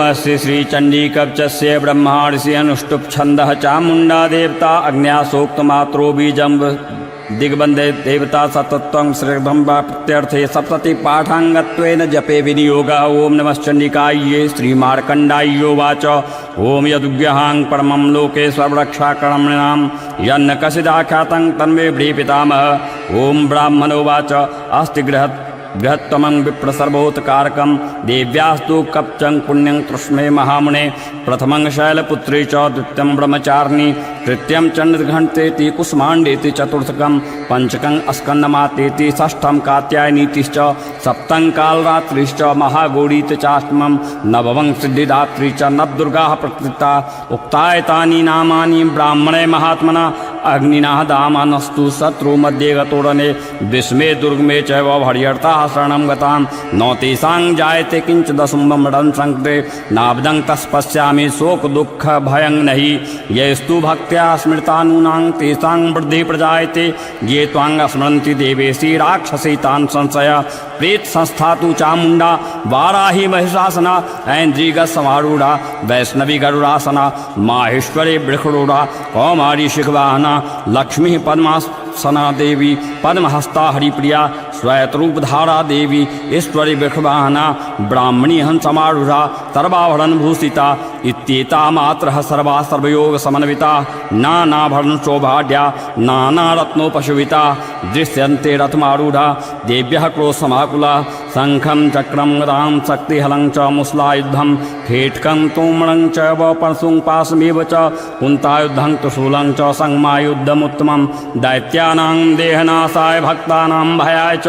ओमस्य श्रीचण्डीकवचस्य ब्रह्मार्षि अनुष्टुप् छन्दः चामुण्डा देवता अग्न्यासोक्तमात्रो बीजं दिग्बन्धे देवता सतत्वं श्रीधं वा प्रत्यर्थे सप्तति पाठाङ्गत्वेन जपे विनियोगः। ओम नमश्चण्डिकायै श्रीमार्कण्डाय्योवाच ओम यदुग्यहां परमं लोके सर्वरक्षाकर्मणां यन्न कसिदाख्यातं तन्मे पितामहः। ओम ब्राह्मणोवाच अस्ति बृहत्तमं विप्रसर्वोत्कारकं देव्यास्तु कप्चं पुण्यं तृष्णे महामुने प्रथमं शैलपुत्री च द्वितीयं ब्रह्मचारिणी तृतीयं चण्डघण्टेति कुष्माण्डेति चतुर्थकं पंचकं स्कन्दमातेति षष्ठं कात्यायनीतिश्च सप्तं कालरात्रिश्च महागौरीति चाष्टमं नवमं सिद्धिदात्री च नवदुर्गाः प्रकृता उक्तायतानि नामानि ब्राह्मणे महात्मना अग्निना दामानस्तु शत्रु मध्ये गतोरणे विस्मे दुर्गमे चैव हर्यर्ता शरणं गतां न तेषां जायते किंच दशुम्बं संकटे नाब्दं तस्पश्यामि शोक दुःख भयं नहि येस्तु भक्त्या स्मृतानूनां तेषां वृद्धि प्रजायते ये त्वां स्मरन्ति देवेशी राक्षसी तान् संशय प्रेत संस्था तु चामुण्डा वाराही महिषासना ऐन्द्रियगसमारूढ़ा वैष्णवी गरुड़ासना माहेश्वरी वृषरूढ़ा कौमारी शिखवाहना लक्ष्मी पद्मासना देवी पद्महस्ता हरिप्रिया श्वेतरूपधारा देवी ईश्वरी वृषवाहना ब्राह्मणी हंसमारूढ़ा सर्वाभरण भूषिता इत्येता मात्रः सर्वा सर्वयोग समन्विता नानाभरण शोभाढ्या नानारत्नोपशोभिता दृश्यन्ते रथमारूढ़ा देव्यः क्रोशमाकुला शंखं चक्रं गदां शक्तिहलं च मुसलायुद्धं खेटकं तोमरं च परशुं पाशमेव च कुन्तायुद्धं त्रिशूलं च संगमायुद्धमुत्तमं दैत्यानां देहनाशाय भक्तानां भयाय च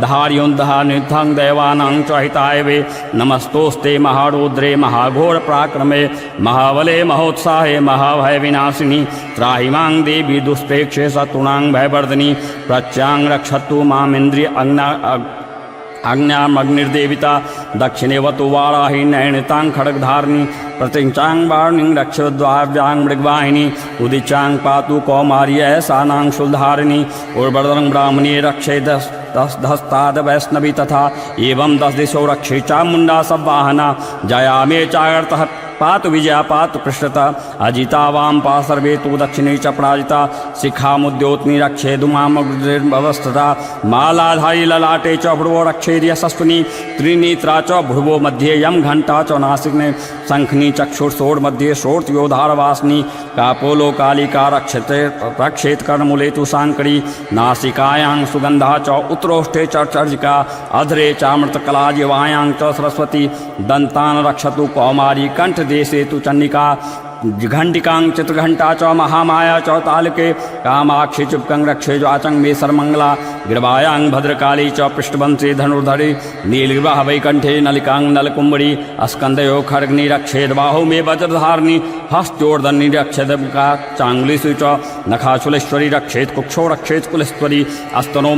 धार्योन्धानिद्धं देवानां च हिताय वे नमस्तोस्ते महारौद्रे महाघोर पराक्रमे महाबले महोत्साहे महाभय विनाशिनी त्राहि मां देवी दुष्प्रेक्षे शत्रूणां भयवर्धिनी प्रत्यां रक्षतु मामिन्द्रिय अग्न्यामग्निर्देविता दक्षिणेवतु वाराही नैणितां खड्गधारिणी प्रतिचां वाणिं रक्षद्वाव्यां मृगवाहिनी उदिचां पातु कौमार्य सानां शूलधारिणी उर्वरं ब्राह्मणी रक्षे दस्ताद वैष्णवी तथा एवं 10 दिशो रक्षे चामुण्डा सवाहना जया मे चागर्तः पातु विजया पातु पृष्ठता अजिता वाम पा सर्वे तु दक्षिणे च पराजिता शिखामुद्योतनी रक्षेदुमामग्निर्भवस्थता मालाधारी ललाटे च भ्रुवो रक्षेद यशस्विनी त्रिनेत्रा च भ्रुवो मध्ये यम घंटा च नासिकने शंखनी चक्षुर्षोड़ मध्ये शोर्त्योधारवासिनी कापोलो कालिका रक्षेत कर्णमूले तु शांकरी नासिकायां सुगंधा च उत्तरोष्ठे च चर्जिका अधरे चामृतकला जिवायां च सरस्वती दंतान रक्षतु कौमारी कंठ देशे तु चंडिका घंटिकां चित्रघंटा च महामाया च तालके कामाक्षी चुपकं रक्षे ज्वाचं मे सर्वमंगला गिरवायां भद्रकाली च पृष्ठवंशी धनुर्धरी नीलगिरवाह वैकंठे नलिकां नलकुंबड़ी स्कंदयो खड्गनी रक्षेद बाहु मे वज्रधारिणी हस्तोर्धनी रक्षेद चांगुलीषु च नखाशूलेश्वरी रक्षेत कुक्षो रक्षेत कुलेश्वरी अस्तनो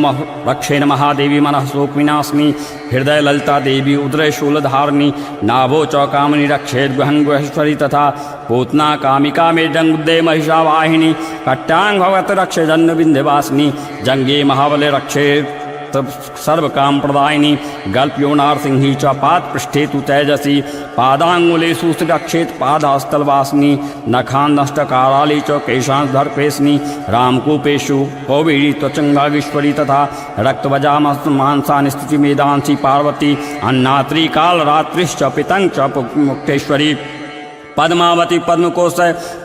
रक्षेण महादेवी मनः शोक विनाशिनी हृदय ललिता देवी उदरे शूलधारिणी नाभो च कामनी रक्षेत गुहंगेश्वरी तथा पूतना कामिका में जंगुदे महिषावाहिनी कट्टांग भगवत रक्षे जन्म विंध्यवासिनी जंगे महाबले रक्षे सर्वकाम प्रदायिनी गल्प्योनार सिंही च पाद पृष्ठे तु तेजसी पादांगुलेषु रक्षेत पादास्तलवासिनी नखान्नष्टकाराली च केशांधर्पेशनी रामकूपेषु कौबीरी त्वचंगागीश्वरी तथा रक्तवजामांसानि स्थिति मेदांसी पार्वती अन्नात्री कालरात्रिश्च पितंग च मुक्तेश्वरी पद्मावती पद्मकोश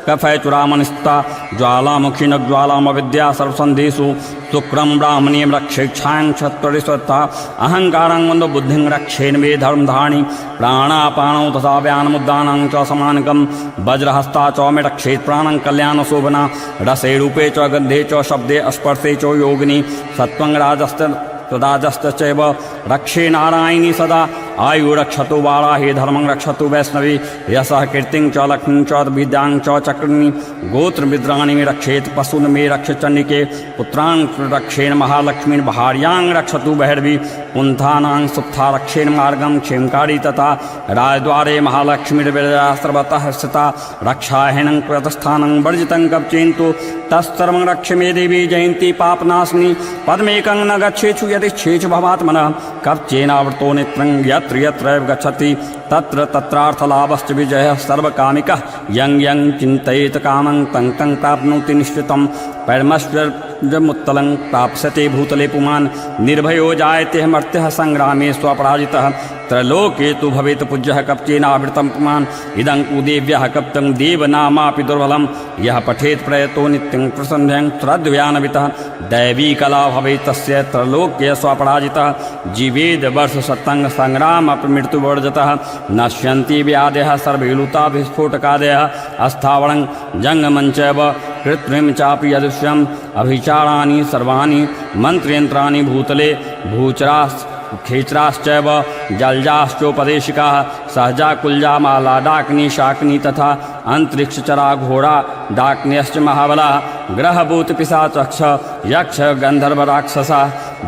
कफय चुरामनिस्ता ज्वालामुखी न ज्वालामविद्या सर्वसंधेषु शुक्रम ब्राह्मणी रक्षेक्षां क्षत्रिस्वत्ता अहंकारं मन्दो बुद्धिं रक्षेण मे धर्मधारिणी प्राणापानौ तथा व्यानमुद्दानां च समानकं वज्रहस्ता च मे रक्षेत् प्राणं कल्याणशोभना रसे रूपे च गन्धे च शब्दे स्पर्शे च योगिनी सत्त्वं राजस्तचैव रक्षे नारायणी सदा आयु रक्षतु वाराही धर्मं रक्षतु वैष्णवी यशः कीर्तिं च लक्ष्मीं च विद्यां च चक्रणी गोत्र मिद्राणि में रक्षेत पशुन में रक्ष चंडिके पुत्रां रक्षेण महालक्ष्मीं भार्यां रक्षतु बहिर्वी कुंथानां सुप्था रक्षेण मार्गं क्षेमकारी तथा राजद्वारे महालक्ष्मीर्विरजा सर्वतः स्थिता रक्षाहीनं कृतस्थानं वर्जितं कवचेन्तु तत्सर्वं रक्ष मे देवी जयन्ती पापनाशिनी पद्मेकं न गच्छेषु यदिच्छेषु भवात्मनः कवचेनावृतो नेत्रं यत् यत्र यत्रैव गच्छति तत्र तत्रार्थलाभश्च विजयः सर्वकामिकः यं यं चिन्तयेत कामं तं तं प्राप्नोति निश्चितं परमश्वर्यमुत्तलं प्राप्स्यते भूतले पुमान् निर्भयो जायते मर्त्यः संग्रामे स्वपराजितः त्रैलोके तु भवेत् पूज्यः कवचेनावृतं पुमान् इदं कुदेव्यः कप्तं देवनामापि दुर्बलं यः पठेत् प्रयतो नित्यं प्रसन्ध्यं श्रद्धयान्वितः दैवी कला भवेत् तस्य त्रैलोक्ये स्वपराजितः जीवेद वर्षशतं संग्रामपि मृत्युवर्जतः नश्यन्ति व्याधयः सर्वे लुता विस्फोटकादयः अस्थावरं जङ्गमं चैव कृत्रिम चापि यदृश्यम् अभिचाराणि सर्वाणि मन्त्रयन्त्राणि भूतले भूचरास् खेचराश्चैव जलजाश्चोपदेशिकाः सहजा कुल्जा माला डाकिनी शाकिनी तथा अंतरिक्षचरा घोड़ा डाकिन्यश्च महाबलाः ग्रहभूत पिशाचक्ष यक्ष गंधर्व राक्षसा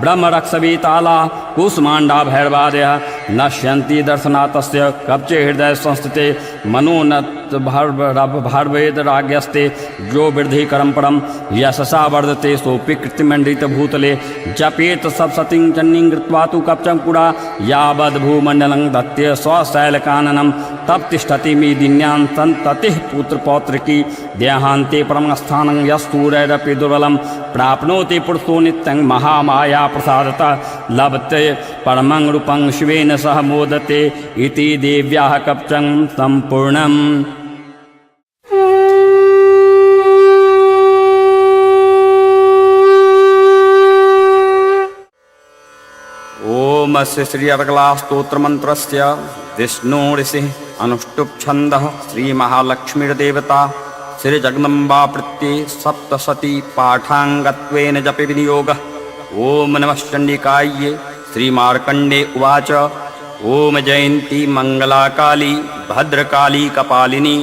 ब्रह्मरक्षवीताला कुसुमाण्डा भैरवादयः नश्यन्ति दर्शनातस्य कवचे हृदय संस्थिते मनोनत भार्वेद राज्ञस्ते जो वृद्धि करम परम यशसा वर्धते सोऽपि कृतिमण्डित भूतले जपेत सप्ततिं चन्नीं कृत्वा तु कवचं पुरा यावद्भूमण्डलं दत्ते स्वशैलकाननं तब तिष्ठति मेदिन्यां सन्ततिः पुत्रपौत्रकी देहान्ते परमस्थानं यस्तूरैरपि दुर्बलं प्राप्नोति पुरुषो नित्यं महामाया प्रसादतः लभते परमं रूपं शिवेन सह मोदते इति देव्याः कवचं सम्पूर्णम्। ओम श्री अर्गला स्तोत्र मंत्रस्य विष्णु ऋषि अनुष्टुप छंदः श्री महालक्ष्मीर्देवता श्री जगदम्बा प्रत्ये सप्तशती पाठांगत्वेन जपे विनियोगः। ओम नमश्चंडिकायै श्री मार्कंडे उवाच ओम जयंती मंगला काली भद्रकाली कपालिनी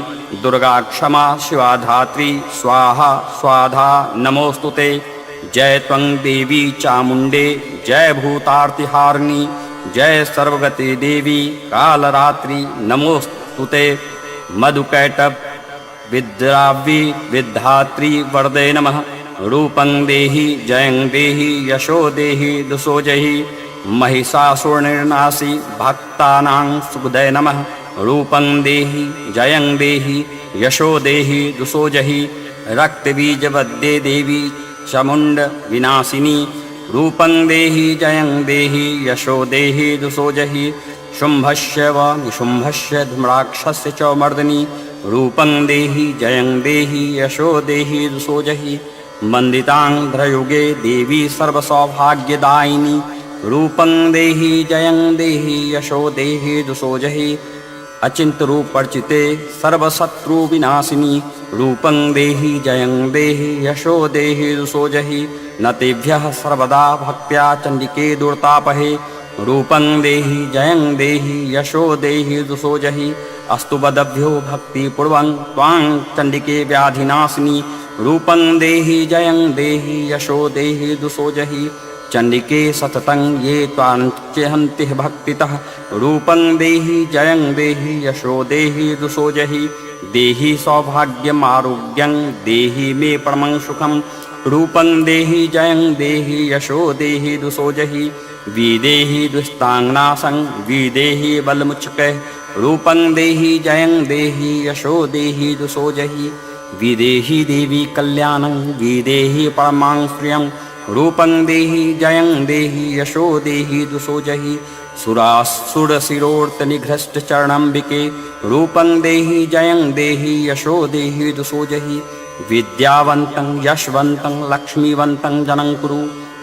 दुर्गा क्षमा शिवा धात्री स्वाहा स्वाधा नमोस्तुते। जय त्वं देवी चामुंडे जय भूतार्तिहारिणी जय सर्वगति देवी कालरात्रि नमोस्तुते। मधुकैटभ विद्राव्यी विद्धात्री वरदे नमः। रूपं देहि जयं देहि यशो देहि दुसो जहि महिषासुरनिर्नाशी भक्तानां सुखदे नमः। रूपं देहि जयं देहि यशो देहि दुसो जहि रक्तबीजवद्ये देवी चामुण्ड विनाशिनी। रूपं देहि जयं देहि यशो देहि दुसो जहि शुम्भस्य व निशुम्भस्य धूम्राक्षस्य च मर्दिनी। रूपं देहि जयं देहि यशो देहि दुसो जहि वन्दितान्ध्रयुगे देवी सर्वसौभाग्यदायिनी। रूपं देहि जयं देहि यशो देहि दुसो जहि अचिंत रूप परिचिते सर्वशत्रु विनाशिनी। रूपं देहि जयं देहि यशो देहि दुसो जहि न तेभ्यः सर्वदा भक्त्या चंडिके दुर्तापहे। रूपं देहि जयं देहि यशो देहि दुसो जहि अस्तु बदभ्यो भक्तिपूर्वं त्वां चंडिके व्याधिनाशिनी। रूपं देहि जयं देहि यशो देहि दुसो जहि चंडिके सततं ये त्वाञ्चहन्ति भक्तितः। रूपं देहि जयं देहि यशो देहि दुसो जहि देहि सौभाग्यमारोग्यं देहि मे परमं सुखं। रूपं देहि जयं देहि यशो देहि दुसो जहि विदेहि दुस्तांगनाशं विदेहि बलमुच्चकैः। रूपं देहि जयं देहि यशो देहि दुसो जहि विदेहि देवी कल्याणं विदेहि परमां श्रियं। रूपं देहि जयं देहि यशो देहि दुसो जहि सुरासुरशिरोर्तनिघ्रष्टचरणम्बिके। रूपं देहि जयं देहि यशो देहि दुसो जहि विद्यावन्तं यशवन्तं लक्ष्मीवन्तं जनं कुरु।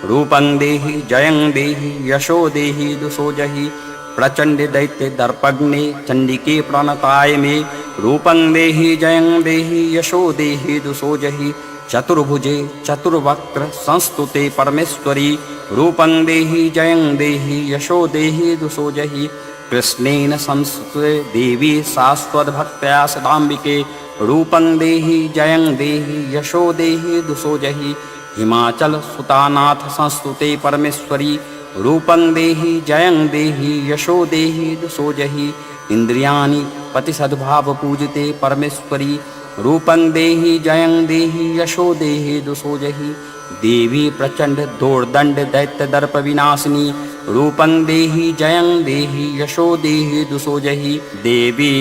रूपं देहि जयं देहि यशो देहि दुसो जहि प्रचंड दैत्य दर्पग्ने चंडिके प्रणताय मे। रूपं देहि जयं देहि यशो देहि दुसो जहि चतुर्भुजे चतुर्वक्त्र संस्तुते परमेश्वरी। रूपं देहि जयं देहि यशो देहि दुसो जहि कृष्णेन संस्तुते देवी शाश्वतभक्त्या सदाम्बिके। रूपं देहि जयं देहि यशो देहि दुसो जहि हिमाचल सुतानाथ संस्तुते परमेश्वरी। रूपं देहि जयं देहि यशो देहि दुसो जहि इंद्रियाणि पतिसद्भाव पूजिते परमेश्वरी। रूपं देहि जयं देहि यशो देहि दुसो जहि देवी प्रचंड दोर्दंड दैत्य दर्प विनाशिनी। रूपं देहि जयं देहि यशो देहि दुषो जहि देवी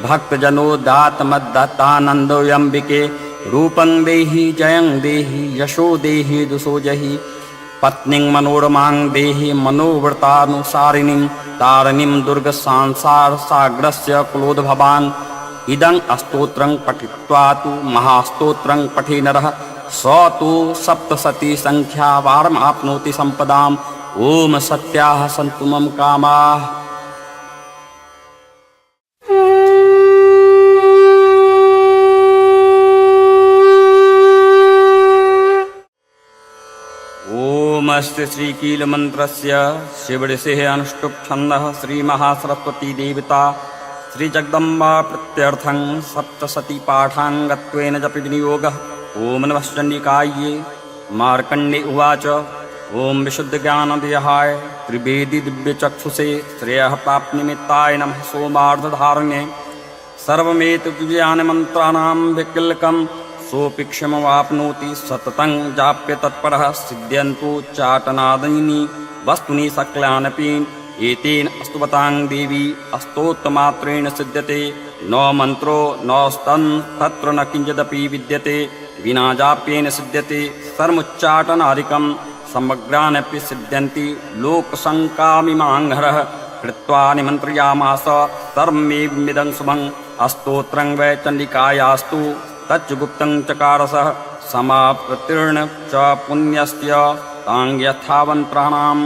भक्तजनोदात्मदत्तानन्दोऽम्बिके रूपं देहि जयं देहि यशो देहि दुषो जहि पत्नीं मनोरमां देहि मनोव्रतानुसारिणीं तारिणीं दुर्गसंसारसागरस्य कुलोद्भवां इदं स्तोत्रं पठित्वा तु महास्तोत्रं पठे नरः स तु सप्तशती संख्यावारमाप्नोति सम्पदाम् ओम सत्याः सन्तु मम कामाः। ओमस्ति श्रीकीलमन्त्रस्य शिवऋषेः अनुष्टुप् छन्दः श्रीमहासरस्वती देवता श्रीजगदम्बा प्रत्यर्थं सप्तशती पाठाङ्गत्वेन जपि विनियोगः। ओम नमः चण्डिकायै। मार्कण्डे उवाच ओम विशुद्धज्ञानदेहाय त्रिवेदी दिव्यचक्षुषे श्रेयः प्राप्तिनिमित्ताय नमः सोमार्धधारणे सर्वमेतद्विज्ञानमन्त्राणां विकल्कं सोऽपि क्षमवाप्नोति सततं जाप्य तत्परः सिद्ध्यन्तु चाटनादीनि वस्तुनि सकलानपि एतेन स्तुवतां देवी स्तोत्रमात्रेण सिद्ध्यते न मन्त्रो न स्तन् तत्र न किञ्चिदपि विद्यते विना जाप्येन सिद्ध्यते सर्वमुच्चाटनादिकं समग्रानपि सिद्ध्यन्ति लोकशङ्कामिमाङ्घ्रः कृत्वा निमन्त्रयामास सर्वमेवमिदं शुभं स्तोत्रं वै चण्डिकायास्तु तच्च गुप्तं चकारसः समाप्रतीर्ण च पुण्यस्य तां यथावन्त्राणां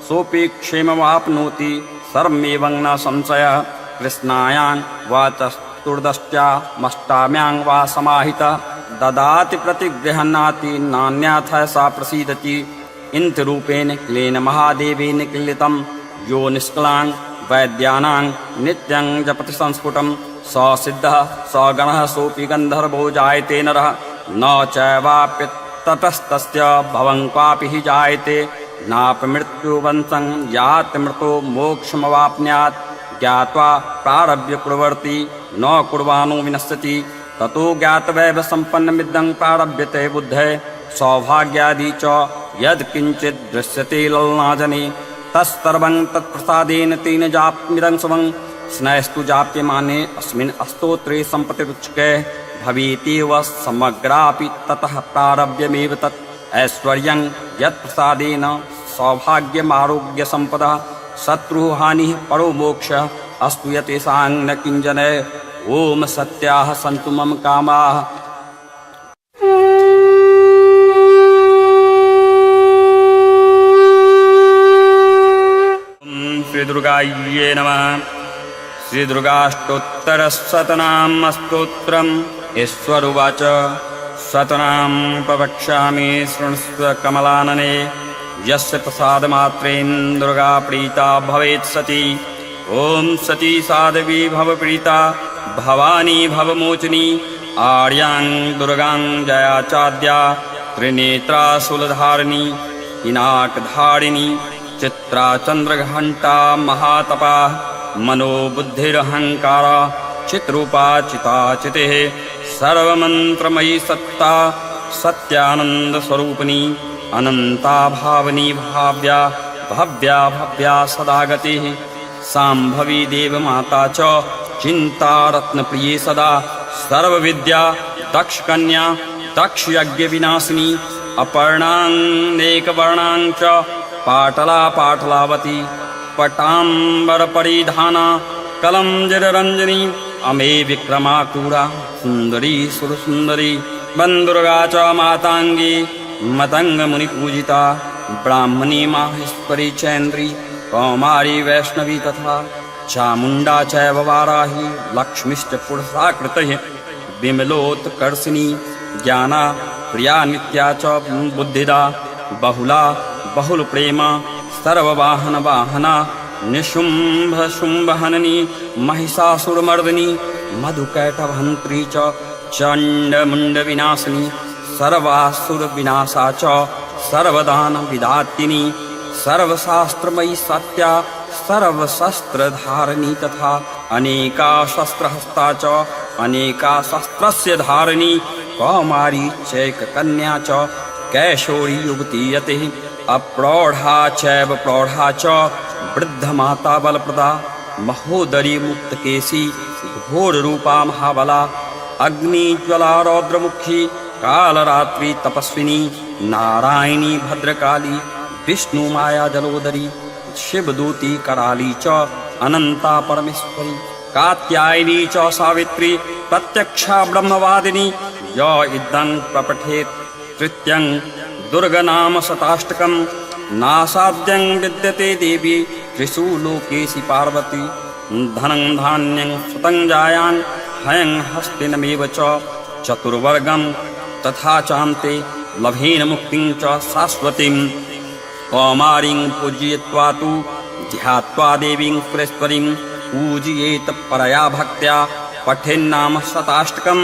सोऽपि क्षेममाप्नोति सर्वमेवं न संशयः। कृष्णायां वा चतुर्दश्यामष्टाम्यां वा समाहितः ददाति प्रतिगृह्णाति नान्यथा सा प्रसीदति इन्द्ररूपेण क्लेन महादेवेन क्लितं यो निष्कलां वैद्यानां नित्यं जपति संस्फुटं स सिद्धः स गणः सोऽपि गन्धर्वो जायते नरः न चैवाप्य ततस्तस्य भवं क्वापि हि जायते नापमृत्युवंशं याति मृतो मोक्षमवाप्नुयात् ज्ञात्वा प्रारभ्य कुर्वन्ति न कुर्वाणो विनश्यति ततो ज्ञातवैव सम्पन्नमिदं प्रारभ्यते बुद्धे सौभाग्यादि च यत्किञ्चित् दृश्यते ललनाजने तत्सर्वं तत्प्रसादेन तेन जाप्यमिदं शुभं स्नैस्तु जाप्यमाने अस्मिन् स्तोत्रे सम्पत्तिरुच्यते भवेत्येव समग्रापि ततः प्रारभ्यमेव तत् ऐश्वर्यं यत्प्रसादेन सौभाग्यमारोग्यसम्पदः शत्रुहानिः परो मोक्षः अस्तु यतेषां न किञ्चन। ओम सत्याः सन्तु मम कामाः। श्रीदुर्गायै नमः। श्रीदुर्गाष्टोत्तरशतनाम स्तोत्रम्। ईश्वर उवाच शतनां प्रवक्ष्यामि शृणुष्व कमलानने यस्य प्रसादमात्रेण दुर्गा प्रीता भवेत् सती। ओम सती साध्वी भवप्रीता भवानी भवमोचनी आर्यां दुर्गां जया चाद्या त्रिनेत्रा शूलधारिणी पिनाकधारिणी चित्रा चन्द्रघण्टा महातपा मनोबुद्धिरहंकार चित्रूपा चिताचितिः सर्वमन्त्रमयी सत्ता सत्यानन्दस्वरूपिणी अनन्ता भावनी भाव्या भव्या भव्या सदा गतिः शाम्भवी देवमाता च चिन्तारत्नप्रिये सदा सर्वविद्या दक्षकन्या दक्षयज्ञविनाशिनी अपर्णानेकवर्णां च पाटला पाटलावती पटाम्बरपरिधाना कलंजररञ्जनी अमे विक्रमाकुरा सुन्दरी सुरसुन्दरी वन्दुर्गा च माताङ्गी मतङ्गमुनिपूजिता ब्राह्मणी माहेश्वरी चैन्द्री कौमारी वैष्णवी तथा चामुण्डा चैव वाराही लक्ष्मीश्च पुरुषाकृतिः विमलोत्कर्षिणी ज्ञाना प्रिया नित्या च बुद्धिदा बहुला बहुलप्रेमा सर्ववाहनवाहना निशुम्भशुम्भहननी महिषासुरमर्दिनी मधुकैटभहन्त्री च चण्डमुण्डविनाशिनी सर्वासुरविनाशा च सर्वदानविदात्रिणी सर्वशास्त्रमयी सत्या सर्वशस्त्रधारिणी तथा अनेका शस्त्रहस्ता च अनेका शस्त्रस्य धारिणी कौमारी चैककन्या च कैशोरी युवती यतिः अप्रौढ़ा चैव प्रौढ़ा च वृद्धमाता बलप्रदा महोदरी मुक्तकेशी घोर रूपा महाबला अग्निज्वला रौद्रमुखी कालरात्रि तपस्विनी नारायणी भद्रकाली विष्णु माया जलोदरी शिवदूती कराली च अनंता परमेश्वरी कात्यायनी च सावित्री प्रत्यक्षा ब्रह्मवादिनी य इदं प्रपठेत् तृतीयं दुर्गनाम शताष्टकं नासाद्यं विद्यते देवी त्रिषु लोकेशि पार्वती धनं धान्यं सुतं जायां हयं हस्तिनमेव च चतुर्वर्गं तथा चान्ते लभेन मुक्तिं च शाश्वतीं कौमारीं पूजयित्वा तु ध्यात्वा देवीं सुरेश्वरीं पूजयेत परया भक्त्या पठेन्नाम शताष्टकं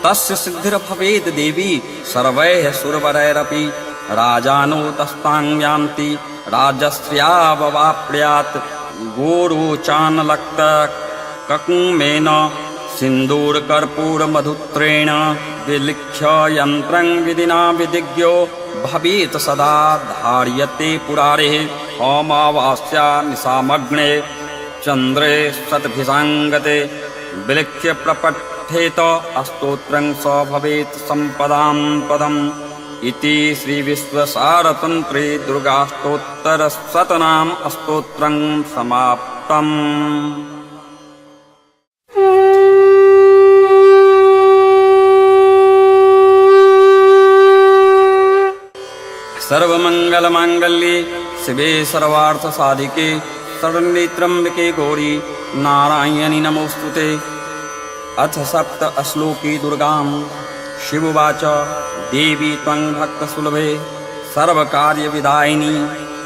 तस्य सिद्धिर्भवेत् देवी सर्वैः सुरवरैरपि राजानो तस्तां यान्ति राजस्याववाप्नुयात् गोरोचानलक्तककुमेन सिन्दूरकर्पूरमधुत्रेण विलिख्य यन्त्रं विधिना विधिज्ञो भवेत् सदा धार्यते पुरारेः अमावास्या निशामग्ने चन्द्रे शतभिषाङ्गते विलिख्य प्रपठेत अस्तोत्रं स भवेत् सम्पदां पदम् इति श्रीविश्वसारतन्त्रे दुर्गाष्टोत्तरशतनाम स्तोत्रं समाप्तम्। सर्वमंगलमांगल्ये शिवे सर्वार्थसाधिके शरण्ये त्र्यंबके गौरी नारायणि नमोस्तुते। अथ सप्त श्लोकी दुर्गां शिववाच देवी त्वं भक्तसुलभे सर्वकार्यविदायिनी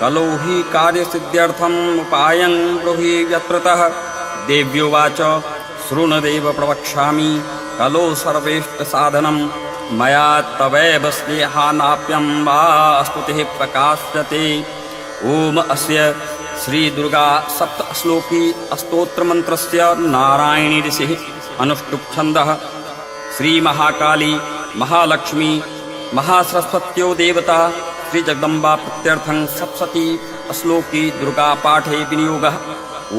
कलो हि कार्यसिद्ध्यर्थम् उपायं ब्रूहि यत्रतः। देव्योवाच शृणुदेव प्रवक्ष्यामि कलो सर्वेष्टसाधनं मया तवैव स्नेहानाप्यं वा स्तुतिः प्रकाश्यते। ओम अस्य श्रीदुर्गा सप्तश्लोकी स्तोत्रमन्त्रस्य नारायणी ऋषिः अनुष्टुप् छन्दः। श्रीमहाकाली महालक्ष्मी महासरस्वत्यो देवता श्रीजगदम्बा प्रत्यर्थं सप्तशती श्लोकी दुर्गा पाठे विनियोगः।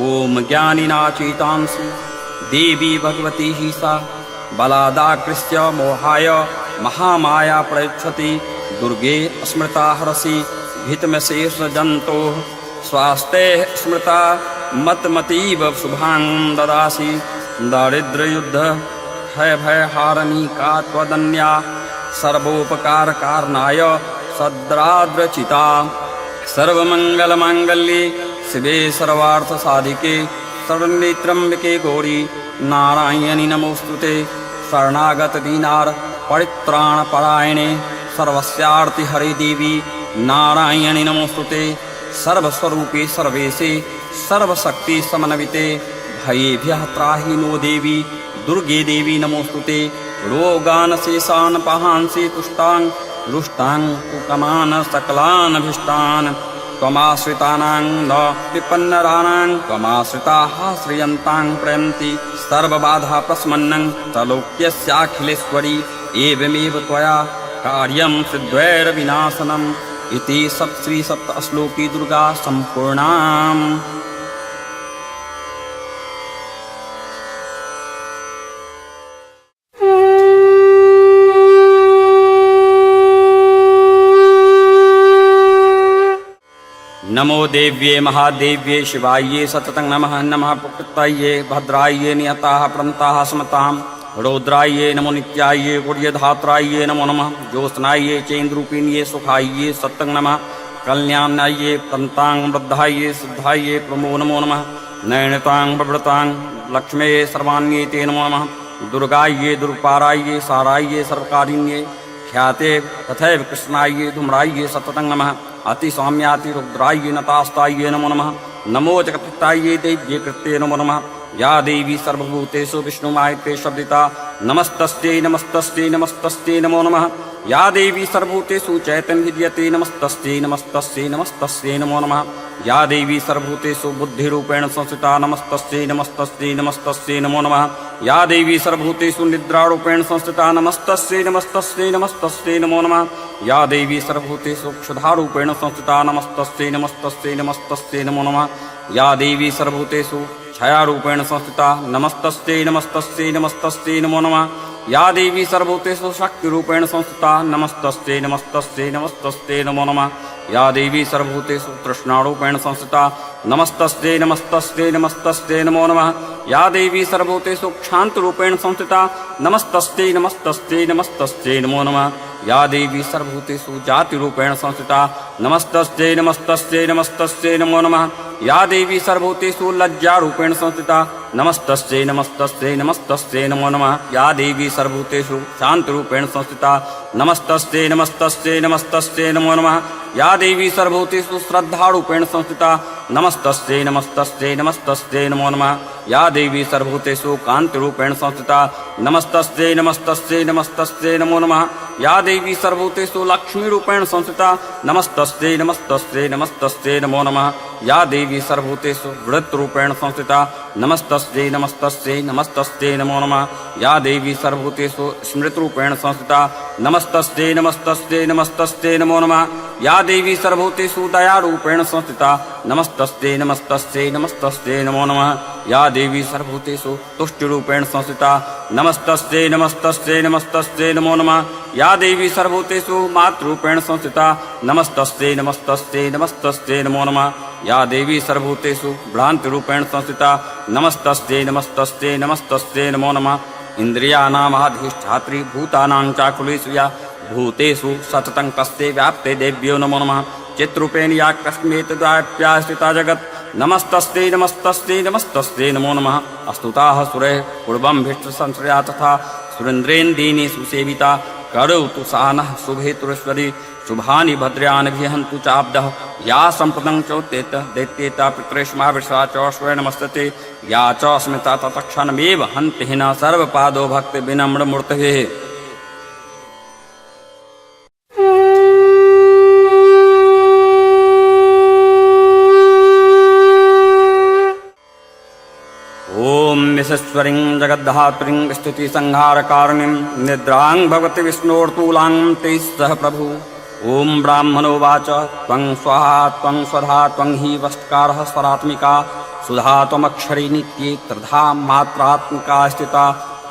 ओम ज्ञानिनाचेतांसि देवी भगवती हि सा बलादाकृष्य मोहाय महामाया प्रयच्छति। दुर्गे स्मृता हरसि भीतमशेषजन्तोः स्वास्ते स्मृता मतमतीव शुभां ददासि। दारिद्र्ययुद्ध भयहारिणी का त्वदन्या सर्वोपकारकारणाय सद्राद्रचिता। सर्वमंगलमांगल्ये शिवे सर्वार्थसाधिके शरण्ये त्र्यंबके गौरी नारायणि नमोस्तुते। शरणागत दीनार परित्राणपरायणे सर्वस्यार्तिहरे देवी नारायणि नमोस्तुते। सर्वस्वरूपे सर्वेशे सर्वशक्ति समन्विते भयेभ्यः त्राहि नो देवी दुर्गे देवी नमोस्तुते। रोगान् शेषान् पहांसि तुष्टां रुष्टां कुकमान् सकलानभीष्टान् त्वमाश्रितानां न विपन्नराणां त्वमाश्रिताः श्रियन्तां प्रयन्ति। सर्वबाधा प्रशमनं त्रैलोक्यस्याखिलेश्वरी एवमेव त्वया कार्यं सिद्ध्यैर्विनाशनम् इति श्रीसप्तश्लोकी दुर्गा सम्पूर्णाम्। नमो देव्ये महादेव्ये शिवाये सततं नमः। नमः प्रकृताये भद्राये नियताः प्रन्ताः स्मतां रौद्राये नमो नित्याये गुर्यधात्राये नमो नमः। ज्योत्स्नाये चेन्द्रूपिण्ये सुखाये सतं नमः। कल्याण्याये प्रन्तां वृद्धाये सिद्धाये प्रमो नमो नमः। नयनतां प्रवृतां लक्ष्मे सर्वाण्ये नमो नमः। दुर्गाये दुर्पाराये साराये सर्वकारिण्ये ख्याते तथैव कृष्णाये धूम्राये सततं नमः। अतिसौम्याति रुद्राये नतास्ताये नमो नमः। नमो जगत्ताये दैव्ये कृत्ये नमो नमः। या देवी सर्वभूतेषु विष्णुमायते शब्दिता नमस्तस्यै नमस्तस्यै नमस्तस्यै नमो नमः। या देवी सर्वभूतेषु चैतन्य विद्यते नमस्तस्यै नमस्तस्यै नमस्तस्यै नमो नमः। या देवी सर्वभूतेषु बुद्धिरूपेण संस्थिता नमस्तस्यै नमस्तस्यै नमस्तस्यै नमो नमः। या देवी सर्वभूतेषु निद्रारूपेण संस्थिता नमस्तस्यै नमस्तस्यै नमस्तस्यै नमो नमः। या देवी सर्वभूतेषु क्षुधारूपेण संस्थिता नमस्तस्यै नमस्तस्यै नमस्तस्यै नमो नमः। या देवी सर्वभूतेषु छायारूपेण संस्थिता नमस्तस्यै नमस्तस्यै नमस्तस्यै नमो नमः। या देवी सर्वभूतेषु शक्तिरूपेण संस्थिता नमस्तस्यै नमस्तस्यै नमस्तस्यै नमो नमः। या देवी सर्वभूतेषु तृष्णारूपेण संस्थिता नमस्तस्यै नमस्तस्यै नमस्तस्यै नमो नमः। या देवी सर्वभूतेषु क्षान्तरूपेण संस्थिता नमस्तस्यै नमस्तस्यै नमस्तस्यै नमो नमः। या देवी सर्वभूतेषु जातिरूपेण संस्थिता नमस्तस्यै नमस्तस्यै नमस्तस्यै नमो नमः। या देवी सर्वभूतेषु लज्जारूपेण संस्थिता नमस्तस्यै नमस्तस्यै नमस्तस्यै नमो नमः। या देवी सर्वभूतेषु शान्तरूपेण संस्थिता नमस्तस्यै नमस्तस्यै नमस्तस्यै नमो नमः। या देवी सर्वभूतेषु श्रद्धारूपेण संस्थिता नमस्तस्यै नमस्तस्यै नमस्तस्यै नमो नमः। या देवी सर्वभूतेषु कान्तिरूपेण संस्थिता नमस्तस्यै नमस्तस्यै नमस्तस्यै नमो नमः। या देवी सर्वभूतेषु लक्ष्मीरूपेण संस्थिता नमस्तस्यै नमस्तस्यै नमस्तस्यै नमो नमः। या देवी सर्वभूतेषु वृत्तरूपेण संस्थिता नमस्तस्यै नमस्तस्यै नमस्तस्यै नमो नमः। या देवी सर्वभूतेषु स्मृतिरूपेण संस्थिता नमस्तस्यै नमस्तस्यै नमस्तस्यै नमो नमः। या देवी सर्वभूतेषु दयारूपेण संस्थिता नमस्तस्यै नमस्तस्यै नमस्तस्यै नमो नमः। या देवी सर्वभूतेषु तुष्टिरूपेण संस्थिता नमस्तस्यै नमस्तस्यै नमस्तस्यै नमो नमः। या देवी सर्वभूतेषु मातृरूपेण संस्थिता नमस्तस्यै नमस्तस्यै नमस्तस्यै नमो नमः। या देवी सर्वभूतेषु भ्रान्तिरूपेण संस्थिता नमस्तस्यै नमस्तस्यै नमस्तस्यै नमो नमः। इन्द्रियाणामाधिष्ठात्री भूतानां चाकुलेषु या भूतेषु सततं तस्यै व्याप्ते देव्यो नमो नमः। चित्रूपेण या कस्मेतद्वाप्या स्थिता जगत् नमस्तस्यै नमस्तस्यै नमस्तस्यै नमो नमः। अस्तुताः सुरैः पूर्वं भिष्टसंश्रया तथा सुरेन्द्रेन्दीनि सुसेविता करोतु सा नः शुभेतुरेश्वरी शुभानि भद्र्यानि विहन्तु चाब्दः। या सम्प्रदं चोत्तेत दैत्येता पितृष्माविषा च स्वयं नमस्तते। या च स्मिता तत्क्षणमेव हन्ति हिना सर्वपादो भक्ति विनम्रमूर्तये। ओम यशस्वरीं जगद्धात्रीं स्तुतिसंहारकारिणीं निद्रां भगवति विष्णोर्तूलां तैः सह प्रभु। ओम ब्राह्मणोवाच त्वं स्वाहा त्वं स्वधा त्वं हि वष्ट्कारः स्वरात्मिका सुधा त्वमक्षरी नित्ये त्रिधा मात्रात्मिका स्थिता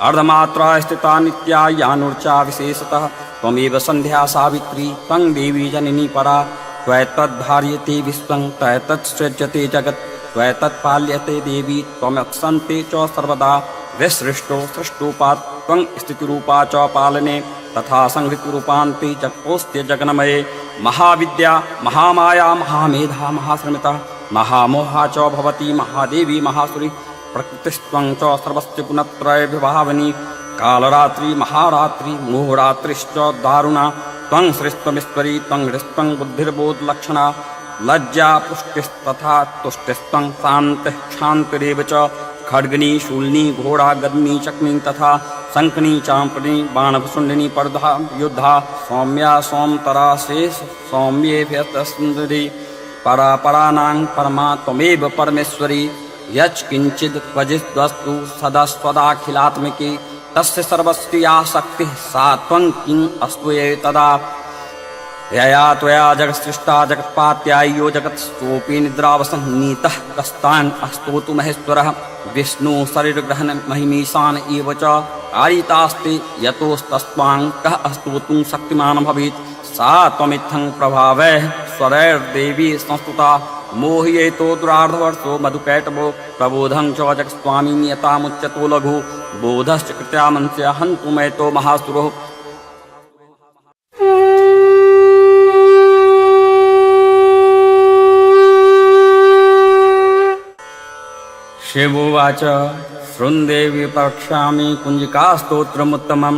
अर्धमात्रा स्थिता नित्या यानुर्चा विशेषतः त्वमेव संध्या सावित्री त्वं देवी जननी परा त्वैतद्धार्यते विश्वं त्वैतत्सृज्यते जगत् त्वैतत्पाल्यते देवी त्वमक्षन्ते च सर्वदा विसृष्टो सृष्टोपात् त्वं स्थितिरूपा च पालने तथा संहृतिरूपान्ते जगतोऽस्त्य जगन्मये। महाविद्या महामाया महामेधा महाश्रमिता महामोहा च भवती महादेवी महासुरी प्रकृतिस्त्वं च सर्वस्य पुनःत्रय विभावनी कालरात्रि महारात्रि मोहरात्रिश्च दारुणा त्वं श्रेष्ठमीश्वरी त्वं हृस्त्वं बुद्धिर्बोधलक्षणा लज्जा पुष्टिस्तथा तुष्टिस्त्वं शान्तिः क्षान्तिरेव च खड्गनी शूलिनी घोड़ा गदनी चक्नी तथा शंखनी चांपनी बाणभुषुंडिनी पर्धा युद्धा सौम्या सोमतरा शेष सौम्येभ्यस्तुंदरी परापरानां परमा त्वमेव परमेश्वरी यच् किंचिद् क्वचिद्वस्तु सदास्वदाखिलात्मिकी तस्य सर्वस्य या शक्तिः सा त्वं किं अस्त्वये तदा यया त्वया जगत्सृष्टा जगत्पात्याय्यो जगत्सोऽपि निद्रावसन्नीतः कस्तान् स्तोतु महेश्वरः विष्णु शरीरग्रहण महिमीशान एव च कारितास्ते यतोस्तस्त्वां कः स्तोतुं शक्तिमान् भवेत् सा त्वमित्थं प्रभावैः स्वरैर्देवी संस्तुता मोहयेतो दुरार्धवर्षो मधुकैटभो प्रबोधं च जगत्स्वामी नियतामुच्यतो लघु बोधश्च कृत्यामंस्य हन्तु मैतो महासुरो। शिवोवाच शृण्देवी प्रवक्ष्यामि कुञ्जिकास्तोत्रमुत्तमं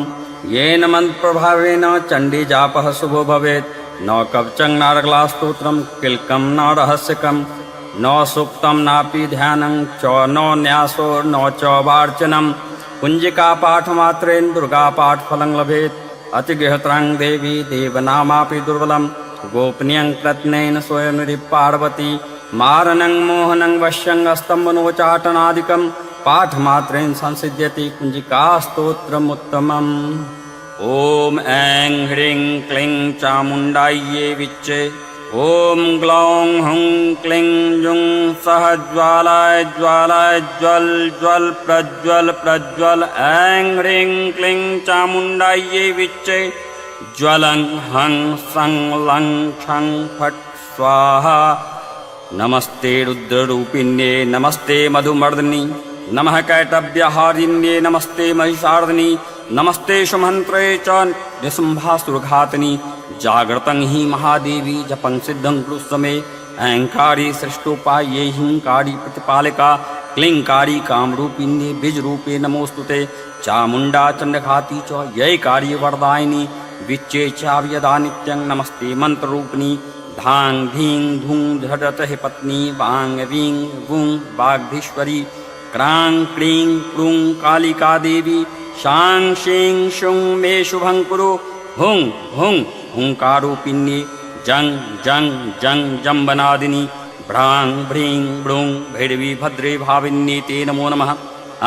येन मन्त्रप्रभावेन चण्डीजापः शुभो भवेत् न कवचं न रगलास्तोत्रं किल्कं न रहस्यकं न सूक्तं नापि ध्यानं च न न्यासो न च वार्चनं कुञ्जिका पाठमात्रेण दुर्गा पाठफलं लभेत् अतिगृहत्रां देवी देवनामापि दुर्बलं गोपनीयं कृत्नेन स्वयं पार्वती मारणं मोहनं वश्यं स्तम्भनोचाटनादिकं पाठमात्रेण संसिद्ध्यति कुञ्जिकास्तोत्रमुत्तमम्। ॐ ऐं ह्रीं क्लीं चामुण्डायै विच्चे ॐ ग्लौं हुं क्लीं जुं सः ज्वालाय ज्वालाय ज्वल ज्वल प्रज्वल प्रज्वल ऐं ह्रीं क्लीं चामुण्डायै विच्चे ज्वलं हं सं लं क्षं फट् स्वाहा। नमस्ते रुद्ररूपिण्ये नमस्ते मधुमर्दिनी नमः कैटभ्यहारिण्ये नमस्ते महिषार्दिनी नमस्ते सुमन्त्रे च निशुम्भासुरघातिनी जागृतं हि महादेवी जपं सिद्धं कुरुस्मे अहंकारी सृष्टोपाये हिंकारी प्रतिपालिका क्लींकारी कामरूपिण्ये बीजरूपे नमोस्तुते चामुण्डा चण्डघाती च यैकारी वरदायिनी विच्चे चाव्यदा नित्यं नमस्ते मंत्ररूपिणी धां धीं धूं झटत हि पत्नी वांग वीं वूं वाग्धीश्वरी क्रां क्रीं क्रूं कालिका देवी शां शीं शुं मे शुभं कुरु हुं हुं हुंकारूपिण्ये जं जं जं जम्बनादिनी भ्रां भ्रीं ब्रूं भैरवी भद्रे भाविन्ये ते नमो नमः।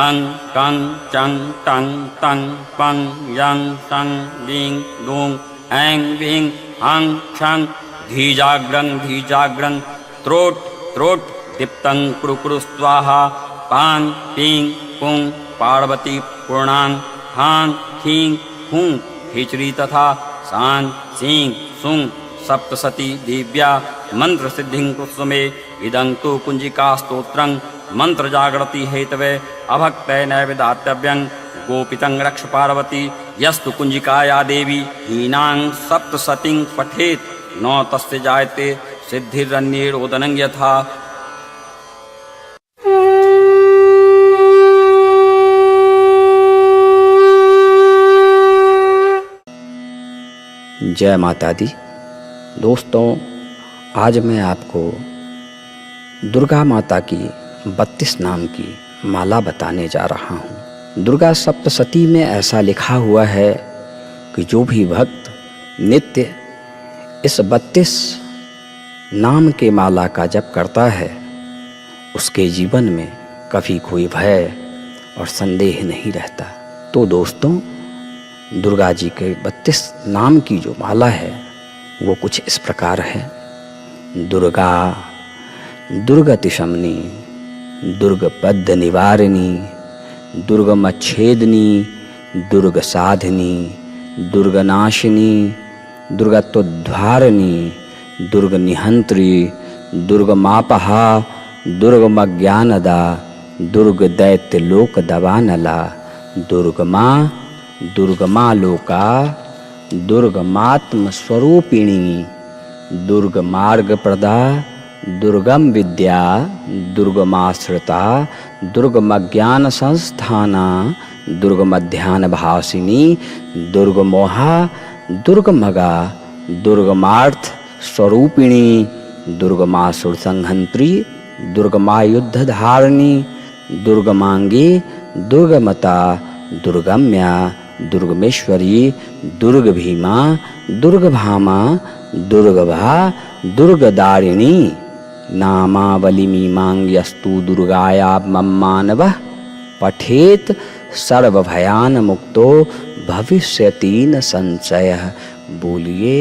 अं कं चं टं तं पं यं तं लीं लूं ऐं वीं हं क्षं धीजाग्रं त्रोट त्रोट दीप्तं कुरु कुरु स्वाहा। पां पीं पुं पार्वती पूर्णां हां खीं हुं खिचरी तथा सां सीं सुं सप्तसती दिव्या मंत्र सिद्धिं कुस्मे इदं तु कुंजिका स्तोत्रं मंत्र जागृति हेतवे अभक्तय नैवेदातव्यं गोपितं रक्ष पार्वती यस्तु कुंजिकाया देवी हीनां सप्तसतीं पठेत् न तस्य जायते सिद्धिरन्येरोदनं यथा। जय माता दी। दोस्तों, आज मैं आपको दुर्गा माता की 32 नाम की माला बताने जा रहा हूँ। दुर्गा सप्तशती में ऐसा लिखा हुआ है कि जो भी भक्त नित्य इस 32 नाम के माला का जप करता है उसके जीवन में कभी कोई भय और संदेह नहीं रहता। तो दोस्तों, दुर्गा जी के 32 नाम की जो माला है वो कुछ इस प्रकार है। दुर्गा दुर्गतिशमनी, दुर्गपद्य निवारिणी, दुर्गमच्छेदिनी, दुर्ग साधिनी, दुर्गनाशिनी, दुर्गत्वोद्धारिणी, दुर्ग निहंत्री, दुर्गमापहा, दुर्गमज्ञानदा, दुर्ग दैत्य लोक दवानला, दुर्गमा, दुर्गमालोका, दुर्गमात्म स्वरूपिणी, दुर्गमार्गप्रदा, दुर्गम विद्या, दुर्गमाश्रिता, दुर्गमज्ञान संस्थाना, दुर्गमध्यान भासिनी, दुर्गमोहा, दुर्गमगा, दुर्गमार्थ स्वरूपिणी, दुर्गमासुर संहंत्री, दुर्गमायुद्धधारिणी, दुर्गमांगी, दुर्गमता, दुर्गम्या, दुर्गमेश्वरी, दुर्गभीमा, दुर्गभामा, दुर्गभा, दुर्गदारिणी, नामावलिमीमांग्यस्तु दुर्गाया मम्मानवः पठेत सर्वभयान मुक्तो भविष्यति न संशयः। बोलिए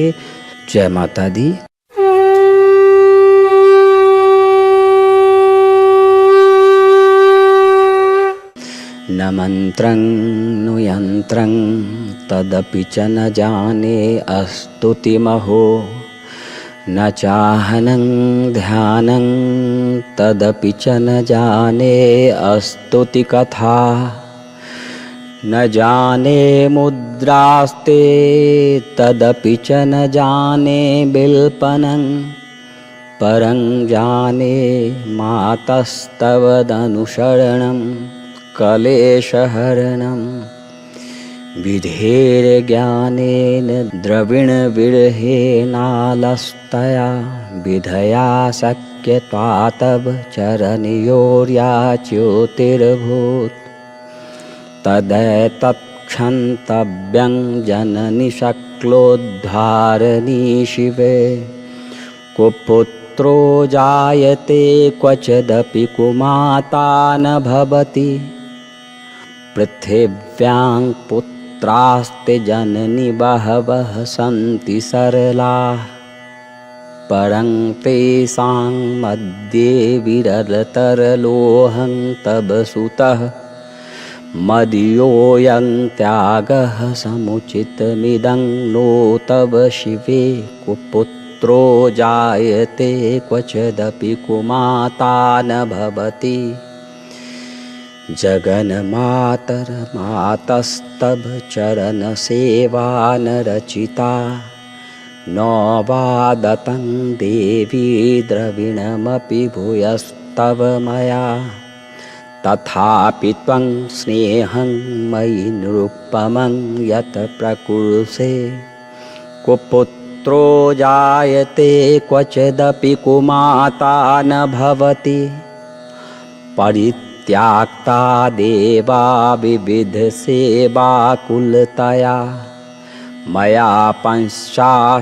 जय माता दी। न मंत्रं नु यंत्रं तदपि च न जाने अस्तुतिमहो, न चाहनं ध्यानं तदपि च न जाने अस्तुति कथा, न जाने मुद्रास्ते तदपि च न जाने बिल्पनं, परं जाने मातस्तवदनुशरणं कलेशहरणं। विधेर्ज्ञानेन द्रविणविरहेनालस्तया विधया शक्यत्वा तव चरणयोर्याच्युतिर्भूत् तदैतत्क्षन्तव्यं जननि शक्लोद्धारणी शिवे कुपुत्रो जायते क्वचिदपि कुमाता न भवति पृथिव्यां पुत्रास्ते जननि बहवः सन्ति सरलाः परं तेषां मध्ये विरलतरलोऽहं तव सुतः मदीयोऽयं त्यागः समुचितमिदं नो तव शिवे कुपुत्रो जायते क्वचिदपि कुमाता न भवति जगन्मातर्मातस्तव चरणसेवा न रचिता न वादतं देवी द्रविणमपि भूयस्तव मया तथापि त्वं स्नेहं मयि निरुपमं यत् प्रकुरुषे कुपुत्रो जायते क्वचिदपि कुमाता न भवति परित्याक्ता देवा विविधसेवाकुलतया मया पंचाशीतेरधिकं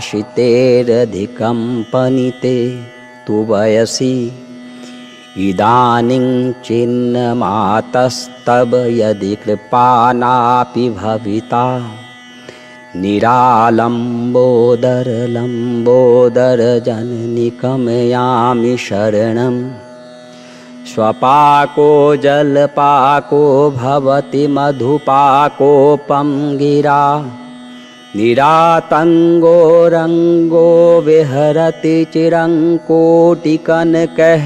पनीते तु वयसि इदानीं चिन्नमातस्तव यदि कृपा नापि भविता निरालम्बोदर जननि कमयामि शरणं स्वपाको जलपाको भवति मधुपाकोपं गिरा निरातङ्गो रङ्गो विहरति चिरं कोटिकनकः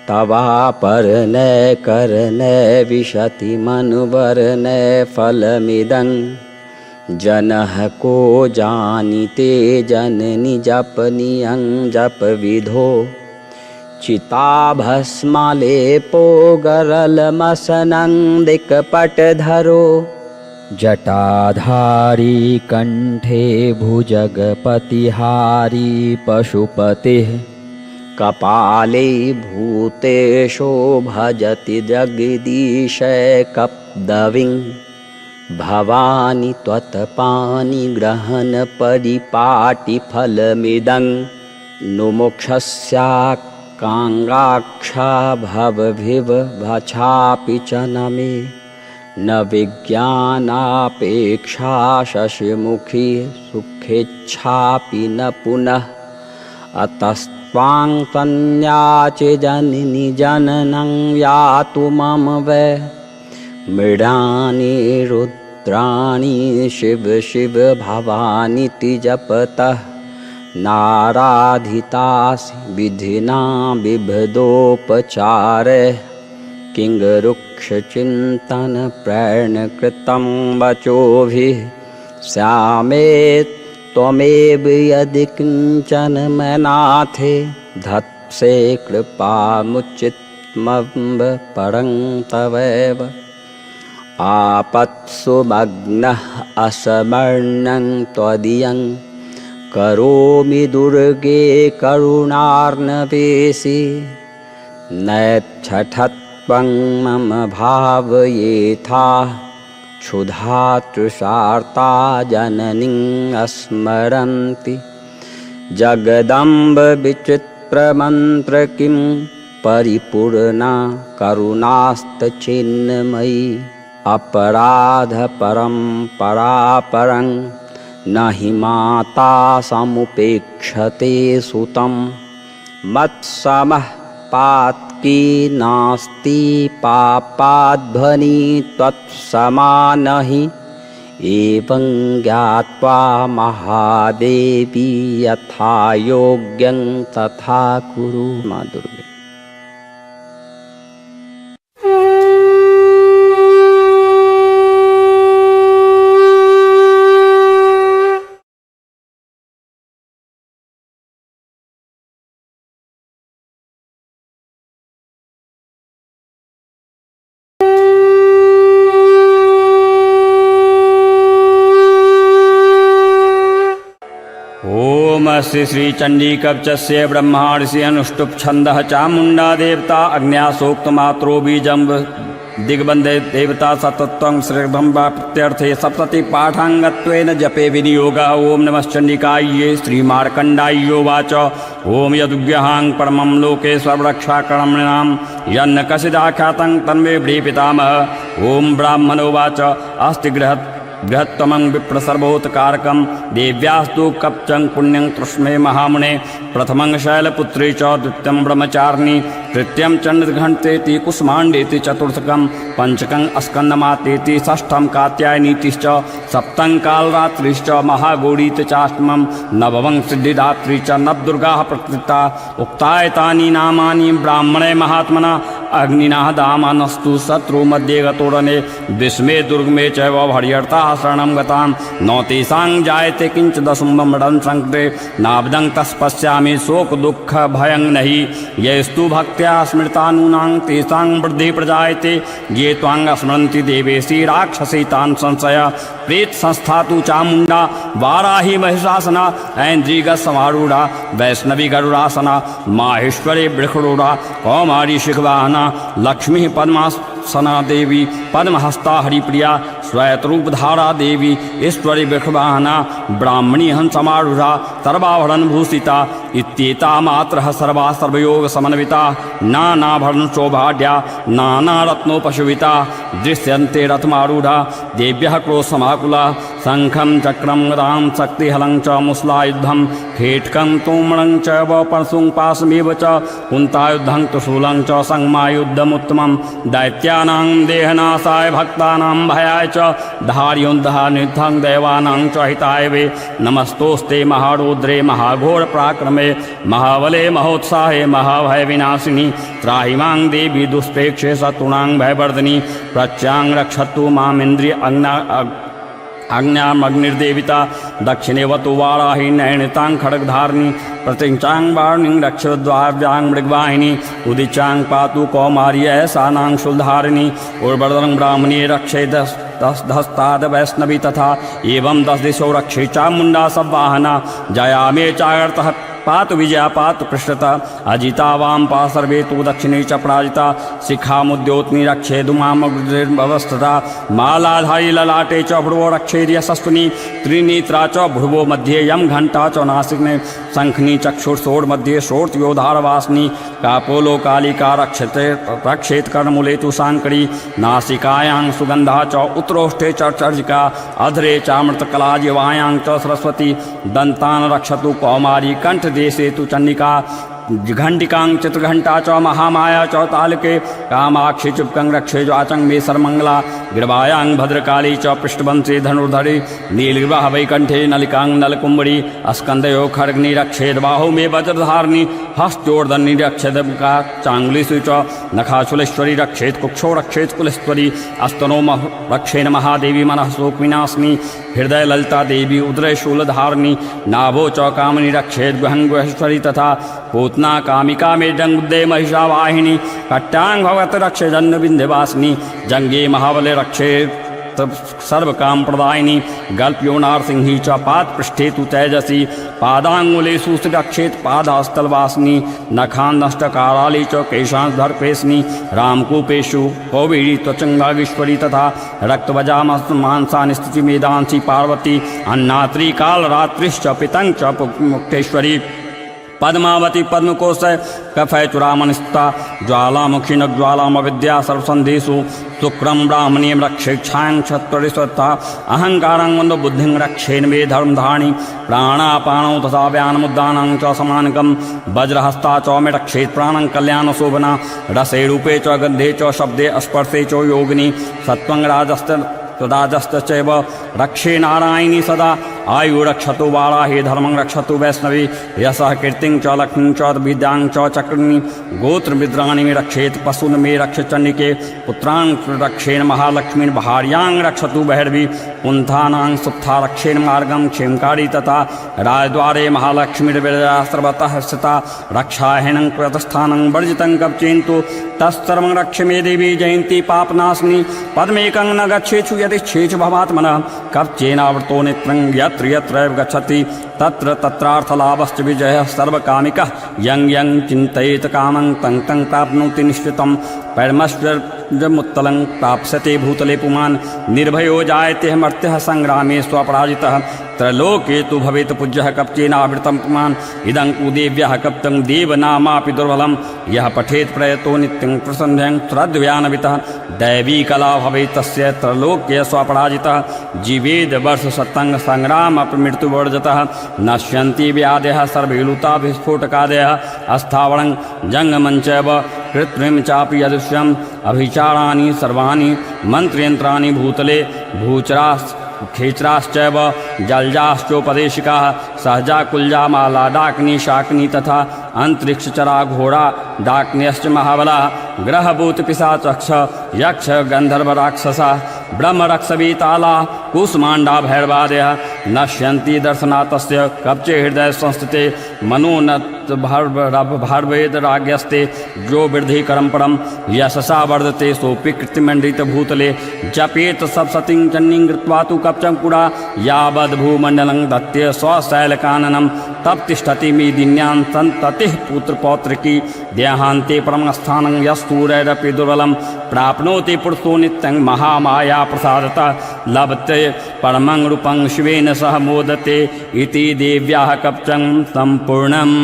तवापरनय करनय विशति मनुवरनय फलमिदं जनः को जानीते जननि जपनियं जप विधो चिताभस्मलेपो गरलमसनं दिक्पटधरो जटाधारी कंठे भुजगपतिहारी पशुपतिः कपाले भूतेशो भजति जगदीशैकपदवीं भवानी त्वत्पाणिग्रहण परिपाटिफलमिदं नुमोक्षस्याकाङ्क्षाक्षा भवभिवभछापि च न मे न विज्ञानापेक्षा शशिमुखी सुखेच्छापि न पुनः अतस्त्वां संयाचे जननि जननं यातु मम वै मृडानि रुद्राणि शिव शिव भवानीति जपतः नाराधितासि विधिना बिभदोपचारः किङ्गरुक्षचिन्तन प्रेरणकृतं वचोभिः श्यामे त्वमेव यदि किञ्चन मनाथे धत्से कृपामुचितमम्ब परं तवैव आपत्सु मग्नः असमर्णं त्वदीयं करोमि दुर्गे करुणार्णवेशि नैच्छठत्वं मम भावयेथा क्षुधा तृषार्ता जननीं स्मरन्ति जगदम्ब विचित्रमन्त्र किं परिपूर्णा करुणास्तचिन्मयी अपराधपरं परापरं न हि माता समुपेक्षते सुतं मत्समः पात्की नास्ति पापाध्वनि त्वत्समानहि एवं ज्ञात्वा महादेवी यथा योग्यं तथा कुरु। माँ दुर्गे। कवचस्य श्रीचण्डीकवचस्य ब्रह्मार्षि अनुष्टुप् छन्दः चामुण्डा देवता अग्न्यासोक्तमात्रो बीजं दिग्बन्धे देवता सतत्वं श्रीर्धं प्रत्यर्थे सप्तति पाठाङ्गत्वेन जपे विनियोग। ओम नमश्चण्डिकायै श्रीमार्कण्डाय्योवाच ओम यदुग्यहां परमं लोके सर्वरक्षाकर्मणां यन्न कसिदाख्यातं तन्मे पितामह। ओम ब्राह्मणोवाच अस्ति बृहत्तमं विप्रसर्वोत्कारकं देव्यास्तु कवचं पुण्यं तृष्णे महामुने। प्रथमं शैलपुत्री च द्वितीयं ब्रह्मचारिणी तृतीयं चण्डघण्टेति कुष्माण्डेति चतुर्थकं पंचकं स्कन्दमातेति षष्ठं कात्यायनीतिश्च सप्तं कालरात्रिश्च महागौरीति चाष्टमं नवमं सिद्धिदात्री च नवदुर्गाः प्रकृता। उक्तायतानि नामानि ब्राह्मणे महात्मना अग्निना दामानस्तु शत्रु मध्ये गतोरणे विस्मे दुर्गमे चैव हर्यर्थाः शरणं गतां न तेषां जायते किंच दशमं संकटे नाब्दं तस्पश्यामि शोक दुःख भयं नहि। येस्तु भक्त्या स्मृतानूनां तेषां वृद्धि प्रजायते ये त्वां स्मरन्ति देवेशी राक्षसी तान् संशय। प्रेत संस्था तु चामुण्डा वाराही महिषासना ऐन्द्रियगस्समारूढ़ा वैष्णवी गरुडासना माहेश्वरी वृषरूढ़ा कौमारी शिखवाहना लक्ष्मी पद्मासना देवी पद्महस्ता हरिप्रिया श्वेतरूपधारा देवी ईश्वरी वृषवाहना ब्राह्मणी हंसमारूढ़ा सर्वाभरण भूषिता इत्येता मात्रः सर्वा सर्वयोग समन्विता नानाभरण शोभाढ्या नानारत्नोपशोभिता दृश्यन्ते रथमारूढ़ा देव्यः क्रोशमाकुला शंखं चक्रं गदां शक्तिहलं च मुसलायुद्धं खेटकं तोमरं च परशुं पाशमेव च कुन्तायुद्धं त्रिशूलं च संगमायुद्धमुत्तमं दैत्यानां देहनाशाय भक्तानां भयाय च धार्योन्धानिद्धं देवानां च हिताय वे। नमस्तोस्ते महारौद्रे महाघोर पराक्रमे महाबले महोत्साहे महाभय विनाशिनी त्राहि मां देवी दुष्प्रेक्षे शत्रूणां भयवर्धिनी प्रत्यां रक्षतु मामिन्द्रिय आज्ञामग्निर्देविता दक्षिणेवतु वाराही नैणतां खड्गधारिणी प्रतिचां वारुणीं रक्षद्वाव्यां मृगवाहिनी उदिचां पातु कौमार्य सानां शूलधारिणी उर्वरं ब्राह्मणी रक्षे दस्ताद वैष्णवी तथा एवं 10 दिशो रक्षे चामुण्डा सवाहना जया मे चागर्तः पातु विजया पातु पृष्ठता अजिता वाम पा सर्वे तु दक्षिणे च पराजिता शिखामुद्योतनी रक्षेदुमामवस्थता मालाधारी ललाटे च भ्रुवो रक्षेद यशस्विनी त्रिनेत्रा च भ्रुवो मध्ये यम घंटा च नासिकने शंखनी चक्षुर्षोड़ मध्ये शोर्त्योधारवासिनी कापोलो कालिका रक्षेत कर्णमूले तु शांकरी नासिकायां सुगंधा च उत्तरोष्ठे च चर्जिका अधरे चामृतकला जिह्वायां च सरस्वती दंतान रक्षतु कौमारी कंठ देशे तु चंडिका घंटिकां चित्रघंटा च महामाया च तालके कामाक्षी चुपकं रक्षे ज्वाचं मे सर्वमंगला गिरवायां भद्रकाली च पृष्ठवंशे धनुर्धरी नीलगिरिवाह वैकंठे नलिकां नलकुंबरी स्कंदयो खड्गनी रक्षेद बाहु मे वज्रधारिणी हस्तोर्धनी रक्षेद चांगुलीषु च नखाचुलेश्वरी रक्षेत कुक्षो रक्षेत कुलेश्वरी अस्तनो रक्षेण महादेवी मनः शोक विनाशिनी हृदय ललिता देवी उदय शूलधारिणी नाभो च कामनी रक्षेत गुहंगेश्वरी तथा पूतना कामिका में जंगुदे महिषावाहिनी कट्टांग भगवत रक्षे जन्म विंध्यवासिनी जंगे महाबले रक्षे सर्व काम प्रदायिनी गल्प्यो नारसिंही च पाद पृष्ठे तु तेजसी पादांगुलेषु रक्षेत पादास्तलवासिनी नखान्नष्टकाराली च केशांधर्पेशनी रामकूपेषु कौवेरी त्वचंगागीश्वरी तथा रक्तवजामांसानि स्थिति मेदांसी पार्वती अन्नात्री कालरात्रिश्च पितंग च मुक्तेश्वरी पद्मावती पद्मकोश कफय चुरामणिस्ता ज्वालामुखी न ज्वालामविद्या सर्वसंधेषु शुक्रम ब्राह्मणीं रक्षेक्षां क्षत्रियस्वत्था अहंकारं वंदो बुद्धिं रक्षेन मे धर्मधारिणी प्राणापानौ तथा व्यानमुद्दानां च समानकं वज्रहस्ता च मे रक्षेत् प्राणं कल्याणशोभना रसे रूपे च गन्धे च शब्दे स्पर्शे च योगिनी सत्वं राजस्तचैव रक्षे नारायणी सदा आयु रक्षतु वाराही धर्मं रक्षतु वैष्णवी यशः कीर्तिं च लक्ष्मीं च विद्यां च चक्रणी गोत्र मित्राणि मे रक्षेत पशून् मे रक्ष चण्डिके पुत्रान् रक्षेण महालक्ष्मीं भार्यां रक्षतु बहिर्वी पुंथानां सुप्था रक्षेण मार्गं क्षेमकारी तथा राजद्वारे महालक्ष्मीर्विरजा सर्वतः स्थिता रक्षाहीनं कृतस्थानं वर्जितं कवचेन्तु तत्सर्वं रक्ष मे देवी जयन्ती पापनाशिनी पद्मेकं न गच्छेषु यदिच्छेषु भवात्मनः कवचेनावृतो नेत्रं यत्र यत्र गच्छति तत्र तत्रार्थलाभश्च विजयः सर्वकामिकः यं यं चिन्तयेत कामं तं तं प्राप्नोति निश्चितं परमश्वर्यमुत्तलं प्राप्स्यते भूतले पुमान् निर्भयो जायते मर्त्यः संग्रामे स्वपराजितः त्रैलोके तु भवेत् पूज्यः कवचेनावृतं पुमान् इदं कुदेव्यः कप्तं देवनामापि दुर्बलं यः पठेत् प्रयतो नित्यं प्रसन्ध्यं श्रद्ध्यान्वितः दैवी कला भवेत् तस्य त्रैलोक्ये स्वपराजितः जीवेद वर्ष सत्संग संग्राम मृत्युवर्जतः नश्यन्ति व्याधयः सर्वैलुता विस्फोटकादयः अस्थावरं जङ्गमञ्चैव कृत्रिम चापि यदृश्यम् अभिचाराणि सर्वाणि मन्त्रयन्त्राणि भूतले भूचरास् खेचराश्चैव जलजाश्चोपदेशिकाः सहजा कुल्जा माला डाकिनी शाकिनी तथा अंतरिक्षचरा घोड़ा डाकिन्यश्च महाबलाः ग्रहभूत पिशाचक्ष यक्ष गंधर्व राक्षसा ब्रह्मरक्षवीताला कुसुमांडा भैरवादयः नश्यन्ति दर्शनातस्य कवचे हृदय संस्थिते मनोनत भार्वेद राज्ञस्ते जो वृद्धि करम परम यशसा वर्धते सोऽपि कृतिमण्डित भूतले जपेत सप्ततिं चन्नीं कृत्वा तु कवचं पुरा यावद्भूमण्डलं दत्ते स्वशैलकाननं तब तिष्ठति मेदिन्यां सन्ततिः पुत्रपौत्रकी देहान्ते परमस्थानं यस्तूरैरपि दुर्बलं प्राप्नोति पुरुषो नित्यं महामाया प्रसादतः लभते परमं रूपं शिवेन सह मोदते इति देव्याः कवचं सम्पूर्णम्।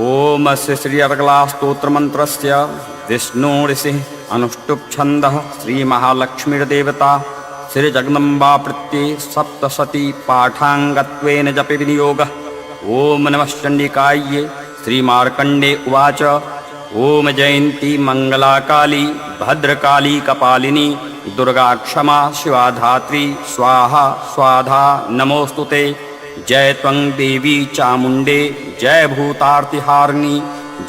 ओम अस्य श्री अर्गला स्तोत्र मंत्रस्य विष्णु ऋषिः अनुष्टुप् छन्दः श्री महालक्ष्मीर्देवता श्री जगदम्बा प्रत्ये सप्तशती पाठाङ्गत्वेन जपे विनियोगः। ओम नमः चण्डिकायै श्री मार्कण्डे उवाच ओम जयन्ती मंगलाकाली भद्रकाली कपालिनी दुर्गा क्षमा शिवा धात्री स्वाहा स्वाधा नमोस्तुते। जय त्वं देवी चामुण्डे जय भूतार्तिहारिणी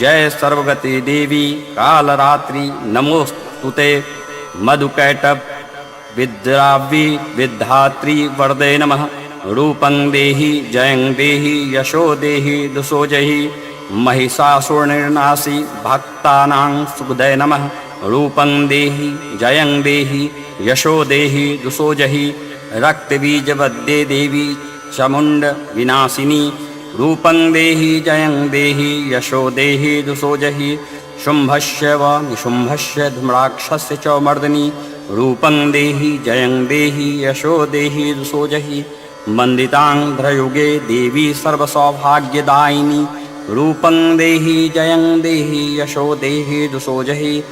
जय सर्वगति देवी कालरात्रि नमोस्तुते। मधुकैटभ विद्राव्यी विद्धात्री वरदे नमः। रूपं देहि जयं देहि यशो देहि दुसो जहि महिषासुरनिर्नाशी भक्तानां सुखदे नमः। रूपं देहि जयं देहि यशो देहि दुसो जहि रक्तबीजवद्ये देवी चामुण्ड विनाशिनी। रूपं देहि जयं देहि यशो देहि दुसो जहि शुम्भस्य व निशुम्भस्य धूम्राक्षस्य च मर्दिनी। रूपं देहि जयं देहि यशो देहि दुसो जहि वन्दितान्ध्रयुगे देवी सर्वसौभाग्यदायिनी। रूपं देहि जयं देहि यशो देहि दुसो जहि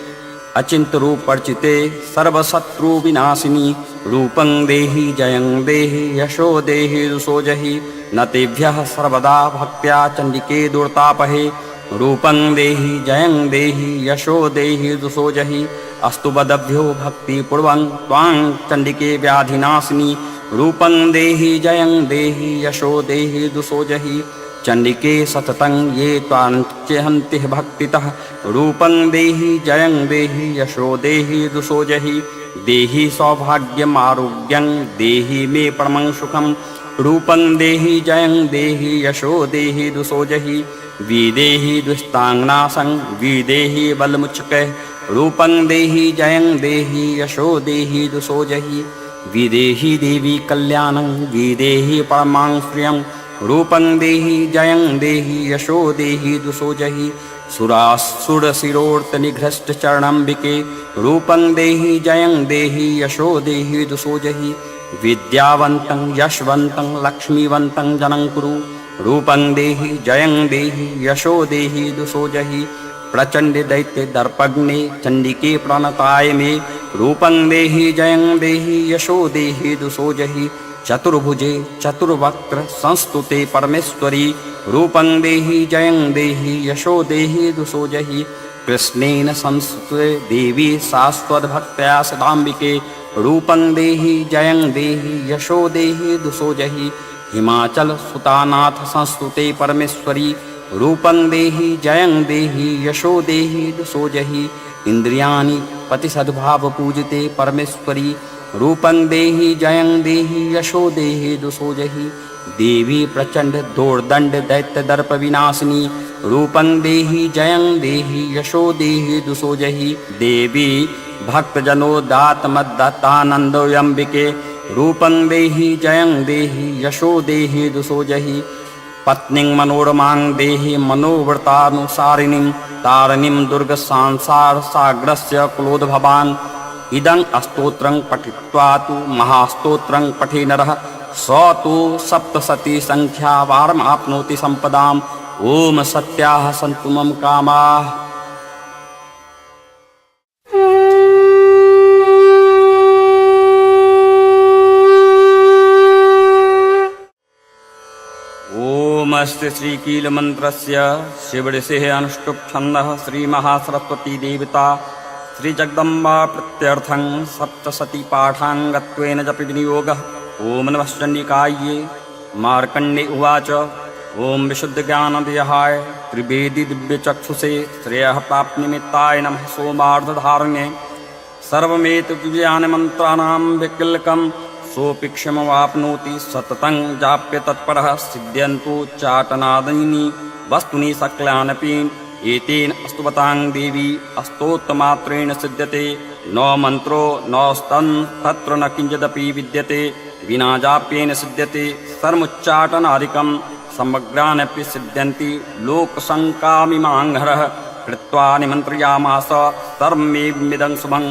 अचिंत रूप अर्चिते सर्वशत्रु विनाशिनी। रूपं देहि जयं देहि यशो देहि दुसो जहि न तेभ्यः सर्वदा भक्त्या चण्डिके दुर्तापहे। रूपं देहि जयं देहि यशो देहि दुसो जहि अस्तु बदभ्यो भक्तिपूर्वं त्वां चण्डिके व्याधिनाशिनी। रूपं देहि जयं देहि यशो देहि दुसो जहि चण्डिके सततं ये त्वाञ्चिहन्ति भक्तितः। रूपं देहि जयं देहि यशो देहि दुसो जहि देहि सौभाग्यम् आरोग्यं देहि मे परमं सुखं। रूपं देहि जयं देहि यशो देहि दुसो जहि विदेहि दुस्तांनासं विदेहि बलमुच्चकैः। रूपं देहि जयं देहि यशो देहि दुसो जहि विदेहि देवी कल्याणं विदेहि परमां श्रियं। रूपं देहि जयं देहि यशो देहि दुसो जहि सुरासुरशिरोर्तनिघ्रष्टचरणम्बिके। रूपं देहि जयं देहि यशो देहि दुसो जहि विद्यावन्तं यशवन्तं लक्ष्मीवन्तं जनं कुरु। रूपं देहि जयं देहि यशो देहि दुसो जहि प्रचण्ड दैत्य दर्पग्ने चण्डिके प्रणताय मे। रूपं देहि जयं देहि यशो देहि दुसो जहि चतुर्भुजे चतुर्वक्त्र संस्तुते परमेश्वरी। रूपं देहि जयं देहि यशो देहि दुसो जहि कृष्णेन संस्तुते देवी शाश्वतभक्त्या सदाम्बिके। रूपं देहि जयं देहि यशो देहि दुसो जहि हिमाचल सुतानाथ संस्तुते परमेश्वरी। रूपं देहि जयं देहि यशो देहि दुसो जहि इंद्रियाणि पतिसद्भाव पूजिते परमेश्वरी। रूपं देहि जयं देहि यशो देहि दुसो जहि देवी प्रचंड दोर्दंड दैत्य दर्प विनाशिनी। रूपं देहि जयं देहि यशो देहि दुषो जहि देवी भक्तजनोदात्मदत्तानन्दोऽम्बिके रूपं देहि जयं देहि यशो देहि दुषो जहि पत्नीं मनोरमां देहि मनोव्रतानुसारिणीं तारिणीं दुर्गसंसारसागरस्य कुलोद्भवान् इदं स्तोत्रं पठित्वा तु महास्तोत्रं पठे नरः स तु सप्तशती संख्यावारमाप्नोति सम्पदाम् ओम सत्याः सन्तु मम कामाः। ओमस्ति श्रीकीलमन्त्रस्य शिवऋषेः अनुष्टुप् छन्दः श्रीमहासरस्वती देवता श्रीजगदम्बा प्रत्यर्थं सप्तशती पाठाङ्गत्वेन जपि विनियोगः। ओम नमः चण्डिकायै। मार्कण्डे उवाच ओम विशुद्धज्ञानदेहाय त्रिवेदी दिव्यचक्षुषे श्रेयः प्राप्तिनिमित्ताय नमः सोमार्धधारणे सर्वमेतद्विज्ञानमन्त्राणां विकल्कं सोऽपि क्षमवाप्नोति सततं जाप्य तत्परः सिद्ध्यन्तु चाटनादीनि वस्तुनि सकलानपि एतेन स्तुवतां देवी स्तोत्रमात्रेण सिद्ध्यते न मन्त्रो न स्तन् तत्र न किञ्चिदपि विद्यते विना जाप्येन सिद्ध्यते सर्वमुच्चाटनादिकं समग्रानपि सिद्ध्यन्ति लोकशङ्कामिमाङ्घ्रः कृत्वा निमन्त्रयामास सर्वमेवमिदं शुभं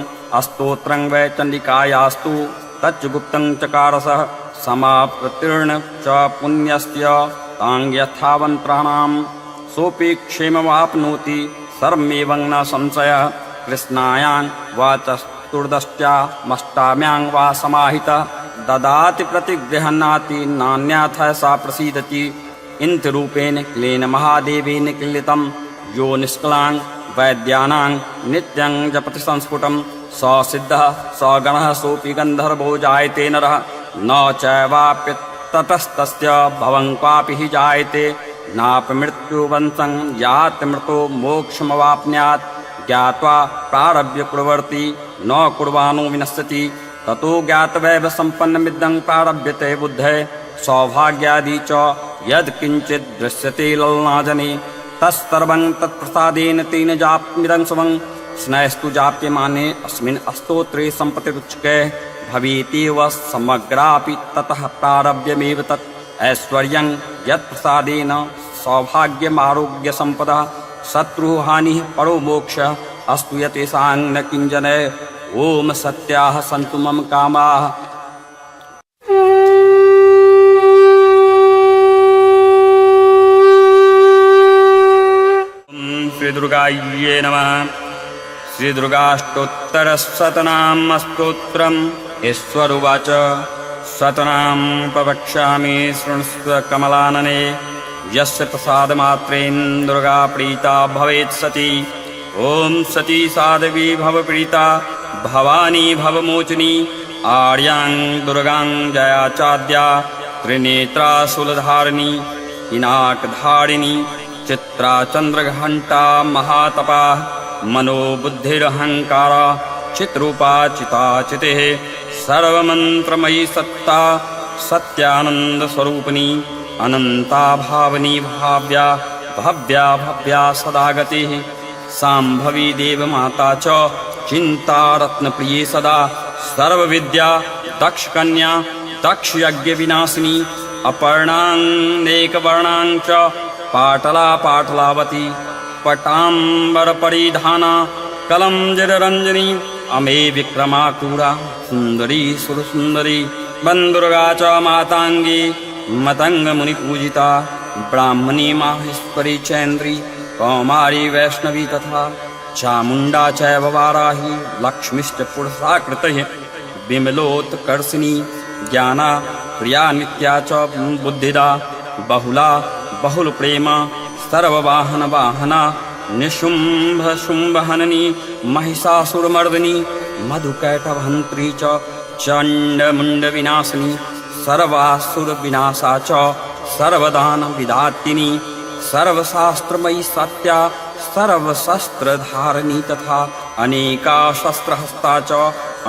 स्तोत्रं वै चण्डिकायास्तु तच्च गुप्तं चकारसः समाप्रतीर्ण च पुण्यस्य तां यथावन्त्राणां सोऽपि क्षेममाप्नोति सर्वमेवं न संशयः। कृष्णायां वा चतुर्दश्यामष्टाम्यां वा समाहितः ददाति प्रतिगृह्णाति नान्यथ सा प्रसीदति इन्द्ररूपेण क्लेन महादेवेन क्लितं यो निष्कलां वैद्यानां नित्यं जपति संस्फुटं स सिद्धः स गणः सोऽपि गन्धर्वो जायते नरः न चैवाप्यततस्तस्य भवं क्वापि हि जायते नापि मृत्युवंशं याति मृतो मोक्षमवाप्नुयात् ज्ञात्वा प्रारभ्य कुर्वन्ति न कुर्वाणो विनश्यति ततो ज्ञातवैव सम्पन्नमिदं प्रारभ्यते बुद्धे सौभाग्यादि च यत्किञ्चित् दृश्यते ललनाजने तत्सर्वं तत्प्रसादेन तेन जाप्यमिदं शुभं स्नैस्तु जाप्यमाने अस्मिन् स्तोत्रे सम्पत्तिरुच्यते भवेत्येव समग्रापि ततः प्रारभ्यमेव तत् ऐश्वर्यं यत्प्रसादेन सौभाग्यमारोग्यसम्पदः शत्रुहानिः परो मोक्षः अस्तु यतेषां न किञ्चन। ओम सत्याः सन्तु मम कामाः। श्रीदुर्गायै नमः। श्रीदुर्गाष्टोत्तरशतनाम स्तोत्रम्। ईश्वर उवाच शतनाम प्रवक्ष्यामि शृणुष्व कमलानने यस्य प्रसादमात्रेण दुर्गा प्रीता भवेत् सती। ओम सती साध्वी भवप्रीता भवानी भवमोचनी आर्यां दुर्गां जया चाद्या त्रिनेत्रा शूलधारिणी पिनाकधारिणी चित्रा चन्द्रघण्टा महातपा मनोबुद्धिरहङ्कारा चित्रूपा चिताचितिः सर्वमन्त्रमयी सत्ता सत्यानन्दस्वरूपिणी अनन्ता भावनी भाव्या भव्या भव्या सदा गतिः शाम्भवी देवमाता च चिन्तारत्नप्रिये सदा सर्वविद्या दक्षकन्या दक्षयज्ञविनाशिनी अपर्णानेकवर्णां च पाटला पाटलावती पटाम्बरपरिधाना कलंजररञ्जनी अमे विक्रमाकुरा सुन्दरी सुरसुन्दरी वन्दुर्गा च माताङ्गी मतङ्गमुनिपूजिता ब्राह्मणी माहेश्वरी चैन्द्री कौमारी वैष्णवी तथा चामुण्डा चैव वाराही लक्ष्मीश्च पुरुषाकृतिः विमलोत्कर्षिणी ज्ञाना प्रिया नित्या च बुद्धिदा बहुला बहुलप्रेम सर्ववाहनवाहना निशुम्भशुम्भहननी महिषासुरमर्दिनी मधुकैटभहन्त्री च चण्डमुण्डविनाशिनी सर्वासुरविनाशा च सर्वदानविदातिनी सर्वशास्त्रमयी सत्या सर्वशस्त्रधारिणी तथा अनेका शस्त्रहस्ता च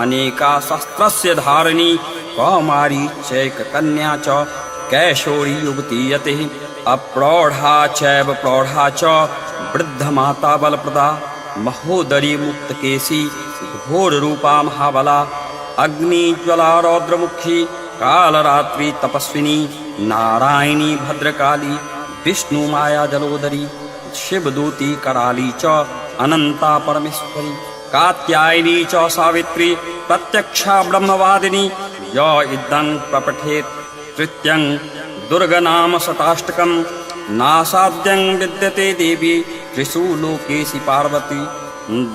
अनेका शस्त्रस्य धारिणी कौमारी चैककन्या च कैशोरी युवती यतिः अप्रौढ़ा चैव प्रौढ़ा च वृद्धमाता बलप्रदा महोदरी मुक्तकेशी घोररूपा महाबला अग्निज्वला रौद्रमुखी कालरात्रि तपस्विनी नारायणी भद्रकाली विष्णुमाया जलोदरी शिवदूती कराली च अनंता परमेश्वरी कात्यायनी च सावित्री प्रत्यक्षा ब्रह्मवादिनी य इदं प्रपठेत् तृतीयं दुर्गनाम शताष्टकं नासाद्यं विद्यते देवी त्रिषु लोकेशि पार्वती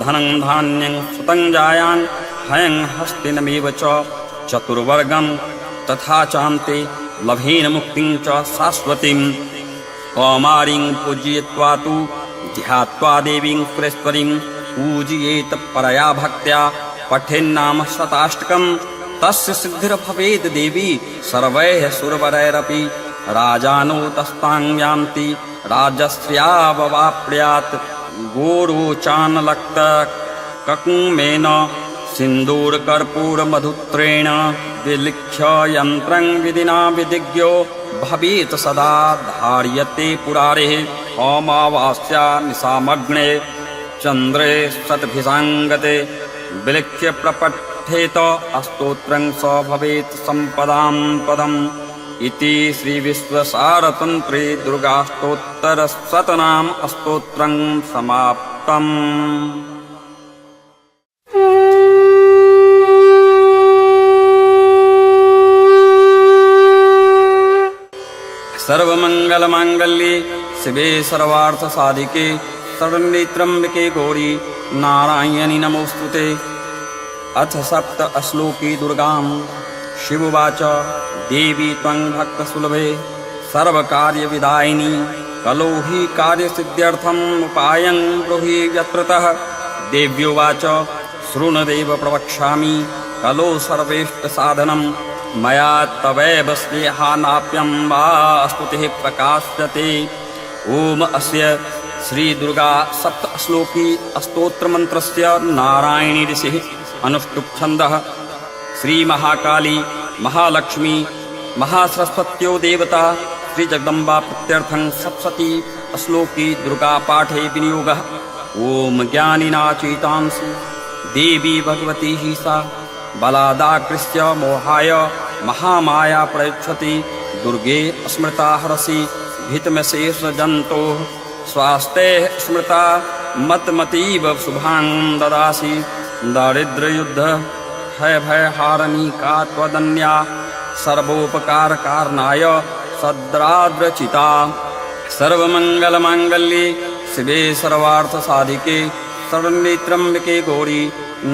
धनं धान्यं सुतं जायां हयं हस्तिनमेव च चतुर्वर्गं तथा चान्ते लभेन मुक्तिं च शाश्वतीं कौमारीं पूजयित्वा तु ध्यात्वा देवीं सुरेश्वरीं पूजयेत परया भक्त्या पठेन्नाम शताष्टकं तस्य सिद्धिर्भवेत् देवी सर्वैः सुरवरैरपि राजानो तस्तां यान्ति राजस्याववाप्नुयात् गोरोचानलक्तककुमेन सिन्दूरकर्पूरमधुत्रेण विलिख्य यन्त्रं विधिना विधिज्ञो भवेत् सदा धार्यते पुरारेः अमावास्या निशामग्ने चन्द्रे शतभिषाङ्गते विलिख्य प्रपठेत अस्तोत्रं स भवेत् सम्पदां पदम् इति श्रीविश्वसारतन्त्रे दुर्गाष्टोत्तरशतनाम अस्तोत्रं समाप्तम्। सर्वमंगलमांगल्ये शिवे सर्वार्थसाधिके शरण्ये गौरी नारायणि नमोस्तुते। अथ सप्त श्लोकी दुर्गां शिववाच देवी त्वं भक्तसुलभे सर्वकार्यविदायिनी कलो हि कार्यसिद्ध्यर्थम् उपायं ब्रूहि यत्रतः। देव्योवाच शृणुदेव प्रवक्ष्यामि कलो सर्वेष्टसाधनं मया तवैव स्नेहानाप्यं वा स्तुतिः प्रकाश्यते। ओम अस्य श्रीदुर्गा सप्तश्लोकी स्तोत्रमन्त्रस्य नारायणी ऋषिः अनुष्टुप् छन्दः। श्रीमहाकाली महालक्ष्मी महासरस्वत्यो देवता श्रीजगदम्बा प्रत्यर्थं सप्तशती श्लोकी दुर्गा पाठे विनियोगः। ओम ज्ञानिना चेतांसि देवी भगवती हि सा बलादाकृष्य मोहाय महामाया प्रयच्छति। दुर्गे स्मृता हरसि भीतमशेषजन्तोः स्वास्तेः स्मृता मतमतीव शुभां ददासि। दारिद्र्ययुद्ध भयहारिणी का त्वदन्या सर्वोपकारकारणाय सद्राद्रचिता। सर्वमंगलमांगल्ये शिवे सर्वार्थसाधिके शरण्ये त्र्यंबके गौरी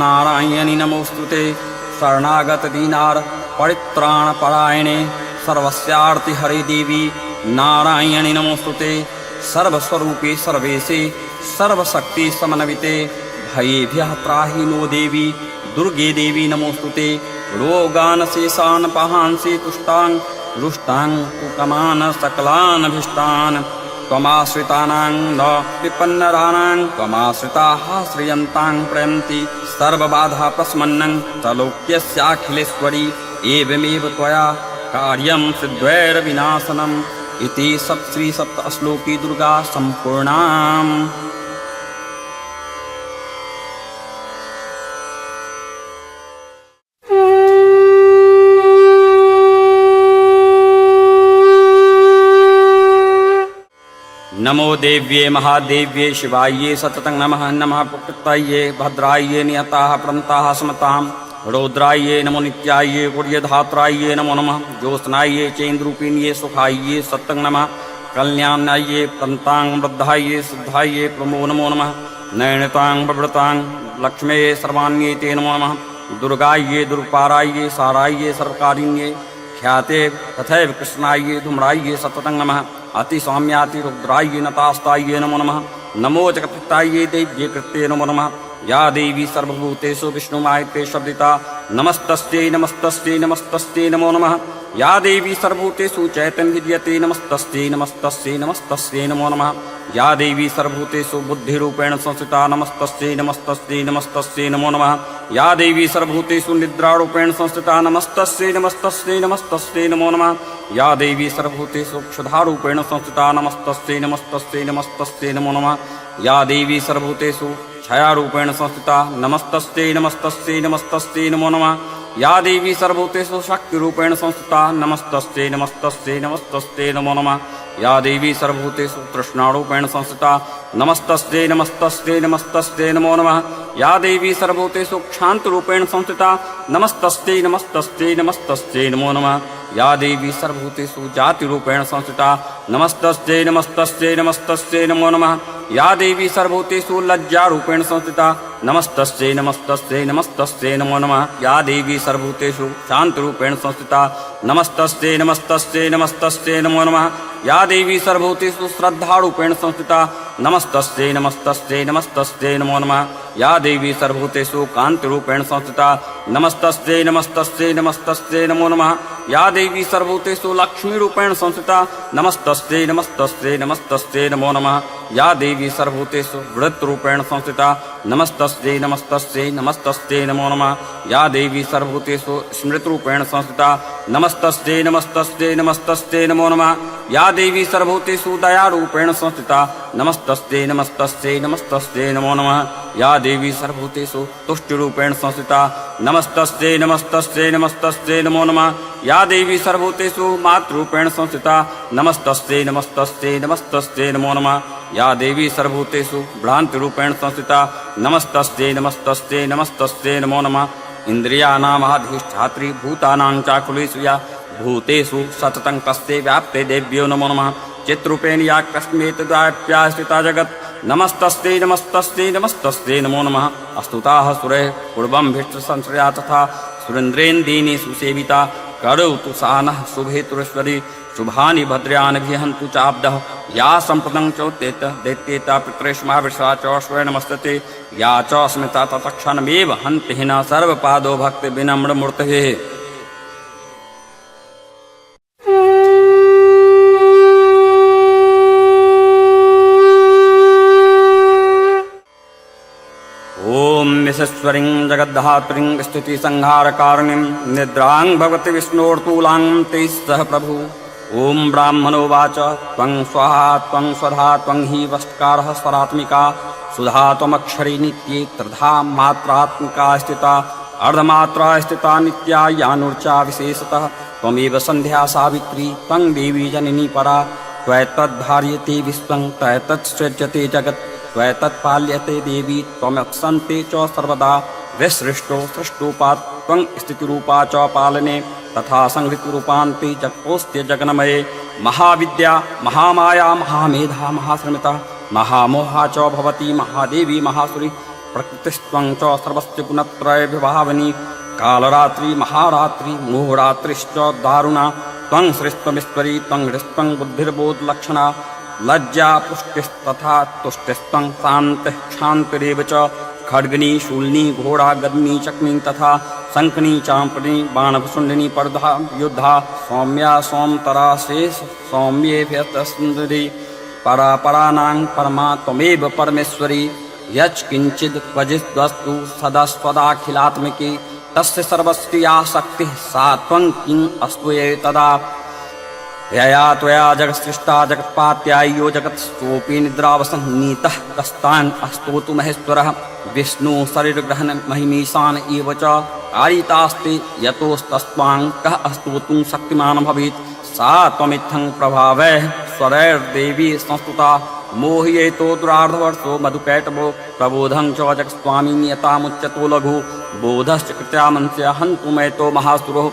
नारायणि नमोस्तुते। शरणागत दीनार परित्राणपरायणे सर्वस्यार्ति हरे देवी नारायणि नमोस्तुते। सर्वस्वरूपे सर्वेशे सर्वशक्ति समन्विते भयेभ्यः त्राहि नो देवी दुर्गे देवी नमोस्तुते। रोगान् शेषान् पहांसि तुष्टान् रुष्टान् कुकमान् सकलानभीष्टान् त्वमाश्रितानां न विपन्नराणां त्वमाश्रिताः श्रियन्तां प्रयन्ति। सर्वबाधा प्रशमनं त्रैलोक्यस्याखिलेश्वरी एवमेव त्वया कार्यं सिद्ध्यैर्विनाशनम् इति श्रीसप्तश्लोकी दुर्गा सम्पूर्णाम्। नमो देव्ये महादेव्ये शिवाये सततं नमः। नमः प्रकृताये भद्राये नियताः प्रन्ताः समतां रौद्राये नमो नित्याये कुर्यधात्राये नमो नमः। ज्योत्स्नाये चेन्द्रूपिण्ये सुखाये सतं नमः। कल्याण्याये प्रन्तां वृद्धाये सिद्धाये प्रमो नमो नमः। नयनतां बभृतां लक्ष्मे सर्वाण्येते नमो नमः। दुर्गाये दुर्पाराये साराये सर्वकारिण्ये ख्याते तथैव कृष्णाये धूम्राये सततं नमः। अतिसौम्याति रुद्राये नतास्ताये नमो नमः। नमो जगत्ताये दैव्ये कृत्ये नमो नमः। या देवी सर्वभूतेषु विष्णुमायते शब्दिता नमस्तस्यै नमस्तस्यै नमस्तस्यै नमो नमः। या देवी सर्वभूतेषु चैतन्य विद्यते नमस्तस्यै नमस्तस्यै नमस्तस्यै नमो नमः। या देवी सर्वभूतेषु बुद्धिरूपेण संस्थिता नमस्तस्यै नमस्तस्यै नमस्तस्यै नमो नमः। या देवी सर्वभूतेषु निद्रारूपेण संस्थिता नमस्तस्यै नमस्तस्यै नमस्तस्यै नमो नमः। या देवी सर्वभूतेषु क्षुधारूपेण संस्थिता नमस्तस्यै नमस्तस्यै नमस्तस्यै नमो नमः। या देवी सर्वभूतेषु छायारूपेण संस्थिता नमस्तस्यै नमस्तस्यै नमस्तस्यै नमो नमः। या देवी सर्वभूतेषु शक्तिरूपेण संस्थिता नमस्तस्यै नमस्तस्यै नमस्तस्यै नमो नमः। या देवी सर्वभूतेषु तृष्णारूपेण संस्थिता नमस्तस्यै नमस्तस्यै नमस्तस्यै नमो नमः। या देवी सर्वभूतेषु क्षान्तरूपेण संस्थिता नमस्तस्यै नमस्तस्यै नमस्तस्यै नमो नमः। या देवी सर्वभूतेषु जातिरूपेण संस्थिता नमस्तस्यै नमस्तस्यै नमस्तस्यै नमो नमः। या देवी सर्वभूतेषु लज्जारूपेण संस्थिता नमस्तस्यै नमस्तस्यै नमस्तस्यै नमो नमः। या देवी सर्वभूतेषु शान्तरूपेण संस्थिता नमस्तस्यै नमस्तस्यै नमस्तस्यै नमो नमः। या देवी सर्वभूतेषु श्रद्धारूपेण संस्थिता नमस्तस्यै नमस्तस्यै नमस्तस्यै नमो नमः। या देवी सर्वभूतेषु कान्तिरूपेण संस्थिता नमस्तस्यै नमस्तस्यै नमस्तस्यै नमो नमः। या देवी सर्वभूतेषु लक्ष्मीरूपेण संस्थिता नमस्तस्यै नमस्तस्यै नमस्तस्यै नमो नमः। या देवी सर्वभूतेषु वृत्तरूपेण संस्थिता नमस्तस्यै नमस्तस्यै नमस्तस्यै नमो नमः। या देवी सर्वभूतेषु स्मृतिरूपेण संस्थिता नमस्तस्यै नमस्तस्यै नमस्तस्यै नमो नमः। या देवी सर्वभूतेषु दयारूपेण संस्थिता नमस्तस्यै नमस्तस्यै नमस्तस्यै नमो नमः। या देवी सर्वभूतेषु तुष्टिरूपेण संस्थिता नमस्तस्यै नमस्तस्यै नमस्तस्यै नमो नमः। या देवी सर्वभूतेषु मातृरूपेण संस्थिता नमस्तस्यै नमस्तस्यै नमस्तस्यै नमो नमः। या देवी सर्वभूतेषु भ्रान्तिरूपेण संस्थिता नमस्तस्यै नमस्तस्यै नमस्तस्यै नमो नमः। इन्द्रियाणामधिष्ठात्री भूतानां चाकुलेषु या भूतेषु सततं तस्यै व्याप्ते देव्यो नमो नमः। चित्रूपेण या कस्मेतद्व्याप्या स्थिता जगत् नमस्तस्यै नमस्तस्यै नमस्तस्यै नमो नमः। अस्तुताः सुरैः पूर्वं भिष्टसंश्रया तथा सुरेन्द्रेन्दीनि सुसेविता करोतु सा नः शुभेतुरेश्वरी शुभानि भद्र्यानि विहन्तु चाब्दः। या सम्प्रदं चोत्तेत दैत्येता पितृष्माविषा च स्वय नमस्तते। या च स्मिता तत्क्षणमेव हन्ति हिना सर्वपादो भक्ति विनम्रमूर्तये। ओम विश्वेश्वरीं जगद्धात्रीं स्तुतिसंहारकारिणीं निद्रां भगवति विष्णोर्तूलां ते सह प्रभु। ओम ब्राह्मणोवाच त्वं स्वाहा त्वं स्वधा त्वं हि वष्ट्कारः स्वरात्मिका सुधा त्वमक्षरी नित्ये त्रिधा मात्रात्मिका स्थिता अर्धमात्रा स्थिता नित्या यानुर्चा विशेषतः त्वमेव संध्या सावित्री त्वं देवी जननी परा त्वैतद्धार्यते विश्वं तैतत्सृज्यते जगत् त्वैतत्पाल्यते देवी त्वमक्षन्ते च सर्वदा विसृष्टो सृष्टोपा त्वं स्थितिरूपा च पालने तथा संहृतिरूपान्ते जगतोऽस्त्य जगन्मये। महाविद्या महामाया महामेधा महाश्रमिता महामोहा च भवती महादेवी महासुरी प्रकृतिस्त्वं च सर्वस्य गुणत्रय विभावनी कालरात्रि महारात्रि मोहरात्रिश्च दारुणा त्वं श्रेष्ठमीश्वरी त्वं हृस्त्वं बुद्धिर्बोधलक्षणा लज्जा पुष्टिस्तथा तुष्टिस्त्वं शान्तिः क्षान्तिरेव च खड्गनी शूलिनी घोड़ा गदनी चक्नी तथा शंखनी चांपनी बाणभुषुंडिनी पर्धा युद्धा सौम्या सोमतरा शेष सौम्येभ्यतस्मृति परापरानां परमा त्वमेव परमेश्वरी यच् किंचिद् क्वचिद्वस्तु सदा स्वदाखिलात्मिकी तस्य सर्वस्या शक्तिः सा त्वं किं अस्त्वये तदा यया त्वया जगत्सृष्टा जगत्पात्याय्यो जगत्सोऽपि निद्रावसन्नीतः कस्तान् स्तोतु महेश्वरः विष्णु शरीरग्रहण महिमीशान एव च आरितास्ते यतोस्तस्त्वां कः स्तोतुं शक्तिमान् भवेत् सा त्वमित्थं प्रभावैः स्वरैर्देवी संस्तुता मोहयेतो दुरार्धवर्षो मधुकैटभो प्रबोधं च जगत्स्वामी नियतामुच्यतो लघु बोधश्च कृत्यामन्त्य हन्तु मैतो महासुरो।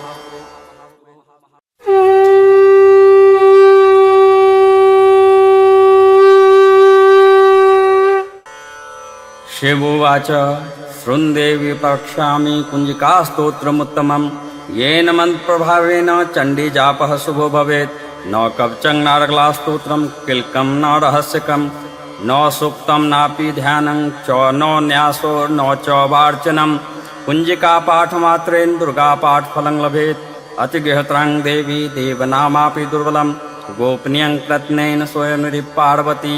शिवोवाच शृण्देवी प्रवक्ष्यामि कुञ्जिकास्तोत्रमुत्तमं येन मन्त्रप्रभावेन चण्डीजापः शुभो भवेत् न कवचं न रगलास्तोत्रं किल्कं न रहस्यकं न सुक्तं नापि ध्यानं च न न्यासो न च वार्चनं कुञ्जिका पाठमात्रेण दुर्गा पाठफलं लभेत् अतिगृहत्रां देवी देवनामापि दुर्बलं गोपनीयं कृत्नेन स्वयं पार्वती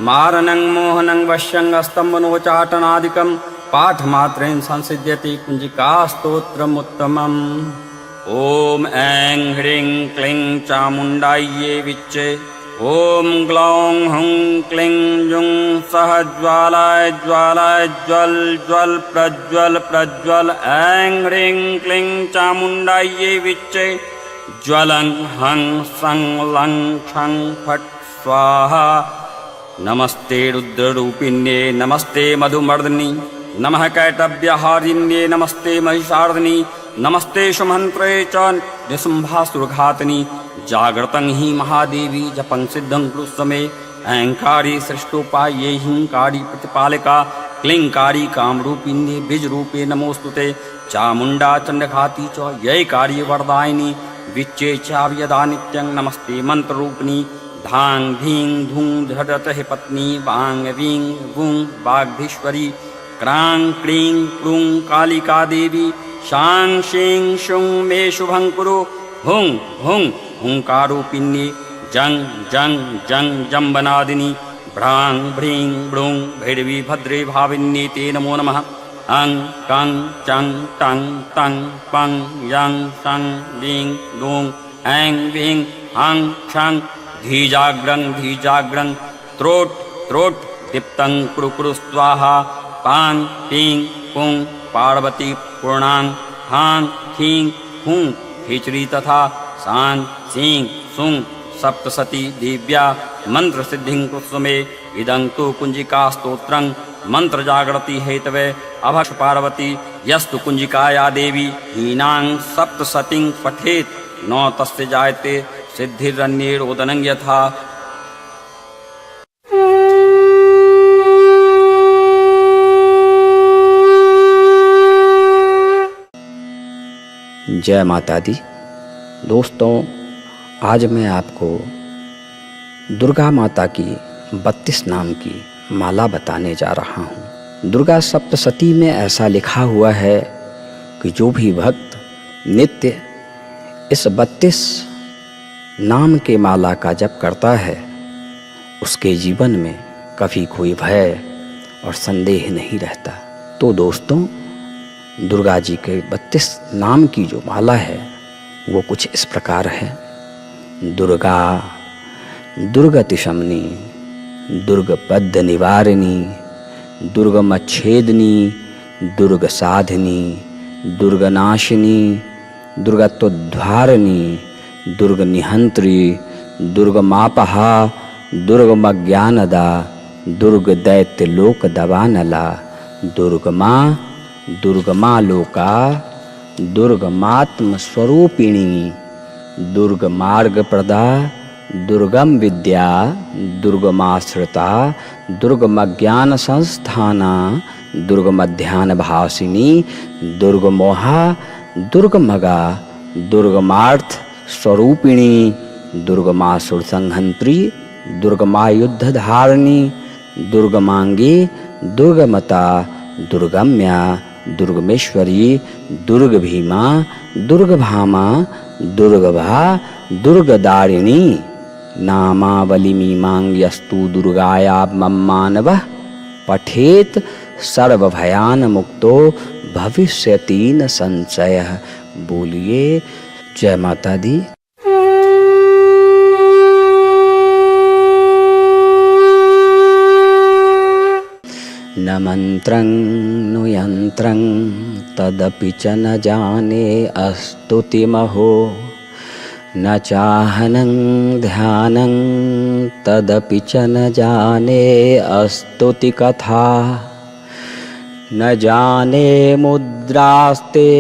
मारणं मोहनं वश्यं स्तम्भनोचाटनादिकं पाठमात्रेण संसिद्ध्यति कुञ्जिका स्तोत्रमुत्तमम्। ॐ ऐं ह्रीं क्लीं चामुण्डायै विच्चे ॐ ग्लौं हुं क्लीं जुं सः ज्वालाय ज्वालाय ज्वल ज्वल प्रज्वल प्रज्वल ऐं ह्रीं क्लीं चामुण्डायै विच्चे ज्वलं हं सं लं क्षं फट् स्वाहा। नमस्ते रुद्ररूपिण्ये नमस्ते मधुमर्दिनी नमः कैटभ्यहारिण्ये नमस्ते महिषार्दिनी नमस्ते शुमन्त्रे च निशुम्भासुरघातिनी जागृतं हि महादेवी जपं सिद्धं कुरुस्वमे अहंकारी सृष्टोपाये हिंकारी प्रतिपालिका क्लींकारी कामरूपिण्ये बीजरूपे नमोस्तुते चामुण्डा चण्डघाती च यैकारी वरदायिनी विच्चे चाव्यदा नित्यं नमस्ते मन्त्ररूपिणी धां धीं धूं झटतः पत्नी वां वीं वूं वाग्धीश्वरी क्रां क्लीं क्लूं कालिका देवी शां शीं शुं मे शुभं कुरु हुं हुं हुंकारूपिण्ये जं जं जं जम्बनादिनी भ्रां भ्रीं ब्लूं भैरवी भद्रे भाविन्ये ते नमो नमः। अं कं चं टं तं पं यं सं लीं लूं ऐं वीं हं क्षं धीजाग्रं त्रोट त्रोट दीप्तं कुरु कुरु स्वाहा। पां पीं पुं पार्वती पूर्णां हां खीं हुं खिचड़ी तथा सां सीं सुं सप्तसती दिव्या मंत्र सिद्धिं कुसुमे इदं तु कुंजिका स्तोत्रं मंत्र जागृति हेतवे अभक्ष पार्वती यस्तु कुंजिकाया देवी हीनां सप्तसतीं पठेत् न तस्य जायते सिद्धिरन्येरोदनं यथा। जय माता दी। दोस्तों, आज मैं आपको दुर्गा माता की 32 नाम की माला बताने जा रहा हूँ। दुर्गा सप्तशती में ऐसा लिखा हुआ है कि जो भी भक्त नित्य इस 32 नाम के माला का जप करता है उसके जीवन में कभी कोई भय और संदेह नहीं रहता। तो दोस्तों, दुर्गा जी के 32 नाम की जो माला है वो कुछ इस प्रकार है। दुर्गा दुर्गतिशमनी, दुर्गपद्य निवारिणी, दुर्गमच्छेदिनी, दुर्ग साधिनी, दुर्गनाशिनी, दुर्गत्वोद्धारिणी, दुर्ग निहंत्री, दुर्गमापहा, दुर्गमज्ञानदा, दुर्ग दैत्य लोक दवानला, दुर्गमा, दुर्गमा लोका, दुर्गमात्म स्वरूपिणी, दुर्ग मार्ग प्रदा, दुर्गम विद्या, दुर्गमाश्रिता, दुर्गम ज्ञान संस्थाना, दुर्गमध्यान भासिनी, दुर्गमोहा, दुर्गमगा, दुर्गमार्थ स्वरूपिणी, दुर्गमासुर संहंत्री, दुर्गमायुद्ध धारिणी, दुर्गमांगी, दुर्गमता, दुर्गम्या, दुर्गमेश्वरी, दुर्ग भीमा, दुर्गभामा, दुर्गभा, दुर्गदारिणी, नामावलिमीमांग्यस्तु दुर्गाया मम्मानवः पठेत सर्वभयान मुक्तो भविष्यति न संशयः। बोलिए जय माता दी। न मंत्रं नु यंत्रं तदपि च न जाने अस्तुतिमहो, न चाहनं ध्यानं तदपि च न जाने अस्तुति कथा, न जाने मुद्रास्ते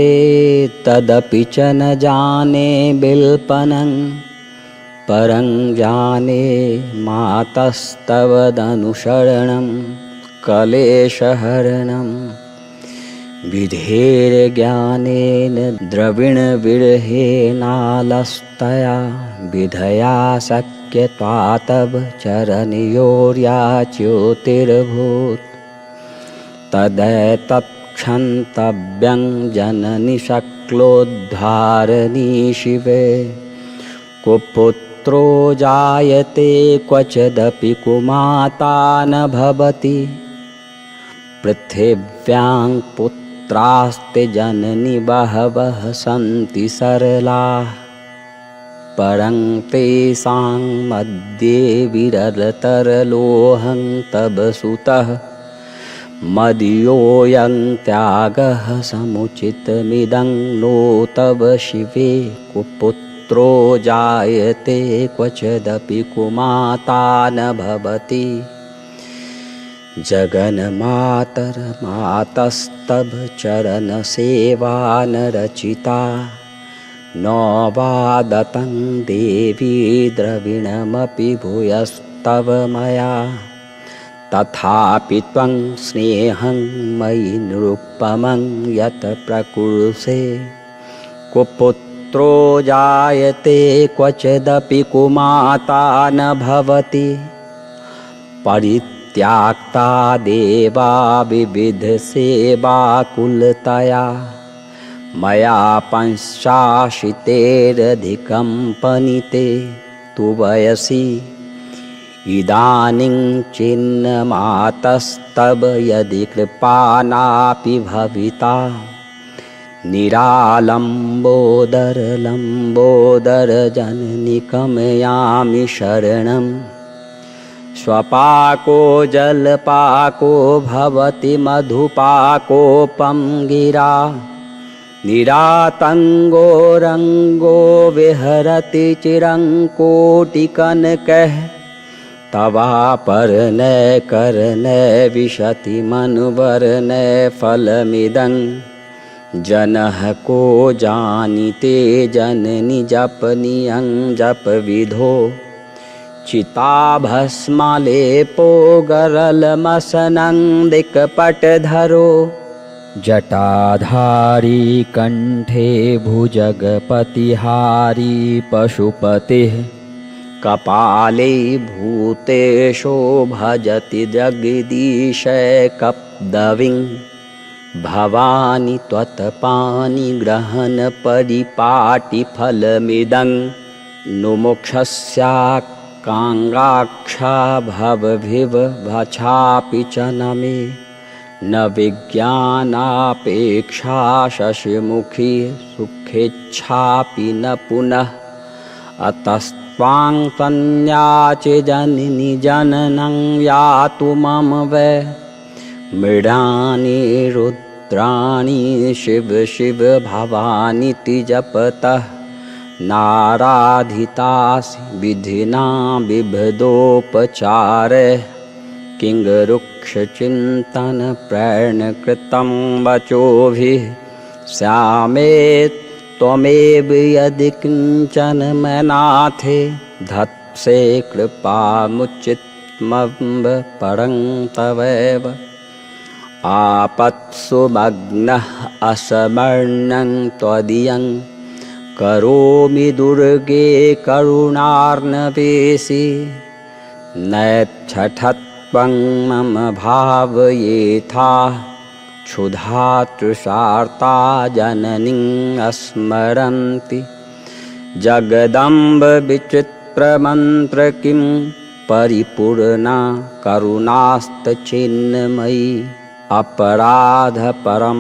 तदपि च न जाने बिल्पनं, परं जाने मातस्तवदनुशरणं कलेशहरणं। विधेर्ज्ञानेन द्रविणविरहेनालस्तया विधया शक्यत्वा तव चरणयोर्याच्युतिर्भूत् तदैतत्क्षन्तव्यं जननि शक्लोद्धारणी शिवे कुपुत्रो जायते क्वचिदपि कुमाता न भवति पृथिव्यां पुत्रास्ते जननि बहवः सन्ति सरलाः परं तेषां मध्ये विरलतरलोऽहं तव सुतः मदीयोऽयं त्यागः समुचितमिदं नो तव शिवे कुपुत्रो जायते क्वचिदपि कुमाता न भवति जगन्मातर्मातस्तव चरणसेवा न रचिता न वादतं देवी द्रविणमपि भूयस्तव मया तथापि त्वं स्नेहं मयि निरुपमं यत् प्रकुरुषे कुपुत्रो जायते क्वचिदपि कुमाता न भवति परित्याक्ता देवा विविधसेवाकुलतया मया पंचाशीतेरधिकं पनीते तु वयसि इदानीं चिन्नमातस्तव यदि कृपानापि भविता निरालम्बोदरलम्बोदरजननि कमयामि शरणं स्वपाको जलपाको भवति मधुपाकोपं गिरा निरातङ्गो विहरति चिरं कोटिकनकः तवापरनय करनय विशति मनुवरनय फलमिदं जनः को जानीते जननि जपनियं जपविधो चिताभस्मलेपो गरलमसनं दिक्पटधरो जटाधारी कंठे भुजगपतिहारी पशुपतिः कपाले भूतेशो भजति जगदीशैकपदवीं भवानी त्वत्पाणिग्रहण परिपाटिफलमिदं नुमोक्षस्याकाङ्क्षाक्षा भवभिवभछापि च न मे न विज्ञानापेक्षा शशिमुखी सुखेच्छापि न पुनः अतस्त्वां संयाचे जननि जननं यातु मम वै मृडानि रुद्राणि शिव शिव भवानीति जपतः नाराधितासि विधिना बिभदोपचारः किङ्गरुक्षचिन्तन प्रेरणकृतं वचोभिः श्यामे त्वमेव यदि किञ्चन मनाथे धत्से कृपामुचितमम्ब परं तवैव आपत्सु मग्नः असमर्णं त्वदीयं करोमि दुर्गे करुणार्णवेशि नैच्छठत्वं मम भावयेथा क्षुधा तृषार्ता जननीं स्मरन्ति जगदम्ब विचित्रमन्त्र किं परिपूर्णा करुणास्तचिन्मयी अपराध परं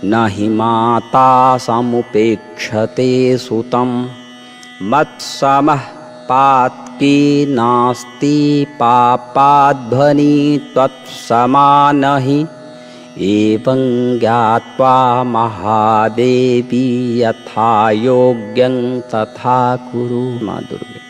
न हि माता समुपेक्षते सुतं मत्समः पातकी नास्ति पापाध्वनि त्वत्समान हि एवं ज्ञात्वा महादेवी यथा योग्यं तथा कुरु। माँ दुर्गे।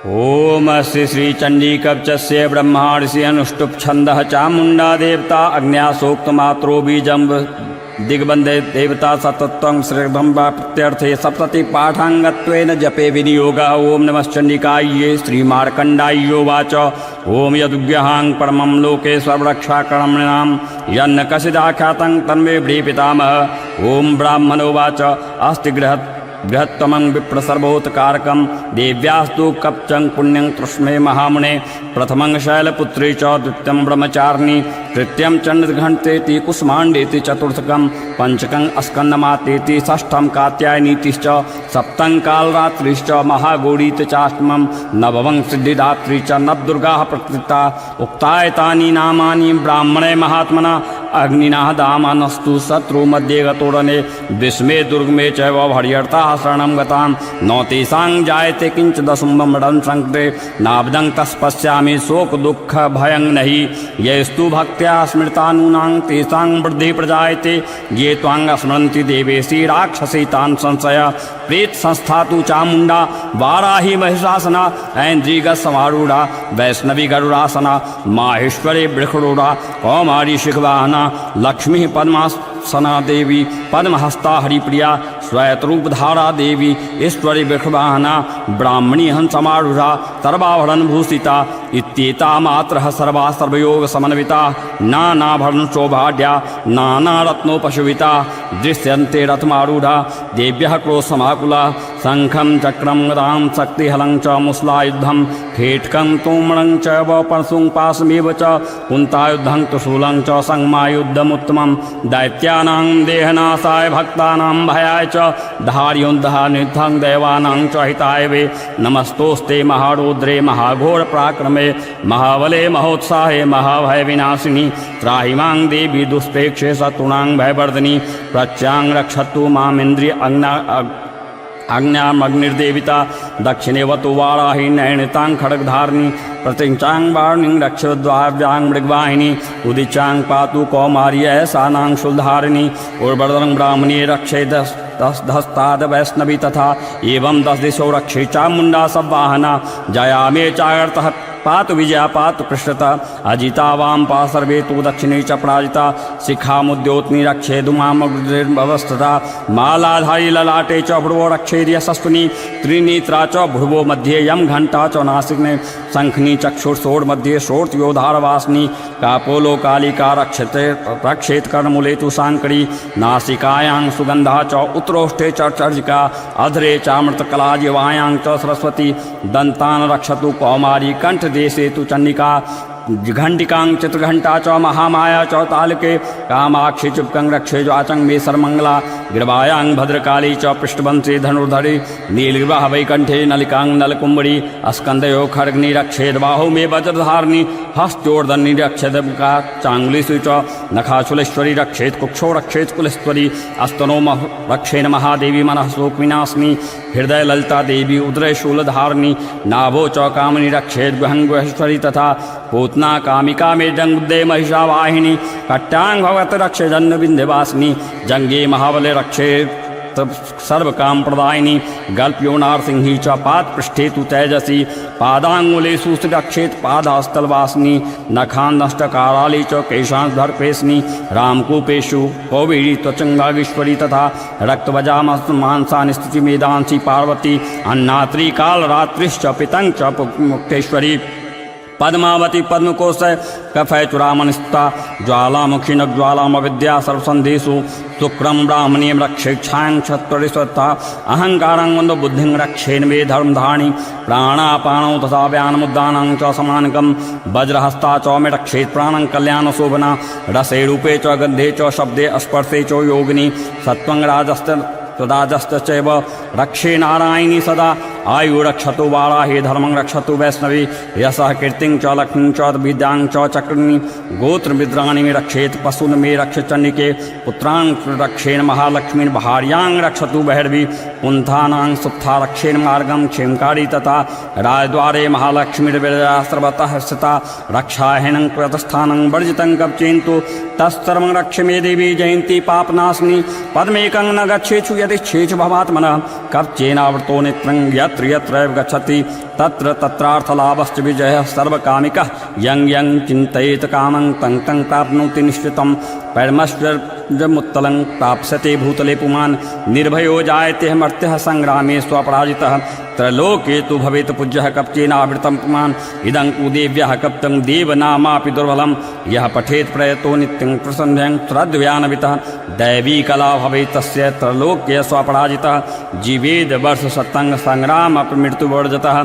ओम श्री श्री चंडी कवचस्य ब्रह्मार्षि अनुष्टुप छंदः चामुंडा देवता अग्न्यासोक्त मात्रो बीजम दिग्बंधे देवता सतत्वं श्रीधम प्रत्यर्थे सप्तति पाठांगत्वेन जपे विनियोग। ओम नमश्चंडिकायै श्रीमार्कंडायोवाच ओम यदुग्यहां परमं लोके सर्वरक्षाकर्मणां यन्न कसिदाख्यातं तन्मे पितामह। ओम ब्राह्मणोवाच अस्ति बृहत्तमं विप्रसर्वोत्कारकं देव्यास्तु कप्चं पुण्यं तृष्णे महामुने। प्रथमं शैलपुत्री च द्वितीयं ब्रह्मचारिणी तृतीयं चंद्रघंटेति कुष्मांडेति चतुर्थकं पंचकं स्कंदमातेति षष्ठं कात्यायनीतिश्च सप्तं कालरात्रिश्च महागौरीति चाष्टमं नवमं सिद्धिदात्री च नवदुर्गाः प्रकृता। उक्तायतानि नामानि ब्राह्मणे महात्मना अग्निना दामानस्तु शत्रु मध्ये गतोरणे विस्मे दुर्गमे चैव हर्यर्ता शरणं गतां न तेषां जायते किंच दशुम्बं संकटे नाब्दं तस्पश्यामि शोक दुःख भयं नहि। येस्तु भक्त्या स्मृतानूनां तेषां वृद्धि प्रजायते ये त्वां स्मरन्ति देवेशी राक्षसी तान् संशय। प्रेत संस्था तु चामुंडा वाराही महिषासना ऐन्द्रिय समारूढ़ा वैष्णवी गरुड़ासना माहेश्वरी वृषरूढ़ा कौमारी शिखवाहना लक्ष्मी पद्मासना देवी पद्महस्ता हरिप्रिया श्वेतरूपधारा देवी ईश्वरी वृषवाहना ब्राह्मणी हंसमारूढ़ा सर्वाभरण भूषिता इत्येता मात्रः सर्वा सर्वयोग समन्विता नानाभरण शोभाढ्या नानारत्नोपशोभिता दृश्यन्ते रथमारूढ़ा देव्यः क्रोशमाकुला शंखं चक्रं गदां शक्तिहलं च मुसलायुद्धं खेटकं तोमरं च परशुं पाशमेव च कुन्तायुद्धं त्रिशूलं च संगमायुद्धमुत्तमं दैत्यानां देहनाशाय भक्तानां भयाय च धार्योन्धानिद्धं देवानां च हिताय वे। नमस्तोस्ते महारौद्रे महाघोर पराक्रमे महाबले महोत्साहे महाभय विनाशिनी त्राहि मां देवी दुष्प्रेक्षे शत्रूणां भयवर्धिनी प्रत्यां रक्षतु मामिन्द्रिय आज्ञामग्निर्देविता दक्षिणेवतु वाराही नैणतां खड्गधारिणी प्रतिचां वाणिं रक्षद्वाभ्यां मृगवाहिनी उदिचां पातु कौमार्य सानां शूलधारिणी उर्वरं ब्राह्मणी रक्षे दस्ताद वैष्णवी तथा एवं 10 दिशो रक्षे चामुंडा सवाहना जया मे चागर्तः पातु विजया पातु पृष्ठता अजिता वाम पा सर्वे तु दक्षिणे च पराजिता शिखामुद्योतनी रक्षे धूमामग्निर्भवस्थता मालाधारी ललाटे च भ्रुवो रक्षेद यशस्विनी त्रिनेत्रा च भ्रुवो मध्ये यम घंटा च नासिकने शंखनी चक्षुर्षोड़ मध्ये शोर्त्योधारवासिनी कापोलो कालिका रक्षेत कर्णमूले तु शांकरी नासिकायां सुगंधा च उत्तरोष्ठे च चर्जिका अधरे चामृतकला जिवायां च सरस्वती दंतान रक्षतु कौमारी कंठ देशे तु चंडिका घंटिकां चित्रघंटा च महामाया च तालके कामाक्षी चुपकं रक्षे ज्वाचं मे सर्वमंगला गिरवायां भद्रकाली च पृष्ठवंशी धनुर्धरी नीलगिरवाह वैकंठे नलिकां नलकुंबड़ी स्कंदयो खड्गनी रक्षेद बाहु मे वज्रधारिणी हस्तोर्धनी रक्षेद चांगुलीषु च नखाशूलेश्वरी रक्षेत कुक्षो रक्षेत कुलेश्वरी अस्तनो रक्षेण महादेवी मनः शोक विनाशिनी हृदय ललिता देवी उदरे शूलधारिणी नाभो च कामनी रक्षेत गुहंगेश्वरी तथा पूतना कामिका में जंगुदे महिषावाहिनी कट्टांग भगवत रक्षे जन्म विंध्यवासिनी जंगे महाबले रक्षे सर्व काम प्रदायिनी गल्प्योनार सिंही च पाद पृष्ठे तु तेजसी पादांगुलेषु रक्षेत पादास्तलवासिनी नखान नष्टकाराली च केशांधर्पेशनी रामकूपेशु कौवीरी त्वचंगागीश्वरी तथा रक्तवजामांसानि स्थिति मेदांसी पार्वती अन्नात्री कालरात्रिश्च पितंग च मुक्तेश्वरी पद्मावती पद्मकोश कफय चुरामनिस्ता ज्वालामुखी न ज्वालामविद्या सर्वसंधेषु शुक्रम ब्राह्मणी रक्षेक्षां क्षत्रिस्वत्ता अहंकारं वंदो बुद्धिं रक्षेन मे धर्मधारिणी प्राणापानौ तथा व्यानमुद्दानां च समानकं वज्रहस्ता च मे रक्षेत् प्राणं कल्याणशोभना रसे रूपे च गन्धे च शब्दे स्पर्शे च योगिनी सत्वं राजस्तचैव रक्षे नारायणी सदा आयु रक्षतु वाराही धर्मं रक्षतु वैष्णवी यशः कीर्तिं च लक्ष्मीं च विद्यां च चक्रणी गोत्र मिद्राणि में रक्षेत पशुन में रक्ष चंडिके पुत्रां रक्षेण महालक्ष्मी भार्यां रक्षतु बहिर्वी पुंथानां सुत्था रक्षेण मार्गं क्षेमकारी तथा राजद्वारे महालक्ष्मीर्विरजा सर्वतः स्थिता रक्षाहीनं कृतस्थानं वर्जितं कवचेन्तु तत्सर्वं रक्ष मे देवी जयन्ती पापनाशिनी पद्मेकं न गच्छेषु यदिच्छेषु भवात्मनः कवचेनावृतो नेत्रं यत् यत्र यत्रैव गच्छति तत्र तत्रार्थलाभश्च विजयः सर्वकामिकः यं यं चिन्तयेत कामं तं तं प्राप्नोति निश्चितं परमश्वर्यमुत्तलं प्राप्स्यते भूतले पुमान् निर्भयो जायते मर्त्यः संग्रामे स्वपराजितः त्रैलोके तु भवेत् पूज्यः कवचेनावृतं पुमान् इदं कुदेव्यः कप्तं देवनामापि दुर्बलं यः पठेत् प्रयतो नित्यं प्रसन्ध्यं श्रद्ध्यान्वितः दैवी कला भवेत् तस्य त्रैलोक्ये स्वपराजितः जीवेद वर्षशतं संग्रामपि मृत्युवर्जतः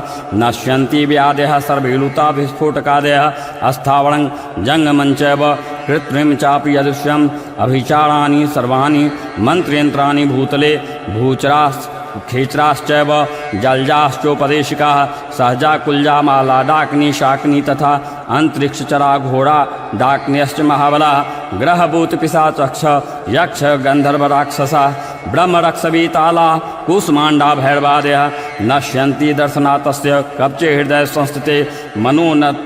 नश्यन्ति व्याधयः सर्वे लुता विस्फोटकादयः अस्थावरं जङ्गमं चैव कृत्रिम चापि यदृश्यम् अभिचाराणि सर्वाणि मन्त्रयन्त्राणि भूतले भूचरास् खेचराश्चैव जलजाश्चोपदेशिकाः सहजा कुल्जा माला डाकिनी शाकिनी तथा अंतरिक्षचरा घोड़ा डाकिन्यश्च महाबलाः ग्रहभूत पिशाचक्ष यक्ष गंधर्व राक्षसा ब्रह्मरक्षवीताला कुसुमाण्डा भैरवादयः नश्यन्ति दर्शनातस्य कवचे हृदय संस्थिते मनोनत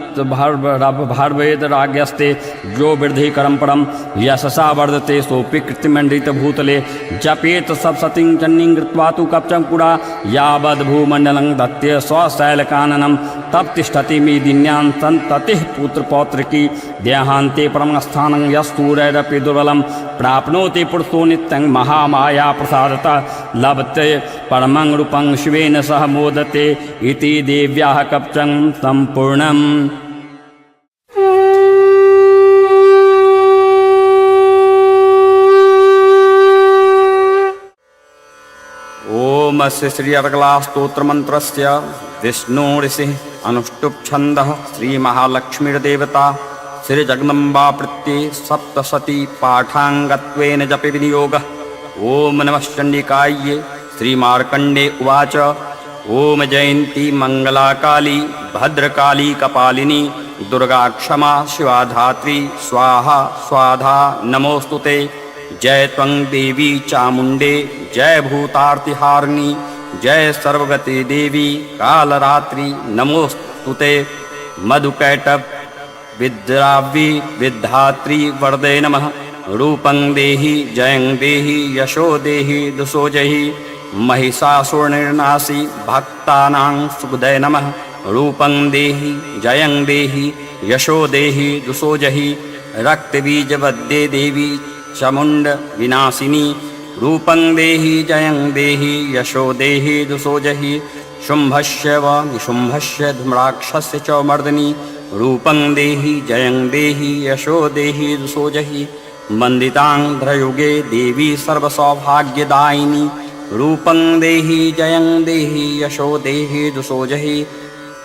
भार्वेद राज्ञस्ते जो वृद्धि करम परम यशसा वर्धते सोऽपि कृतिमण्डित भूतले जपेत सप्तशतीं चण्डीं कृत्वा तु कवचं पुरा यावद्भूमण्डलं दत्ते स्वशैलकाननं तब तिष्ठति मेदिन्यां सन्ततिः पुत्रपौत्रकी देहान्ते परमस्थानं यस्तूरैरपि दुर्बलं प्राप्नोति पुरुषो नित्यं महामाया प्रसादतः लभते परमं रूपं शिवेन सह मोदते इति देव्याः कवचं सम्पूर्णम्। ओम श्री अर्गला स्तोत्र मंत्रस्य विष्णु ऋषि अनुष्टुप छंदः श्री महालक्ष्मीर्देवता श्री जगदम्बा प्रत्ये सप्तशती पाठांगत्वेन जपे विनियोगः। ओम नमश्चंडिकायै श्री मार्कंडे उवाच ओम जयंती मंगला काली भद्रकाली कपालिनी दुर्गा क्षमा शिवा धात्री स्वाहा स्वाधा नमोस्तुते। जय त्वं देवी चामुंडे जय भूतार्तिहारिणी जय सर्वगति देवी कालरात्रि नमोस्तुते। मधुकैटभ विद्राव्यी विद्धात्री वरदे नमः। रूपं देहि जयं देहि यशो देहि दुसो जहि महिषासुरनिर्नाशी भक्तानां सुखदे नमः। रूपं देहि जयं देहि यशो देहि दुसो जहि रक्तबीजवद्ये देवी चामुण्ड विनाशिनी। रूपं देहि जयं देहि यशो देहि दुसो जहि शुम्भस्य व निशुम्भस्य धूम्राक्षस्य च मर्दिनी। रूपं देहि जयं देहि यशो देहि दुसो जहि वन्दितान्ध्रयुगे देवी सर्वसौभाग्यदायिनी। रूपं देहि जयं देहि यशो देहि दुसो जहि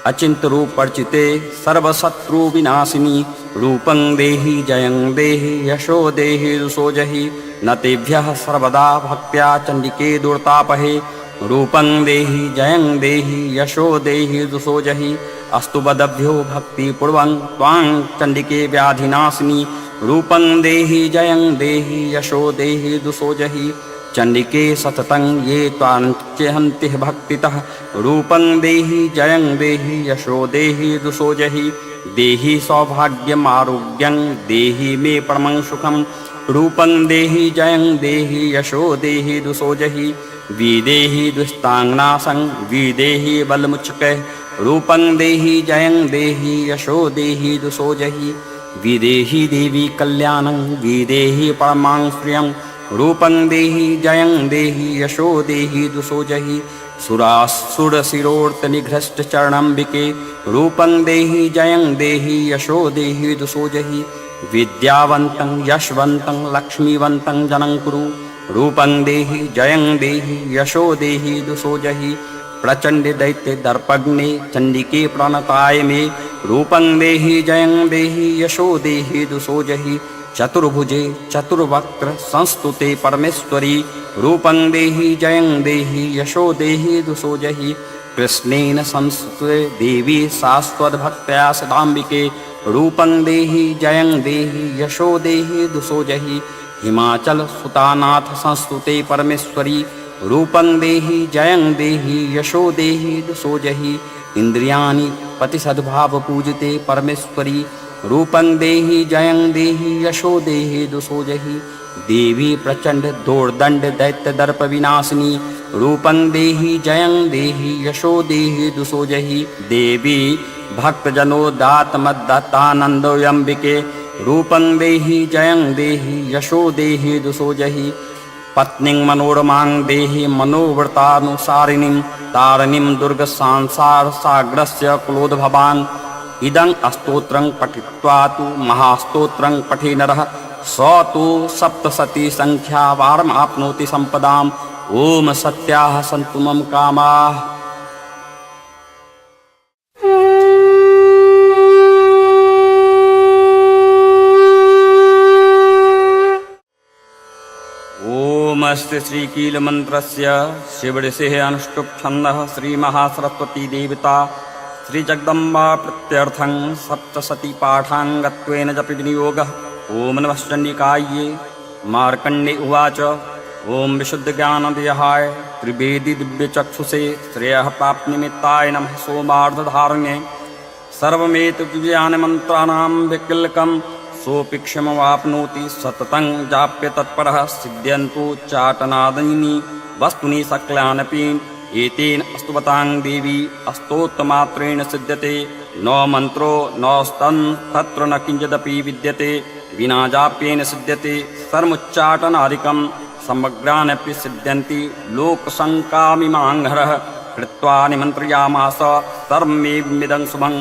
अचिंत रूप परिचिते सर्वशत्रु विनाशिनी। रूपं देहि जयं देहि यशो देहि दुसो जहि न तेभ्यः सर्वदा भक्त्या चंडिके दुर्तापहे। रूपं देहि जयं देहि यशो देहि दुसो जहि अस्तु बदभ्यो भक्तिपूर्वं त्वां चंडिके व्याधिनाशिनी। रूपं देहि जयं देहि यशो देहि दुसो जहि चंडिके सततं ये त्वाञ्चेहन्ति भक्तितः। रूपं देहि जयं देहि यशो देहि दुसो जहि देहि सौभाग्यमारोग्यं देहि मे परमं सुखं। रूपं देहि जयं देहि यशो देहि दुसो जहि विदेहि दुस्तांगनाशं विदेहि बलमुच्चकैः। रूपं देहि जयं देहि यशो देहि दुसो जहि विदेहि देवी कल्याणं विदेहि परमां श्रियं। रूपं देहि जयं देहि यशो देहि दुसो जहि सुरासुरशिरोर्तनिघ्रष्टचरणम्बिके। रूपं देहि जयं देहि यशो देहि दुसो जहि विद्यावन्तं यशवन्तं लक्ष्मीवन्तं जनं कुरु। रूपं देहि जयं देहि यशो देहि दुसो जहि प्रचंड दैत्य दर्पग्ने चंडिके प्रणताय मे। रूपं देहि जयं देहि यशो देहि दुसो जहि चतुर्भुजे चतुर्वक्त्र संस्तुते परमेश्वरी। रूपं देहि जयं देहि यशो देहि दुसो जहि कृष्णेन संस्तुते देवी शाश्वतभक्त्या सदाम्बिके। रूपं देहि जयं देहि यशो देहि दुसो जहि हिमाचल सुतानाथ संस्तुते परमेश्वरी। रूपं देहि जयं देहि यशो देहि दुसो जहि इंद्रियाणि पतिसद्भाव पूजिते परमेश्वरी। रूपं देहि जयं देहि यशो देहि दुसो जहि देवी प्रचंड दोर्दंड दैत्य दर्प विनाशिनी। रूपं देहि जयं देहि यशो देहि दुषो जहि देवी भक्तजनोदात्मदत्तानन्दोऽम्बिके रूपं देहि जयं देहि यशो देहि दुषो जहि पत्नीं मनोरमां देहि मनोव्रतानुसारिणीं तारिणीं दुर्गसंसारसागरस्य कुलोद्भवां इदं स्तोत्रं पठित्वा तु महास्तोत्रं पठे नरः स तु सप्तशती संख्यावारमाप्नोति सम्पदाम् ओम सत्याः सन्तु मम कामाः। ओम अस्ति श्रीकीलमन्त्रस्य शिवऋषेः अनुष्टुप् छन्दः श्रीमहासरस्वती देवता श्रीजगदम्बा प्रत्यर्थं सप्तशती पाठाङ्गत्वेन जपि विनियोगः। ओम नमः चण्डिकायै। मार्कण्डे उवाच ओम विशुद्धज्ञानदेहाय त्रिवेदी दिव्यचक्षुषे श्रेयः प्राप्तिनिमित्ताय नमः सोमार्धधारणे सर्वमेतद्विज्ञानमन्त्राणां विकल्कं सोऽपि क्षमवाप्नोति सततं जाप्य तत्परः सिद्ध्यन्तु चाटनादीनि वस्तुनि सकलानपि एतेन स्तुवतां देवी स्तोत्रमात्रेण सिद्ध्यते न मन्त्रो न स्तन् तत्र न किञ्चिदपि विद्यते विना जाप्येन सिद्ध्यते सर्वोच्चाटनादिकं समग्रानपि सिद्ध्यन्ति लोकशङ्कामिमाङ्घ्रः कृत्वा निमन्त्रयामास सर्वमेवमिदं शुभं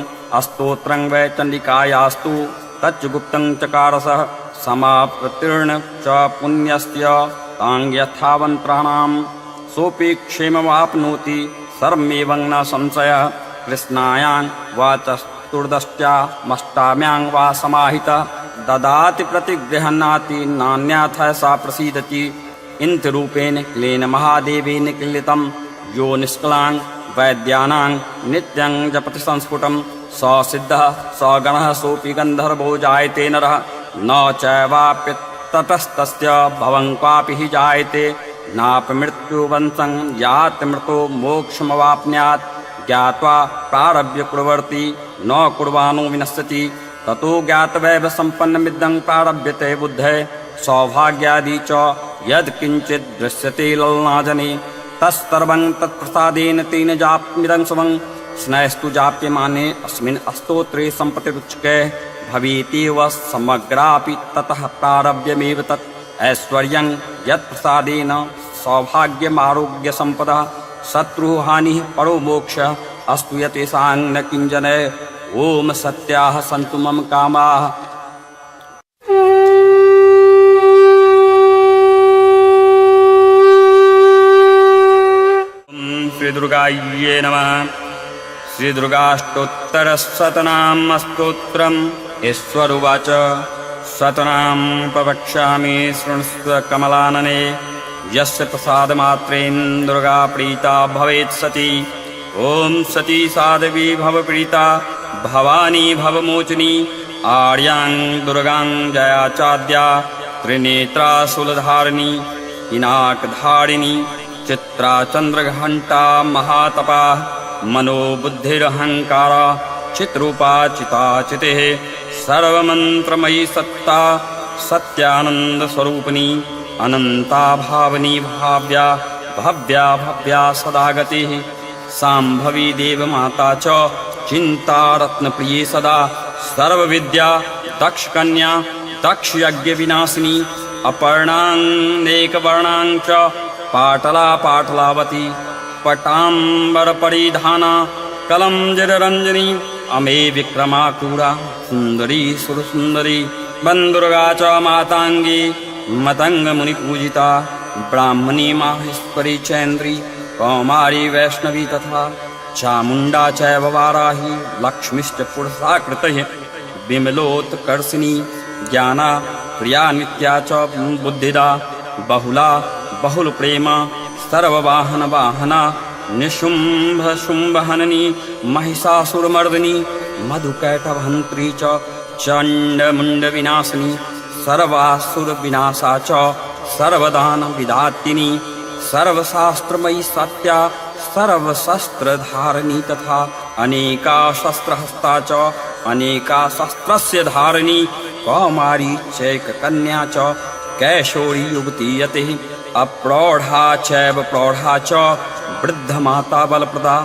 स्तोत्रं वै चण्डिकायास्तु तच्च गुप्तं चकारसः समाप्रतीर्ण च पुण्यस्य तां यथावन्त्राणां सोऽपि क्षेममाप्नोति सर्वमेवं न संशयः। कृष्णायां वा चतुर्दश्यामष्टाम्यां वा समाहितः ददाति प्रतिगृह्णाति नान्यथा सा प्रसीदति इन्द्ररूपेण क्लेन महादेवेन क्लितं यो निष्कलां वैद्यानां नित्यं जपति संस्फुटं स सिद्धः स गणः सोऽपि गन्धर्वो जायते नरः न चैवाप्यततस्तस्य भवं क्वापि हि जायते नापमृत्युवंशं याति मृतो मोक्षमवाप्नुयात् ज्ञात्वा प्रारभ्य कुर्वन्ति न कुर्वाणो विनश्यति ततो ज्ञातवैव सम्पन्नमिदं प्रारभ्यते बुद्धे सौभाग्यादि च यत्किञ्चित् दृश्यते ललनाजने तत्सर्वं तत्प्रसादेन तेन जाप्यमिदं शुभं स्नैस्तु जाप्यमाने अस्मिन् स्तोत्रे सम्पत्तिरुच्यते भवेत्येव समग्रापि ततः प्रारभ्यमेव तत् ऐश्वर्यं यत्प्रसादेन सौभाग्यमारोग्यसम्पदः शत्रुहानिः परो मोक्षः अस्तु यतेषां न किञ्चन। ओम सत्याः सन्तु मम कामाः। श्रीदुर्गायै नमः। श्रीदुर्गाष्टोत्तरशतनाम स्तोत्रम्। ईश्वर उवाच शतनां प्रवक्ष्यामि शृणुष्व कमलानने यस्य प्रसादमात्रेण दुर्गा प्रीता भवेत् सती। ओम सती साध्वी भवप्रीता भवानी भवमोचनी आर्यां दुर्गां जया चाद्या त्रिनेत्रा शूलधारिणी पिनाकधारिणी चित्रा चन्द्रघण्टा महातपा मनोबुद्धिरहङ्कारा चित्रूपा चिताचितिः सर्वमन्त्रमयी सत्ता सत्यानन्दस्वरूपिणी अनन्ता भावनी भाव्या भव्या भव्या सदा गतिः शाम्भवी देवमाता च चिन्तारत्नप्रिये सदा सर्वविद्या दक्षकन्या दक्षयज्ञविनाशिनी अपर्णानेकवर्णां च पाटला पाटलावती पटाम्बरपरिधाना कलंजररञ्जनी अमे विक्रमाकुरा सुन्दरी सुरसुन्दरी वन्दुर्गा च माताङ्गी मतङ्गमुनिपूजिता ब्राह्मणी माहेश्वरी चैन्द्री कौमारी वैष्णवी तथा चामुण्डा चैव वाराही लक्ष्मीश्च पुरुषाकृतिः विमलोत्कर्षिणी ज्ञाना प्रिया नित्या च बुद्धिदा बहुला बहुलप्रेमा सर्ववाहनवाहना निशुम्भशुम्भहननी महिषासुरमर्दिनी मधुकैटभहन्त्री च चण्डमुण्डविनाशिनी सर्वासुरविनाशा च सर्वदानविदात्रिणी सर्वशास्त्रमयी सत्या सर्वशस्त्रधारिणी तथा अनेका शस्त्रहस्ता च अनेका शस्त्रस्य धारिणी कौमारी चैककन्या च कैशोरी युवती यतिः अप्रौढ़ा चैव प्रौढ़ा च वृद्धमाता बलप्रदा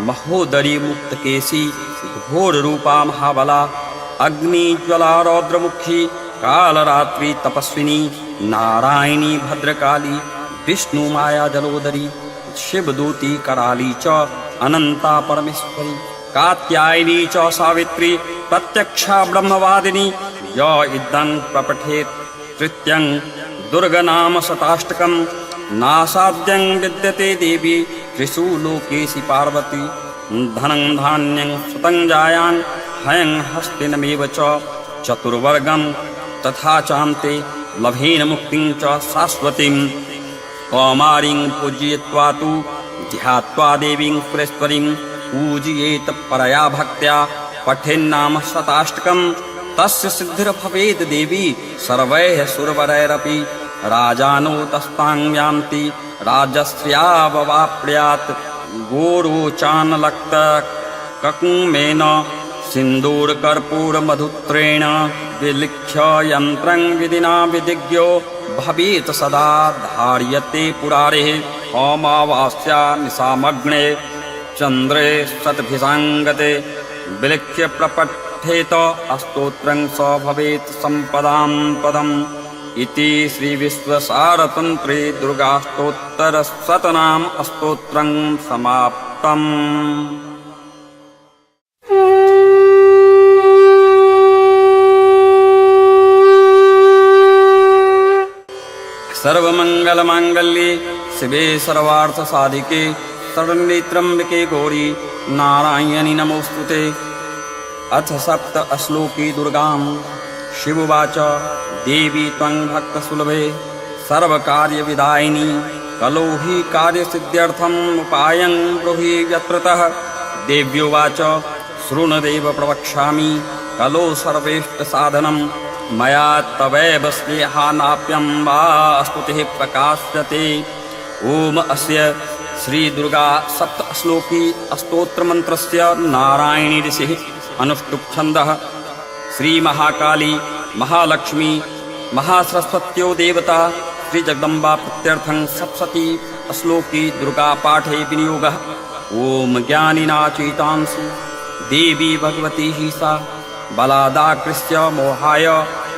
महोदरी मुक्तकेशी घोर रूपा महाबला अग्निज्वला रौद्रमुखी कालरात्रि तपस्विनी नारायणी भद्रकाली विष्णु माया जलोदरी शिवदूती कराली च अनंता परमेश्वरी कात्यायनी च सावित्री प्रत्यक्षा ब्रह्मवादिनी य इदं प्रपठेत् तृतीयं दुर्गनाम शताष्टकं नासाद्यं विद्यते देवी त्रिषु लोकेशि पार्वती धनं धान्यं सुतं जायां हयं हस्तिनमेव च चतुर्वर्गं तथा चान्ते लभेन मुक्तिं च शाश्वतीं कौमारीं पूजयित्वा तु ध्यात्वा देवीं सुरेश्वरीं पूजयेत परया भक्त्या पठेन्नाम शताष्टकं तस्य सिद्धिर्भवेत् देवी सर्वैः सुरवरैरपि राजानो तस्तां यान्ति राजस्याववाप्नुयात् गोरोचानलक्तककुमेन सिन्दूरकर्पूरमधुत्रेण विलिख्य यन्त्रं विधिना विधिज्ञो भवेत् सदा धार्यते पुरारेः अमावास्या निशामग्ने चन्द्रे शतभिषाङ्गते विलिख्य प्रपठेत अस्तोत्रं स भवेत् सम्पदां पदम् इति श्रीविश्वसारतन्त्रे दुर्गाष्टोत्तरशतनाम स्तोत्रं समाप्तम्। सर्वमंगलमांगल्ये शिवे सर्वार्थसाधिके शरण्ये त्र्यंबके गौरी नारायणि नमोस्तुते। अथ सप्त श्लोकी दुर्गां शिववाच देवी त्वं भक्तसुलभे सर्वकार्यविदायिनी कलो हि कार्यसिद्ध्यर्थम् उपायं ब्रूहि यत्रतः। देव्योवाच शृणुदेव प्रवक्ष्यामि कलो सर्वेष्टसाधनं मया तवैव स्नेहानाप्यं वा स्तुतिः प्रकाश्यते। ओम अस्य श्रीदुर्गा सप्तश्लोकी स्तोत्रमन्त्रस्य नारायणी ऋषिः अनुष्टुप् छन्दः। श्रीमहाकाली महालक्ष्मी महासरस्वत्यो देवता श्रीजगदम्बा प्रत्यर्थं सप्तशती श्लोकी दुर्गा पाठे विनियोगः। ओम ज्ञानिनाचेतांसि देवी भगवती हि सा बलादाकृष्य मोहाय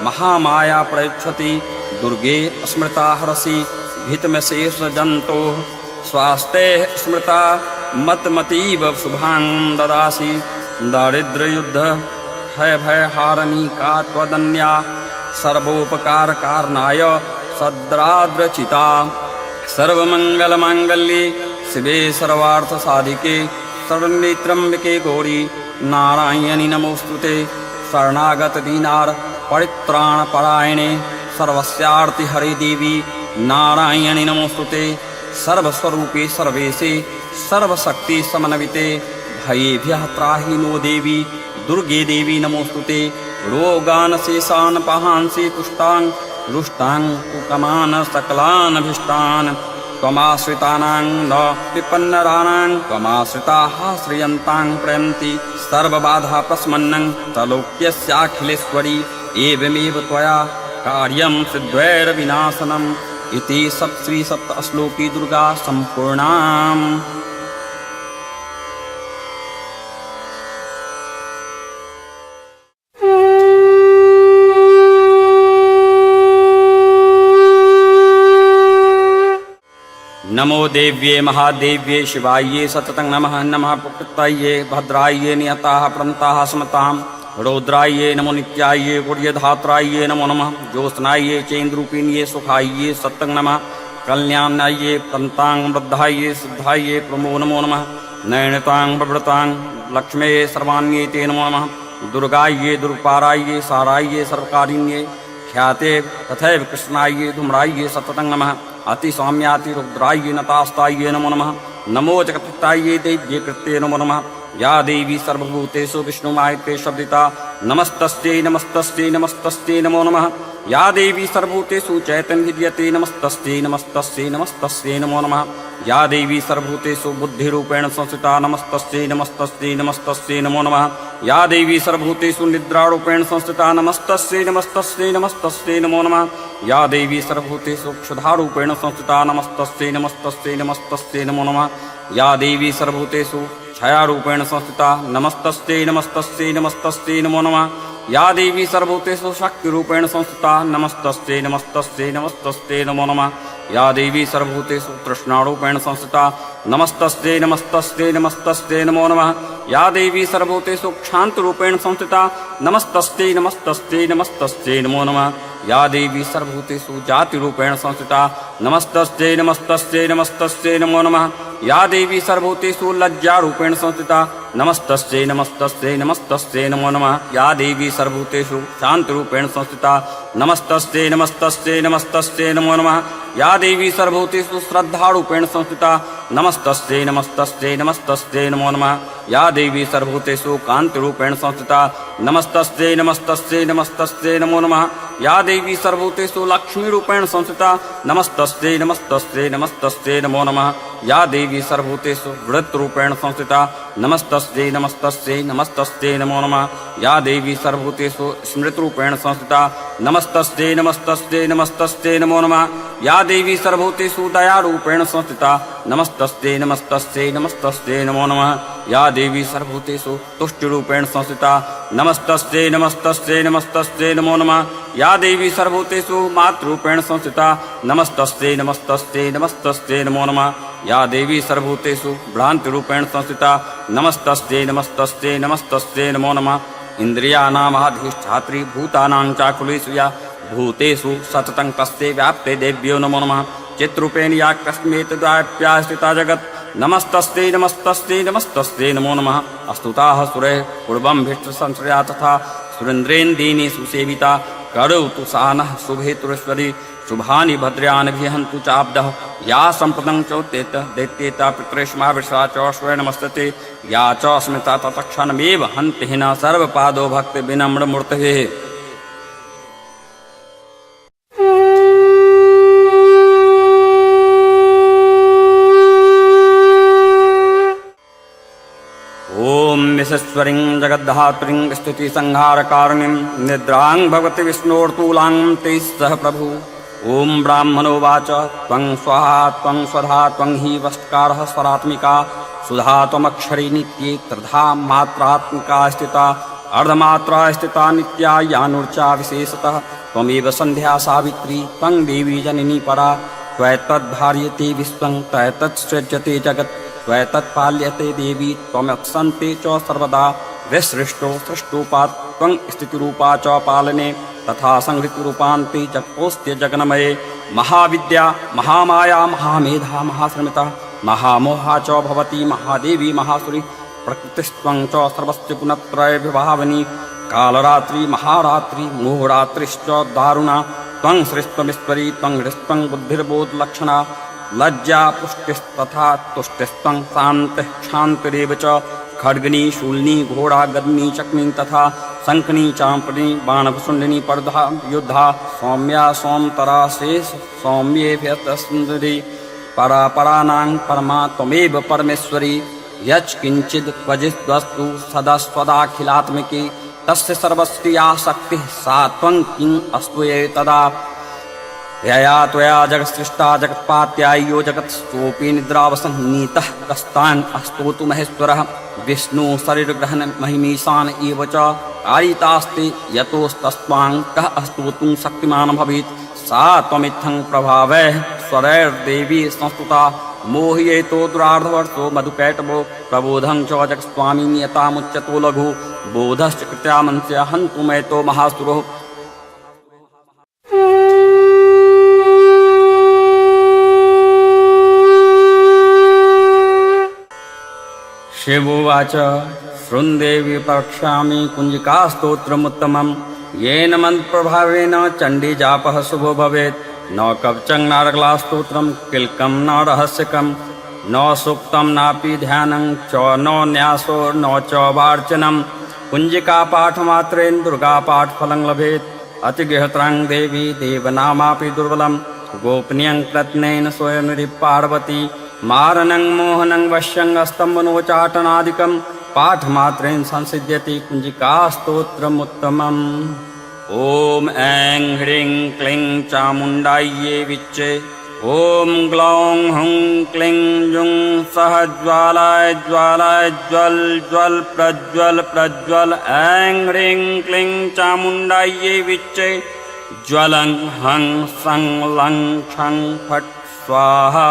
महामाया प्रयच्छति। दुर्गे स्मृता हरसि भीतमशेषजन्तोः स्वास्ते स्मृता मतमतीव शुभां ददासि। दारिद्र्ययुद्ध भयहारिणी का त्वदन्या सर्वोपकारकारणाय सद्राद्रचिता। सर्वमंगलमांगल्ये शिवे सर्वार्थसाधिके शरण्ये त्र्यंबके गौरी नारायणि नमोस्तुते। शरणागत दीनार परित्राणपरायणे सर्वस्यार्तिहरे देवी नारायणि नमोस्तुते। सर्वस्वरूपे सर्वेशे सर्वशक्ति समन्विते भयेभ्यः त्राहि नो देवी दुर्गे देवी नमोस्तुते। रोगान् शेषान् पहांसि तुष्टां रुष्टां कुकमान् सकलानभीष्टान् त्वमाश्रितानां न विपन्नराणां त्वमाश्रिताः श्रियन्तां प्रयन्ति। सर्वबाधा प्रशमनं त्रैलोक्यस्याखिलेश्वरी एवमेव त्वया कार्यं सिद्ध्यैर्विनाशनम् इति श्रीसप्तश्लोकी दुर्गा सम्पूर्णाम्। नमो देव्ये महादेव्ये शिवाये सततं नमः। नमः प्रकृताये भद्राये नियताः प्रन्ताः स्मतां रौद्राये नमो नित्याये गुर्यधात्राये नमो नमः। ज्योत्स्नाये चेन्द्रूपिण्ये सुखाये सतं नमः। कल्याण्याये प्रन्तां वृद्धाये सिद्धाये प्रमो नमो नमः। नयनतां प्रवृतां लक्ष्मे सर्वाण्ये नमो नमः। दुर्गाये दुर्पाराये साराये सर्वकारिण्ये ख्याते तथैव कृष्णाये धूम्राये सततं नमः। अतिसौम्याति रुद्राये नतास्ताये नमो नमः। नमो जगत्ताये देव्ये कृत्ये नमो नमः। या देवी सर्वभूतेषु विष्णुमायते शब्दिता नमस्तस्यै नमस्तस्यै नमस्तस्यै नमो नमः। या देवी सर्वभूतेषु चैतन्यविद्यते नमस्तस्यै नमस्तस्यै नमस्तस्यै नमो नमः। या देवी सर्वभूतेषु बुद्धिरूपेण संस्थिता नमस्तस्यै नमस्तस्यै नमस्तस्यै नमो नमः। या देवी सर्वभूतेषु निद्रारूपेण संस्थिता नमस्तस्यै नमस्तस्यै नमस्तस्यै नमो नमः या देवी सर्वभूतेषु क्षुधारूपेण संस्थिता नमस्तस्यै नमस्तस्यै नमस्तस्यै नमो नमः या देवी सर्वभूतेषु छायारूपेण संस्थिता नमस्तस्यै नमस्तस्यै नमस्तस्यै नमो नमः या देवी सर्वभूतेषु शक्तिरूपेण संस्थिता नमस्तस्यै नमस्तस्यै नमस्तस्यै नमो नमः या देवी सर्वभूतेषु तृष्णारूपेण संस्थिता नमस्तस्यै नमस्तस्यै नमस्तस्यै नमो नमः या देवी सर्वभूतेषु क्षान्तरूपेण संस्थिता नमस्तस्यै नमस्तस्यै नमस्तस्यै नमो नमः या देवी सर्वभूतेषु जातिरूपेण संस्थिता नमस्तस्यै नमस्तस्यै नमस्तस्यै नमो नमः या देवी सर्वभूतेषु लज्जारूपेण संस्थिता नमस्तस्यै नमस्तस्यै नमस्तस्यै नमो नमः या देवी सर्वभूतेषु शान्तरूपेण संस्थिता नमस्तस्यै नमस्तस्यै नमस्तस्यै नमो नमः या देवी सर्वभूतेषु श्रद्धारूपेण संस्थिता नमस्तस्यै नमस्तस्यै नमस्तस्यै नमो नमः या देवी सर्वभूतेषु कान्तिरूपेण संस्थिता नमस्तस्यै नमस्तस्यै नमस्तस्यै नमो नमः या देवी सर्वभूतेषु लक्ष्मीरूपेण संस्थिता नमस्तस्यै नमस्तस्यै नमस्तस्यै नमो नमः या देवी सर्वभूतेषु वृत्तरूपेण संस्थिता नमस्तस्यै नमस्तस्यै नमस्तस्यै नमो नमः या देवी सर्वभूतेषु स्मृतिरूपेण संस्थिता नमस्तस्यै नमस्तस्यै नमस्तस्यै नमो नमः या देवी सर्वभूतेषु दयारूपेण संस्थिता नमस्तस्यै नमस्तस्यै नमस्तस्यै नमो नमः या देवी सर्वभूतेषु तुष्टिरूपेण संस्थिता नमस्तस्यै नमस्तस्यै नमस्तस्यै नमो नमः या देवी सर्वभूतेषु मातृरूपेण संस्थिता नमस्तस्यै नमस्तस्यै नमस्तस्यै नमो नमः या देवी सर्वभूतेषु भ्रान्तिरूपेण संस्थिता नमस्तस्यै नमस्तस्यै नमस्तस्यै नमो नमः इन्द्रियाणामाधिष्ठात्री भूतानां चाकुलेषु या भूतेषु सततं तस्यै व्याप्ते देव्यो नमो नमः चित्रूपेण या कस्मेतद्वाप्या स्थिता जगत् नमस्तस्यै नमस्तस्यै नमस्तस्यै नमो नमः अस्तुताः सुरैः पूर्वं भिष्टसंश्रया तथा सुरेन्द्रेन्दीनि सुसेविता करोतु सानः शुभेतुरेश्वरी शुभानि भद्र्यानि विहन्तु चाब्दः या सम्प्रदं चोत्तेत दैत्येता पितृष्माविषा च स्वयनमस्तते या च स्मृता तत्क्षणमेव हन्ति हिना सर्वपादो भक्ति विनम्रमूर्तये ॐ विश्वेश्वरीं जगद्धात्रीं स्तुतिसंहारकारिणीं निद्रां भगवति विष्णोर्तूलां तैः सह प्रभु ॐ ब्राह्मणोवाच त्वं स्वाहा त्वं स्वधा त्वं हि वष्ट्कारः स्वरात्मिका सुधा त्वमक्षरी नित्ये त्रिधा मात्रात्मिका स्थिता अर्धमात्रा स्थिता नित्या यानुर्चा विशेषतः त्वमेव सन्ध्या सावित्री त्वं देवी जननी परा त्वैतद्धार्यते विश्वं त्वैतत्सृज्यते जगत् त्वैतत्पाल्यते देवी त्वमत्सन्ते च सर्वदा विसृष्टो सृष्टोपात् त्वं स्थितिरूपा च पालने तथा संहृतिरूपान्ते जगतोऽस्त्य जगन्मये महाविद्या महामाया महामेधा महाश्रमिता महामोहा च भवती महादेवी महासुरी प्रकृतिस्त्वं च सर्वस्य पुनःत्रयविभावनी कालरात्रि महारात्रि मोहरात्रिश्च दारुणा त्वं श्रेष्ठमीश्वरी त्वं हृस्त्वं बुद्धिर्बोधलक्षणा लज्जा पुष्टिस्तथा तुष्टिस्त्वं शान्तिः क्षान्तिरेव च खड्गनी शूलिनी घोड़ा गदनी चक्नी तथा शंखनी चांपनी बाणभुषुंडिनी पर्धा युद्धा सौम्या सोमतरा शेष सौम्येभ्यस्तुंदरी परापरानां परमा त्वमेव परमेश्वरी यच् किंचित् क्वचिद्वस्तु सदस्वदाखिलात्मिकी तस्य सर्वस्य या शक्तिः सा त्वं किं अस्तुये तदा यया त्वया जगत्सृष्टा जगत्पात्याय्यो जगत्सोऽपि निद्रावसन्नीतः कस्तान् अस्तोतु महेश्वरः विष्णु शरीरग्रहण महिमीशान एव च कारितास्ते यतोस्तस्त्वां कः अस्तोतुं शक्तिमान् भवेत् सा त्वमित्थं प्रभावैः स्वरैर्देवी संस्तुता मोहयेतो दुरार्धवर्षो मधुकैटभो प्रबोधं च जगत्स्वामी नियतामुच्यतो लघु बोधश्च कृत्यामन्त्य हन्तु मैतो महासुरो शिवोवाच शृण्देवी प्रवक्ष्यामि कुञ्जिकास्तोत्रमुत्तमं येन मन्त्रप्रभावेन चण्डीजापः शुभो भवेत् न कवचं नारगलास्तोत्रं किल्कं न रहस्यकं न सूक्तं नापि ध्यानं च न न्यासो न च वार्चनं कुञ्जिकापाठमात्रेण दुर्गापाठफलं लभेत् अतिगृहत्रां देवी देवनामापि दुर्बलं गोपनीयं प्रत्नेन स्वयं पार्वती मारणं मोहनं वश्यं स्तम्भनोचाटनादिकं पाठमात्रेण संसिद्ध्यति कुञ्जिकास्तोत्रमुत्तमम्। ॐ ऐं ह्रीं क्लीं चामुण्डायै विच्चे। ॐ ग्लौं हुं क्लीं जुं सः ज्वालाय ज्वालाय ज्वल ज्वल प्रज्वल प्रज्वल। ऐं ह्रीं क्लीं चामुण्डायै विच्चे। ज्वलं हं सं लं क्षं फट् स्वाहा।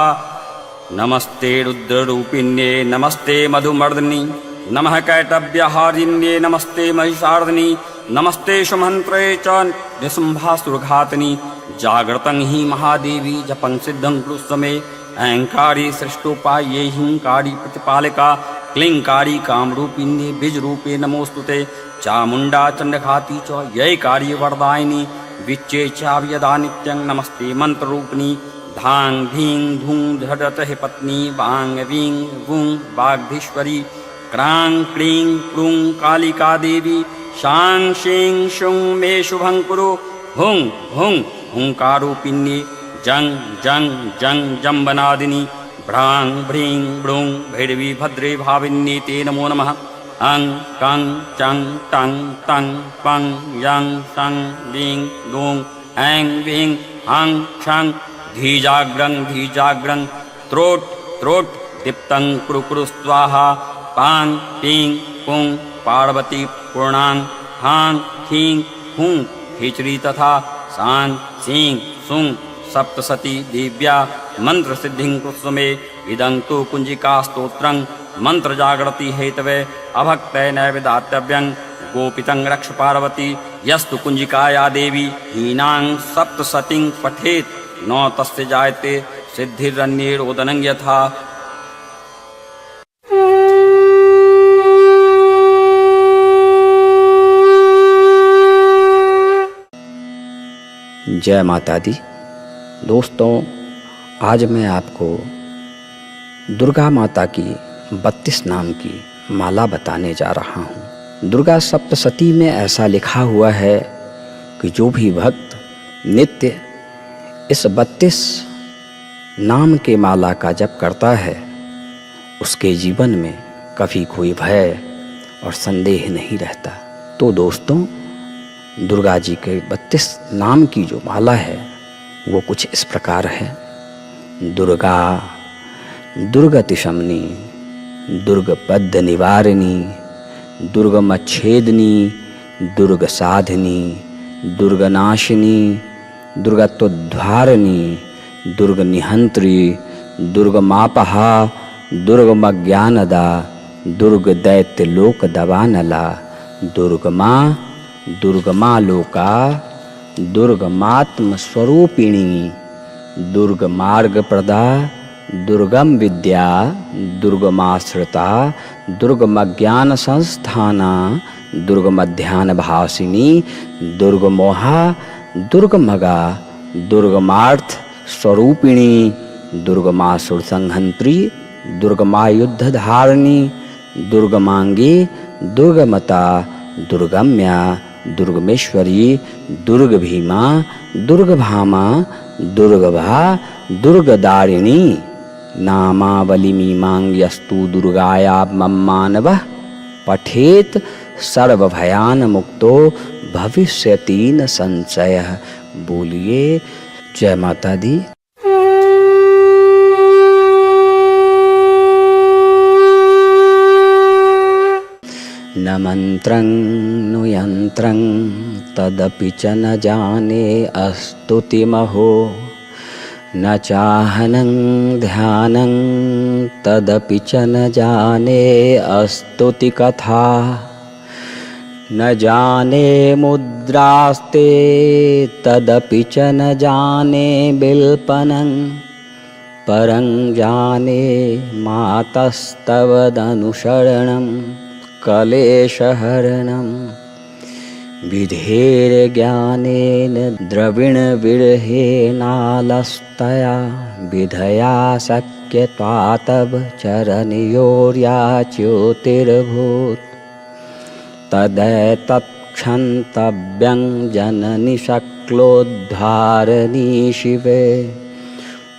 नमस्ते रुद्ररूपिण्ये नमस्ते मधुमर्दिनी नमः कैटभ्यहारिण्ये नमस्ते महिषार्दिनी नमस्ते सुमन्त्रे च निशुम्भासुरघातिनी। जागृतं हि महादेवी जपं सिद्धं कुरुस्वमे। ऐंकारी सृष्टोपाये हिंकारी प्रतिपालिका क्लींकारी कामरूपिण्ये बीजरूपे नमोस्तुते। चामुण्डा चण्डघाती च यैकारी वरदायिनी विच्चे चाव्यदा नित्यं नमस्ते मंत्ररूपिणी। धां धीं धूं झटतः पत्नी वां वीं वूं वाग्धीश्वरी। क्रां क्रीं क्रूं कालिका देवी। शां शीं शूं मे शुभं कुरु। हुं हुं हुंकारूपिण्ये जं जं जं जम्बनादिनी। भ्रां भ्रीं ब्रूं भैरवी भद्रे भाविन्ये ते नमो नमः। अं कं चं टं तं पं यं सं वीं दूं ऐं वीं हं क्षं। धीजाग्रं धीजाग्रं त्रोट त्रोट दीप्तं कुरु कुरु स्वाहा। पां पीं पुं पार्वती पूर्णां। हां हीं हुं खिचड़ी तथा सां सीं सुं सप्तसती दिव्या मंत्रसिद्धिं कुरुस्वमे। इदं तु कुञ्जिकास्तोत्रं मंत्रजागृति हेतवे अभक्तये नैव दातव्यं। गोपितं रक्ष पार्वती यस्तु कुञ्जिकाया देवी हीनां सप्तसतीं पठेत् न तस्य जायते सिद्धिरन्येरोदनं यथा। जय माता दी। दोस्तों, आज मैं आपको दुर्गा माता की 32 नाम की माला बताने जा रहा हूँ। दुर्गा सप्तशती में ऐसा लिखा हुआ है कि जो भी भक्त नित्य इस 32 नाम के माला का जप करता है उसके जीवन में कभी कोई भय और संदेह नहीं रहता। तो दोस्तों, दुर्गा जी के 32 नाम की जो माला है वो कुछ इस प्रकार है। दुर्गा दुर्गतिशमनी, दुर्गपद्ध निवारिणी, दुर्गमच्छेदिनी, दुर्ग साधिनी, दुर्गनाशिनी, दुर्गत्वोद्धारिणी, दुर्ग निहंत्री, दुर्गमापहा, दुर्गमज्ञानदा, दुर्ग दैत्य लोक दवानला, दुर्गमा, दुर्गमालोका, दुर्गमात्म स्वरूपिणी, दुर्गमार्गप्रदा, दुर्गम विद्या, दुर्गमाश्रिता, दुर्गमज्ञान संस्थाना, दुर्गमध्यान भासिनी, दुर्गमोहा, दुर्गमगा, दुर्गमार्थ स्वरूपिणी, दुर्गमासुर संहंत्री, दुर्गमायुद्धधारिणी, दुर्गमांगी, दुर्गमता, दुर्गम्या, दुर्गमेश्वरी, दुर्गभीमा, दुर्गभामा, दुर्गभा, दुर्गदारिणी। नामावलिमीमांग्यस्तु दुर्गाया मम्मानवः पठेत सर्वभयान मुक्तो भविष्यति न संशयः। बोलिए जय माता दी। न मंत्रं नु यंत्रं तदपि च न जाने अस्तुतिमहो। न चाहनं ध्यानं तदपि च न जाने अस्तुति कथा। न जाने मुद्रास्ते तदपि च न जाने बिल्पनं। परं जाने मातस्तवदनुशरणं कलेशहरणं। विधेर्ज्ञानेन द्रविणविरहेनालस्तया विधया शक्यत्वा तव चरणयोर्याच्युतिर्भूत्। तदैतत्क्षन्तव्यं जननि शक्लोद्धारणी शिवे।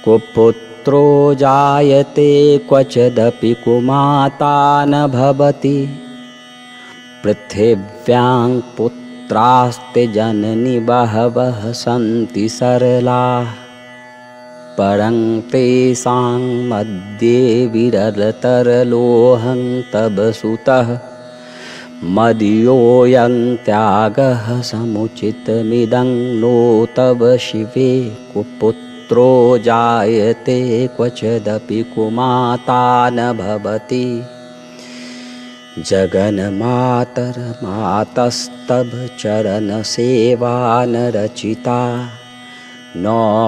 कुपुत्र पुत्रो जायते क्वचिदपि कुमाता न भवति। पृथिव्यां पुत्रास्ते जननि बहवः सन्ति सरलाः। परं तेषां मध्ये विरलतरलोऽहं तव सुतः। मदीयोऽयं त्यागः समुचितमिदं नो तव शिवे। कुपुत्रो जायते क्वचिदपि कुमाता न भवति। जगन्मातर्मातस्तव चरणसेवा न रचिता। न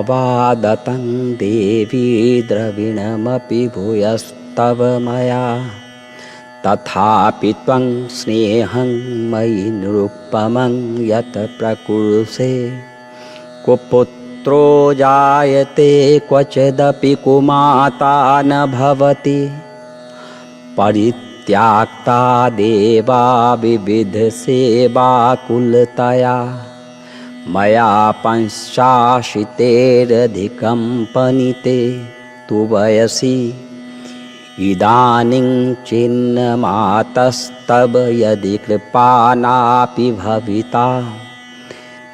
वा दत्तं देवी द्रविणमपि भूयस्तव मया। तथापि त्वं स्नेहं मयि निरुपमं यत् प्रकुरुषे। कुपुत्रो जायते क्वचिदपि कुमाता न भवति। परित्याक्ता देवा विविधसेवाकुलतया। मया पंचाशीतेरधिकं पनीते तु वयसि। इदानीं चिन्नमातस्तव यदि कृपा नापि भविता।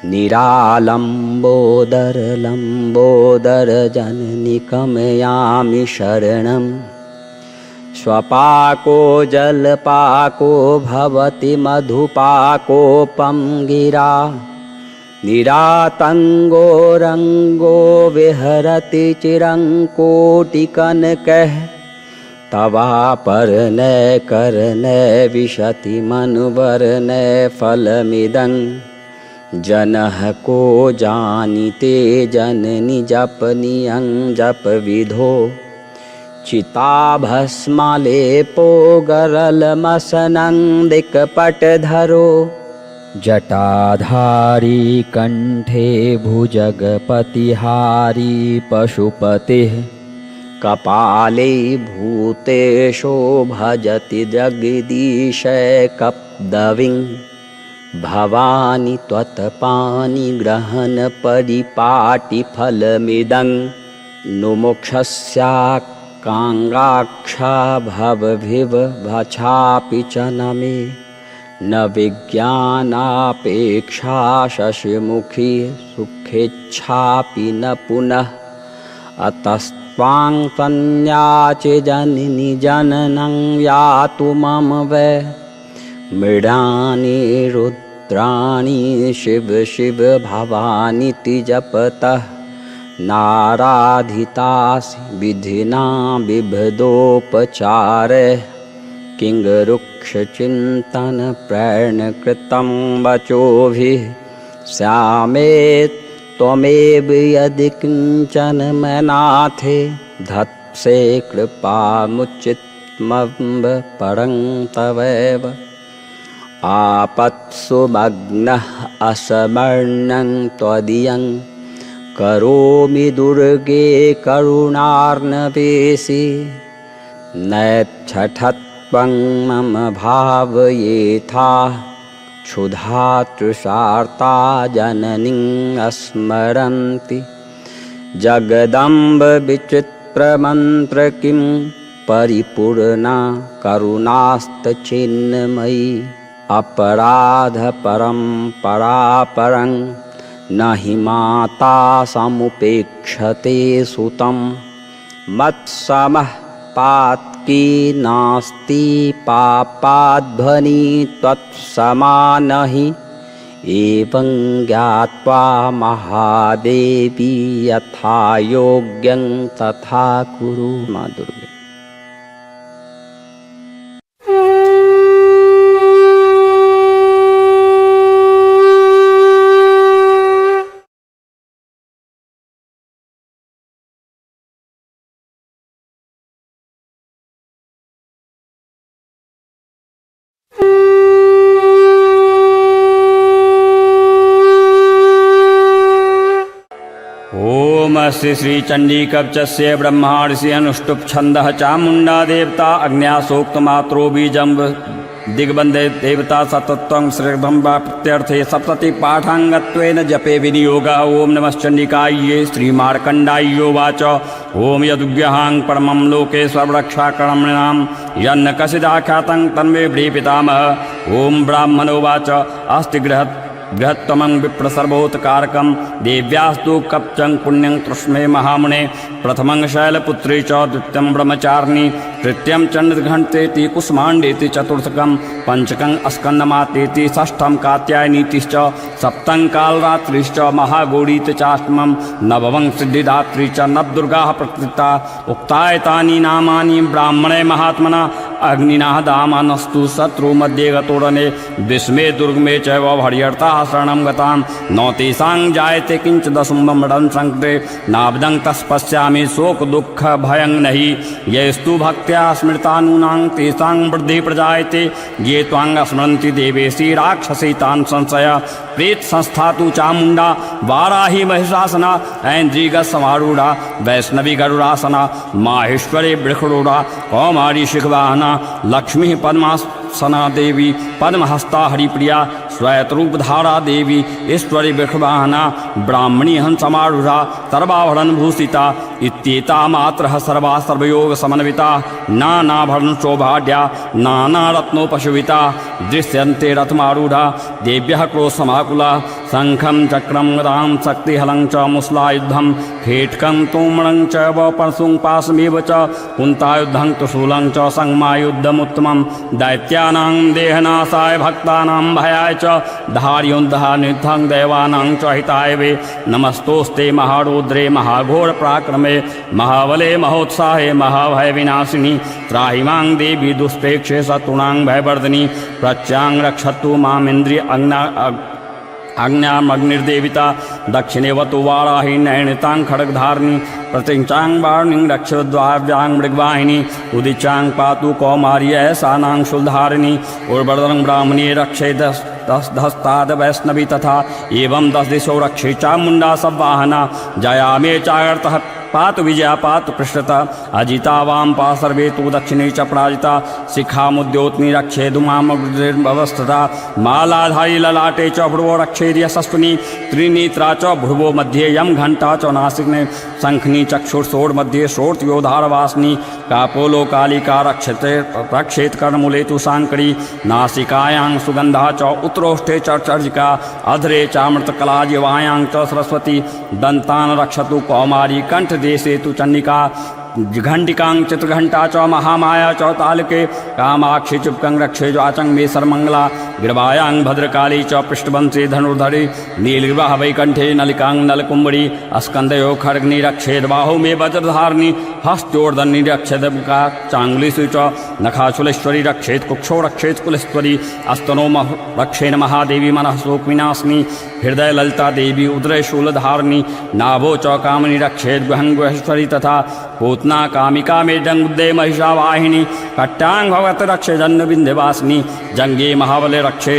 निरालम्बोदरलम्बोदरजननि कमयामि शरणं। स्वपाको जलपाको भवति मधुपाकोपं गिरा। निरातङ्गो रङ्गो विहरति चिरं कोटिकनकः। तवापर्णय कर्णय विशति मनुवर्णय फलमिदं। जनः को जानीते जननि जपनियं जपविधो। चिताभस्मलेपो गरलमसनं दिक्पटधरो। जटाधारी कंठे भुजगपतिहारी पशुपतिः। कपाले भूतेशो भजति जगदीशैकपदवीं। भवानि त्वत्पाणिग्रहण परिपाटिफलमिदं। नुमोक्षस्याकाङ्क्षाक्षा भवभिवभछापि च न मे। न विज्ञानापेक्षा शशिमुखी सुखेच्छापि न पुनः। अतस्त्वां संयाचे जननि जननं यातु मम वै। मृडानि रुद्राणि शिव शिव भवानीति जपतः। नाराधितासि विधिना बिभदोपचारः। किङ्गरुक्षचिन्तन प्रेरणकृतं वचोभिः। श्यामे त्वमेव यदि किञ्चन मनाथे। धत्से कृपामुचितमम्ब परं तवैव। आपत्सु मग्नः असमर्णं त्वदीयं। करोमि दुर्गे करुणार्णवेशि। नैच्छठत्वं मम भावयेथा। क्षुधा तृषार्ता जननीं स्मरन्ति। जगदम्ब विचित्रमन्त्र किं परिपूर्णा करुणास्तचिन्मयी। अपराध परं न हि माता समुपेक्षते सुतं। मत्समः पातकी नास्ति पापाध्वनि त्वत्समा न हि। एवं ज्ञात्वा महादेवी यथा योग्यं तथा कुरु। माँ दुर्गे। ओम श्री श्री चंडी कवचस्य ब्रह्मार्षि अनुष्टुप छंदः चामुंडा देवता अग्न्यासोक्त मात्रो बीजम दिग्बंधे देवता सतत्वं श्रीधम प्रत्यर्थे सप्तति पाठांगत्वेन जपे विनियोग। ओम नमश्चंडिकायै श्रीमार्कंडाय उवाच ओम यदुग्यहां परमं लोके सर्वरक्षाकर्मणां यन्न कसिदाख्यातं तन्मे पितामह। ओम ब्राह्मणोवाच अस्ति बृहत्तमं विप्रसर्वोत्कारकं देव्यास्तु कप्चं पुण्यं तृष्णे महामुने। प्रथमं शैलपुत्री च द्वितीयं ब्रह्मचारिणी तृतीयं चंद्रघंटेति कुष्मांडेति चतुर्थकं पंचकं स्कंदमातेति षष्ठं कात्यायनीतिश्च सप्तं कालरात्रिश्च महागौरीति चाष्टमं नवमं सिद्धिदात्री च नवदुर्गाः प्रकृता। उक्तायतानि नामानि ब्राह्मणे महात्मना अग्निना दामानस्तु शत्रु मध्ये गतोरणे विस्मे दुर्गमे चैव हरिहर्ताः शरणं गतां न तेषां जायते किंच दशुम्बं संकटे नाब्दं तस्पश्यामि शोक दुःख भयं नहि। येस्तु भक्त्या स्मृतानूनां तेषां वृद्धि प्रजायते ये त्वां स्मरन्ति देवेशी राक्षसी तान् संशय। प्रेत संस्था तु चामुंडा वाराही महिषासना ऐन्द्रियगसमारूढ़ा वैष्णवी गरुड़ासना माहेश्वरी वृषरूढ़ा कौमारी शिखवाहना लक्ष्मी पद्मासना देवी पद्महस्ता हरिप्रिया श्वेतरूपधारा देवी ईश्वरी वृषवाहना ब्राह्मणी हंसमारूढ़ा सर्वाभरण भूषिता इत्येता मात्रः सर्वा सर्वयोग समन्विता नानाभरण शोभाढ्या नानारत्नोपशोभिता दृश्यन्ते रथमारूढ़ा देव्यः क्रोशमाकुला शंखं चक्रं गदां शक्तिहलं च मुसलायुद्धं खेटकं तोमरं च परशुं पाशमेव च कुन्तायुद्धं त्रिशूलं च संगमायुद्धमुत्तमं दैत्यानां देहनाशाय भक्तानां भयाय च धार्योन्धानिद्धं देवानां च हिताय वे। नमस्तोस्ते महारौद्रे महाघोर पराक्रमे महाबले महोत्साहे महाभय विनाशिनी त्राहि मां देवी दुष्प्रेक्षे शत्रूणां भयवर्धिनी प्रत्यां रक्षतु मामिन्द्रिय अग्न्यामग्निर्देविता दक्षिणेवतु वाराही नैणितां खड्गधारिणी प्रतिचां वाणिं रक्षद्वाव्यां मृगवाहिनी उदिचां पातु कौमार्य ऐसानां शूलधारिणी उर्वरं ब्राह्मणी रक्षे दस्ताद वैष्णवी तथा एवं 10 दिशो रक्षे चामुंडा सवाहना जया मे चागर्तः पातु विजया पातु पृष्ठता अजिता वाम पा सर्वे तु दक्षिणे च पराजिता शिखामुद्योतनी रक्षे धूमामग्निर्भवस्थता मालाधारी ललाटे च भ्रुवो रक्षेद यशस्विनी त्रिनेत्रा च भ्रुवो मध्ये यम घंटा च नासिकने शंखनी चक्षुर्षोड़ मध्ये शोर्त्योधारवासिनी कापोलो कालिका रक्षेत कर्णमूले तु शांकरी नासिकायां सुगंधा च उत्तरोष्ठे च चर्जिका अधरे चामृतकला जिवायां च सरस्वती दंतान रक्षतु कौमारी कंठ देशे तु चंडिका घंटिकां चित्रघंटा च महामाया च तालके कामाक्षी चुपकं रक्षे ज्वाचं मे सर्वमंगला ग्रीवायां भद्रकाली च पृष्ठवंशी धनुर्धरी नीलग्रीवा वैकंठे नलिकां नलकुंबड़ी स्कंदयो खड्गनी रक्षेद बाहु मे वज्रधारिणी हस्तोर्धनी रक्षेद चांगुलीषु च नखाचुलेश्वरी रक्षेत कुक्षो रक्षेत कुलेश्वरी अस्तनो रक्षेन महादेवी मनः शोक विनाशिनी हृदय ललिता देवी उदरे शूलधारिणी नाभो च कामनी रक्षेत गुहंगेश्वरी तथा पूतना कामिका में जंगुदे महिषावाहिनी कट्टांग भगवत रक्षे जन्म विंध्यवासिनी जंगे महाबले रक्षे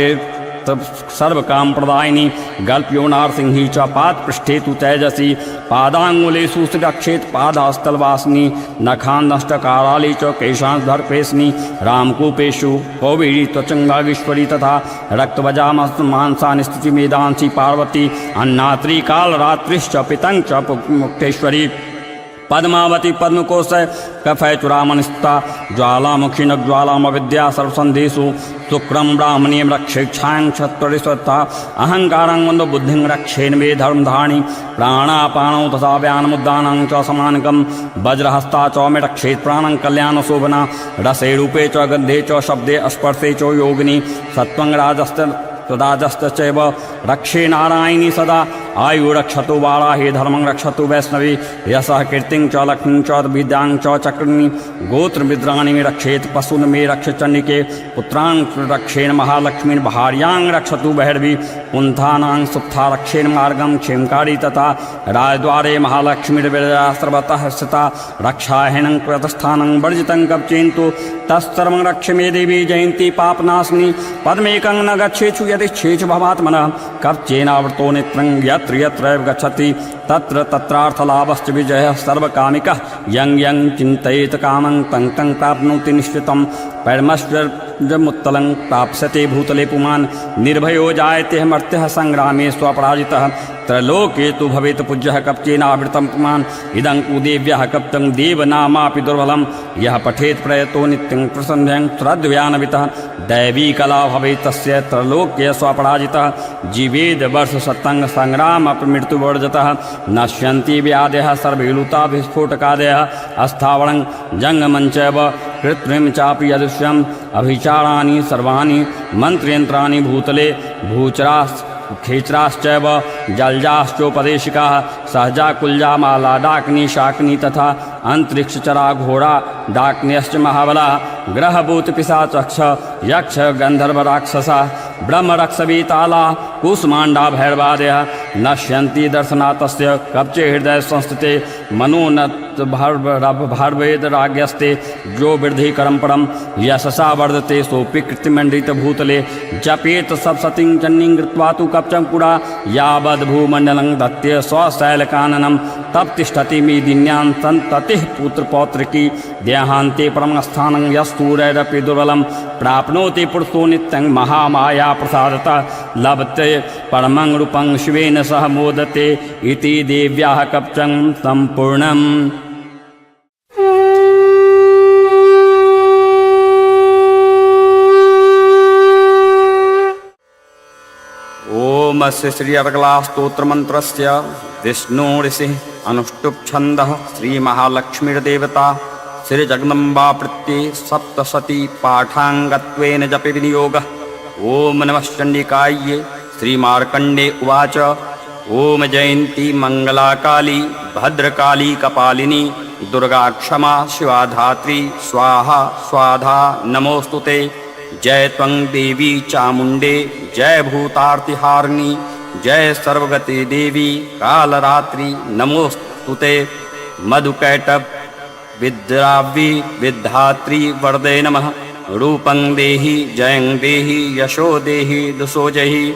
सर्व काम प्रदायिनी गल्प्योनार सिंही च पाद पृष्ठे तु तेजसी पादांगुलेषु रक्षेत पादास्तलवासिनी नखान नष्टकाराली च केशांधर्पेशनी रामकूपेशु कौबीरी त्वचंगागीश्वरी तथा रक्तवजा मांसानि स्थिति मेदांसी पार्वती अन्नात्री कालरात्रिश्च पितंग च मुक्तेश्वरी पद्मावती पद्मकोश कफय चुरामनिस्ता ज्वालामुखी न ज्वालामविद्या सर्वसंधेषु शुक्रम ब्राह्मणी रक्षेक्षां क्षत्रिस्वत्ता अहंकारं मंदो बुद्धिं रक्षेन मे धर्मधारिणी प्राणापानौ तथा व्यानमुद्दानां च समानकं वज्रहस्ता च मे रक्षेत् प्राणं कल्याणशोभना रसे रूपे च गन्धे च शब्दे स्पर्शे च योगिनी सत्वं राजस्तचैव रक्षे नारायणी सदा आयु रक्षतु वाराही धर्मं रक्षतु वैष्णवी यशः कीर्तिं च लक्ष्मीं च विद्यां च चक्रणी गोत्र मिद्राणि में रक्षेत पशुन में रक्ष चंडिके पुत्रां रक्षेण महालक्ष्मीं भार्यां रक्षतु बहिर्वी पुंथानां सुप्था रक्षेण मार्गं क्षेमकारी तथा राजद्वारे महालक्ष्मीर्विरजा सर्वतः स्थिता रक्षाहीनं कृतस्थानं वर्जितं कवचेन्तु तत्सर्वं रक्ष मे देवी जयन्ती पापनाशिनी पद्मेकं न गच्छेषु यदिच्छेषु भवात्मनः कवचेनावृतो नेत्रं यत्र यत्र गच्छति तत्र तत्रार्थलाभश्च विजयः सर्वकामिकः यं यं चिन्तयेत कामं तं तं प्राप्नोति निश्चितं पैरमश्चर्यमुत्तलं प्राप्स्यते भूतले पुमान् निर्भयो जायते मर्त्यः संग्रामे स्वपराजितः त्रैलोके तु भवेत् पूज्यः कप्चेनावृतं पुमान् इदं कुदेव्यः कप्तं देवनामापि दुर्बलं यः पठेत् प्रयतो नित्यं प्रसन्ध्यं श्रद्ध्यान्वितः दैवी कला भवेत् तस्य त्रैलोक्ये स्वपराजितः जीवेद वर्षशतं संग्रामपि मृत्युवर्जतः नश्यन्ति व्याधयः सर्वे लुता विस्फोटकादयः अस्थावरं जङ्गमं चैव कृत्रिम चापि यदृश्यम् अभिचाराणि सर्वाणि मन्त्रयन्त्राणि भूतले भूचरास् खेचराश्चैव जलजाश्चोपदेशिकाः सहजा कुल्जा माला डाकिनी शाकिनी तथा अंतरिक्षचरा घोड़ा डाकिन्यश्च महाबलाः ग्रहभूतपिशाचक्ष यक्ष गंधर्व राक्षसा ब्रह्मरक्षवीताला कुसुमाण्डा भैरवादयः नश्यन्ति दर्शनातस्य कवचे हृदय संस्थिते मनोनत भार्वेदराग्यस्ते जो वृद्धिकरं परं यशसा वर्धते सोऽपि कृतिमण्डितभूतले जपेत सप्तशतीं चण्डीं कृत्वा तु कवचं पुरा यावद्भूमण्डलं दत्ते स्वशैलकाननं तब तिष्ठति मेदिन्यां सन्ततिः पुत्रपौत्रकी देहान्ते परमस्थानं यस्तूरैरपि दुर्बलं प्राप्नोति पुरुषो नित्यं महामाया प्रसादतः लभते परमं रूपं शिवेन सह मोदते इति देव्याः कवचं सम्पूर्णम्। ओम श्री अर्गला स्तोत्र मंत्रस्य विष्णु ऋषि अनुष्टुप छंदः श्री महालक्ष्मीर्देवता श्री जगदम्बा प्रत्ये सप्तशती पाठांगत्वेन जपे विनियोगः। ओम नमः चंडिकायै श्री मार्कंडे उवाच ओम जयंती मंगला काली भद्रकाली कपालिनी दुर्गा क्षमा शिवा धात्री स्वाहा स्वाधा नमोस्तुते। जय त्वं देवी चामुंडे जय भूतार्तिहारिणी जय सर्वगति देवी कालरात्रि नमोस्तुते। मधुकैटभ विद्रावी विद्धात्री वरदे नमः। रूपं देहि जयं देहि यशो देहि दुसो जहि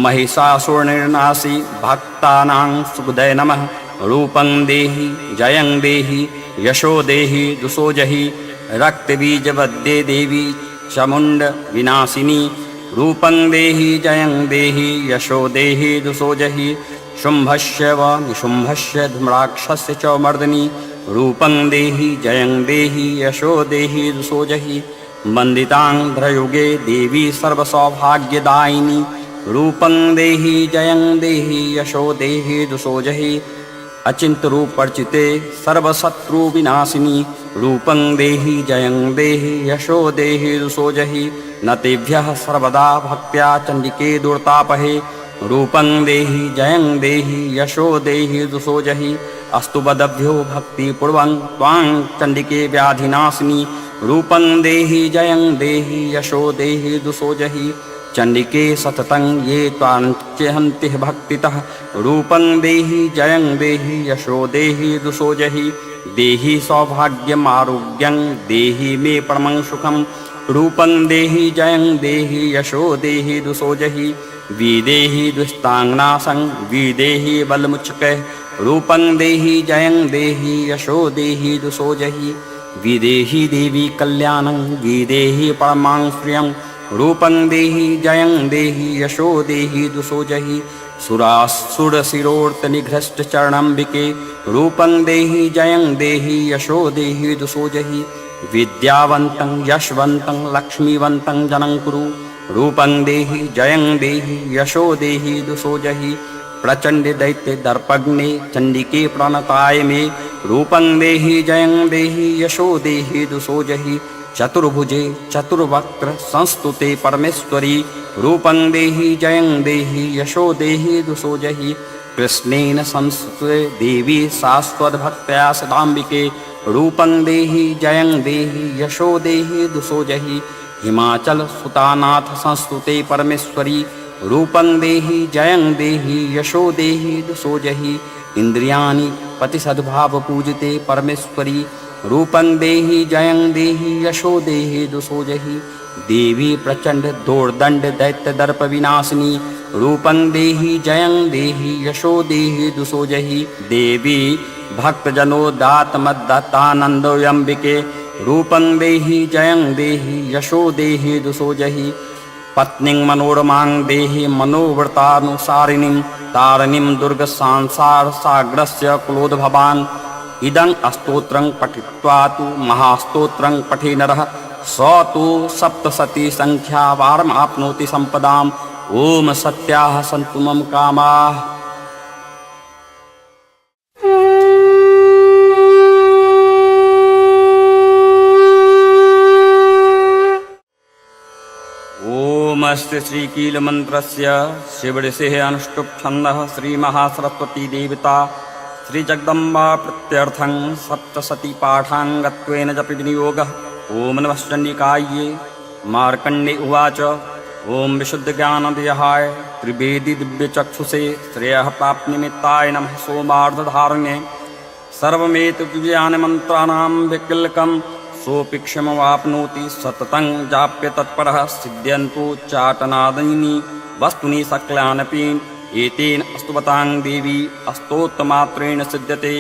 महिषासुरनिर्नाशी भक्तानां सुखदे नमः। रूपं देहि जयं देहि यशो देहि दुसो जहि रक्तबीजवद्ये देवी चामुण्ड विनाशिनी। रूपं देहि जयं देहि यशो देहि दुसो जहि शुम्भस्य व निशुम्भस्य धूम्राक्षस्य च मर्दिनी। रूपं देहि जयं देहि यशो देहि दुसो जहि वन्दितान्ध्रयुगे देवी सर्वसौभाग्यदायिनी। रूपं देहि जयं देहि यशो देहि दुसो जहि अचिंत रूप अर्चिते सर्वशत्रु विनाशिनी। रूपं देहि जयं देहि यशो देहि दुसो जहि न तेभ्यः सर्वदा भक्त्या चंडिके दुर्तापहे। रूपं देहि जयं देहि यशो देहि दुसो जहि अस्तु बदभ्यो भक्तिपूर्वं त्वां चंडिके व्याधिनाशिनी। रूपं देहि जयं देहि यशो देहि दुसो जहि चंडिके सततं ये त्वाञ्चहन्ति भक्तितः। रूपं देहि जयं देहि यशो देहि दुसो जहि देहि सौभाग्यम् आरोग्यं देहि मे परमं सुखं। रूपं देहि जयं देहि यशो देहि दुसो जहि विदेहि दुस्तांगनाशं विदेहि बलमुच्चकैः। रूपं देहि जयं देहि यशो देहि दुसो जहि विदेहि देवी कल्याणं विदेहि परमां श्रियं। रूपं देहि जयं देहि यशो देहि दुसो जहि सुरासुरशिरोर्तनिघ्रष्टचरणम्बिके। रूपं देहि जयं देहि यशो देहि दुसो जहि विद्यावन्तं यशवन्तं लक्ष्मीवन्तं जनं कुरु। रूपं देहि जयं देहि यशो देहि दुसो जहि प्रचंड दैत्य दर्पग्ने चंडिके प्रणताय मे। रूपं देहि जयं देहि यशो देहि दुसो जहि चतुर्भुजे चतुर्वक्त्र संस्तुते परमेश्वरी। रूपं देहि जयं देहि यशो देहि दुसो जहि कृष्णेन संस्तुते देवी शाश्वतभक्त्या सदाम्बिके। रूपं देहि जयं देहि यशो देहि दुसो जहि हिमाचल सुतानाथ संस्तुते परमेश्वरी। रूपं देहि जयं देहि यशो देहि दुसो जहि इंद्रियाणि पतिसद्भाव पूजिते परमेश्वरी। रूपं देहि जयं देहि यशो देहि दुसो जहि देवी प्रचंड दोर्दंड दैत्य दर्प विनाशिनी। रूपं देहि जयं देहि यशो देहि दुसो जहि देवी भक्तजनोदात मद्दत्तानंदोऽम्बिके। रूपं देहि जयं देहि यशो देहि दुषो जहि पत्नीं मनोरमां देहि मनोव्रतानुसारिणीं तारिणीं दुर्गसंसारसागरस्य कुलोद्भवान् इदं स्तोत्रं पठित्वा तु महास्तोत्रं पठे नरः स तु सप्तशती संख्यावारमाप्नोति सम्पदाम् ॐ सत्याः सन्तु मम कामाः। ओमस्ति श्रीकीलमन्त्रस्य शिवऋषेः अनुष्टुप् छन्दः श्रीमहासरस्वती देवता श्रीजगदम्बा प्रत्यर्थं सप्तशती पाठाङ्गत्वेन जपि विनियोगः। ओम नमः चण्डिकायै। मार्कण्डे उवाच ओम विशुद्धज्ञानदेहाय त्रिवेदी दिव्यचक्षुषे श्रेयः प्राप्तिनिमित्ताय नमः सोमार्धधारणे सर्वमेतद्विज्ञानमन्त्राणां विकल्कं सोऽपि क्षमवाप्नोति सततं जाप्य तत्परः सिद्ध्यन्तु चाटनादीनि वस्तुनि सकलानपि एतेन स्तुवतां देवी स्तोत्रमात्रेण सिद्ध्यते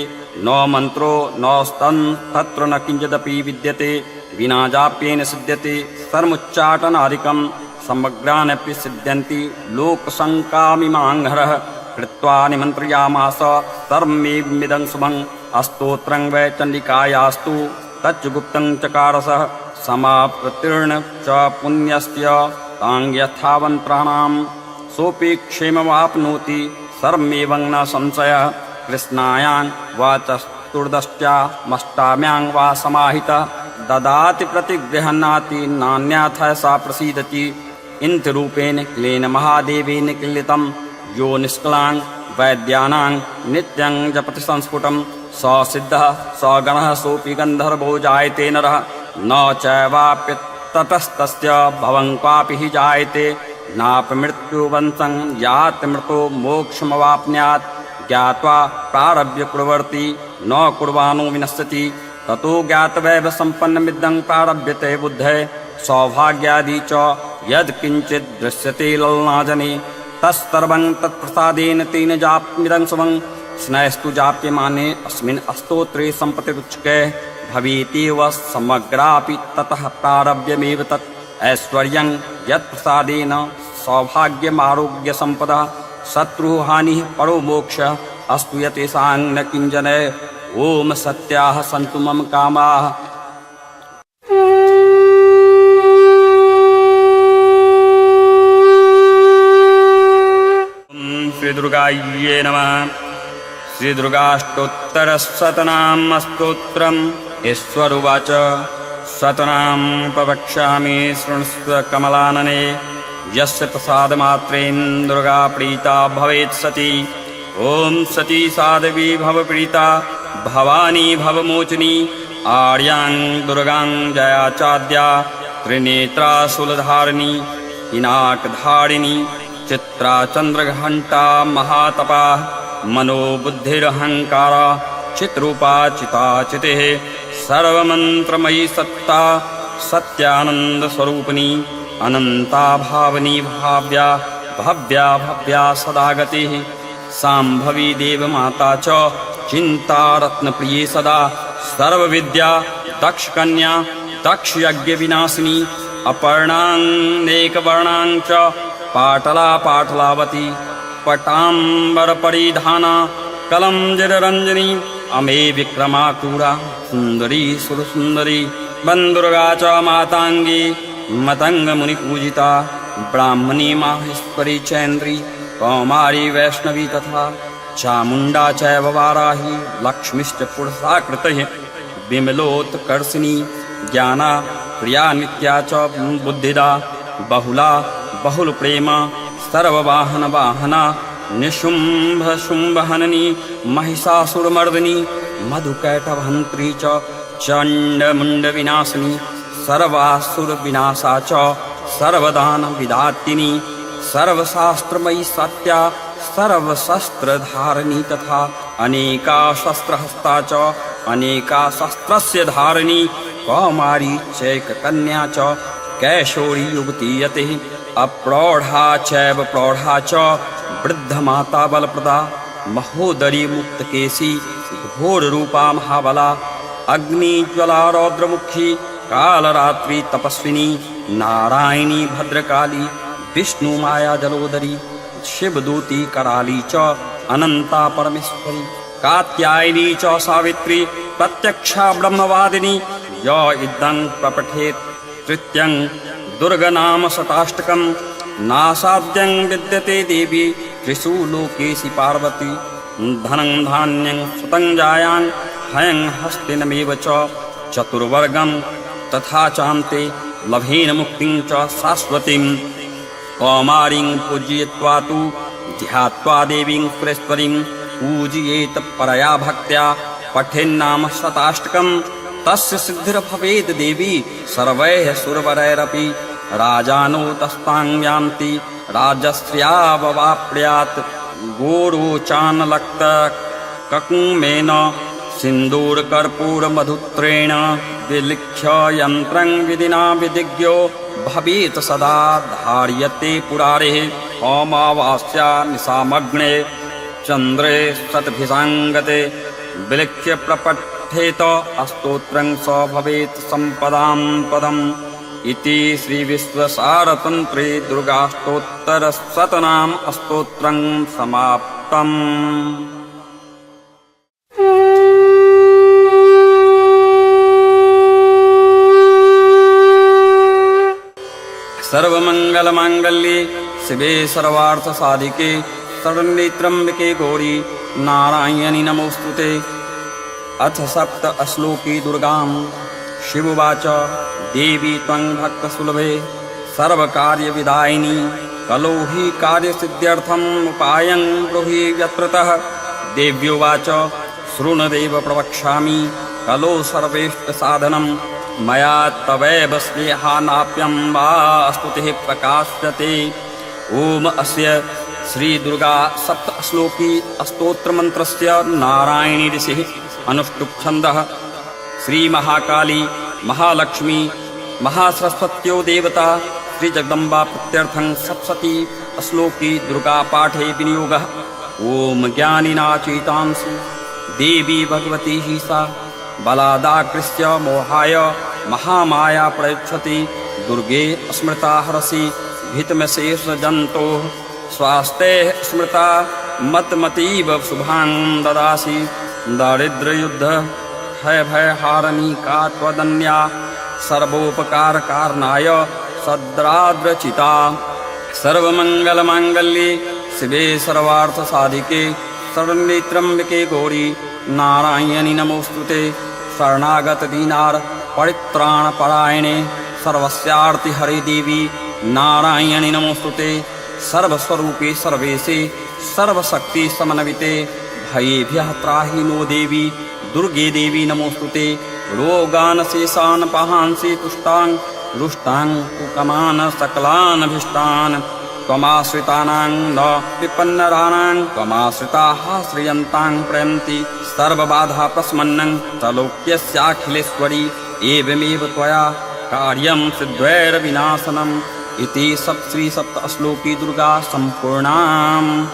न मन्त्रो न स्तन् तत्र न किञ्चिदपि विद्यते विना जाप्येन सिद्ध्यते सर्वोच्चाटनादिकं समग्रानपि सिद्ध्यन्ति लोकशङ्कामिमाङ्घ्रः कृत्वा निमन्त्रयामास सर्वमेवमिदं शुभं स्तोत्रं वै चण्डिकायास्तु तच्च गुप्तं चकारसः समाप्तीर्ण च पुण्यस्य तां यथावन्त्राणां सोऽपि क्षेममाप्नोति सर्वमेवं न संशयः। कृष्णायां वा चतुर्दश्यामष्टाम्यां वा समाहितः ददाति प्रतिगृह्णाति नान्यथा सा प्रसीदति इन्द्ररूपेण क्लेन महादेवेन क्लितं यो निष्कलां वैद्यानां नित्यं जपति संस्फुटं स सिद्धः स गणः सोऽपि गन्धर्वो जायते नरः न चैवाप्यततस्तस्य भवं क्वापि हि जायते नापमृत्युवंशं याति मृतो मोक्षमवाप्नुयात् ज्ञात्वा प्रारभ्य कुर्वन्ति न कुर्वाणो विनश्यति ततो ज्ञातवैव सम्पन्नमिदं प्रारभ्यते बुद्धे सौभाग्यादि च यत्किञ्चित् दृश्यते ललनाजने तत्सर्वं तत्प्रसादेन तेन जाप्यमिदं शुभं स्नैस्तु जाप्यमाने अस्मिन् स्तोत्रे सम्पत्तिरुच्यते भवेत्येव समग्रापि ततः प्रारभ्यमेव तत् ऐश्वर्यं यत्प्रसादेन सौभाग्यमारोग्यसम्पदः शत्रुहानिः परो मोक्षः अस्तु यतेषां न किञ्जने। ओम सत्याः सन्तु मम कामाः। श्रीदुर्गायै नमः। श्रीदुर्गाष्टोत्तरशतनाम स्तोत्रम् ईश्वर उवाच शतनां प्रवक्ष्यामि शृणुष्व कमलानने यस्य प्रसादमात्रेण दुर्गा प्रीता भवेत् सती। ओम सती साध्वी भवप्रीता भवानी भवमोचनी आर्यां दुर्गां जया चाद्या त्रिनेत्रा शूलधारिणी पिनाकधारिणी चित्रा चन्द्रघण्टा महातपा मनोबुद्धिरहङ्कारा चित्रूपा चिताचितिः सर्वमन्त्रमयी सत्ता सत्यानन्दस्वरूपिणी अनन्ता भावनी भाव्या भव्या भव्या सदा गतिः शाम्भवी देवमाता च चिन्तारत्नप्रिये सदा सर्वविद्या दक्षकन्या दक्षयज्ञविनाशिनी अपर्णानेकवर्णां च पाटला पाटलावती पटाम्बरपरिधाना कलंजररञ्जनी अमे विक्रमाक्रूरा सुन्दरी सुरसुन्दरी वन्दुर्गा च माताङ्गी मतङ्गमुनिपूजिता ब्राह्मणी माहेश्वरी चैन्द्री कौमारी वैष्णवी तथा चामुण्डा चैव वाराही लक्ष्मीश्च पुरुषाकृतिः विमलोत्कर्षिणी ज्ञाना प्रिया नित्या च बुद्धिदा बहुला बहुलप्रेमा सर्ववाहनवाहना निशुम्भशुम्भहननी महिषासुरमर्दिनी मधुकैटभहन्त्री च चण्डमुण्डविनाशिनी सर्वासुरविनाशा च सर्वदानविदात्रिणी सर्वशास्त्रमयी सत्या सर्वशस्त्रधारिणी तथा अनेका शस्त्रहस्ता च अनेका शस्त्रस्य धारिणी कौमारी चैककन्या च कैशोरी युवती यतिः अप्रौढा चैव प्रौढा च वृद्धमाता बलप्रदा महोदरी मुक्तकेशी घोररूपा महाबला अग्नि ज्वला रौद्रमुखी कालरात्रि तपस्विनी नारायणी भद्रकाली विष्णु माया जलोदरी शिवदूती कराली च अनंता परमेश्वरी कात्यायनी च सावित्री प्रत्यक्षा ब्रह्मवादिनी य इदं प्रपठेत् तृतीयं दुर्गनाम शताष्टकं नासाद्यं विद्यते देवी त्रिषु लोकेशि पार्वती धनं धान्यं सुतं जायां हयं हस्तिनमेव च चतुर्वर्गं तथा चान्ते लभेन मुक्तिं च शाश्वतीं कौमारीं पूजयित्वा तु ध्यात्वा देवीं सुरेश्वरीं पूजयेत परया भक्त्या पठेन्नाम शताष्टकं तस्य सिद्धिर्भवेत् देवी सर्वैः सुरवरैरपि राजानो तस्तां यान्ति राजश्रियाववाप्नुयात् गोरोचानलक्तककुमेन सिन्दूरकर्पूरमधुत्रेण विलिख्य यन्त्रं विधिना विधिज्ञो भवेत् सदा धार्यते पुरारेः अमावास्या निशामग्ने चन्द्रे शतभिषाङ्गते विलिख्य प्रपठेत अस्तोत्रं स भवेत् सम्पदां पदम् इति श्रीविश्वसारतन्त्रे दुर्गाष्टोत्तरशतनाम स्तोत्रं समाप्तम्। सर्वमङ्गलमाङ्गल्ये शिवे सर्वार्थसाधिके शरण्ये त्र्यम्बके गौरी नारायणि नमोऽस्तुते। अथ सप्त श्लोकी दुर्गां शिववाच देवी त्वं भक्तसुलभे सर्वकार्यविदायिनी कलो हि कार्यसिद्ध्यर्थम् उपायं ब्रूहि यत्रतः। देव्योवाच शृणुदेव प्रवक्ष्यामि कलो सर्वेष्टसाधनं मया तवैव स्नेहानाप्यं वा स्तुतिः प्रकाश्यते। ओम अस्य श्रीदुर्गा सप्तश्लोकी स्तोत्रमन्त्रस्य नारायणी ऋषिः अनुष्टुप् छन्दः। श्रीमहाकाली महालक्ष्मी महासरस्वत्यो देवता श्रीजगदम्बा प्रत्यर्थं सप्तशती श्लोकी दुर्गा पाठे विनियोगः। ओम ज्ञानिनाचेतांसि देवी भगवती हि सा बलादाकृष्य मोहाय महामाया प्रयच्छति। दुर्गे स्मृता हरसि भीतमशेषजन्तोः स्वास्ते स्मृता मतमतीव शुभां ददासि। दारिद्र्ययुद्ध भयहारिणी का त्वदन्या सर्वोपकारकारणाय सद्राद्रचिता। सर्वमङ्गलमाङ्गल्ये शिवे सर्वार्थसाधिके शरण्ये त्र्यम्बके गौरी नारायणि नमोऽस्तुते। शरणागतदीनार परित्राणपरायणे सर्वस्यार्तिहरे देवी नारायणि नमोऽस्तुते। सर्वस्वरूपे सर्वेशे सर्वशक्ति समन्विते भयेभ्यः त्राहि नो देवी दुर्गे देवी नमोऽस्तुते। रोगान् शेषान् पहांसि तुष्टां रुष्टां कुकमान् सकलान् भीष्टान् त्वमाश्रितानां न विपन्नराणां त्वमाश्रिताः श्रियन्तां प्रयन्ति। सर्वबाधा प्रशमनं त्रैलोक्यस्याखिलेश्वरी एवमेव त्वया कार्यं सिद्ध्यैर्विनाशनम् इति श्रीसप्तश्लोकी दुर्गा सम्पूर्णाम्।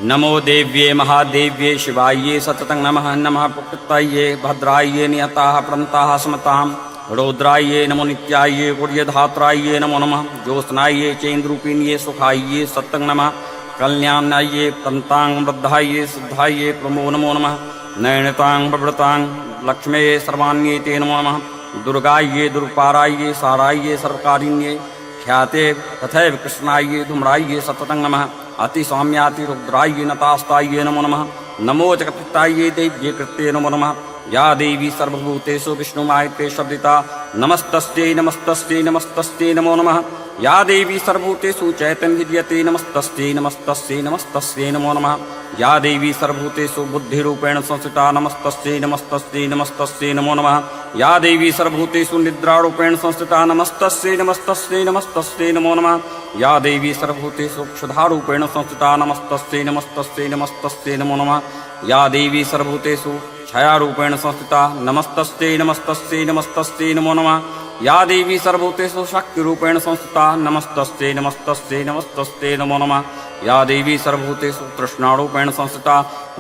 नमो देव्ये महादेव्ये शिवाये सततं नमः। नमः प्रकृताये भद्राये नियताः प्रन्ताः समतां रौद्राये नमो नित्याये गुर्यधात्राये नमो नमः। ज्योत्स्नाये चेन्द्रूपिण्ये सुखाये सतं नमः। कल्याण्याये प्रन्तां वृद्धाये सिद्धाये प्रमो नमो नमः। नयनतां प्रवृतां लक्ष्मे सर्वाण्ये नमो नमः। दुर्गाये दुर्पाराये साराये सर्वकारिण्ये ख्याते तथैव कृष्णाये धूम्राये सततं नमः। अतिसौम्याति रुद्राये नतास्ताये नमो नमः। नमो जगत्ताये देव्ये कृत्ये नमो नमः। या देवी सर्वभूतेषु विष्णुमायते शब्दिता नमस्तस्यै नमस्तस्यै नमस्तस्यै नमो नमः। या देवी सर्वभूतेषु चैतन्यविद्यते नमस्तस्यै नमस्तस्यै नमस्तस्यै नमो नमः। या देवी सर्वभूतेषु बुद्धिरूपेण संस्थिता नमस्तस्यै नमस्तस्यै नमस्तस्यै नमो नमः। या देवी सर्वभूतेषु निद्रारूपेण संस्थिता नमस्तस्यै नमस्तस्यै नमस्तस्यै नमो नमः। या देवी सर्वभूतेषु क्षुधारूपेण संस्थिता नमस्तस्यै नमस्तस्यै नमस्तस्यै नमो नमः। या देवी सर्वभूतेषु छायारूपेण संस्थिता नमस्तस्यै नमस्तस्यै नमस्तस्यै नमो नमः। या देवी सर्वभूतेषु शक्तिरूपेण संस्थिता नमस्तस्यै नमस्तस्यै नमस्तस्यै नमो नमः। या देवी सर्वभूतेषु तृष्णारूपेण संस्थिता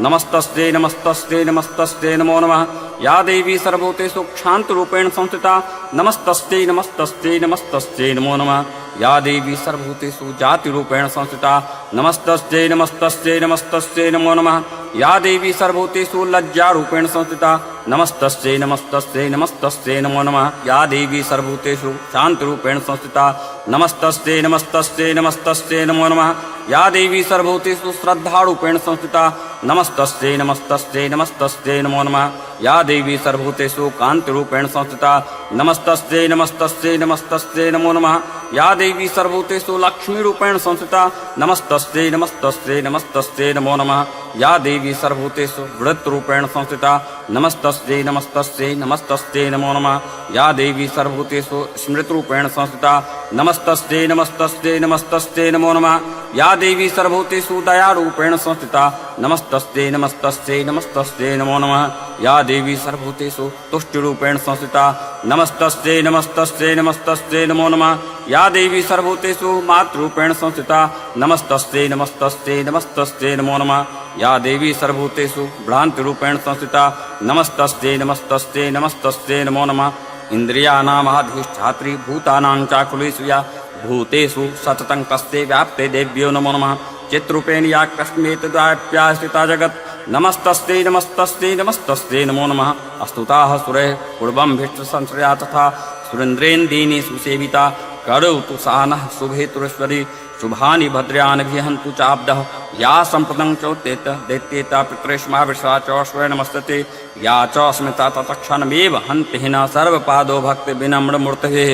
नमस्तस्यै नमस्तस्यै नमस्तस्यै नमो नमः। या देवी सर्वभूतेषु क्षान्तरूपेण संस्थिता नमस्तस्यै नमस्तस्यै नमस्तस्यै नमो नमः। या देवी सर्वभूतेषु जातिरूपेण संस्थिता नमस्तस्यै नमस्तस्यै नमस्तस्यै नमो नमः। या देवी सर्वभूतेषु लज्जारूपेण संस्थिता नमस्तस्यै नमस्तस्यै नमस्तस्यै नमो नमः। या देवी सर्वभूतेषु शान्तरूपेण संस्थिता नमस्तस्यै नमस्तस्यै नमस्तस्यै नमो नमः। या देवी सर्वभूतेषु श्रद्धारूपेण संस्थिता नमस्तस्यै नमस्तस्यै नमस्तस्यै नमो नमः। या देवी सर्वभूतेषु कान्तिरूपेण संस्थिता नमस्तस्यै नमस्तस्यै नमस्तस्यै नमो नमः। या देवी सर्वभूतेषु लक्ष्मीरूपेण संस्थिता नमस्तस्यै नमस्तस्यै नमस्तस्यै नमो नमः। या देवी सर्वभूतेषु वृत्तरूपेण संस्थिता नमस्तस्यै नमस्तस्यै नमस्तस्यै नमो नमः। या देवी सर्वभूतेषु स्मृतिरूपेण संस्थिता नमस्तस्यै नमस्तस्यै नमस्तस्यै नमो नमः। या देवी सर्वभूतेषु दयारूपेण संस्थिता नमस्तस्यै नमस्तस्यै नमस्तस्यै नमो नमः। या देवी सर्वभूतेषु तुष्टिरूपेण संस्थिता नमस्तस्यै नमस्तस्यै नमस्तस्यै नमो नमः। या देवी सर्वभूतेषु मातृरूपेण संस्थिता नमस्तस्यै नमस्तस्यै नमस्तस्यै नमो नमः। या देवी सर्वभूतेषु भ्रान्तिरूपेण संस्थिता नमस्तस्यै नमस्तस्यै नमस्तस्यै नमो नमः। इन्द्रियाणामाधिष्ठात्री भूतानां चाकुलेषु या भूतेषु सततं तस्यै व्याप्ते देव्यो नमो नमः। चित्रूपेण या कस्मेतद्वाप्या स्थिता जगत् नमस्तस्यै नमस्तस्यै नमस्तस्यै नमो नमः। अस्तुताः सुरैः पूर्वं भिष्टसंश्रया तथा सुरेन्द्रेन्दीनि सुसेविता करोतु सा नः शुभेतुरेश्वरी शुभानि भद्र्यानि विहन्तु चाब्दः। या सम्प्रदं चोत्तेत दैत्येता पितृष्माविषा च स्वय नमस्तते। या च स्मिता तत्क्षणमेव हन्ति हिना सर्वपादो भक्ति विनम्रमूर्तये।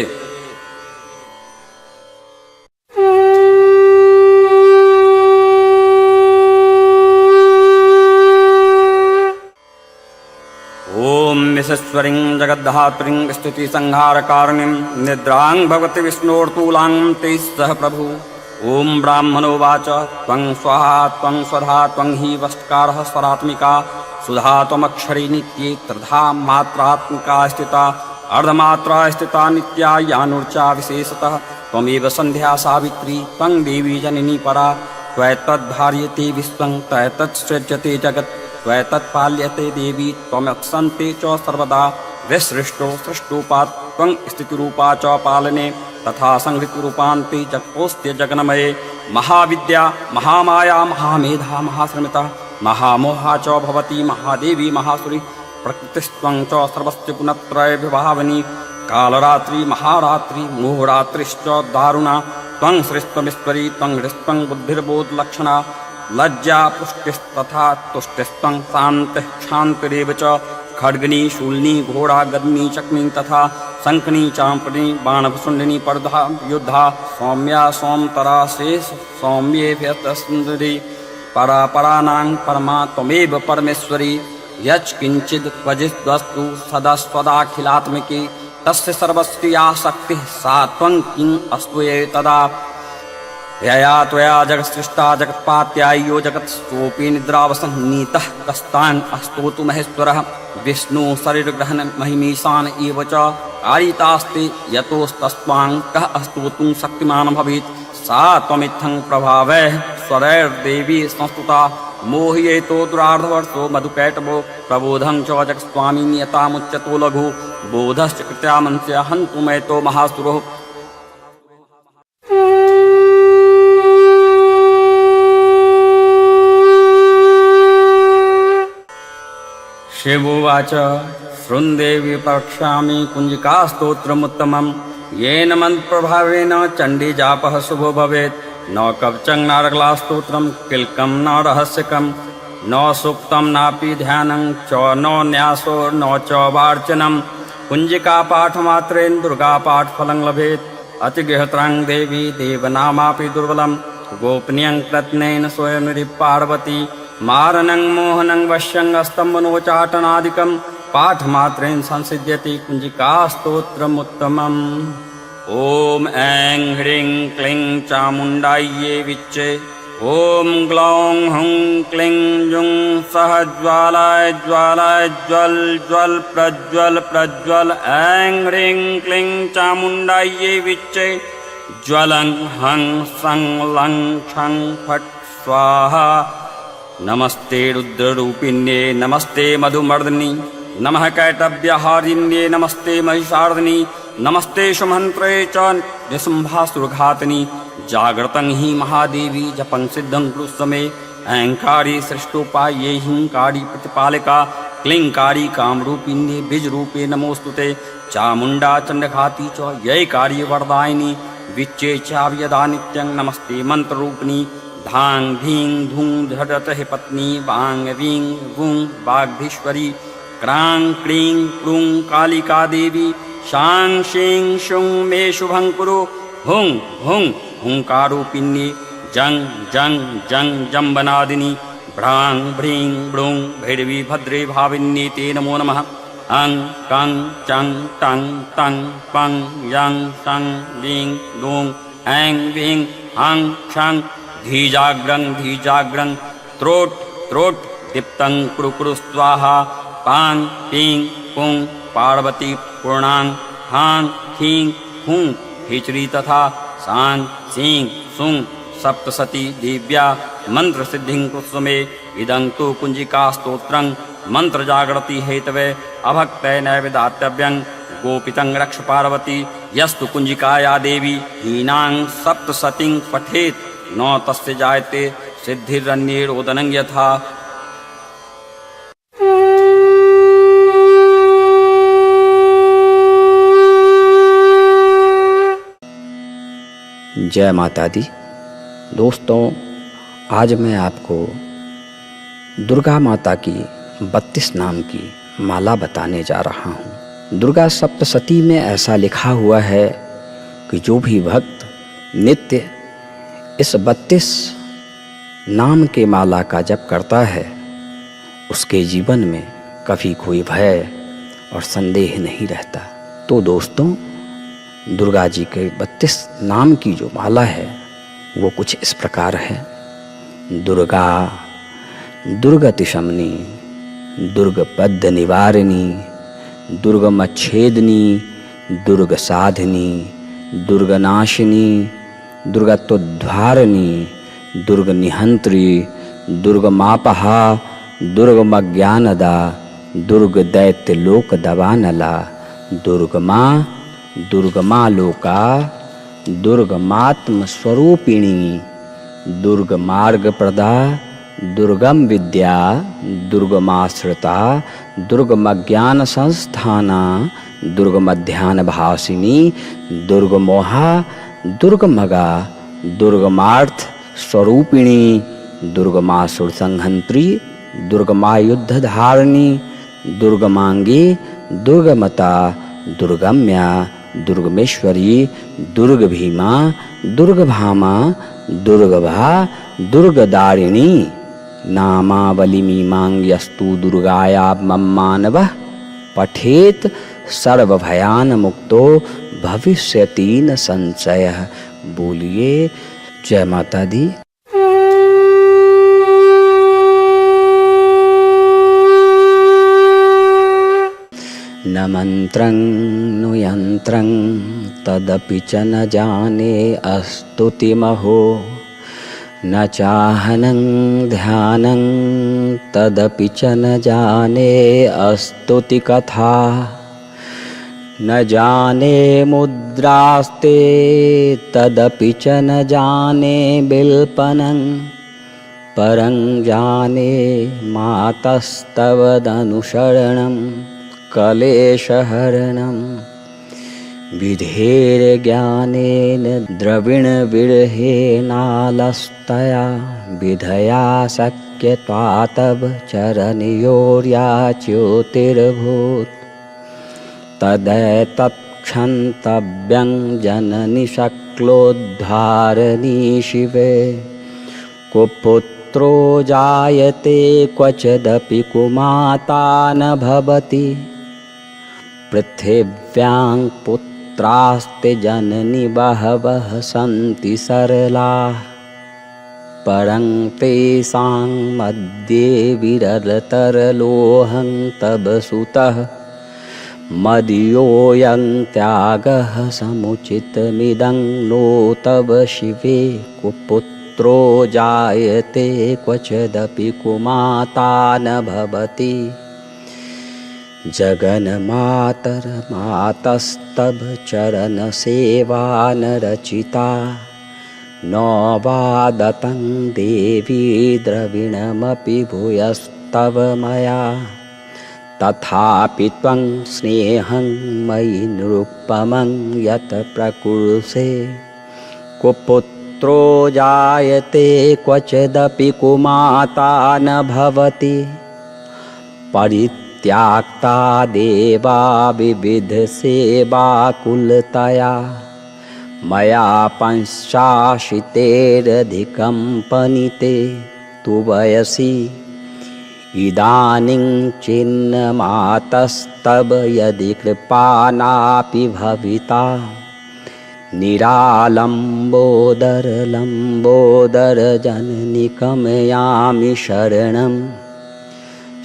ॐ निशस्वरीं जगद्धात्रीं स्तुतिसंहारकारिणीं निद्रां भगवति विष्णोर्तूलां तैः सह प्रभु। ॐ ब्राह्मणोवाच त्वं स्वाहा त्वं स्वधा त्वं हि वष्ट्कारः स्वरात्मिका सुधा त्वमक्षरी नित्ये त्रिधा मात्रात्मिका स्थिता अर्धमात्रा स्थिता नित्या यानुर्चा विशेषतः त्वमेव संध्या सावित्री त्वं देवी जननी परा त्वैतद्धार्यते विश्वं त्वैतत्सृज्यते जगत् त्वैतत्पाल्यते देवी त्वमत्सन्ते च सर्वदा विसृष्टो सृष्टोपात् त्वं स्थितिरूपा च पालने तथा संहृतिरूपान्ते जगतोऽस्त्य जगन्मये। महाविद्या महामाया महामेधा महाश्रमिता महामोहा च भवती महादेवी महासुरी प्रकृतिस्त्वं च सर्वस्य गुणत्रय विभावनी कालरात्रि महारात्रि मोहरात्रिश्च दारुणा त्वं श्रेष्ठमीश्वरी त्वं हृस्त्वं बुद्धिर्बोधलक्षणा लज्जा पुष्टिस्तथा तुष्टिस्त्वं शान्तिः क्षान्तिरेव च खड्गनी शूलिनी घोड़ा गदनी चक्नी तथा शंखनी चांपनी बाणभसुंडिनी पर्धा युद्धा सौम्या सोमतरा शेष सौम्येभ्यस्तुंदरी परापरानां परमा त्वमेव परमेश्वरी यच् किंचिद् क्वचिद्वस्तु सदा स्वदाखिलात्मिकी तस्य सर्वस्य या शक्तिः सा त्वं किम् अस्त्वये तदा। यया त्वया जगत्सृष्टा जगत्पात्याय्यो जगत्सोऽपि निद्रावसन्नीतः कस्तान् अस्तोतु महेश्वरः विष्णु शरीरग्रहण महिमीशान एव च आयितास्ते यतोस्तस्त्वां कः अस्तोतुं शक्तिमान् भवेत्। सा त्वमित्थं प्रभावैः स्वरैर्देवी संस्तुता मोहयेतो दुरार्धवर्षो मधुकैटभो प्रबोधं च जगत्स्वामी नियतामुच्यतो लघु बोधश्च कृत्यामंस्य हन्तुमयतो महासुरो। शिवोवाच शृण्देवी प्रवक्ष्यामि कुञ्जिकास्तोत्रमुत्तमं येन मन्त्रप्रभावेन चण्डीजापः शुभो भवेत्। न कवचं न रगलास्तोत्रं किल्कं न रहस्यकं न सूक्तं नापि ध्यानं च न न्यासो न च वार्चनं कुञ्जिकापाठमात्रेण दुर्गापाठफलं लभेत्। अतिगृहत्रां देवी देवनामापि दुर्बलं गोपनीयं कृत्नेन स्वयं पार्वती मारणं मोहनं वश्यं स्तम्भनोचाटनादिकं पाठमात्रेण संसिद्ध्यति कुञ्जिकास्तोत्रमुत्तमम्। ॐ ऐं ह्रीं क्लीं चामुण्डायै विच्चे ॐ ग्लौं हुं क्लीं जुं सः ज्वालाय ज्वालाय ज्वल ज्वल प्रज्वल प्रज्वल ऐं ह्रीं क्लीं चामुण्डायै विच्चे ज्वलं हं सं लं छं फट् स्वाहा। नमस्ते रुद्ररूपिण्ये नमस्ते मधुमर्दिनी नमः कैटव्यहारिण्ये नमस्ते महिषार्दिनी नमस्ते सुमन्त्रे च निशुम्भासुरघातिनी। जागृतं हि महादेवी जपं सिद्धं कुरुस्वमे अहंकारी सृष्टोपाये हिंकारी प्रतिपालिका क्लींकारी कामरूपिण्ये बीजरूपे नमोस्तुते। चामुण्डा चण्डघाती च यैकारी वरदायिनी विच्चे चाव्यदा नित्यं नमस्ते मन्त्ररूपिणी। धां धीं धूं धडत हे पत्नी वां वीं वूं वाग्धीश्वरी क्रां क्लीं क्लूं कालिका देवी शां शीं शूं मे शुभं कुरु। हुं हुं हुंकारूपिण्ये जं जं जं जम्बनादिनी भ्रां भ्रीं ब्रूं भैरवी भद्रे भाविन्ये ते नमो नमः। अं कं चं टं तं पं यं तं लीं लूं ऐं वीं हं क्षं धीजाग्रं धीजाग्रं त्रोट त्रोट दीप्तं कुरु कुरु स्वाहा। पां पीं पुं पार्वती पूर्णां हां खीं हुं खिचरी तथा सां सीं सुं सप्तसती दिव्या मंत्र सिद्धिं कुस्वमे। इदं तु कुंजिका स्तोत्रं मंत्र जागृति हेतवे अभक्तय नैवेदातव्यं गोपितं रक्ष पार्वती। यस्तु कुंजिकाया देवी हीनां सप्तसतीं पठेत् न तस्य जायते सिद्धिरन्येरोदनं यथा। जय माता दी। दोस्तों, आज मैं आपको दुर्गा माता की 32 नाम की माला बताने जा रहा हूँ। दुर्गा सप्तशती में ऐसा लिखा हुआ है कि जो भी भक्त नित्य इस 32 नाम के माला का जप करता है उसके जीवन में कभी कोई भय और संदेह नहीं रहता। तो दोस्तों, दुर्गा जी के 32 नाम की जो माला है वो कुछ इस प्रकार है। दुर्गा दुर्गतिशमनी दुर्गपद्ध निवारिणी दुर्गमच्छेदिनी दुर्ग साधिनी दुर्गनाशिनी दुर्गत्वोद्धारिणी दुर्गनिहंत्री दुर्गमापहा दुर्गमज्ञानदा दुर्गदैत्यलोकदवानला दुर्गमा दुर्गमालोका दुर्गमात्मस्वरूपिणी दुर्गमार्गप्रदा दुर्गम विद्या दुर्गमाश्रिता दुर्गमज्ञान संस्थाना दुर्गमध्यानभासिनी दुर्गमोहा दुर्गमगा दुर्गमार्थ स्वरूपिणी दुर्गमासुर संहंत्री दुर्गमायुद्धधारिणी दुर्गमांगी दुर्गमता दुर्गम्या दुर्गमेश्वरी दुर्गभीमा दुर्गभामा दुर्गभा दुर्गदारिणी नामावलिमीमांग्यस्तु दुर्गाया मम्मानवः पठेत सर्वभयान मुक्तो भविष्यति न संशयः। बोलिए जय माता दी। न मंत्रं नु यंत्रं तदपि च न जाने अस्तुतिमहो न चाहनं ध्यानं तदपि च न जाने अस्तुति कथा न जाने मुद्रास्ते तदपि च न जाने बिल्पनं परं जाने मातस्तवदनुशरणं कलेशहरणं विधेर्ज्ञानेन द्रविणविरहेनालस्तया विधया शक्यत्वा तव चरणयोर्याच्योतिर्भूत् तदैतत्क्षन्तव्यं जननि शक्लोद्धारणी शिवे कुपुत्रो जायते क्वचिदपि कुमाता न भवति पृथिव्यां पुत्रास्ते जननि बहवः सन्ति सरलाः परं तेषां मध्ये विरलतरलोहं तव सुतः मदीयोऽयं त्यागः समुचितमिदं नो तव शिवे कुपुत्रो जायते क्वचिदपि कुमाता न भवति जगन्मातर्मातस्तव चरणसेवा न रचिता न वादतं देवी द्रविणमपि भूयस्तव मया तथापि त्वं स्नेहं मयि निरुपमं यत् प्रकुरुषे कुपुत्रो जायते क्वचिदपि कुमाता न भवति परित्याक्ता देवा विविधसेवाकुलतया मया पंचाशीतेरधिकं पनीते तु वयसि इदानीं चिन्नमातस्तव यदि कृपानापि भविता निरालम्बोदरलम्बोदरजननिकमयामि शरणं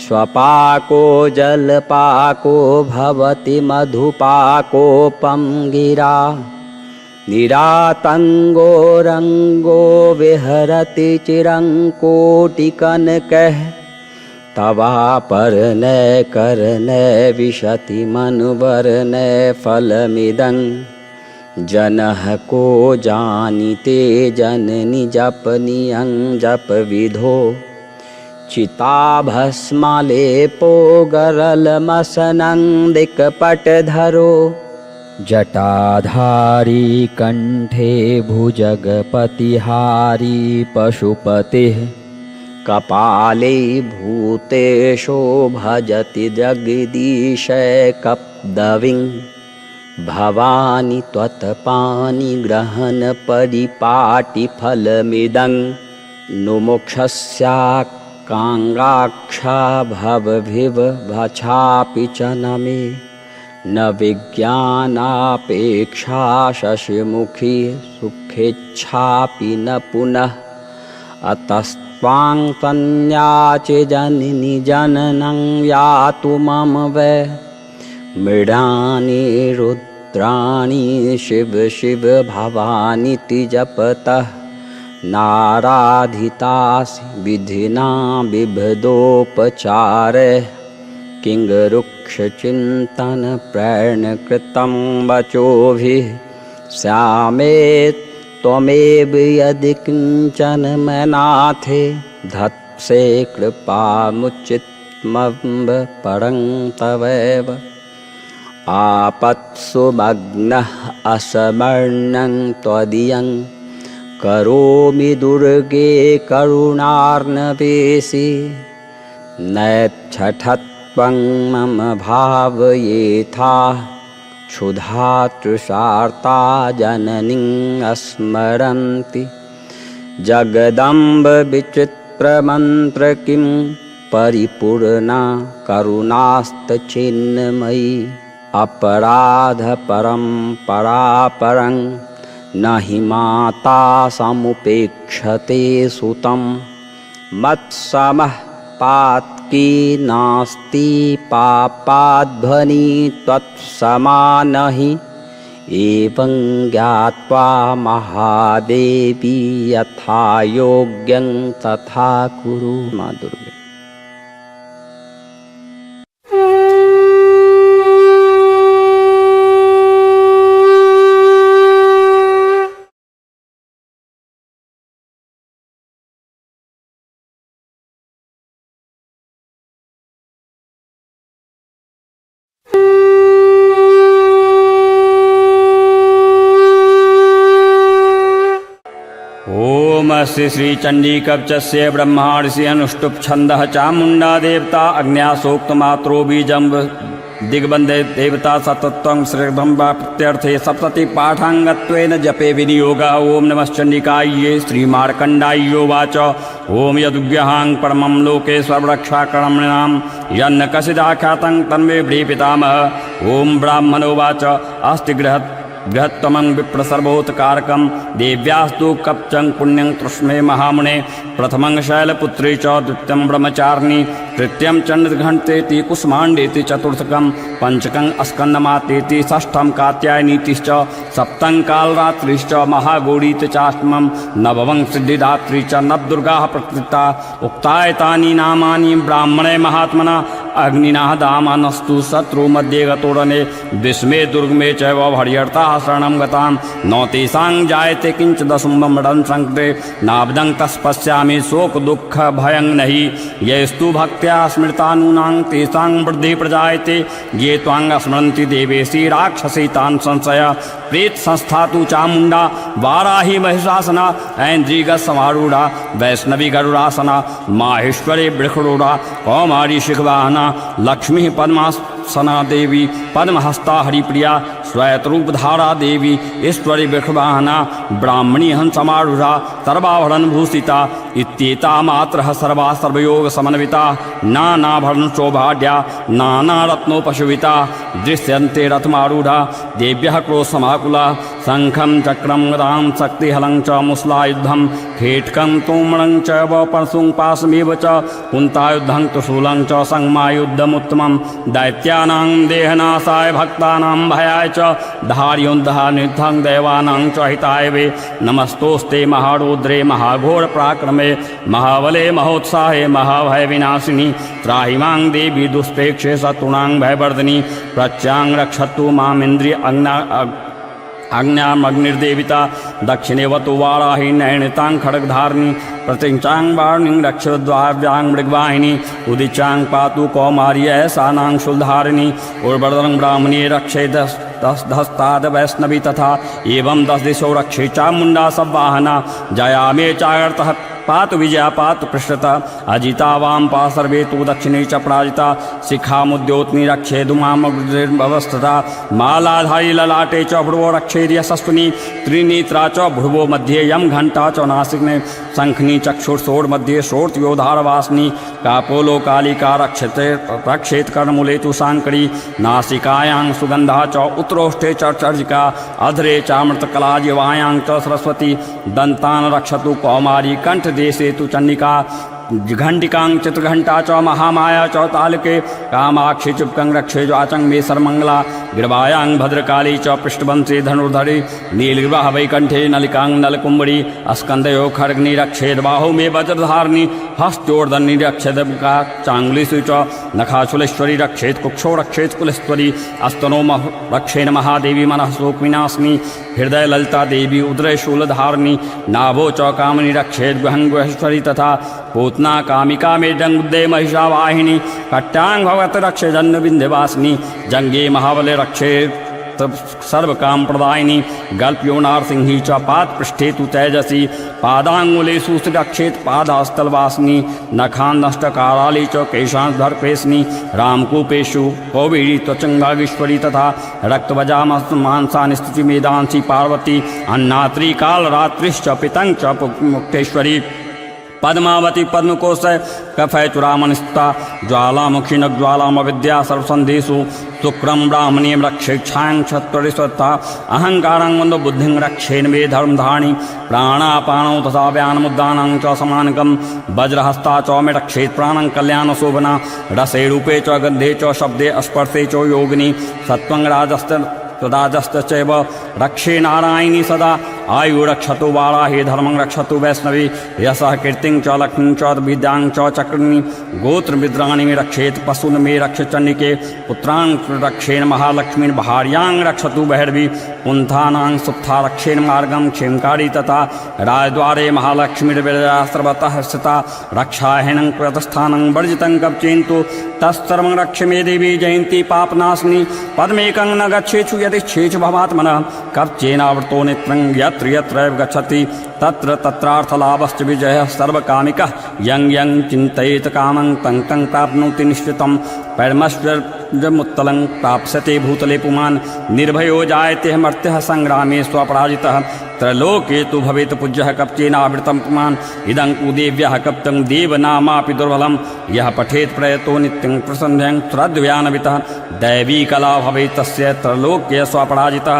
स्वपाको जलपाको भवति मधुपाकोपं गिरा निरातङ्गो रङ्गो विहरति चिरं कोटिकनकः तवापरनय करनय विशति मनुवरनय फलमिदं जनः को जानीते जननि जपनियं जपविधो चिताभस्मलेपो गरलमसनं दिक्पटधरो जटाधारी कंठे भुजगपतिहारी पशुपतिः कपाले भूतेशो भजति जगदीशैकपदवीं भवानी त्वत्पाणिग्रहण परिपाटिफलमिदं नुमोक्षस्याकाङ्क्षाक्षा भवभिवभछापि च न मे न विज्ञानापेक्षा शशिमुखी सुखेच्छापि न पुनः अतस्त्वां संयाचे जननि जननं यातु मम वै मृडानि रुद्राणि शिव शिव भवानीति जपतः नाराधितासि विधिना बिभदोपचारः किङ्गरुक्षचिन्तन प्रेरणकृतं वचोभिः स्यामे त्वमेव यदि किञ्चन मनाथे धत्से कृपामुचितमम्ब परं तवैव आपत्सु मग्नः असमर्णं त्वदीयं करोमि दुर्गे करुणार्णवेशि नैच्छठत्वं मम भावयेथा क्षुधा तृषार्ता जननीं स्मरन्ति जगदम्ब विचित्रमन्त्र किं परिपूर्णा करुणास्तचिन्मयी अपराध परं न हि माता समुपेक्षते सुतं मत्समः पातकी नास्ति पापाध्वनि त्वत्समान हि एवं ज्ञात्वा महादेवी यथा योग्यं तथा कुरु। माँ दुर्गे। ओम श्री श्री चंडी कवचस्य ब्रह्मार्षि अनुष्टुप छंदः चामुंडा देवता अग्न्यासोक्तमात्रो बीजं दिग्बंधे देवता सतत्वं श्रीधं प्रत्यर्थे सप्तति पाठांगत्वेन जपे विनियोगः। ओम नमश्चंडिकायै श्रीमार्कंडायोवाच ओम यदुग्यहां परमं लोके सर्वरक्षाकर्मणां यन्न कसिदाख्यातं तन्मे प्रियपितामह। ओम ब्राह्मणोवाच अस्ति गृहत् बृहत्तमं विप्रसर्वोत्कारकं देव्यास्तु कप्चं पुण्यं तृष्णे महामुने प्रथमं शैलपुत्री च द्वितीयं ब्रह्मचारिणी तृतीयं चण्डघण्टेति कुष्माण्डेति चतुर्थकं पंचकं स्कन्दमातेति षष्ठं कात्यायनीतिश्च सप्तं कालरात्रिश्च महागौरीति चाष्टमं नवमं सिद्धिदात्री च नवदुर्गाः प्रकृता उक्तायतानि नामानि ब्राह्मणे महात्मना अग्निना दामानस्तु शत्रु मध्ये गतोरणे विस्मे दुर्गमे चैव हरिहर्ताः शरणं गतां न तेषां जायते किंच दशुम्बं संकटे नाब्दं तस्पश्यामि शोक दुःख भयं नहि येस्तु भक्त्या स्मृतानूनां तेषां वृद्धि प्रजायते ये त्वां स्मरन्ति देवेशी राक्षसी तान् संशय प्रेत संस्था तु चामुण्डा वाराही महिषासना ऐन्द्रियगत समारूढ़ा वैष्णवी गरुड़ासना माहेश्वरी वृषरूढ़ा कौमारी शिखवाहना लक्ष्मी पद्मासना देवी पद्महस्ता हरिप्रिया श्वेतरूपधारा देवी ईश्वरी वृषवाहना ब्राह्मणी हंसमारूढ़ा सर्वाभरण भूषिता इत्येता मात्रः सर्वा सर्वयोग समन्विता नानाभरण शोभाढ्या नानारत्नोपशोभिता दृश्यन्ते रथमारूढ़ा देव्यः क्रोशमाकुला शंखं चक्रं गदां शक्तिहलं च मुसलायुद्धं खेटकं तोमरं च परशुं पाशमेव च कुन्तायुद्धं त्रिशूलं च संगमायुद्धमुत्तमं दैत्यानां देहनाशाय भक्तानां भयाय च धार्योन्धानिद्धं देवानां च हिताय वे नमस्तोस्ते महारौद्रे महाघोर पराक्रमे महाबले महोत्साहे महाभय विनाशिनी त्राहि मां देवी दुष्प्रेक्षे शत्रूणां भयवर्धिनी प्रत्यां रक्षतु मामिन्द्रिय अग्न्यामग्निर्देविता दक्षिणेवतु वाराही नैणितां खड्गधारिणी प्रतिचां वाणिं रक्षद्वाव्यां मृगवाहिनी उदिचां पातु कौमार्य ऐसानां शूलधारिणी उर्वरं ब्राह्मणी रक्षे दस्ताद वैष्णवी तथा एवं 10 दिशो रक्षे चामुण्डा सवाहना जया मे चागर्तः पात विजया पात पृष्ठता अजिता वाम पा सर्वे तु दक्षिणे च पराजिता शिखामुद्योतनी रक्षे धूमामवस्थता मालाधारी ललाटे च भ्रुवो रक्षेद यशस्विनी त्रिनेत्रा च भ्रुवो मध्ये यम घंटा च नासिकने शंखनी चक्षुर्षोड़ मध्ये शोर्त्योधारवासिनी कापोलो कालिका रक्षेत कर्णमूले तु शांकरी नासिकायां सुगंधा च उत्रोष्ठे च चर्जिका अधरे चामृतकला जिवायां च सरस्वती दंतान रक्षतु कौमारी कंठ देशे तु चंडिका घंटिकां चित्रघंटा च महामाया च तालके कामाक्षी चुपकं रक्षे ज्वाचं मे सर्वमंगला ग्रीवायां भद्रकाली च पृष्ठवंशी धनुर्धरी नीलग्रीवाः वैकंठे नलिकां नलकुंबरी स्कंदयो खड्गनी रक्षेद बाहु मे वज्रधारिणी हस्तोर्धनी रक्षेद चांगुलीषु च नखाचुलेश्वरी रक्षेत कुक्षो रक्षेत कुलेश्वरी अस्तनो रक्षेन महादेवी मनः शोक विनाशिनी हृदय ललिता देवी उदय शूलधारिणी नाभो च कामिनी रक्षेत गुहंगेश्वरी तथा पूतना कामिका में जंगुदे महिषावाहिनी कट्टांग भगवत रक्षे जन्म विंध्यवासिनी जंगे महाबले रक्षे सर्व काम प्रदायिनी गल्प्योनार सिंही च पाद पृष्ठे तु तेजसी पादांगुले सुरक्षेत पादास्तलवासिनी नखान नष्टकाराली च केशांधर्पेशनी रामकूपेशु कौबीरी त्वचंगागीश्वरी तथा रक्तवजा मांसानि स्थिति मेदांसी पार्वती अन्नात्री काल रात्रिश्च पितंग च मुक्तेश्वरी पद्मावती पद्मकोश कफय चुरामनिस्ता ज्वालामुखी नज्वालामविद्या सर्वसंधेषु शुक्रम ब्राह्मणी रक्षेक्षां क्षत्रिस्वत्ता अहंकारं वंदो बुद्धिं रक्षेन मे धर्मधारिणी प्राणापानौ तथा व्यानमुद्दानां च समानकं वज्रहस्ता च मे रक्षेत् प्राणं कल्याणशोभना रसे रूपे च गन्धे च शब्दे स्पर्शे च योगिनी सत्वं राजस्तचैव रक्षे नारायणी सदा आयु रक्षतु वाराही धर्मं रक्षतु वैष्णवी यशः कीर्तिं च लक्ष्मीं च विद्यां च चक्रणी गोत्र मिद्राणि में रक्षेत पशुन में रक्ष चंडिके पुत्रां रक्षेण महालक्ष्मीं भार्यां रक्षतु बहिर्वी पुंथानां सुप्था रक्षेण मार्गं क्षेमकारी तथा राजद्वारे महालक्ष्मीर्विरजा सर्वतः स्थिता रक्षाहीनं कृतस्थानं वर्जितं कवचेन्तु तत्सर्वं रक्ष मे देवी जयन्ती पापनाशिनी पद्मेकं न गच्छेषु यदि छेषु भवात्मनः कवचेनावृतो नेत्रं यत्र यत्र गच्छति तत्र तत्रार्थलाभश्च विजयः सर्वकामिकः यं यं चिन्तयेत कामं तं तं प्राप्नोति निश्चितं पैर्मश्वर्यमुत्तलं प्राप्स्यते भूतले पुमान् निर्भयो जायते मर्त्यः संग्रामे स्वपराजितः त्रैलोके तु भवेत् पूज्यः कप्चेनावृतं पुमान् इदं कुदेव्यः कप्तं देवनामापि दुर्बलं यः पठेत् प्रयतो नित्यं प्रसन्ध्यं श्रद्ध्यान्वितः दैवी कला भवेत् तस्य त्रैलोक्ये स्वपराजितः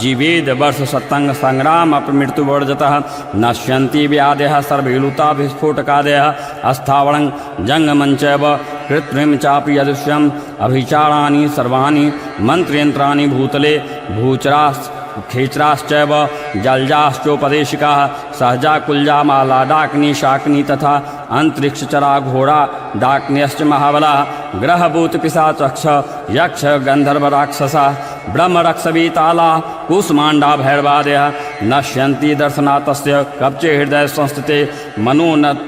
जीवेद वर्ष सत्संग संग्राम मृत्युवर्जतः नश्यन्ति व्याधयः सर्वेलुता विस्फोटकादयः अस्थावरं जङ्गमं चैव कृत्रिम चापि यदृश्यम् अभिचाराणि सर्वाणि मन्त्रयन्त्राणि भूतले भूचरास् खेचराश्चैव जलजाश्चोपदेशिकाः सहजा कुल्जा माला डाकिनी शाकिनी तथा अंतरिक्षचरा घोड़ा डाकिन्यश्च महाबलाः ग्रहभूत पिशाचक्ष यक्ष गंधर्व राक्षसा ब्रह्मरक्षवीताला कुसुमांडा भैरवादयः नश्यन्ति दर्शनातस्य कवचे हृदय संस्थिते मनोनत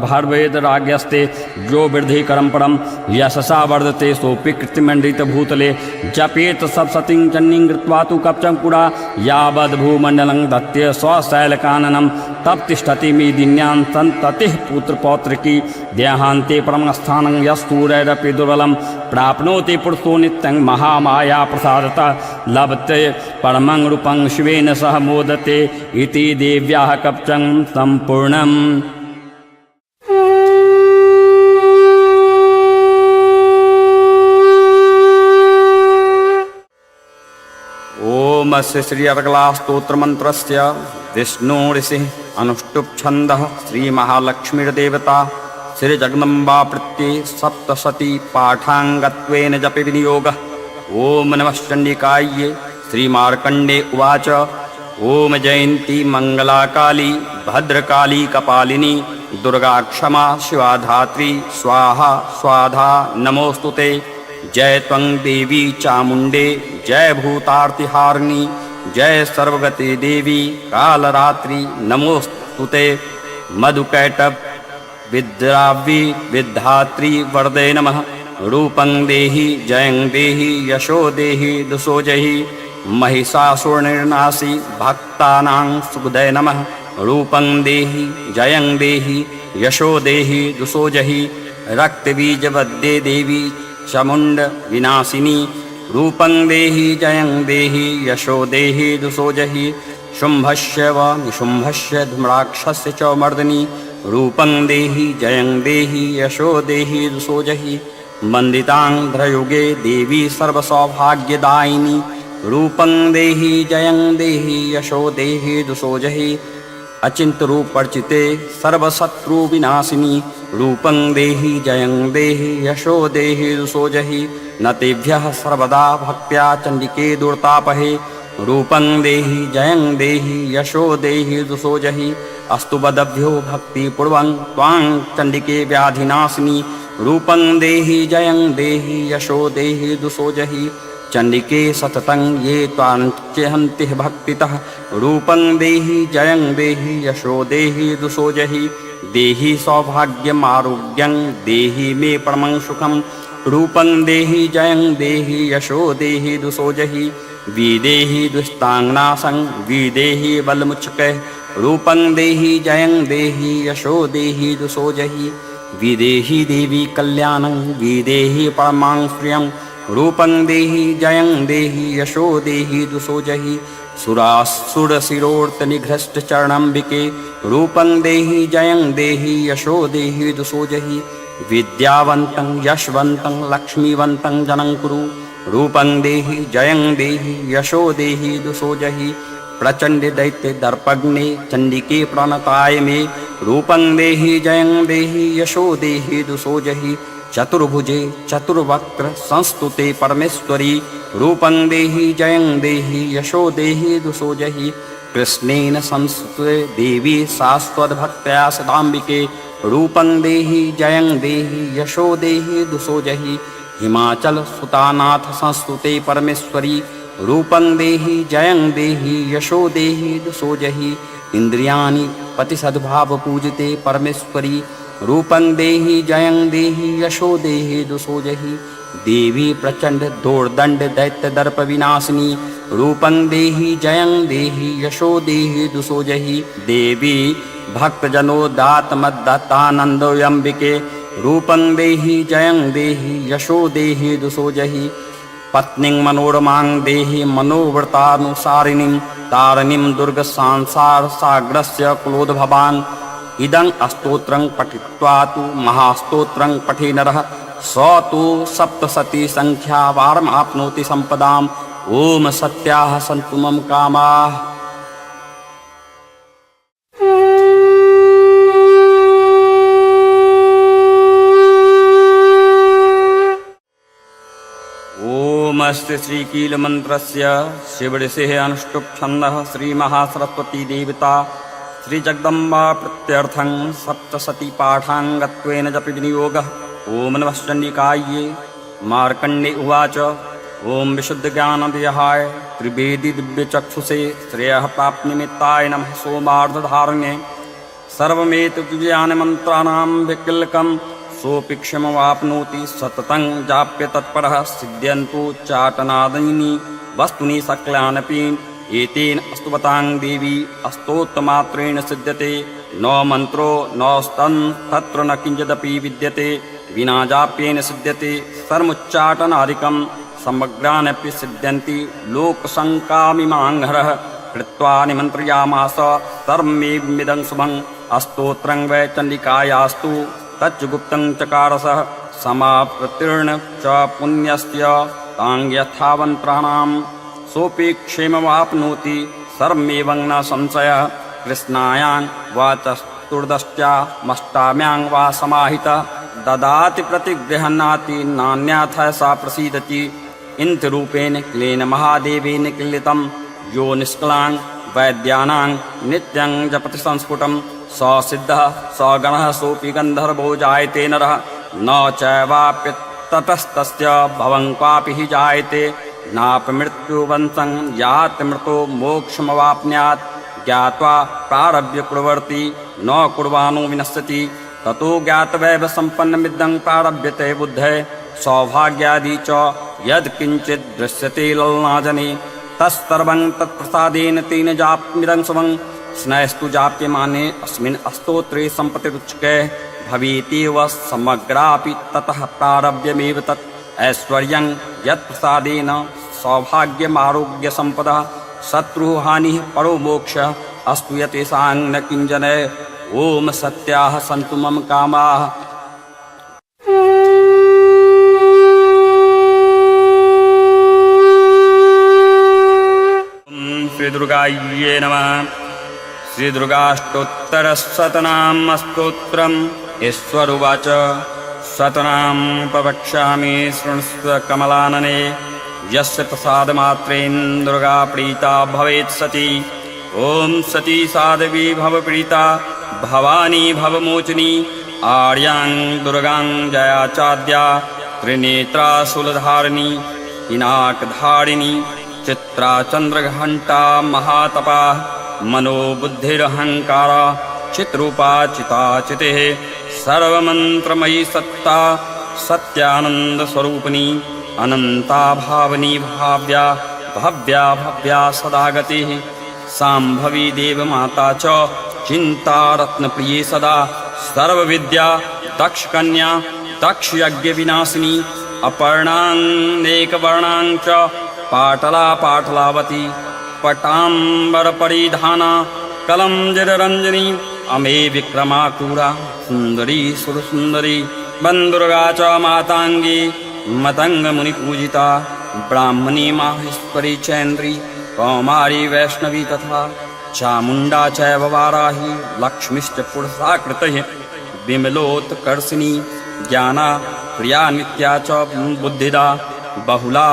भार्वेद राज्ञस्ते जो वृद्धिकरं परं यशसा वर्धते सोऽपि कृतिमण्डित भूतले जपेत सप्तशतीं चण्डीं कृत्वा तु कवचं पुरा यावद्भूमण्डलं दत्ते स्वशैलकाननं तप्तिष्ठति मेदिन्यां सन्ततिः पुत्रपौत्रकी देहान्ते परमस्थानं यस्तूरैरपि दुर्बलं प्राप्नोति पुरुषो नित्यं महामाया प्रसादतः लभते परमं रूपं शिवेन सह मोदते इति देव्याः कवचं सम्पूर्णम्। ओम श्री अर्गला स्तोत्र मंत्रस्य विष्णु ऋषि अनुष्टुप छंदः श्री महालक्ष्मीर्देवता श्री जगदम्बा प्रत्ये सप्तशती पाठांगत्वेन जपे विनियोगः। ओम नमः चंडिकायै श्री मार्कंडे उवाच ओम जयंती मंगला काली भद्रकाली कपालिनी दुर्गा क्षमा शिवा धात्री स्वाहा स्वाधा नमोस्तुते। जय त्वं देवी चामुंडे जय भूतार्तिहारिणी जय सर्वगति देवी कालरात्रि नमोस्तुते। मधुकैटभ विद्रावी विद्धात्री वरदे नमः। रूपं देहि जयं देहि यशो देहि दुसो जहि महिषासुरनिर्नाशी भक्तानां सुखदे नमः। रूपं देहि जयं देहि यशो देहि दुसो जहि रक्तबीजवद्ये देवी चामुंड विनाशिनी। रूपं देहि जयं देहि यशो देहि दुसो जहि शुंभस्य व निशुंभस्य धूम्राक्षस्य च मर्दिनी। रूपं देहि जयं देहि यशो देहि दुसो जहि वन्दितान्ध्रयुगे देवी सर्वसौभाग्यदायिनी। रूपं देहि जयं देहि यशो देहि दुसो जहि अचिंत रूपर्चिते सर्वशत्रु विनाशिनी। रूपं देहि जयं देहि यशो देहि दुसो जहि न तेभ्यः सर्वदा भक्त्या चंडिके दुर्तापहे। रूपं देहि जयं देहि यशो देहि दुसो जहि अस्तु बदभ्यो भक्तिपूर्वं त्वां चंडिके व्याधिनाशिनी। रूपं देहि जयं देहि यशो देहि दुसो जहि चंडिके सततं ये त्वाञ्चिहन्ति भक्तितः। रूपं देहि जयं देहि यशो देहि दुसो जहि देहि सौभाग्यम् आरोग्यं देहि मे परमं सुखं। रूपं देहि जयं देहि यशो देहि दुसो जहि विदेहि दुस्तांगनाशं विदेहि बलमुच्चकैः। रूपं देहि जयं देहि यशो देहि दुसो जहि विदेहि देवी कल्याणं विदेहि परमां श्रियं। रूपं देहि जयं देहि यशो देहि दुसो जहि सुरासुरशिरोर्तनिघ्रष्टचरणम्बिके। रूपं देहि जयं देहि यशो देहि दुसो जहि विद्यावन्तं यशवन्तं लक्ष्मीवन्तं जनं कुरु। रूपं देहि जयं देहि यशो देहि दुसो जहि प्रचंड दैत्य दर्पग्ने चंडिके प्रणताय मे। रूपं देहि जयं देहि यशो देहि दुसो जहि चतुर्भुजे चतुर्वक्त्र संस्तुते परमेश्वरी। रूपं देहि जयं देहि यशो देहि दुसो जहि कृष्णेन संस्तुते देवी शाश्वतभक्त्या सदाम्बिके। रूपं देहि जयं देहि यशो देहि दुसो जहि हिमाचल सुतानाथ संस्तुते परमेश्वरी। रूपं देहि जयं देहि यशो देहि दुसो जहि इंद्रियाणि पतिसद्भाव पूजिते परमेश्वरी। रूपं देहि जयं देहि यशो देहि दुसो जहि देवी प्रचंड दोर्दंड दैत्य दर्प विनाशिनी। रूपं देहि जयं देहि यशो देहि दुषो जहि देवी भक्तजनोदात्मदत्तानन्दोऽम्बिके रूपं देहि जयं देहि यशो देहि दुषो जहि पत्नीं मनोरमां देहि मनोव्रतानुसारिणीं तारिणीं दुर्गसंसारसागरस्य कुलोद्भवान् इदं स्तोत्रं पठित्वा तु महास्तोत्रं पठे नरः स तु सप्तशती संख्यावारमाप्नोति सम्पदाम् ओम सत्याः सन्तु मम कामाः। ओम अस्ति श्रीकीलमन्त्रस्य शिवऋषेः अनुष्टुप् छन्दः श्रीमहासरस्वती देवता श्रीजगदम्बा प्रत्यर्थं सप्तशती पाठाङ्गत्वेन जपि विनियोगः। ओम नमः चण्डिकायै। मार्कण्डे उवाच ओम विशुद्धज्ञानदेहाय त्रिवेदी दिव्यचक्षुषे श्रेयः प्राप्तिनिमित्ताय नमः सोमार्धधारणे सर्वमेतद्विजयानमन्त्राणां विकल्कं सोऽपि क्षमवाप्नोति सततं जाप्य तत्परः सिद्ध्यन्तु चाटनादीनि वस्तुनि सकलानपि एतेन स्तुवतां देवी स्तोत्रमात्रेण सिद्ध्यते न मन्त्रो न स्तन् तत्र न किञ्चिदपि विद्यते विना जाप्येन सिद्ध्यते सर्वोच्चाटनादिकं समग्रानपि सिद्ध्यन्ति लोकशङ्कामिमाङ्घ्रः कृत्वा निमन्त्रयामास सर्वमेवमिदं शुभं स्तोत्रं वै चण्डिकायास्तु तच्च गुप्तं चकारसः समाप्रतीर्ण च पुण्यस्य तां यथावन्त्राणां सोऽपि क्षेममाप्नोति सर्वमेवं न संशयः। कृष्णायां वा चतुर्दश्यामष्टाम्यां वा समाहितः ददाति प्रतिगृह्णाति नान्यथा सा प्रसीदति इंद्ररूपेण क्लेन महादेवेन क्लितं यो निष्कलां वैद्यानां नित्यं जपति संस्फुटं स सिद्धः स गणः सोऽपि गन्धर्वो जायते नरः न चैवाप्यततस्तस्य भवं क्वापि हि जायते नापमृत्युवंशं याति मृतो मोक्षमवाप्नुयात् ज्ञात्वा प्रारभ्य कुर्वन्ति न कुर्वाणो विनश्यति ततो ज्ञातवैव सम्पन्नमिदं प्रारभ्यते बुद्धे सौभाग्यादि च यत्किञ्चित् दृश्यते ललनाजने तत्सर्वं तत्प्रसादेन तेन जाप्यमिदं शुभं स्नैस्तु जाप्यमाने अस्मिन् स्तोत्रे सम्पत्तिरुच्यते भवेत्येव समग्रापि ततः प्रारभ्यमेव तत् ऐश्वर्यं यत्प्रसादेन सौभाग्यमारोग्यसम्पदः शत्रुहानिः परो मोक्षः अस्तु यतेषां न किञ्जने। ओम सत्याः सन्तु मम कामाः। श्री दुर्गायै नमः। श्री दुर्गाष्टोत्तरशतनाम स्तोत्रम् ईश्वर उवाच शतनाम प्रवक्ष्यामि शृणुष्व कमलानने यस्य प्रसादमात्रेण दुर्गा प्रीता भवेत् सती। ओम सती साध्वी भवप्रीता भवानी भवमोचिनी आर्यां दुर्गां जयाचाद्या त्रिनेत्रा शूलधारिणी पिनाकधारिणी चित्रा चन्द्रघण्टा महातपा मनोबुद्धिरहङ्कारा चित्रूपा चिताचितिः सर्वमन्त्रमयी सत्ता सत्यानन्दस्वरूपिणी अनन्ता भावनी भाव्या भव्या भव्या सदा गतिः शाम्भवी देवमाता च चिन्ता रत्नप्रिये सदा सर्वविद्या दक्षकन्या दक्षयज्ञविनाशिनी अपर्णानेकवर्णां च पाटला पाटलावती पटाम्बरपरिधाना कलंजररञ्जनी अमे विक्रमाक्रूरा सुन्दरी सुरसुन्दरी वन्दुर्गा च माताङ्गी मतङ्गमुनिपूजिता ब्राह्मणी माहेश्वरी चैन्द्री कौमारी वैष्णवी तथा चामुण्डा चैव वाराही लक्ष्मीश्च पुरुषाकृतिः विमलोत्कर्षिणी ज्ञाना प्रिया नित्या च बुद्धिदा बहुला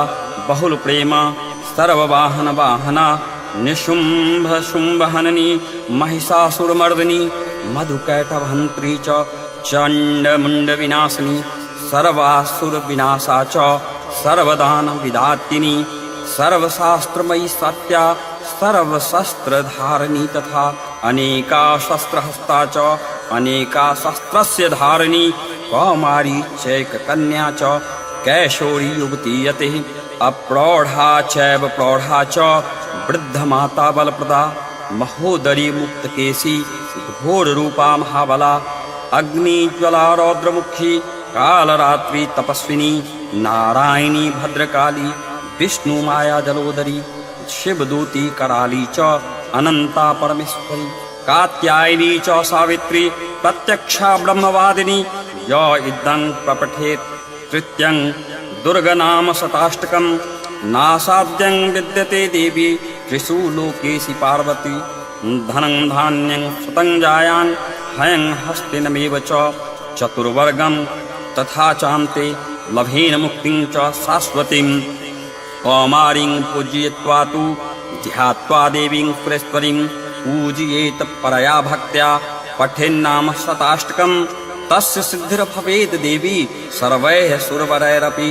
बहुलप्रेमा सर्ववाहनवाहना निशुम्भशुम्भहननी महिषासुरमर्दिनी मधुकैटभहन्त्री च चण्डमुण्डविनाशिनी सर्वासुरविनाशा च सर्वदानविदात्रिणी सर्वशास्त्रमयी सत्या सर्वशस्त्रधारिणी तथा अनेका शस्त्रहस्ता च अनेका शस्त्रस्य धारिणी कौमारी चैककन्या च कैशोरी युवती यतिः अप्रौढ़ा चैव प्रौढ़ा च वृद्धमाता बलप्रदा महोदरी मुक्तकेशी घोर रूपा महाबला अग्निज्वला रौद्रमुखी कालरात्रि तपस्विनी नारायणी भद्रकाली विष्णु माया जलोदरी शिवदूती कराली च अनंता परमेश्वरी कात्यायनी च सावित्री प्रत्यक्षा ब्रह्मवादिनी य इदं प्रपठेत् तृतीयं दुर्गनाम शताष्टकं नासाद्यं विद्यते देवी त्रिषु लोकेशि पार्वती धनं धान्यं सुतं जायां हयं हस्तिनमेव च चतुर्वर्गं तथा चान्ते लभेन मुक्तिं च शाश्वतीं कौमारीं पूजयित्वा तु ध्यात्वा देवीं सुरेश्वरीं पूजयेत परया भक्त्या पठेन्नाम शताष्टकं तस्य सिद्धिर्भवेत् देवी सर्वैः सुरवरैरपि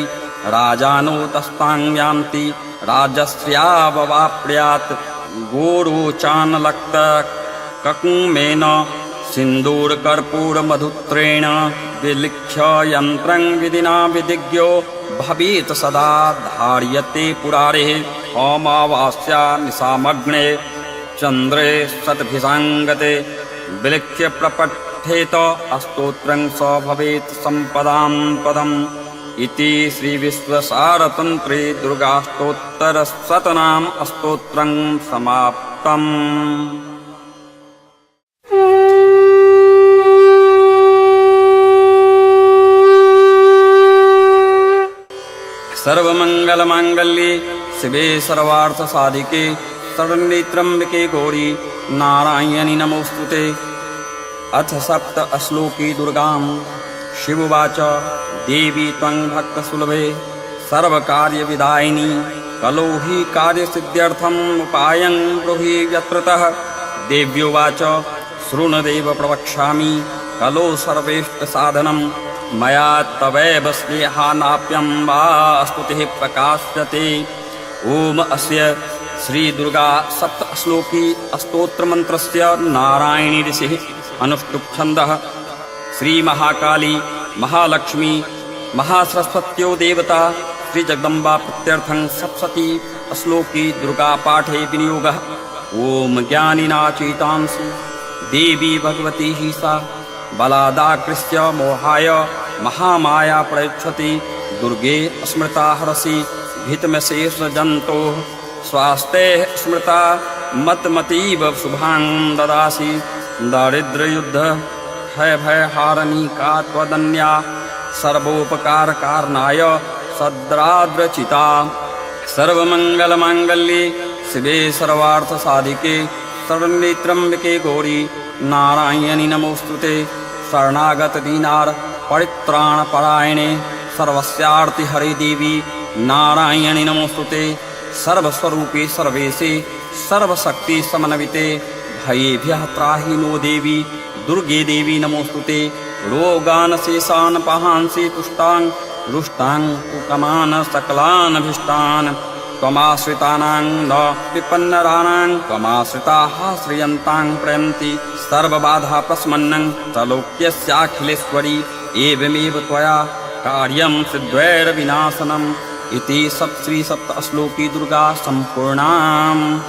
राजानो तस्तां यान्ति राजस्याववाप्यात् गोरोचानलक्तककुमेन सिन्दूरकर्पूरमधुत्रेण विलिख्य यन्त्रं विधिना विधिज्ञो भवेत् सदा धार्यते पुरारेः अमावास्या निशामग्ने चन्द्रे शतभिषाङ्गते विलिख्य प्रपठेत अस्तोत्रं स भवेत् सम्पदां पदम् इति श्रीविश्वसारतन्त्रे दुर्गाष्टोत्तरशतनाम स्तोत्रं समाप्तम्। सर्वमङ्गलमाङ्गल्ये शिवे सर्वार्थसाधिके शरण्ये गौरी नारायणि नमोऽस्तुते। अथ सप्त श्लोकी दुर्गां शिववाच देवी त्वं भक्तसुलभे सर्वकार्यविदायिनी कलो हि कार्यसिद्ध्यर्थम् उपायं ब्रूहि यत्रतः। देव्योवाच शृणुदेव प्रवक्ष्यामि कलो सर्वेष्टसाधनं मया तवैव स्नेहानाप्यं वा स्तुतिः प्रकाश्यते। ओम अस्य श्रीदुर्गा सप्तश्लोकी स्तोत्रमन्त्रस्य नारायणी ऋषिः अनुष्टुप् छन्दः। श्रीमहाकाली महालक्ष्मी महासरस्वत्यो देवता श्रीजगदम्बा प्रत्यर्थं सप्तशती श्लोकी दुर्गा पाठे विनियोगः। ओम ज्ञानिना चेतांसि देवी भगवती हि सा बलादाकृष्य मोहाय महामाया प्रयच्छति। दुर्गे स्मृता हरसि भीतमशेषजन्तोः स्वास्तेः स्मृता मतमतीव शुभां ददासि। दारिद्र्ययुद्ध भयहारिणी का त्वदन्या सर्वोपकारकारणाय सद्राद्रचिता। सर्वमङ्गलमाङ्गल्ये शिवे सर्वार्थसाधिके शरण्ये त्र्यम्बके गौरी नारायणि नमोऽस्तुते। शरणागतदीनार परित्राणपरायणे सर्वस्यार्तिहरे देवी नारायणि नमोऽस्तुते। सर्वस्वरूपे सर्वेशे सर्वशक्ति समन्विते भयेभ्यः त्राहि नो देवी दुर्गे देवी नमोऽस्तुते। रोगान् शेषान् पहांसि तुष्टान् रुष्टान् कुकमान् सकलान् अभीष्टान् त्वमाश्रितानां न विपन्नराणां त्वमाश्रिताः श्रियन्तां प्रयन्ति। सर्वबाधा प्रशमनं त्रैलोक्यस्याखिलेश्वरी एवमेव त्वया कार्यं सिद्ध्वैर्विनाशनम् इति श्रीसप्तश्लोकी दुर्गा सम्पूर्णाम्।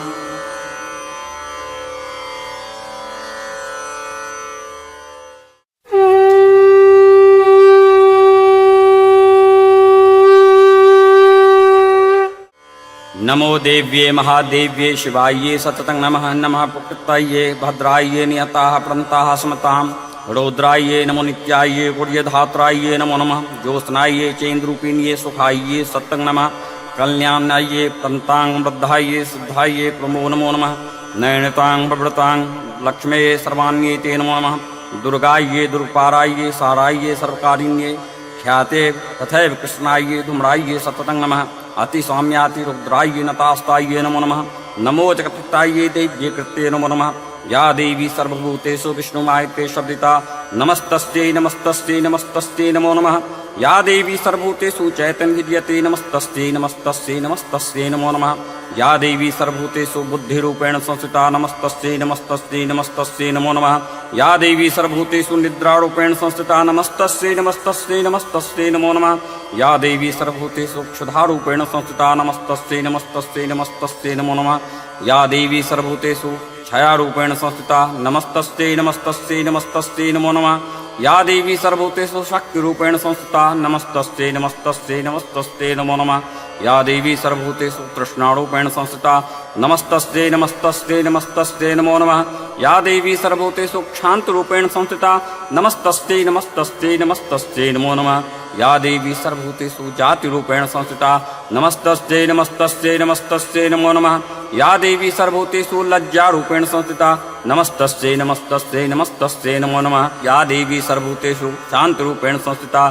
नमो देव्ये महादेव्ये शिवाये सततं नमः। नमः प्रकृताये भद्राये नियताः प्रन्ताः स्मतां रौद्राये नमो नित्याये गुर्यधात्राये नमो नमः। ज्योत्स्नाये चेन्द्रूपिण्ये सुखाये सतं नमः। कल्याण्याये प्रन्तां वृद्धाये सिद्धाये प्रमो नमो नमः। नयनतां प्रवृतां लक्ष्मे सर्वाण्ये नमो नमः। दुर्गाये दुर्पाराये साराये सर्वकारिण्ये ख्याते तथैव कृष्णाये धूम्राये सततं नमः। अतिसौम्याति रुद्राये नतास्ताये नमो नमः। नमो जगत्ताये देव्ये कृत्ये नमो नमः। या देवी सर्वभूतेषु विष्णुमायते शब्दिता नमस्तस्यै नमस्तस्यै नमस्तस्यै नमो नमः। या देवी सर्वभूतेषु चैतन्यविद्यते नमस्तस्यै नमस्तस्यै नमस्तस्यै नमो नमः। या देवी सर्वभूतेषु बुद्धिरूपेण संस्थिता नमस्तस्यै नमस्तस्यै नमस्तस्यै नमो नमः। या देवी सर्वभूतेषु निद्रारूपेण संस्थिता नमस्तस्यै नमस्तस्यै नमस्तस्यै नमो नमः। या देवी सर्वभूतेषु क्षुधारूपेण संस्थिता नमस्तस्यै नमस्तस्यै नमस्तस्यै नमो नमः। या देवी सर्वभूतेषु छायारूपेण संस्थिता नमस्तस्यै नमस्तस्यै नमस्तस्यै नमो नमः। या देवी सर्वभूतेषु शक्तिरूपेण संस्थिता नमस्तस्यै नमस्तस्यै नमस्तस्यै नमो नमः। या देवी सर्वभूतेषु तृष्णारूपेण संस्थिता नमस्तस्यै नमस्तस्यै नमस्तस्यै नमो नमः। या देवी सर्वभूतेषु क्षान्तरूपेण संस्थिता नमस्तस्यै नमस्तस्यै नमस्तस्यै नमो नमः। या देवी सर्वभूतेषु जातिरूपेण संस्थिता नमस्तस्यै नमस्तस्यै नमस्तस्यै नमो नमः। या देवी सर्वभूतेषु लज्जारूपेण संस्थिता नमस्तस्यै नमस्तस्यै नमस्तस्यै नमो नमः। या देवी सर्वभूतेषु शान्तरूपेण संस्थिता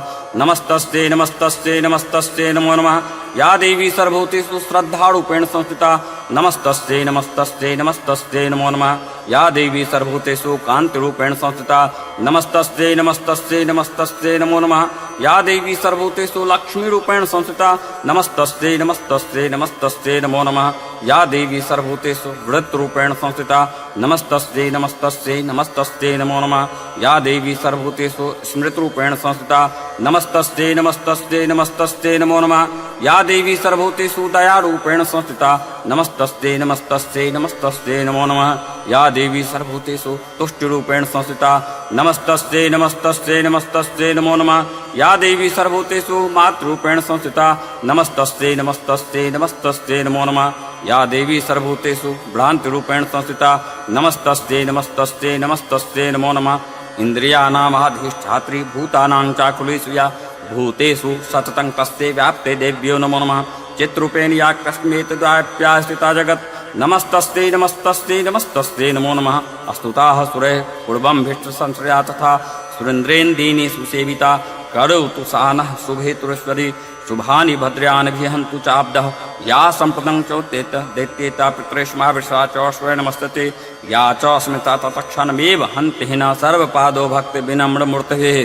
नमस्तस्यै नमस्तस्यै नमस्तस्यै नमो नमः। या देवी सर्वभूतेषु श्रद्धारूपेण संस्थिता नमस्तस्यै नमस्तस्यै नमस्तस्यै नमो नमः। या देवी सर्वभूतेषु कान्तिरूपेण संस्थिता नमस्तस्यै नमस्तस्यै नमस्तस्यै नमो नमः। या देवी सर्वभूतेषु लक्ष्मीरूपेण संस्थिता नमस्तस्यै नमस्तस्यै नमस्तस्यै नमो नमः। या देवी सर्वभूतेषु वृत्तरूपेण संस्थिता नमस्तस्यै नमस्तस्यै नमस्तस्यै नमो नमः। या देवी सर्वभूतेषु स्मृतिरूपेण संस्थिता नमस्तस्यै नमस्तस्यै नमस्तस्यै नमो नमः। या देवी सर्वभूतेषु दयारूपेण संस्थिता नमस्तस्यै नमस्तस्यै नमस्तस्यै नमो नमः। या देवी सर्वभूतेषु तुष्टिरूपेण संस्थिता नमस्तस्यै नमस्तस्यै नमस्तस्यै नमो नमः। या देवी सर्वभूतेषु मातृरूपेण संस्थिता नमस्तस्यै नमस्तस्यै नमस्तस्यै नमो नमः। या देवी सर्वभूतेषु भ्रान्तिरूपेण संस्थिता नमस्तस्यै नमस्तस्यै नमस्तस्यै नमो नमः। इन्द्रियाणामाधिष्ठात्री भूतानां चाकुलेषु या भूतेषु सततं तस्यै व्याप्ते देव्यो नमो नमः। चित्रूपेण या कस्मेतद्वाप्या स्थिता जगत् नमस्तस्यै नमस्तस्यै नमस्तस्यै नमो नमः। अस्तुताः सुरैः पूर्वं भिष्टसंश्रया तथा सुरेन्द्रेन्दीनि सुसेविता करोतु सा नः शुभेतुरेश्वरी शुभानि भद्र्यानि भिहन्तु चाब्दः। या सम्पदं चोत्तेत दैत्येता पितरेष्माविषा च श्वे नमस्तते। या च स्मिता तत्क्षणमेव हन्ति हिना सर्वपादो भक्ति विनम्रमूर्तये।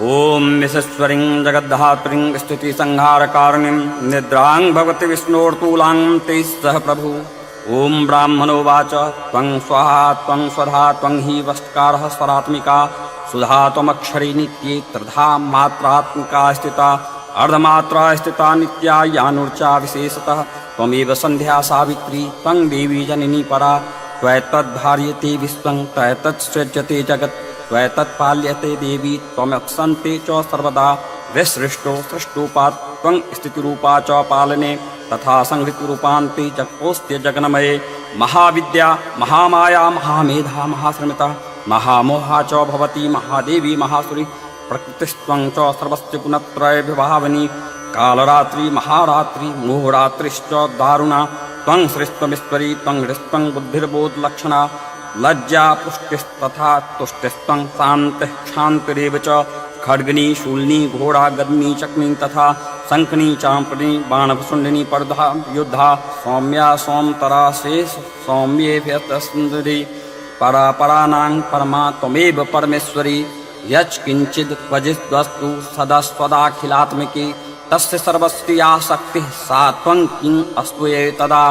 ओम विश्वेश्वरीं जगद्धात्रीं स्तुतिसंहारकारिणीं निद्रां भगवति विष्णोर्तूलां ते सह प्रभु। ओम ब्राह्मणोवाच त्वं स्वाहा त्वं स्वधा त्वं हि वष्ट्कारः स्वरात्मिका सुधा त्वमक्षरी नित्ये त्रिधा मात्रात्मिका स्थिता अर्धमात्रा स्थिता नित्या यानुर्चा विशेषतः त्वमेव संध्या सावित्री त्वं देवी जननी परा त्वैतद्धार्यते विश्वं त्वैतत्सृज्यते जगत् त्वैतत्पाल्यते देवी त्वमक्षन्ते च सर्वदा विसृष्टो सृष्टोपात् त्वं स्थितिरूपा च पालने तथा संहृतिरूपान्ते जगतोऽस्त्य जगन्मये। महाविद्या महामाया महामेधा महाश्रमिता महामोहा च भवती महादेवी महासुरी प्रकृतिस्त्वं च सर्वस्य गुणत्रयविभावनी कालरात्रि महारात्रि मोहरात्रिश्च दारुणा त्वं श्रीस्त्वमीश्वरी त्वं हृस्त्वं बुद्धिर्बोधलक्षणा लज्जा पुष्टिस्तथा तुष्टिस्त्वं शान्तिः क्षान्तिरेव च खड्गनी शूलिनी घोड़ा गदनी चक्नी तथा शंखनी चांपनी बाणभुषुंडिनी परधा योद्धा सौम्या सोमतरा शेष सौम्येभ्यतसुंदरी परापरानां परमा त्वमेव परमेश्वरी यच् किंचिद् क्वचिद्वस्तु सदस्वदाखिलात्मिकी तस्य सर्वस्या शक्तिः सा त्वं किम् अस्त्वये तदा।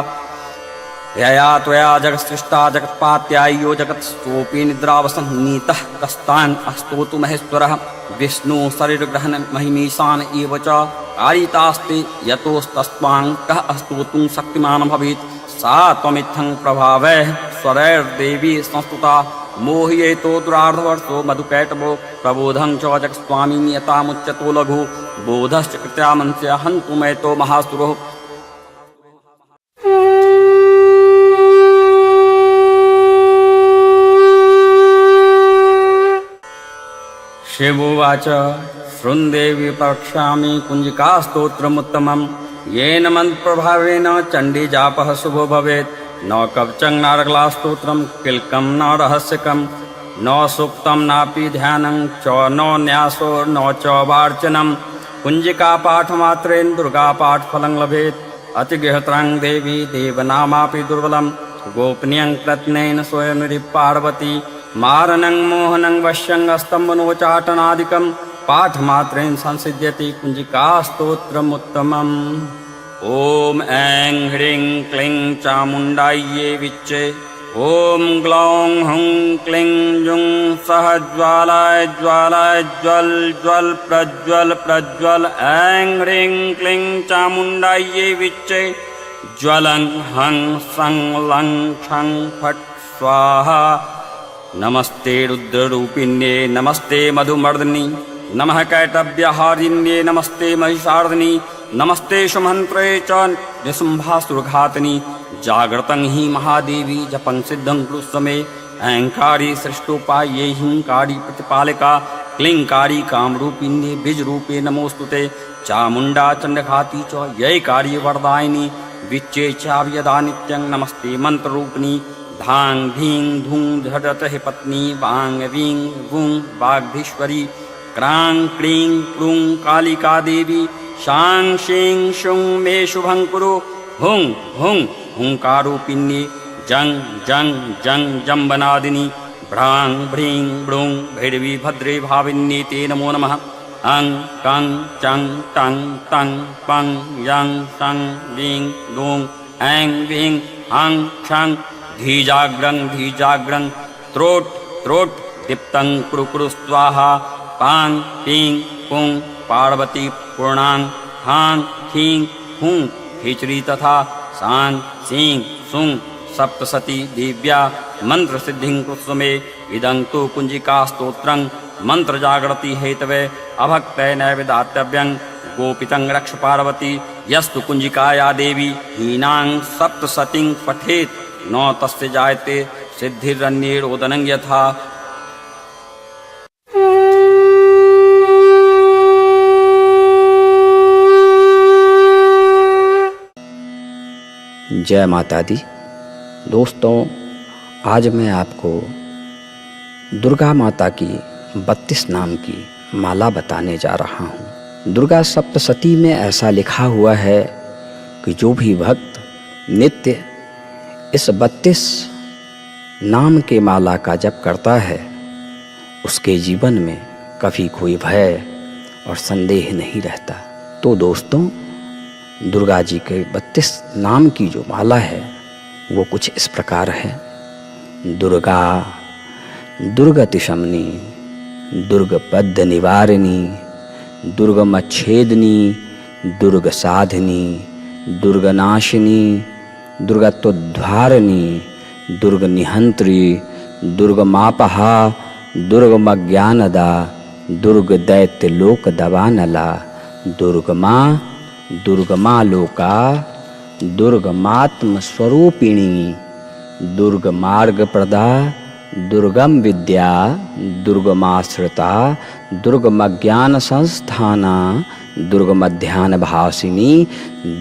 यया त्वया जगत्सृष्टा जगत्पात्याय्यो जगत्स्थोऽपि निद्रावसन्नीतः कस्तान् स्तोतु महेश्वरः विष्णु शरीरग्रहण महिमीशान एव च कारितास्ते यतोस्तस्त्वां कः स्तोतुं शक्तिमान् भवेत्। सा त्वमित्थं प्रभावैः स्वरैर्देवी संस्तुता मोहयेतो दुरार्धवर्षो मधुकैटभो प्रबोधं च जगत्स्वामी नियतामुच्यतो लघु बोधश्च कृत्यामंस्य हन्तुमैतो महासुरो। शिवोवाच शृण्देवी प्रवक्ष्यामि कुञ्जिकास्तोत्रमुत्तमं येन मन्त्रप्रभावेन चण्डीजापः शुभो भवेत्। न कवचं नारगलास्तोत्रं किल्कं न रहस्यकं न सूक्तं नापि ध्यानं च न न्यासो न च वार्चनं कुञ्जिकापाठमात्रेण दुर्गापाठफलं लभेत्। अतिगृहत्रां देवी देवनामापि दुर्बलं गोपनीयं कृत्नेन स्वयं पार्वती मारणं मोहनं वश्यं स्तम्भनोचाटनादिकं पाठमात्रेण संसिद्ध्यति कुञ्जिकास्तोत्रमुत्तमम्। ॐ ऐं ह्रीं क्लीं चामुण्डायै विच्चे। ॐ ग्लौं हुं क्लीं जुं सः ज्वालाय ज्वालाय ज्वल ज्वल प्रज्वल प्रज्वल। ऐं ह्रीं क्लीं चामुण्डायै विच्चे। ज्वलं हं सं लं छं फट् स्वाहा। नमस्ते रुद्ररूपिण्ये नमस्ते मधुमर्दिनी नमः कैटभ्यहारिण्ये नमस्ते महिषार्दिनी नमस्ते सुमन्त्रे च निशुम्भासुरघातिनि। जागृतं हि महादेवी जपं सिद्धं कुरुस्वमे। ऐंकारी सृष्टोपाये हिंकारी प्रतिपालिका क्लींकारी कामरूपिण्ये बीजरूपे नमोस्तुते। चामुण्डा चण्डघाती च यैकारी वरदायिनी विच्चे चाव्यदा नित्यं नमस्ते मन्त्ररूपिणी। धांग धीं धूं झटत हे पत्नी वांग वीं वूं वाग्धीश्वरी। क्रां क्लीं क्लूं कालिका देवी शां शीं शुं मे शुभं कुरु। हुं हुं हुंकारूपिण्ये जं जं जं जम्बनादिनी। भ्रां भ्रीं ब्रूं भैरवी भद्रे भाविन्ये ते नमो नमः। अं कं चं टं तं पं यं तं वीं लूं ऐं वीं हं क्षं। धीजाग्रं धीजाग्रं त्रोट त्रोट दीप्तं कुरु कुरु स्वाहा। पां पीं पुं पार्वती पूर्णां। हां खीं हुं खिचड़ी तथा सां सीं सुं सप्तसती दिव्या मंत्रसिद्धिं कुरुस्वमे। इदं तु कुञ्जिका स्तोत्रं मंत्रजागृति हेतवे अभक्तये नैव दातव्यं। गोपितं रक्ष पार्वती यस्तु कुञ्जिकाया देवी हीनां सप्तसतीं पठेत् न तस्य जायते सिद्धिरन्येरोदनं यथा। जय माता दी। दोस्तों, आज मैं आपको दुर्गा माता की 32 नाम की माला बताने जा रहा हूँ। दुर्गा सप्तशती में ऐसा लिखा हुआ है कि जो भी भक्त नित्य इस 32 नाम के माला का जप करता है उसके जीवन में कभी कोई भय और संदेह नहीं रहता। तो दोस्तों, दुर्गा जी के 32 नाम की जो माला है वो कुछ इस प्रकार है। दुर्गा दुर्गतिशमनी, दुर्गपद्य निवारिणी, दुर्गमच्छेदिनी, दुर्ग साधिनी, दुर्गनाशिनी, दुर्गत्वोद्धारिणी, दुर्गनिहंत्री, दुर्गमापहा, दुर्गमज्ञानदा, दुर्गदैत्यलोकदवानला, दुर्गमा, दुर्गमालोका, दुर्गमात्मस्वरूपिणी, दुर्गमार्गप्रदा, दुर्गम विद्या, दुर्गमाश्रिता, दुर्गमज्ञान संस्थाना, दुर्गमध्यानभासिनी,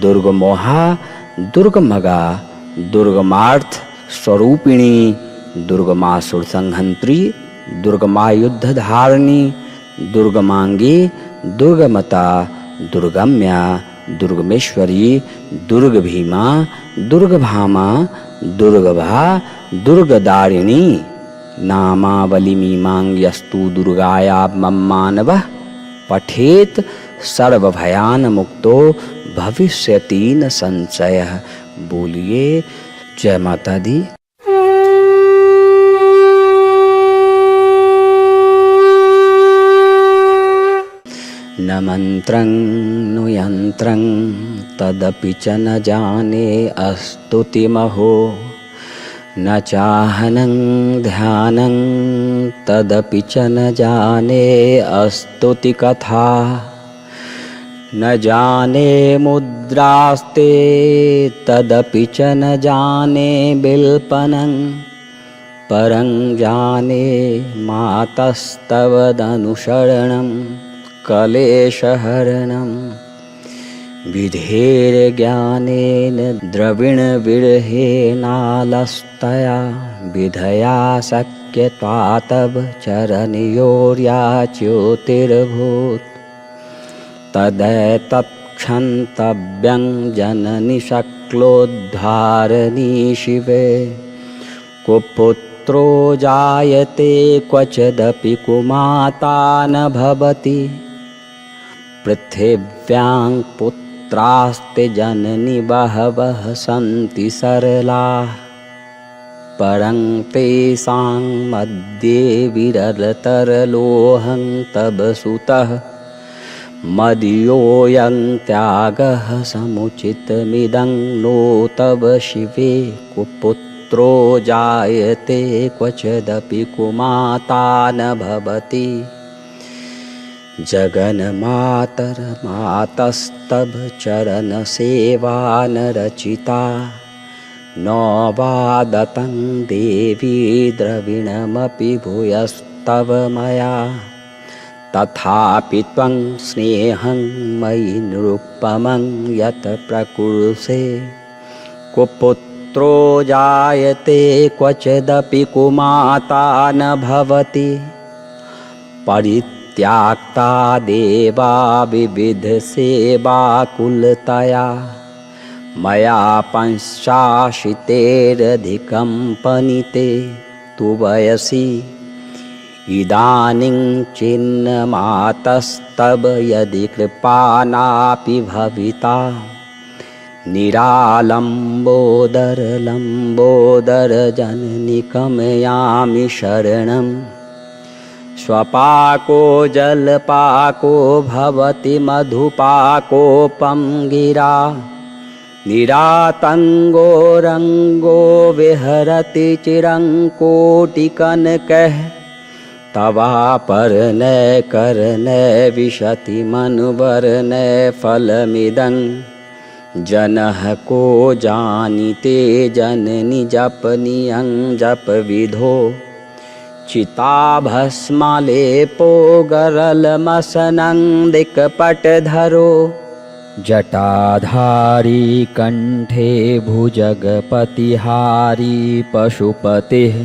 दुर्गमोहा, दुर्गमगा, दुर्गमार्थ स्वरूपिणी, दुर्गमासुर संहंत्री, दुर्गमायुद्धधारिणी, दुर्गमांगी, दुर्गमता, दुर्गम्या, दुर्गमेश्वरी, दुर्गभीमा, दुर्गभामा, दुर्गभा, दुर्गदारिणी। नामावलिमीमांग्यस्तु दुर्गाया मम्मानवः पठेत सर्वभयान मुक्तो भविष्यति न संशयः। बोलिए जय माता दी। न मंत्रं नु यंत्रं तदपि च न जाने अस्तुतिमहो। न चाहनं ध्यानं तदपि च न जाने अस्तुति कथा। न जाने मुद्रास्ते तदपि च न जाने बिल्पनं। परं जाने मातस्तवदनुशरणं कलेशहरणं। विधेर्ज्ञानेन द्रविणविरहेनालस्तया विधया शक्यत्वा तव चरणयोर्या च्योतिर्भूत्। तदैतत्क्षन्तव्यं जननि शक्लोद्धारणी शिवे। कुपुत्रो जायते क्वचिदपि कुमाता न भवति। पृथिव्यां पुत्र पुत्रास्ते जननी बहवः सन्ति सरलाः परं तेषां मध्ये विरलतरलोऽहं तव सुतः मदीयोऽयं त्यागः समुचितमिदं नो तव शिवे कुपुत्रो जायते क्वचिदपि कुमाता न भवति जगन्मातर्मातस्तव चरणसेवा न रचिता न वा दत्तं देवी द्रविणमपि भूयस्तव मया तथापि त्वं स्नेहं मयि निरुपमं यत् प्रकुरुषे कुपुत्रो जायते क्वचिदपि कुमाता न भवति परित्याक्ता देवा विविधसेवाकुलतया मया पंचाशीतेरधिकं पनीते तु वयसि इदानीं चिन्नमातस्तव यदि कृपानापि भविता निरालम्बोदर जननि कमयामि शरणं स्वपाको जलपाको भवति मधुपाकोपं गिरा निरातङ्गो रङ्गो विहरति चिरं कोटिकनकः तवापरनय करनय विशति मनुवरनय फलमिदं जनः को जानीते जननि जपनियं जप विधो चिताभस्मलेपो गरलमसनं दिक्पटधरो जटाधारी कंठे भुजगपतिहारी पशुपतिः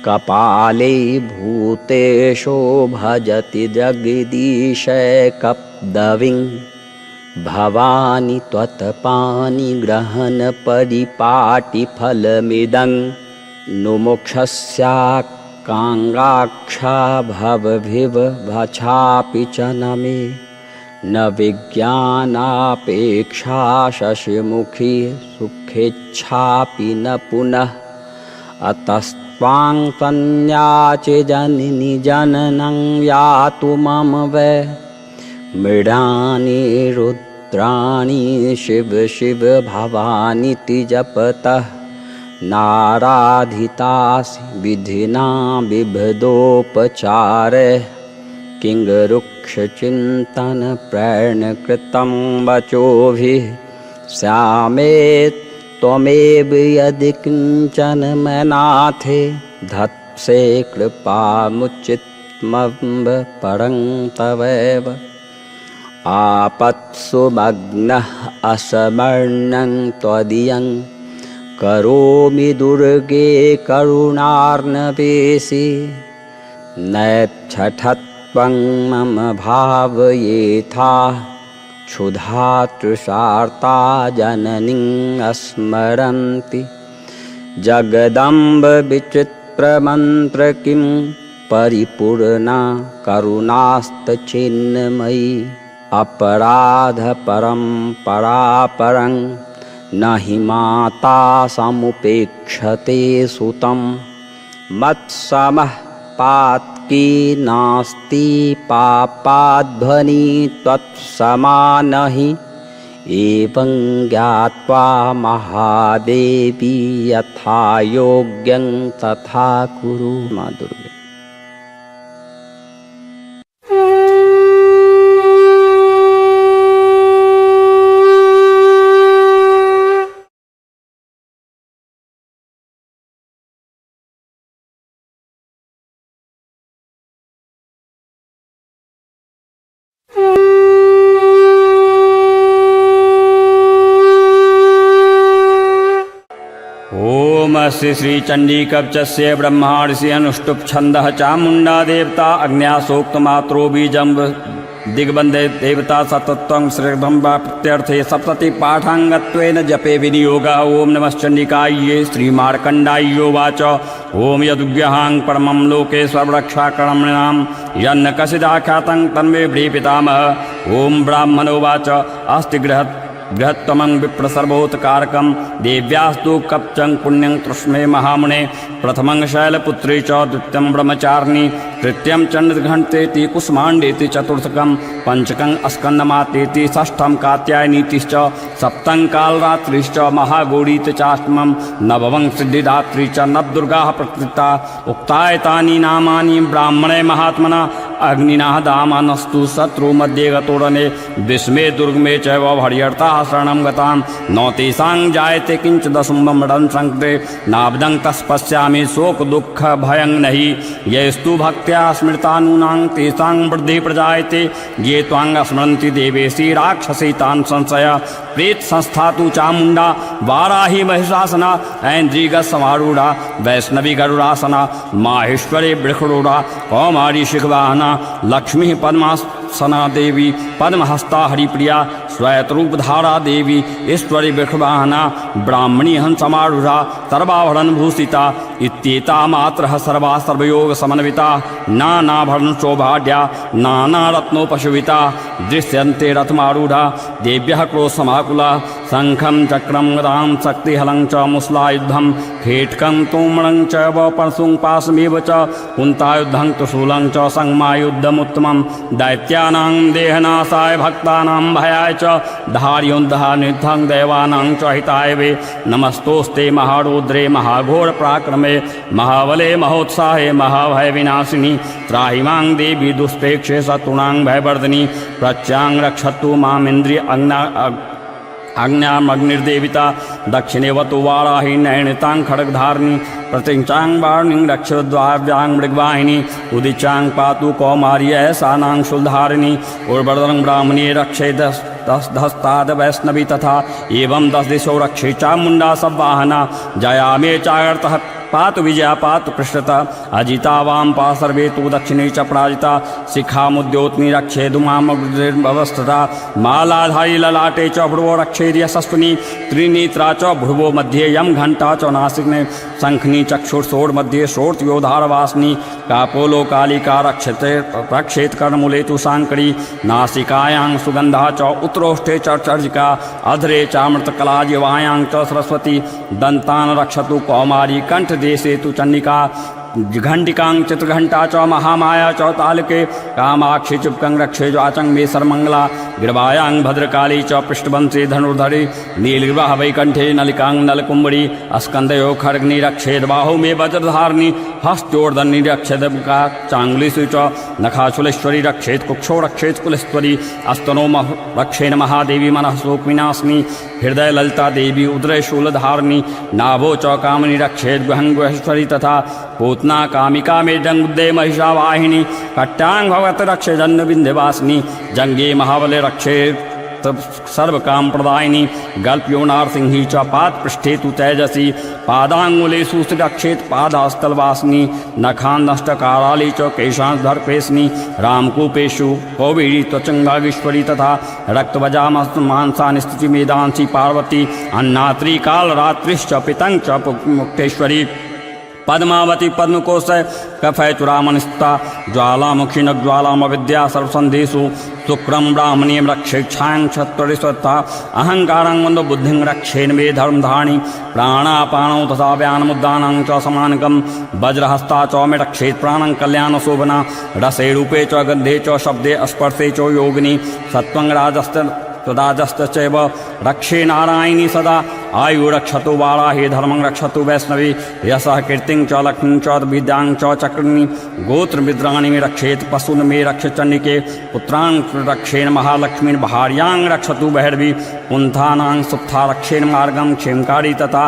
कपाले भूतेशो भजति जगदीशैकपदवीं भवानी त्वत्पाणिग्रहण परिपाटिफलमिदं नुमोक्षस्याकाङ्क्षाक्षा भवभिवभापि च न मे न विज्ञानापेक्षा शशिमुखी सुखेच्छापि न पुनः अतस्त्वां संयाचे जननि जननं यातु मम वै मृडानि रुद्राणि शिव शिव भवानीति जपतः नाराधितासि विधिना बिभदोपचारः किङ्गरुक्षचिन्तन प्रेरणकृतं वचोभिः श्यामेत् त्वमेव यदि किञ्चन मनाथे धत्से कृपामुचितमम्ब परं तवैव आपत्सु मग्नः असमर्णं त्वदीयं करोमि दुर्गे करुणार्णवेशि नैच्छठत्वं मम भावयेथा क्षुधा तृषार्ता जननीं स्मरन्ति जगदम्ब विचित्रमन्त्र किं परिपूर्णा करुणास्तचिन्मयी अपराध परं न हि माता समुपेक्षते सुतं मत्समः पात्की नास्ति पापाध्वनि त्वत्समान हि एवं ज्ञात्वा महादेवी यथा योग्यं तथा कुरु। माँ दुर्गे। ओम श्री श्री चंडी कवचस्य ब्रह्मार्षि अनुष्टुप छंदः चामुंडा देवता अग्न्यासोक्तमात्रो बीजं दिग्बंधे देवता सतत्वं श्रीधं प्रत्यर्थे सप्तति पाठांगत्वेन जपे विनियोगः। ओम नमश्चंडिकायै श्रीमार्कंडायोवाच ओम यदुग्यहां परमं लोके सर्वरक्षाकर्मणां यन्न कसिदाख्यातं तन्मे पितामह। ओम ब्राह्मणोवाच अस्ति गृहत् बृहत्तमं विप्रसर्वोत्कारकं देव्यास्तु कप्चं पुण्यं तृष्णे महामुने प्रथमं शैलपुत्री च द्वितीयं ब्रह्मचारिणी तृतीयं चण्डघण्टेति कुष्माण्डेति चतुर्थकं पंचकं स्कन्दमातेति षष्ठं कात्यायनीतिश्च सप्तं कालरात्रिश्च महागौरीति चाष्टमं नवमं सिद्धिदात्री च नवदुर्गाः प्रकृता उक्तायतानि नामानि ब्राह्मणे महात्मना अग्निना दामानस्तु शत्रु मध्ये गतोरणे विस्मे दुर्गमे चैव हरिहर्ताः शरणं गतां न तेषां जायते किंच दशुम्बं मृडं संकृते नाब्दं तस्पश्यामि शोक दुःख भयं नहि येस्तु भक्त्या स्मृतानूनां तेषां वृद्धि प्रजायते ये त्वां स्मरन्ति देवेशी राक्षसी तान् संशय प्रेत संस्था तु चामुण्डा वाराही महिषासना ऐन्द्रिग समारूढ़ा वैष्णवी गरुड़ासना माहेश्वरी वृषरूढ़ा कौमारी शिखवाहना लक्ष्मी पद्मासना देवी पद्महस्ता हरिप्रिया श्वेतरूपधारा देवी ईश्वरी वृषवाहना ब्राह्मणी हंसमारूढ़ा सर्वाभरण भूषिता इत्येता मात्रः सर्वा सर्वयोग समन्विता नानाभरण शोभाढ्या नानारत्नोपशोभिता दृश्यन्ते रथमारूढ़ा देव्यः क्रोशसमाकुला शंखं चक्रं गदां शक्तिहलं च मुसलायुद्धं खेटकं तोमरं च परशुं पाशमेव च कुन्तायुद्धं त्रिशूलं च संगमायुद्धमुत्तमं दैत्यानां देहनाशाय भक्तानां भयाय च धार्योन्धानिद्धं देवानां च हिताय वे नमस्तोस्ते महारौद्रे महाघोर पराक्रमे महाबले महोत्साहे महाभय विनाशिनी त्राहि मां देवी दुष्प्रेक्षे शत्रूणां भयवर्धिनी प्रत्यां रक्षतु मामिन्द्रिय आज्ञामग्निर्देविता दक्षिणेवतु वाराही नैणतां खड्गधारिणी प्रतिचां वाणिं रक्षद्वाव्यां मृगवाहिनी उदिचां पातु कौमार्य सानां शूलधारिणी उर्वरं ब्राह्मणी रक्षे दस्ताद वैष्णवी तथा एवं 10 दिशो रक्षे चामुण्डा सवाहना जया मे चागर्तः पातु विजया पातु पृष्ठता अजिता वाम पा सर्वे तु दक्षिणे च पराजिता शिखामुद्योतनी रक्षे धूमामवस्थता मालाधारी ललाटे च भ्रुवो रक्षेद यशस्विनी त्रिनेत्रा च भ्रुवो मध्ये यम घंटा च नासिकने शंखनी चक्षुर्षोड़ मध्ये शोर्त्योधारवासिनी कापोलो कालिका रक्षेत कर्णमूले तु शांकरी नासिकायां सुगंधा च उत्तरोष्ठे च चर्जिका अधरे चामृतकला जिवायां च सरस्वती दंतान रक्षतु कौमारी कंठ देशे तु चंडिका घंटिकां चित्रघंटा च महामाया च तालके कामाक्षी चुपकं रक्षे ज्वाचं मे सर्वमंगला गिरवायां भद्रकाली च पृष्ठवंशी धनुर्धरी नीलगिरवाह वैकंठे नलिकां नलकुंबड़ी स्कंदयो खड्गनी रक्षेद बाहु मे वज्रधारिणी हस्तोर्धनी रक्षेद चांगुलीषु च नखाशूलेश्वरी रक्षेत कुक्षो रक्षेत कुलेश्वरी अस्तनो रक्षेण महादेवी मनः शोक विनाशिनी हृदय ललिता देवी उदय शूलधारिणी नाभो च कामनी रक्षेत गुहंगेश्वरी तथा पूतना कामिका में जंगुदे महिषावाहिनी कट्टांग भगवत रक्षे जन्म विंध्यवासिनी जंगे महाबले रक्षे सर्व काम प्रदायिनी गल्प्यो नारसिंही च पाद पृष्ठे तु तेजसी पादांगुलेषु रक्षेत पादास्तलवासिनी नखान नष्टकाराली च केशांधर्पेशनी रामकूपेषु कौबीरी त्वचंगागीश्वरी तथा रक्तवजामांसानि स्थिति मेदांसी पार्वती अन्नात्री कालरात्रिश्च पितं च मुक्तेश्वरी पद्मावती पद्मकोश कफय चुरामणिस्ता ज्वालामुखी न ज्वालामविद्या सर्वसंधेषु शुक्रम ब्राह्मणी रक्षेक्षां क्षत्रिस्वत्ता अहंकारं मन्दो बुद्धिं रक्षेन मे धर्मधारिणी प्राणापानौ तथा व्यानमुद्दानां च समानकं वज्रहस्ता च मे रक्षेत् प्राणं कल्याणशोभना रसे रूपे च गन्धे च शब्दे स्पर्शे च योगिनी सत्त्वं राजस्तचैव रक्षे नारायणी सदा आयु रक्षतु वाराही धर्मं रक्षतु वैष्णवी यशः कीर्तिं च लक्ष्मीं च विद्यां च चक्रणी गोत्र मिद्राणि में रक्षेत पशुन में रक्ष चंडिके पुत्रां रक्षेण महालक्ष्मीं भार्यां रक्षतु बहिर्वी पुंथानां सुप्था रक्षेण मार्गं क्षेमकारी तथा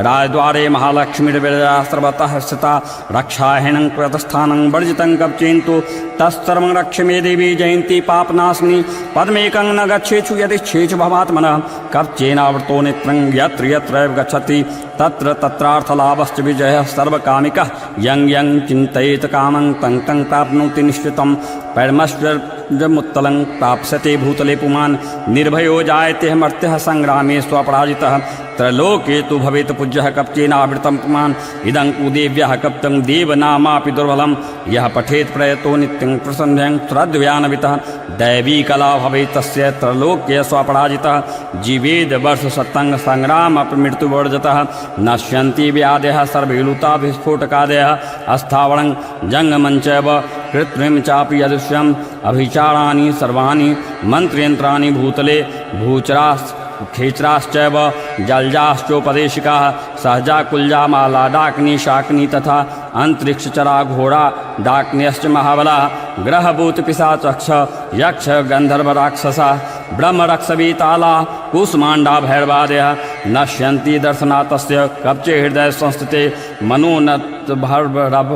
राजद्वारे महालक्ष्मीर्विरजा सर्वतः स्थिता रक्षाहीनं कृतस्थानं वर्जितं कवचेन्तु तत्सर्वं रक्ष मे देवी जयन्ती पापनाशिनी पद्मेकं न गच्छेषु यदिच्छेषु भवात्मनः कवचेनावृतो नेत्रं यत्र यत्रैव गच्छति तत्र तत्रार्थलाभश्च विजयः सर्वकामिकः यं यं चिन्तयेत कामं तं तं प्राप्नोति निश्चितं पैरमश्वर्यमुत्तलं प्राप्स्यते भूतले पुमान् निर्भयो जायते मर्त्यः संग्रामे स्वपराजितः त्रैलोके तु भवेत् पूज्यः कप्चेनावृतं पुमान् इदं कुदेव्यः कप्तं देवनामापि दुर्बलं यः पठेत् प्रयतो नित्यं प्रसन्ध्यं श्रद्धयान्वितः दैवी कला भवेत् तस्य त्रैलोक्ये स्वपराजितः जीवेद वर्ष सत्तंग संग्राम मृत्युवर्जतः नश्यन्ति व्याधयः सर्वे लुता विस्फोटकादयः अस्थावरं जङ्गमञ्चैव कृत्रिम चापि अदृश्यम् अभिचाराणि सर्वाणि मन्त्रयन्त्राणि भूतले भूचरास् खेचराश्चैव जलजाश्चोपदेशिकाः सहजा कुल्जा माला डाकिनी शाकिनी तथा अंतरिक्षचरा घोड़ा डाकिन्यश्च महाबलाः ग्रहभूत पिशाचक्ष यक्ष गंधर्व राक्षसा ब्रह्मरक्षवीताला कुसुमाण्डा भैरवादयः नश्यन्ति दर्शनातस्य कवचे हृदय संस्थिते मनोनत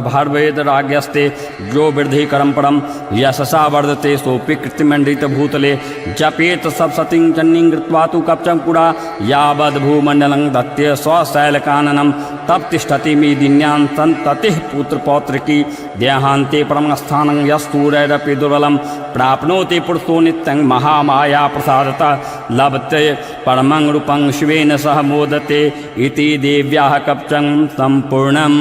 भार्वेदराग्यस्ते जो वृद्धि करम परम यशसा वर्धते सोऽपि कृतिमण्डित भूतले जपेत सप्ततिं चण्डीं कृत्वा तु कवचं पुरा यावद्भूमण्डलं दत्ते स्वशैलकाननं तब तिष्ठति मेदिन्यां सन्ततिः पुत्रपौत्रकी देहान्ते परमस्थानं यस्तूरैरपि दुर्बलं प्राप्नोति पुरुषो नित्यं महामाया प्रसादतः लभते परमं रूपं शिवेन सह मोदते इति देव्याः कवचं सम्पूर्णम्।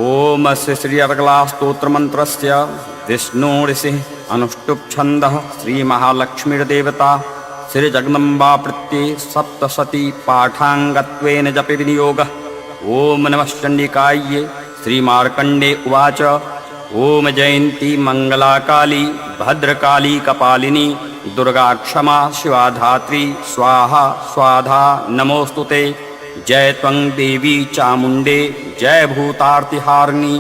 ओम श्री अर्गलास्तोत्रमन्त्रस्य विष्णु ऋषिः अनुष्टुप् छन्दः श्री महालक्ष्मीर्देवता श्री जगदम्बा प्रत्ये सप्तशती पाठाङ्गत्वेन जपे विनियोगः। ओम नमश्चण्डिकायै श्री मार्कण्डे उवाच ओम जयन्ती मंगलाकाली भद्रकाली कपालिनी दुर्गा क्षमा शिवा धात्री स्वाहा स्वाधा नमोस्तुते। जय त्वं देवी चामुण्डे जय भूतार्तिहारिणी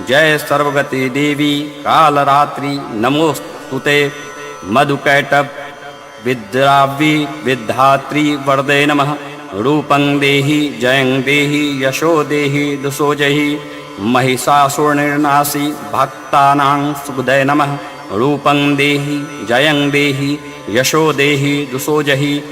जय सर्वगते देवी कालरात्रि नमोस्तुते। मधुकैटभ विद्राव्यी विद्धात्री वरदे नमः। रूपं देहि जयं देहि यशो देहि दुसो जहि महिषासुरनिर्नाशी भक्तानां सुखदे नमः। रूपं देहि जयं देहि यशो देहि दुसो जहि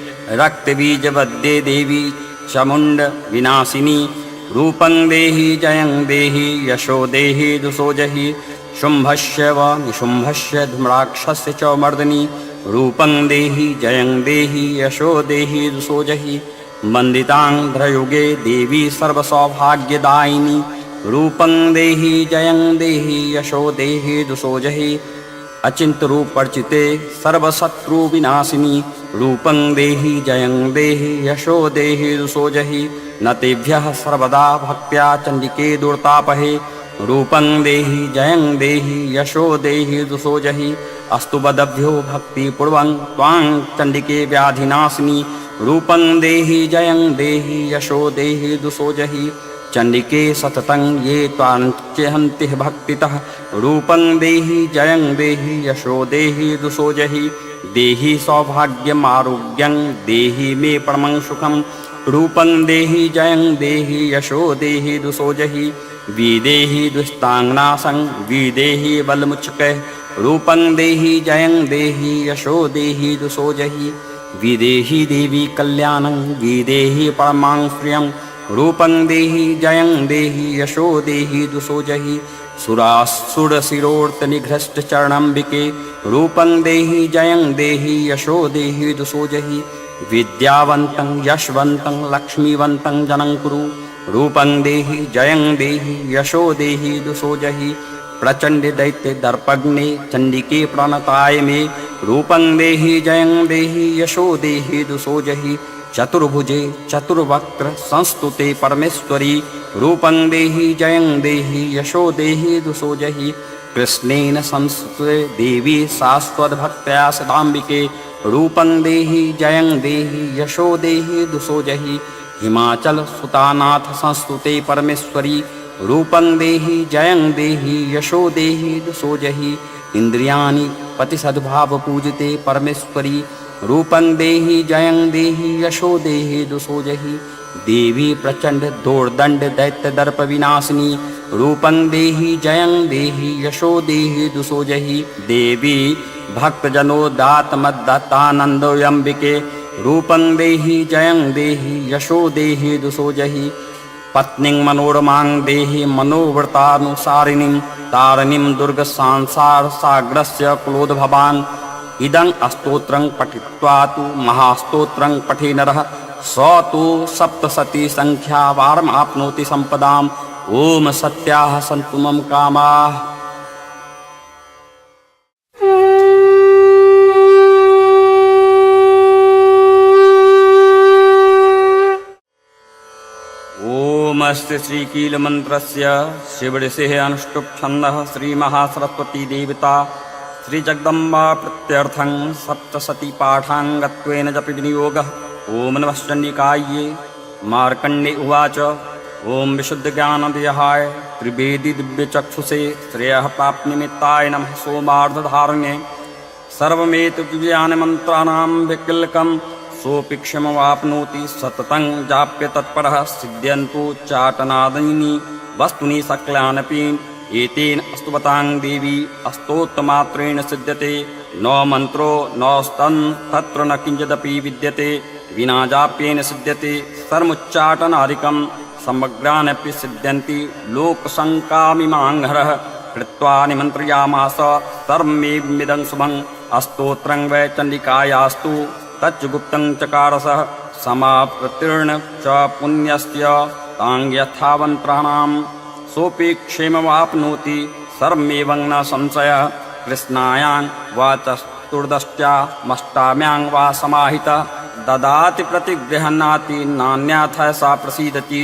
रक्तबीजवद्ये देवी चामुण्ड विनाशिनी। रूपं देहि जयं देहि यशो देहि दुसो जहि शुम्भस्य व निशुम्भस्य धूम्राक्षस्य च मर्दिनी। रूपं देहि जयं देहि यशो देहि दुसो जहि वन्दितान्ध्रयुगे देवी सर्वसौभाग्यदायिनी। रूपं देहि जयं देहि यशो देहि दुसो जहि अचिन्त्यरूपर्चिते सर्वशत्रुविनाशिनी। रूपं देहि जयं देहि यशो देहि दुसो जहि न तेभ्यः सर्वदा भक्त्या चण्डिके दुर्तापहे। रूपं देहि जयं देहि यशो देहि दुसो जहि अस्तु बदभ्यो भक्तिपूर्वं त्वां चण्डिके व्याधिनाशिनी। रूपं देहि जयं देहि यशो देहि दुसो जहि चण्डिके सततं ये त्वाञ्चहन्ति भक्तितः। रूपं देहि जयं देहि यशो देहि दुसो जहि देहि सौभाग्यमारोग्यं देहि मे परमं सुखं। रूपं देहि जयं देहि यशो देहि दुसो जहि विदेहि दुस्तांनासं विदेहि बलमुच्चकैः। रूपं देहि जयं देहि यशो देहि दुसो जहि विदेहि देवी कल्याणं विदेहि परमां श्रियं। रूपं देहि जयं देहि यशो देहि दुसो जहि सुरासुरशिरोर्तनिघ्रष्टचरणम्बिके। रूपं देहि जयं देहि यशो देहि दुसो जहि विद्यावन्तं यशवन्तं लक्ष्मीवन्तं जनं कुरु। रूपं देहि जयं देहि यशो देहि दुसो जहि प्रचण्ड दैत्य दर्पग्ने चण्डिके प्रणताय मे। रूपं देहि जयं देहि यशो देहि दुसो जहि चतुर्भुजे चतुर्वक्त्र संस्तुते परमेश्वरी। रूपं देहि जयं देहि यशो देहि दुसो जहि कृष्णेन संस्तुते देवी शाश्वतभक्त्या सदाम्बिके। रूपं देहि जयं देहि यशो देहि दुसो जहि हिमाचल सुतानाथ संस्तुते परमेश्वरी। रूपं देहि जयं देहि यशो देहि दुसो जहि इंद्रियाणि पतिसद्भाव पूजिते परमेश्वरी। रूपं देहि जयं देहि यशो देहि दुसो जहि देवी प्रचंड दोर्दंड दैत्य दर्प विनाशिनी। रूपं देहि जयं देहि यशो देहि दुसो जहि देवी भक्तजनोदात मद्दत्तानंदोऽम्बिके। रूपं देहि जयं देहि यशो देहि दुषो जहि पत्नीं मनोरमां देहि मनोव्रतानुसारिणीं तारिणीं दुर्गसंसारसागरस्य कुलोद्भवान् इदं स्तोत्रं पठित्वा तु महास्तोत्रं पठे नरः स तु सप्तशती संख्यावारमाप्नोति सम्पदाम् ॐ सत्याः सन्तु मम कामाः। ओमस्ति श्रीकीलमन्त्रस्य शिवऋषेः अनुष्टुप् छन्दः श्रीमहासरस्वती देवता श्रीजगदम्बा प्रत्यर्थं सप्तशतीपाठाङ्गत्वेन जपि विनियोगः। ॐ नमश्चण्डिकायै। मार्कण्डे उवाच ॐ विशुद्धज्ञानदेहाय त्रिवेदी दिव्यचक्षुषे श्रेयः प्राप्तिनिमित्ताय नमः सोमार्धधारणे सर्वमेतद्विज्ञानमन्त्राणां विकल्कं सोऽपि क्षमवाप्नोति सततं जाप्य तत्परः सिद्ध्यन्तु चाटनादीनि वस्तुनि सकलानपि एतेन स्तुवतां देवी स्तोत्रमात्रेण सिद्ध्यते न मन्त्रो न स्तन् तत्र न किञ्चिदपि विद्यते विना जाप्येन सिद्ध्यते सर्वमुच्चाटनादिकं समग्रानपि सिद्ध्यन्ति लोकशङ्कामिमाङ्घ्रः कृत्वा निमन्त्रयामास सर्वमेवमिदं शुभं स्तोत्रं वै चण्डिकायास्तु तच्च गुप्तं चकारसः समाप्रतीर्ण च पुण्यस्य तां यथावन्त्राणां सोऽपि क्षेममाप्नोति सर्वमेवं न संशयः। कृष्णायां वा चतुर्दश्यामष्टाम्यां वा समाहितः ददाति प्रतिगृह्णाति नान्यथा सा प्रसीदति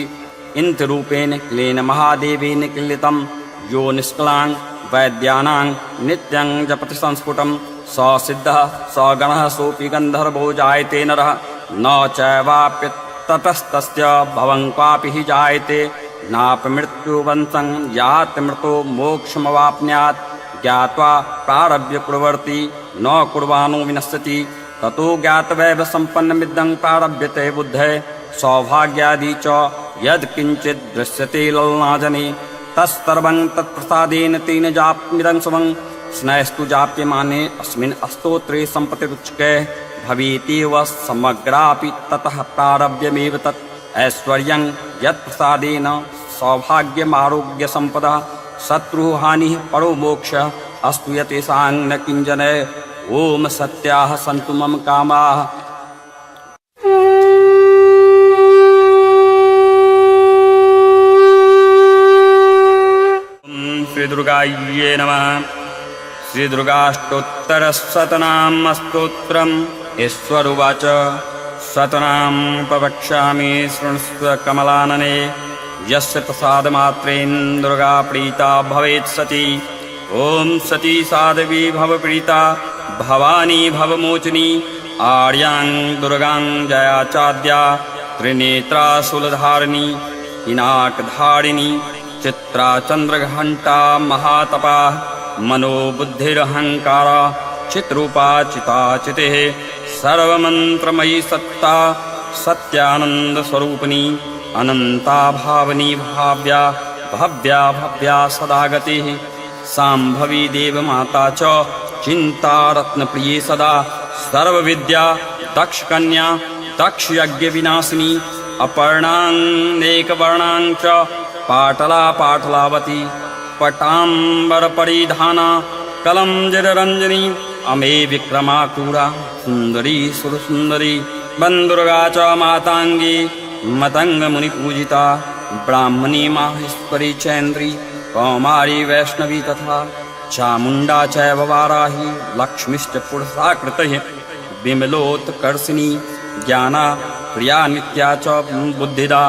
इन्द्ररूपेण क्लेन महादेवेन क्लितं यो निष्कलां वैद्यानां नित्यं जपति संस्फुटं स सिद्धः स गणः सोऽपि गन्धर्वो जायते नरः न चैवाप्यततस्तस्य भवं क्वापि हि जायते नापमृत्युवंशं याति मृतो मोक्षमवाप्नुयात् ज्ञात्वा प्रारभ्य कुर्वन्ति न कुर्वाणो विनश्यति ततो ज्ञातवैव सम्पन्नमिदं प्रारभ्यते बुद्धे सौभाग्यादि च यत्किञ्चित् दृश्यते ललनाजने तत्सर्वं तत्प्रसादेन तेन जाप्यमिदं शुभं स्नैस्तु जाप्यमाने अस्मिन् स्तोत्रे सम्पत्तिरुच्यते भवेत्येव समग्रापि ततः प्रारभ्यमेव तत् ऐश्वर्यं यत्प्रसादेन सौभाग्यमारोग्यसम्पदः शत्रुहानिः परो मोक्षः अस्तु यतेषां न किञ्चन। ॐ सत्याः सन्तु मम कामाः। श्रीदुर्गायै नमः। श्रीदुर्गाष्टोत्तरशतनाम स्तोत्रम्। ईश्वर उवाच शतनां प्रवक्ष्यामि शृणुष्व कमलानने यस्य प्रसादमात्रेण दुर्गा प्रीता भवेत् सती। ॐ सती साध्वी भवप्रीता भवानी भवमोचिनी आर्यां दुर्गां जया चाद्या त्रिनेत्रा शूलधारिणी पिनाकधारिणी चित्रा चन्द्रघण्टा महातपा मनोबुद्धिरहङ्कार चित्रूपा चिताचितिः सर्वमन्त्रमयी सत्ता सत्यानन्दस्वरूपिणी अनन्ता भावनी भाव्या भव्या भव्या सदा गतिः शाम्भवी देवमाता च चिन्तारत्नप्रिये सदा सर्वविद्या दक्षकन्या दक्षयज्ञविनाशिनी अपर्णानेकवर्णां च पाटला पाटलावती पटाम्बरपरिधाना कलंजररञ्जनी अमे विक्रमाकुरा सुन्दरी सुरसुन्दरी वन्दुर्गा च माताङ्गी मतङ्गमुनिपूजिता ब्राह्मणी माहेश्वरी चैन्द्री कौमारी वैष्णवी तथा चामुण्डा चैव वाराही लक्ष्मीश्च पुरुषाकृतिः विमलोत्कर्षिणी ज्ञाना प्रिया नित्या च बुद्धिदा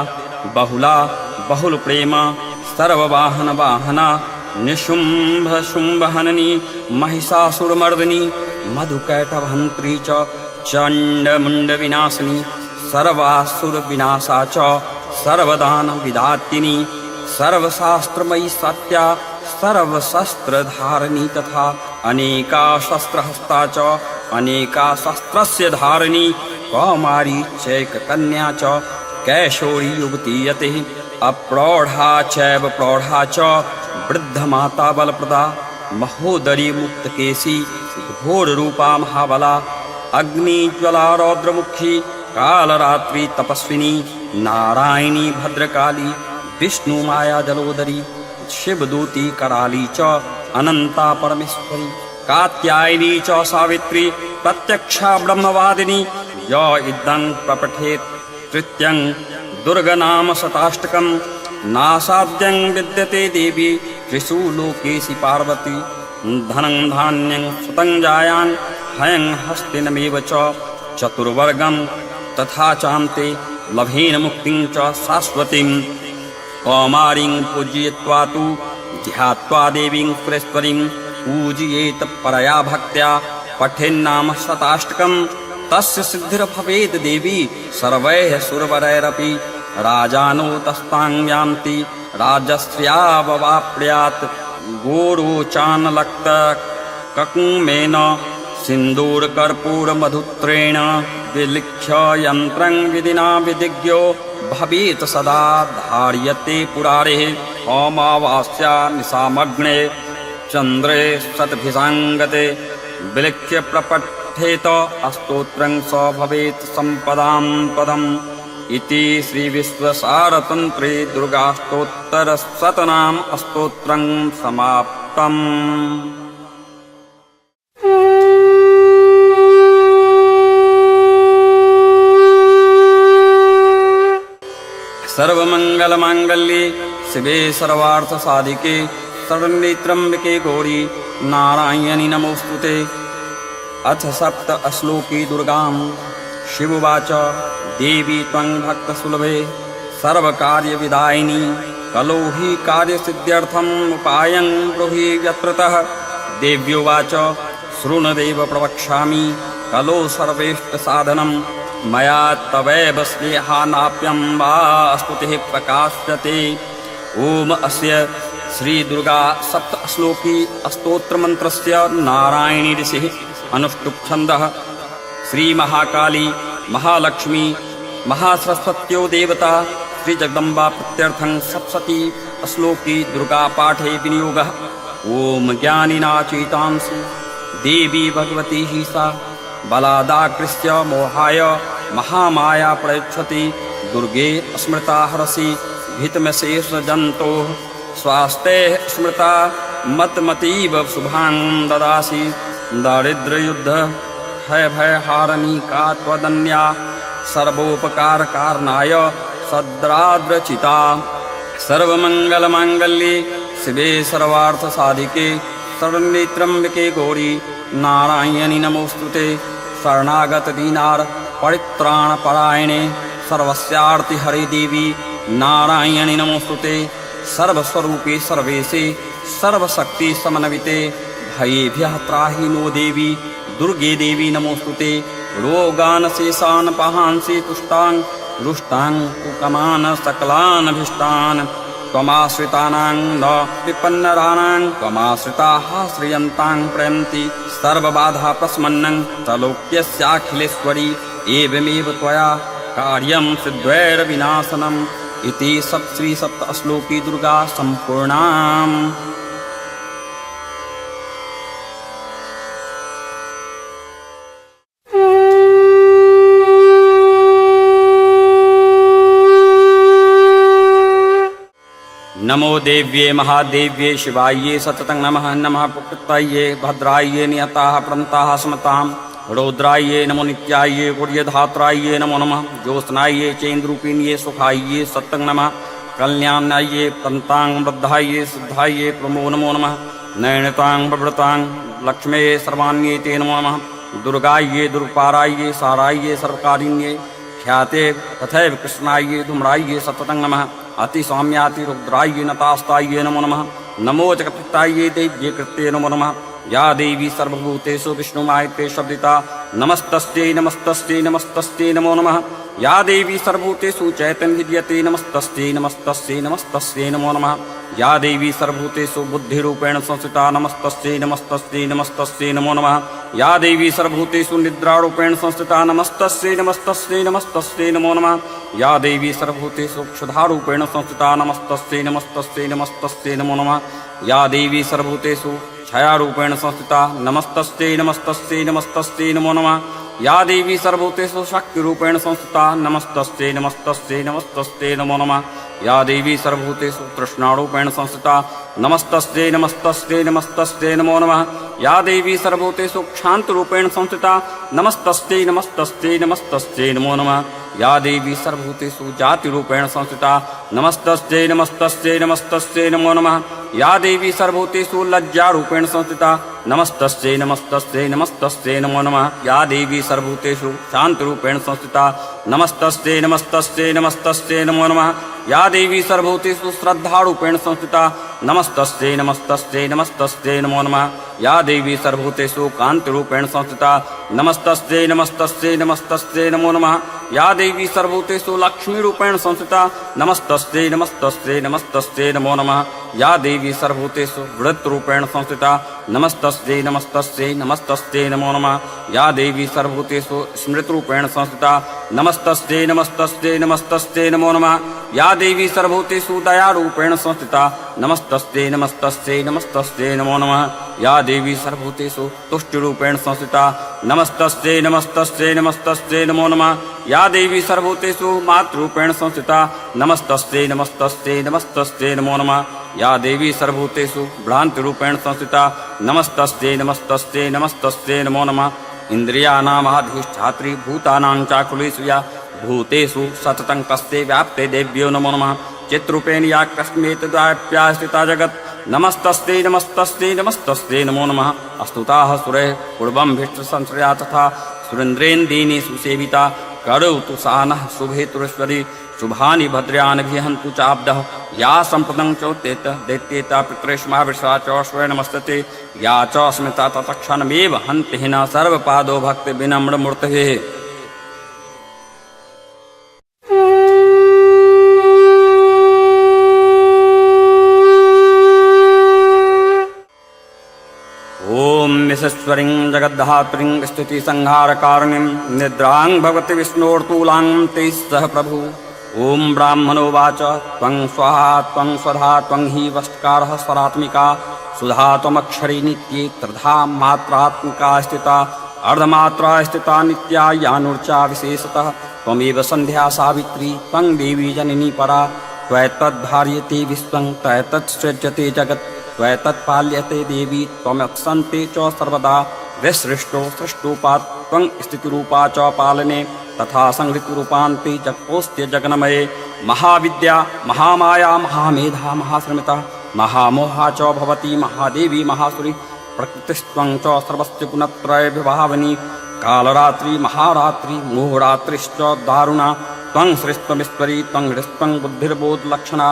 बहुला बहुलप्रेमा सर्ववाहनवाहना निशुम्भशुम्भहननी महिषासुरमर्दिनी मधुकैटभहन्त्री च चण्डमुण्डविनाशिनी सर्वासुरविनाशा च सर्वदानविदात्रिणी सर्वशास्त्रमयी सत्या सर्वशस्त्रधारिणी तथा अनेका शस्त्रहस्ता च अनेका शस्त्रस्य धारिणी कौमारी चैककन्या च कैशोरी युवती यतिः अप्रौढा चैव प्रौढा च वृद्धमाता बलप्रदा महोदरी मुक्तकेशी घोररूपा महाबला अग्नि ज्वला रौद्रमुखी कालरात्रि तपस्विनी नारायणी भद्रकाली विष्णु माया जलोदरी शिवदूती कराली च अनंता परमेश्वरी कात्यायनी च सावित्री प्रत्यक्षा ब्रह्मवादिनी य इदं प्रपठेत् तृतीयं दुर्गनाम शताष्टकं नासाद्यं विद्यते देवी त्रिषु लोकेशि पार्वती धनं धान्यं सुतं जायान् हयं हस्तिनमेव च चतुर्वर्गं तथा चान्ते लभेन मुक्तिं च शाश्वतीं कौमारीं पूजयित्वा तु ध्यात्वा देवीं सुरेश्वरीं पूजयेत परया भक्त्या पठेन्नाम शताष्टकं तस्य सिद्धिर्भवेत् देवी सर्वैः सुरवरैरपि राजानो तस्तां यान्ति राजस्याववाप्नुयात् गोरोचानलक्तककुमेन सिन्दूरकर्पूरमधुत्रेण विलिख्य यन्त्रं विधिना विधिज्ञो भवेत् सदा धार्यते पुरारेः अमावास्या निशामग्ने चन्द्रे शतभिषाङ्गते विलिख्य प्रपठेत अस्तोत्रं स भवेत् सम्पदां पदम् इति श्रीविश्वसारतन्त्रे दुर्गाष्टोत्तरशतनाम स्तोत्रं समाप्तम्। सर्वमङ्गलमाङ्गल्ये शिवे सर्वार्थसाधिके शरण्ये त्र्यम्बके गौरी नारायणि नमोऽस्तुते। अथ सप्त श्लोकी दुर्गां शिववाच देवी त्वं भक्तसुलभे सर्वकार्यविदायिनी कलो हि कार्यसिद्ध्यर्थम् उपायं ब्रूहि यत्रतः। देव्योवाच शृणुदेव प्रवक्ष्यामि कलो सर्वेष्टसाधनं मया तवैव स्नेहानाप्यं वा स्तुतिः प्रकाश्यते। ओम अस्य श्रीदुर्गा सप्तश्लोकी स्तोत्रमन्त्रस्य नारायणी ऋषिः अनुष्टुप् छन्दः। श्रीमहाकाली महालक्ष्मी महासरस्वत्यो देवता श्रीजगदम्बा प्रत्यर्थं सप्तशती श्लोकी दुर्गा पाठे विनियोगः। ओम ज्ञानिना चेतांसि देवी भगवती हि सा बलादाकृष्य मोहाय महामाया प्रयच्छति। दुर्गे स्मृता हरसि भीतमशेषजन्तोः स्वास्ते स्मृता मतमतीव शुभां ददासि। दारिद्र्ययुद्ध है भयहारिणी का त्वदन्या सर्वोपकारकारणाय सद्राद्रचिता। सर्वमङ्गलमाङ्गल्ये शिवे सर्वार्थसाधिके शरण्ये त्र्यम्बके गौरी नारायणि नमोऽस्तुते। शरणागतदीनार् परित्राणपरायणे सर्वस्यार्तिहरे देवी नारायणि नमोऽस्तुते। सर्वस्वरूपे सर्वेशे सर्वशक्ति समन्विते भयेभ्यः त्राहि नो देवी दुर्गे देवी नमोऽस्तुते। रोगान् शेषान् पहांसि तुष्टां रुष्टां कुकमान् सकलानभीष्टान् त्वमाश्रितानां न विपन्नराणां त्वमाश्रिताः श्रियन्तां प्रयन्ति। सर्वबाधा प्रशमनं त्रैलोक्यस्याखिलेश्वरी एवमेव त्वया कार्यं सिद्ध्यैर्विनाशनम् इति श्रीसप्तश्लोकी दुर्गा सम्पूर्णाम्। नमो देव्ये महादेव्ये शिवाये सततं नमः। नमः प्रकृताये भद्राये नियताः प्रन्ताः स्मतां रौद्राये नमो नित्याये गुर्यधात्राये नमो नमः। ज्योत्स्नाये चेन्द्रूपिण्ये सुखाये सतं नमः। कल्याण्याये प्रन्तां वृद्धाये सिद्धाये प्रमो नमो नमः। नयनतां प्रवृतां लक्ष्मे सर्वाण्ये नमो नमः। दुर्गाये दुर्पाराये साराये सर्वकारिण्ये ख्याते तथैव कृष्णाये धूम्राये सततं नमः। अतिसौम्याति रुद्राये नतास्ताये नमो नमः। नमो जगत्पिताये देव्ये कृत्ये नमो नमः। या देवी सर्वभूतेषु विष्णुमायते शब्दिता नमस्तस्यै नमस्तस्यै नमस्तस्यै नमो नमः। या देवी सर्वभूतेषु चैतन्यविद्यते नमस्तस्यै नमस्तस्यै नमस्तस्यै नमो नमः। या देवी सर्वभूतेषु बुद्धिरूपेण संस्थिता नमस्तस्यै नमस्तस्यै नमस्तस्यै नमो नमः। या देवी सर्वभूतेषु निद्रारूपेण संस्थिता नमस्तस्यै नमस्तस्यै नमस्तस्यै नमो नमः। या देवी सर्वभूतेषु क्षुधारूपेण संस्थिता नमस्तस्यै नमस्तस्यै नमस्तस्यै नमो नमः। या देवी सर्वभूतेषु छायारूपेण संस्थिता नमस्तस्यै नमस्तस्यै नमस्तस्यै नमो नमः। या देवी सर्वभूतेषु शक्तिरूपेण संस्थिता नमस्तस्यै नमस्तस्यै नमस्तस्यै नमो नमः। या देवी सर्वभूतेषु तृष्णारूपेण संस्थिता नमस्तस्यै नमस्तस्यै नमस्तस्यै नमो नमः। या देवी सर्वभूतेषु क्षान्तरूपेण संस्थिता नमस्तस्यै नमस्तस्यै नमस्तस्यै नमो नमः। या देवी सर्वभूतेषु जातिरूपेण संस्थिता नमस्तस्यै नमस्तस्यै नमस्तस्यै नमो नमः। या देवी सर्वभूतेषु लज्जारूपेण संस्थिता नमस्तस्यै नमस्तस्यै नमस्तस्यै नमो नमः। या देवी सर्वभूतेषु शान्तरूपेण संस्थिता नमस्तस्यै नमस्तस्यै नमस्तस्यै नमो नमः। या देवी सर्वभूतेषु श्रद्धारूपेण संस्थिता नमस्तस्यै नमस्तस्यै नमस्तस्यै नमो नमः। या देवी सर्वभूतेषु कान्तिरूपेण संस्थिता नमस्तस्यै नमस्तस्यै नमस्तस्यै नमो नमः। या देवी सर्वभूतेषु लक्ष्मीरूपेण संस्थिता नमस्तस्यै नमस्तस्यै नमस्तस्यै नमो नमः। या देवी सर्वभूतेषु वृत्तरूपेण संस्थिता नमस्तस्यै नमस्तस्यै नमस्तस्यै नमो नमः। या देवी सर्वभूतेषु स्मृतिरूपेण संस्थिता नमस्तस्यै नमस्तस्यै नमस्तस्यै नमो नमः। या देवी सर्वभूतेषु दयारूपेण संस्थिता नमस्तस्यै नमस्तस्यै नमस्तस्यै नमो नमः। या देवी सर्वभूतेषु तुष्टिरूपेण संस्थिता नमस्तस्यै नमस्तस्यै नमस्तस्यै नमो नमः। या देवी सर्वभूतेषु मातृरूपेण संस्थिता नमस्तस्यै नमस्तस्यै नमस्तस्यै नमो नमः। या देवी सर्वभूतेषु भ्रान्तिरूपेण संस्थिता नमस्तस्यै नमस्तस्यै नमस्तस्यै नमो नमः। इन्द्रियाणामाधिष्ठात्री भूतानां चाकुलेषु या भूतेषु सततं तस्यै व्याप्ते देव्यो नमो नमः। चित्रूपेण या कस्मेतद्व्याप्या स्थिता जगत् नमस्तस्यै नमस्तस्यै नमस्तस्यै नमो नमः। अस्तुताः सुरैः पूर्वं भिष्टसंश्रया तथा सुरेन्द्रेन्दीनि सुसेविता करोतु सा नः शुभेतुरेश्वरी शुभानि भद्र्यानि विहन्तु चाब्दः। या सम्पदं चोत्तेत दैत्येता पितृष्माविषा च स्वय नमस्तते। या च स्मिता तत्क्षणमेव हन्ति हिना सर्वपादो भक्ति विनम्रमूर्तये। ओम निशस्वरिं जगद्धात्रीं स्तुतिसंहारकारिणीं निद्रां भगवति विष्णोर्तूलां ते सह प्रभु। ओम ब्राह्मणोवाच त्वं स्वाहा त्वं स्वधा त्वं हि वष्ट्कारः स्वरात्मिका सुधा त्वमक्षरी नित्ये त्रिधा मात्रात्मिका स्थिता अर्धमात्रा स्थिता नित्या यानुर्चा विशेषतः त्वमेव संध्या सावित्री त्वं देवी जननी परा त्वैतद्धार्यते विश्वं त्वैतत्सृज्यते जगत् त्वैतत्पाल्यते देवी त्वमक्षन्ते च सर्वदा विसृष्टो सृष्टोपात् त्वं स्थितिरूपा च पालने तथा संहृतिरूपान्ते जगतोऽस्त्य जगन्मये। महाविद्या महामाया महामेधा महाश्रमिता महामोहा च भवती महादेवी महासुरी प्रकृतिस्त्वं च सर्वस्य गुणत्रय विभावनी कालरात्रि महारात्रि मोहरात्रिश्च दारुणा त्वं श्रेष्ठमीश्वरी त्वं हृस्त्वं बुद्धिर्बोधलक्षणा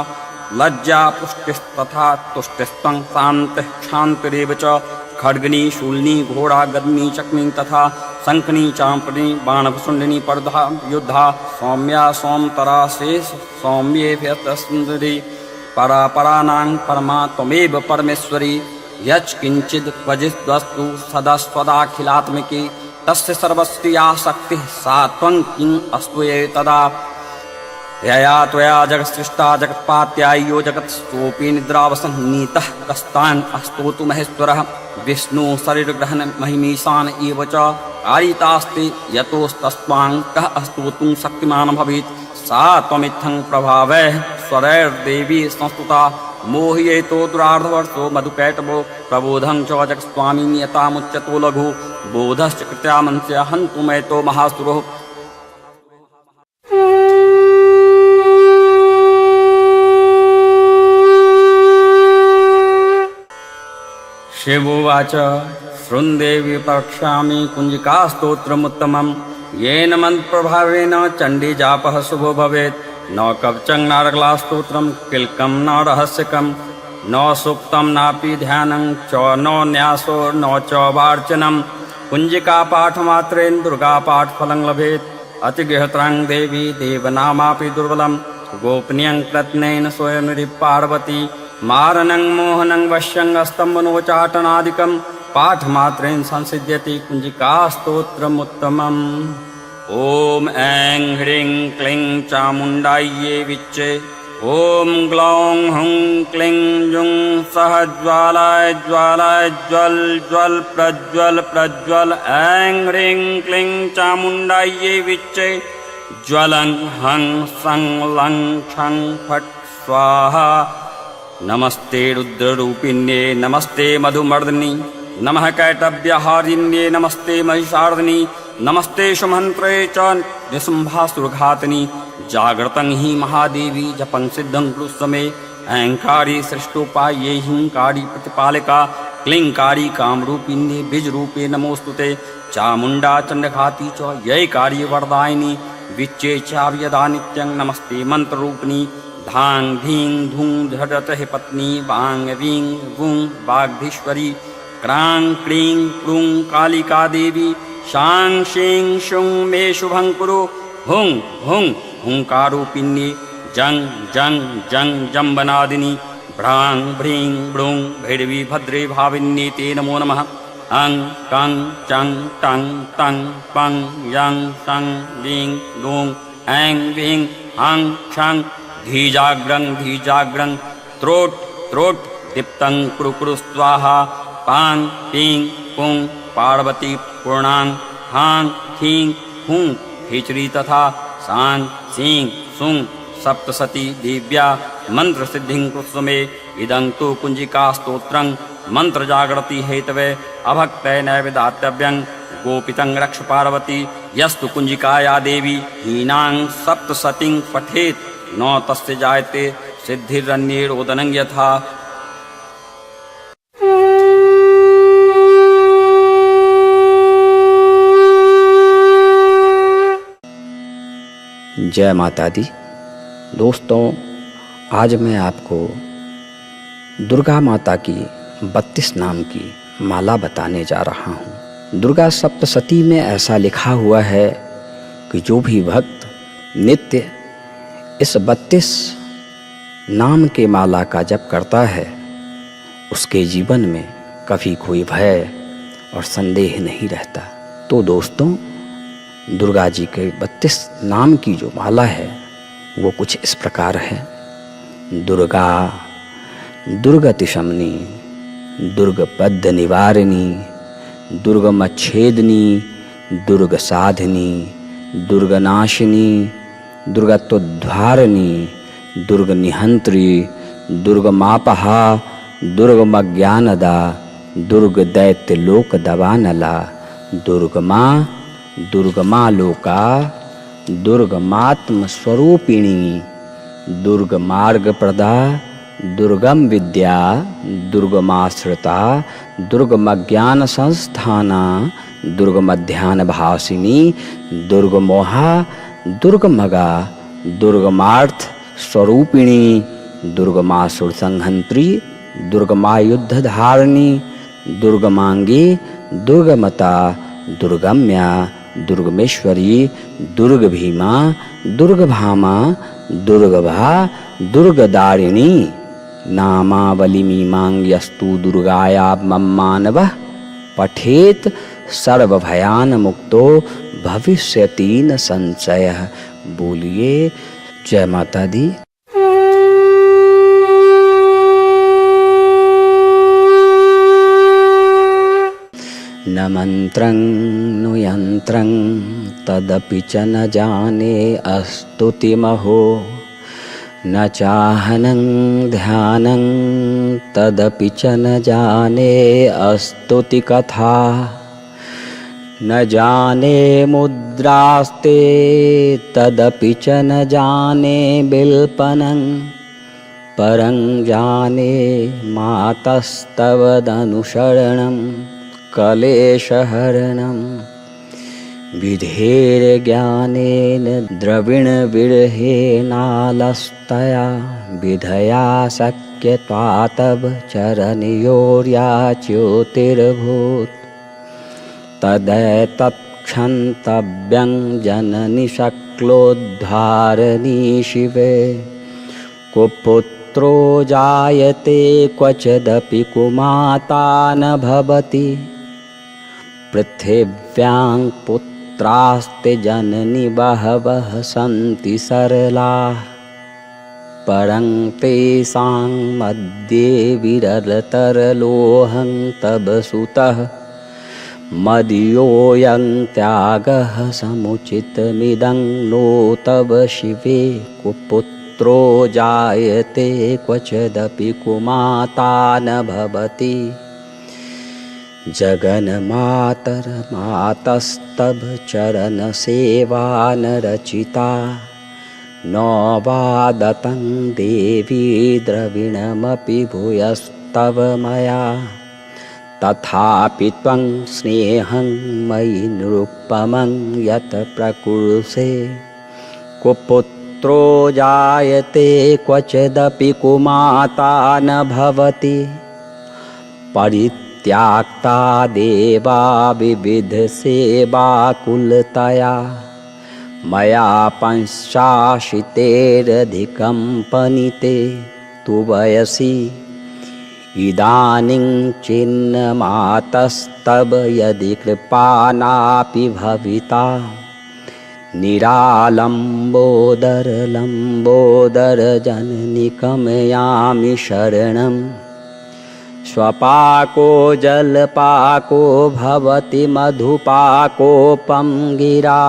लज्जा पुष्टिस्तथा तुष्टिस्त्वं शान्तिः क्षान्तिरेव च खड्गनी शूलिनी घोड़ा गदनी चक्नी तथा शंखनी चांपनी बाणभुषुंडिनी पर्धा युद्धा सौम्या सोमतरा शेष सौम्येभ्यतस्मृति परापरानां परमा त्वमेव परमेश्वरी यच्किंचित् क्वचिद्वस्तु सदस्वदाखिलात्मिकी तस्य सर्वस्य या शक्तिः सा त्वं किम् अस्त्वये तदा यया त्वया जगत्सृष्टा जगत्पात्याय्यो जगत्सोऽपि निद्रावसन्नीतः कस्तान् अस्तोतु महेश्वरः विष्णु शरीरग्रहण महिमीशान एव च आयितास्ते यतोस्तस्त्वां कः अस्तोतुं शक्तिमान् भवेत् सा त्वमित्थं प्रभावैः स्वरैर्देवी संस्तुता मोहयेतो दुरार्धवर्षो मधुकैटभो प्रबोधं च जगत्स्वामी नियतामुच्यतो लघु बोधश्च कृत्यामंस्य हन्तुमैतो महासुरो। शिवोवाच शृण्देवी प्रवक्ष्यामि कुञ्जिकास्तोत्रमुत्तमं येन मन्त्रप्रभावेन चण्डीजापः शुभो भवेत्। न कवचं नारगलास्तोत्रं किल्कं न रहस्यकं न सूक्तं नापि ध्यानं च न न्यासो न च वार्चनं कुञ्जिकापाठमात्रेण दुर्गापाठफलं लभेत्। अतिगृहत्रां देवी देवनामापि दुर्बलं गोपनीयं प्रत्नेन स्वयं पार्वती मारणं मोहनं वश्यं स्तम्भनोचाटनादिकं पाठमात्रेण संसिद्ध्यति कुञ्जिकास्तोत्रमुत्तमम्। ॐ ऐं ह्रीं क्लीं चामुण्डायै विच्चे ॐ ग्लौं हुं क्लीं जुं सः ज्वालाय ज्वालाय ज्वल ज्वल प्रज्वल प्रज्वल ऐं ह्रीं क्लीं चामुण्डायै विच्चे ज्वलं हं सं लं छं फट् स्वाहा। नमस्ते रुद्ररूपिण्ये नमस्ते मधुमर्दिनी नमः कैटव्यहारिण्ये नमस्ते महिषार्दिनी नमस्ते सुमन्त्रे च निशुम्भासुरघातिनी। जागृतं हि महादेवी जपं सिद्धं कुरुस्वमे अहंकारी सृष्टोपाये हिंकारी प्रतिपालिका क्लींकारी कामरूपिण्ये बीजरूपे नमोस्तुते। चामुण्डा चण्डघाती च यैकारी वरदायिनी विच्चे चाव्यदा नित्यं नमस्ते मन्त्ररूपिणी। धां धीं धूं धडतः पत्नी वां वीं वूं वाग्धीश्वरी क्रां क्लीं क्लूं कालिका देवी शां शीं शूं मे शुभं कुरु। हुं हुं हुंकारूपिण्ये जं जं जं जम्बनादिनी भ्रां भ्रीं ब्रूं भैरवी भद्रे भाविन्ये ते नमो नमः। अं कं चं टं तं पं यं तं वीं लूं ऐं वीं हं छं धीजाग्रं धीजाग्रं त्रोट त्रोट दीप्तं कुरु कुरु स्वाहा। पां पीं पुं पार्वती पूर्णां हां खीं हुं खिचरी तथा सां सीं सुं सप्तसती दिव्या मंत्रसिद्धिं कुरुस्वमे। इदं तु कुञ्जिका स्तोत्रं मंत्रजागृति हेतवे अभक्तये नैव दातव्यं गोपितं रक्ष पार्वती। यस्तु कुञ्जिकाया देवी हीनां सप्तसतीं पठेत् न तस्य जायते सिद्धिरन्येरोदनं यथा। जय माता दी। दोस्तों, आज मैं आपको दुर्गा माता की 32 नाम की माला बताने जा रहा हूँ। दुर्गा सप्तशती में ऐसा लिखा हुआ है कि जो भी भक्त नित्य इस 32 नाम के माला का जप करता है उसके जीवन में कभी कोई भय और संदेह नहीं रहता। तो दोस्तों, दुर्गा जी के 32 नाम की जो माला है वो कुछ इस प्रकार है। दुर्गा दुर्गतिशमनी दुर्गपद्य निवारिणी दुर्गमच्छेदनी दुर्ग साधिनी दुर्गनाशिनी दुर्गत्वोद्धारिणी दुर्ग निहंत्री दुर्गमापहा दुर्गमज्ञानदा दुर्ग दैत्य लोक दवानला दुर्गमा दुर्गमा लोका दुर्गमात्म स्वरूपिणी दुर्ग मार्ग प्रदा दुर्गम विद्या दुर्गमाश्रिता दुर्गमज्ञान संस्थाना दुर्गमध्यान भासिनी दुर्गमोहा दुर्गमगा दुर्गमार्थ स्वरूपिणी दुर्गमासुर संहंत्री दुर्गमायुद्धधारिणी दुर्गमांगी दुर्गमता दुर्गम्या दुर्गमेश्वरी दुर्गभीमा दुर्गभामा दुर्गभा दुर्गदारिणी नामावलिमीमांग्यस्तु दुर्गाया मम्मानवः पठेत सर्वभयान मुक्तो भविष्यति न संशयः। बोलिए जय माता दी। न मंत्रं नु यंत्रं तदपि च न जाने अस्तुतिमहो न चाहनं ध्यानं तदपि च न जाने अस्तुति कथा न जाने मुद्रास्ते तदपि च न जाने बिल्पनं परं जाने मातस्तवदनुशरणं कलेशहरणं विधेर्ज्ञानेन द्रविणविरहेनालस्तया विधया शक्यत्वा तव चरणयोर्याच्योतिर्भूत् तदैतत्क्षन्तव्यं जननि शक्लोद्धारणी शिवे कुपुत्रो जायते क्वचिदपि कुमाता न भवति पृथिव्यां पुत्रास्ते जननि बहवः सन्ति सरलाः परं तेषां मध्ये विरलतरलोहं तव सुतः मदीयोऽयं त्यागः समुचितमिदं नो तव शिवे कुपुत्रो जायते क्वचिदपि कुमाता न भवति जगन्मातर्मातस्तव चरणसेवा न रचिता न वादतं देवी द्रविणमपि भूयस्तव मया तथापि त्वं स्नेहं मयि निरुपमं यत् प्रकुरुषे कुपुत्रो जायते क्वचिदपि कुमाता न भवति परित्याक्ता देवा विविधसेवाकुलतया मया पंचाशीतेरधिकं पनीते तु वयसि इदानीं चिन्नमातस्तव यदि कृपानापि भविता निरालम्बोदरलम्बोदरजननिकमयामि शरणं स्वपाको जलपाको भवति मधुपाकोपं गिरा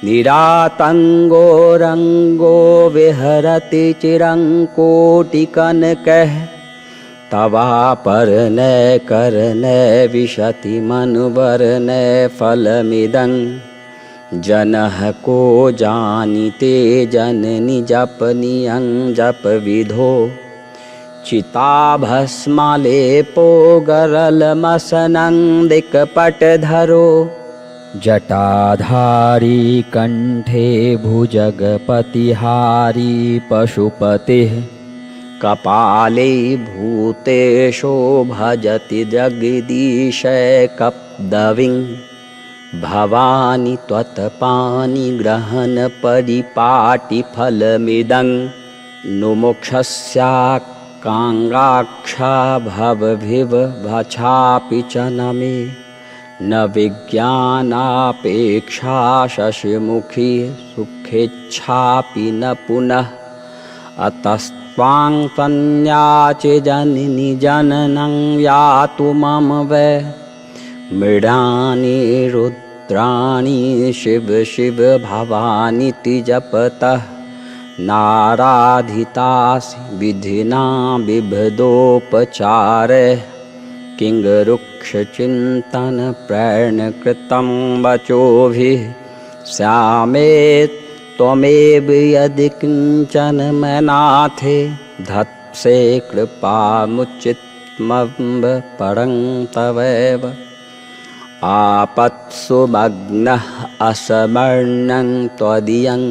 निरातङ्गो रङ्गो विहरति चिरं कोटिकनकः तवापरनय करनय विशति मनुवरनय फलमिदं जनः को जानीते जननि जपनियं जप विधो चिताभस्मलेपो गरलमसनं दिक्पटधरो जटाधारी कंठे भुजगपतिहारी पशुपतिः कपाले भूतेशो भजति जगदीशैकपदवीं भवानी त्वत्पाणिग्रहण परिपाटिफलमिदं नुमोक्षस्याकाङ्क्षाक्षा भवभिवभछापि च न मे न विज्ञानापेक्षा शशिमुखी सुखेच्छापि न पुनः अतस्त्वां संयाचे जननि जननं यातु मम वै मृडानि रुद्राणि शिव शिव भवानीति जपतः नाराधितासि विधिना बिभदोपचारः किङ्गरुक्षचिन्तन प्रणकृतं वचोभिः श्यामेत् त्वमेव यदि किञ्चन मनाथे धत्से कृपामुचितमम्ब परं तवैव आपत्सु मग्नः असमर्णं त्वदीयं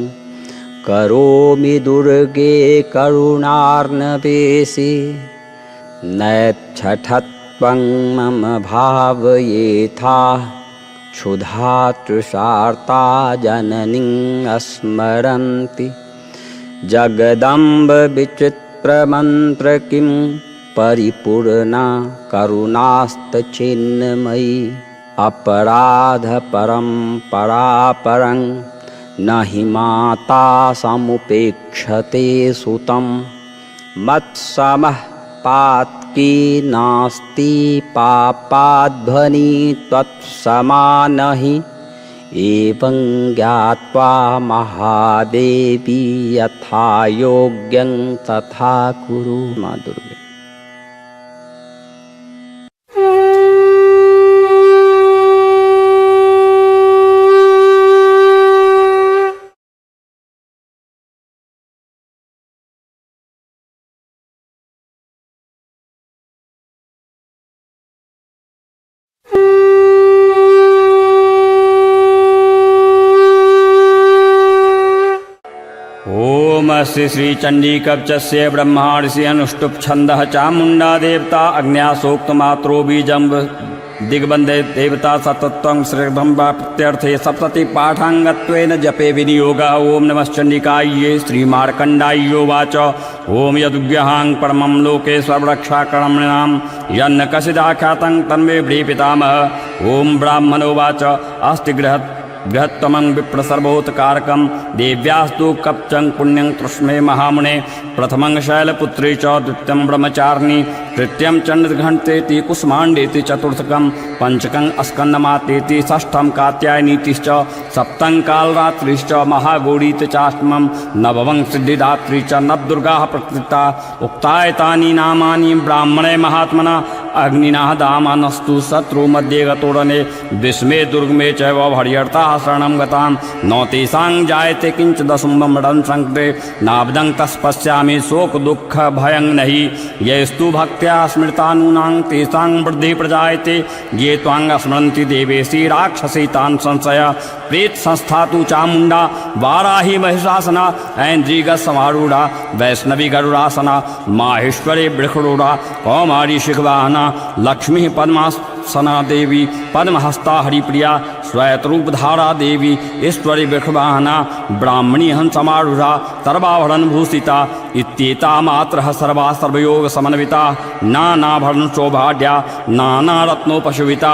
करोमि दुर्गे करुणार्णवेशि नैच्छठत्वं मम भावयेथा क्षुधा तृषार्ता जननीं स्मरन्ति जगदम्ब विचित्रमन्त्र किं परिपूर्णा करुणास्तचिन्मयी अपराध परं न हि माता समुपेक्षते सुतं मत्समः पातकी नास्ति पापाध्वनि त्वत्समानहि एवं ज्ञात्वा महादेवी यथा योग्यं तथा कुरु। माँ दुर्गे। ओम श्री श्री चंडी कवचस्य ब्रह्मार्षि अनुष्टुप छंदः चामुंडा देवता अग्न्यासोक्तमात्रो बीजं दिग्बंधे देवता सतत्वं श्रीब्रह्मा प्रत्यर्थे सप्तति पाठांगत्वेन जपे विनियोगा। ओम नमश्चंडिकायै श्रीमार्कंडायोवाच ओम यदुग्यहां परमं लोके सर्वरक्षाकर्मणां यन्न कसिदाख्यातं तन्मे ब्रीपितामह। ओम ब्राह्मणोवाच अस्ति गृहत् बृहत्तमं विप्रसर्वोत्कारकं देव्यास्तु कप्चं पुण्यं तृष्णे महामुने प्रथमं शैलपुत्री च द्वितीयं ब्रह्मचारिणी तृतीयं चण्डघण्टेति कुष्माण्डेति चतुर्थकं पंचकं स्कन्दमातेति षष्ठं कात्यायनीतिश्च सप्तं कालरात्रिश्च महागौरीति चाष्टमं नवमं सिद्धिदात्री च नवदुर्गाः प्रकृता उक्तायतानि नामानि ब्राह्मणे महात्मना अग्निना दामानस्तु शत्रु मध्ये गतोरणे विस्मे दुर्गमे चैव हर्यर्थाः शरणं गतां न तेषां जायते किंच दशमं संकटे नाब्दं तस्पश्यामि शोक दुःख भयं नहि येस्तु भक्त्या स्मृतानूनां तेषां वृद्धि प्रजायते ये त्वां स्मरन्ति देवेशी राक्षसी तान् संशय प्रेत संस्था तु चामुण्डा वाराही महिषासना ऐन्द्रियगसमारूढ़ा वैष्णवी गरुड़ासना माहेश्वरी वृषरूढ़ा कौमारी शिखवाहना लक्ष्मी पद्मासना देवी पद्महस्ता हरिप्रिया श्वेतरूपधारा देवी ईश्वरी वृषवाहना ब्राह्मणी हंसमारूढ़ा सर्वाभरण भूषिता इत्येता मात्रः सर्वा सर्वयोग समन्विता नानाभरण शोभाढ्या नानारत्नोपशोभिता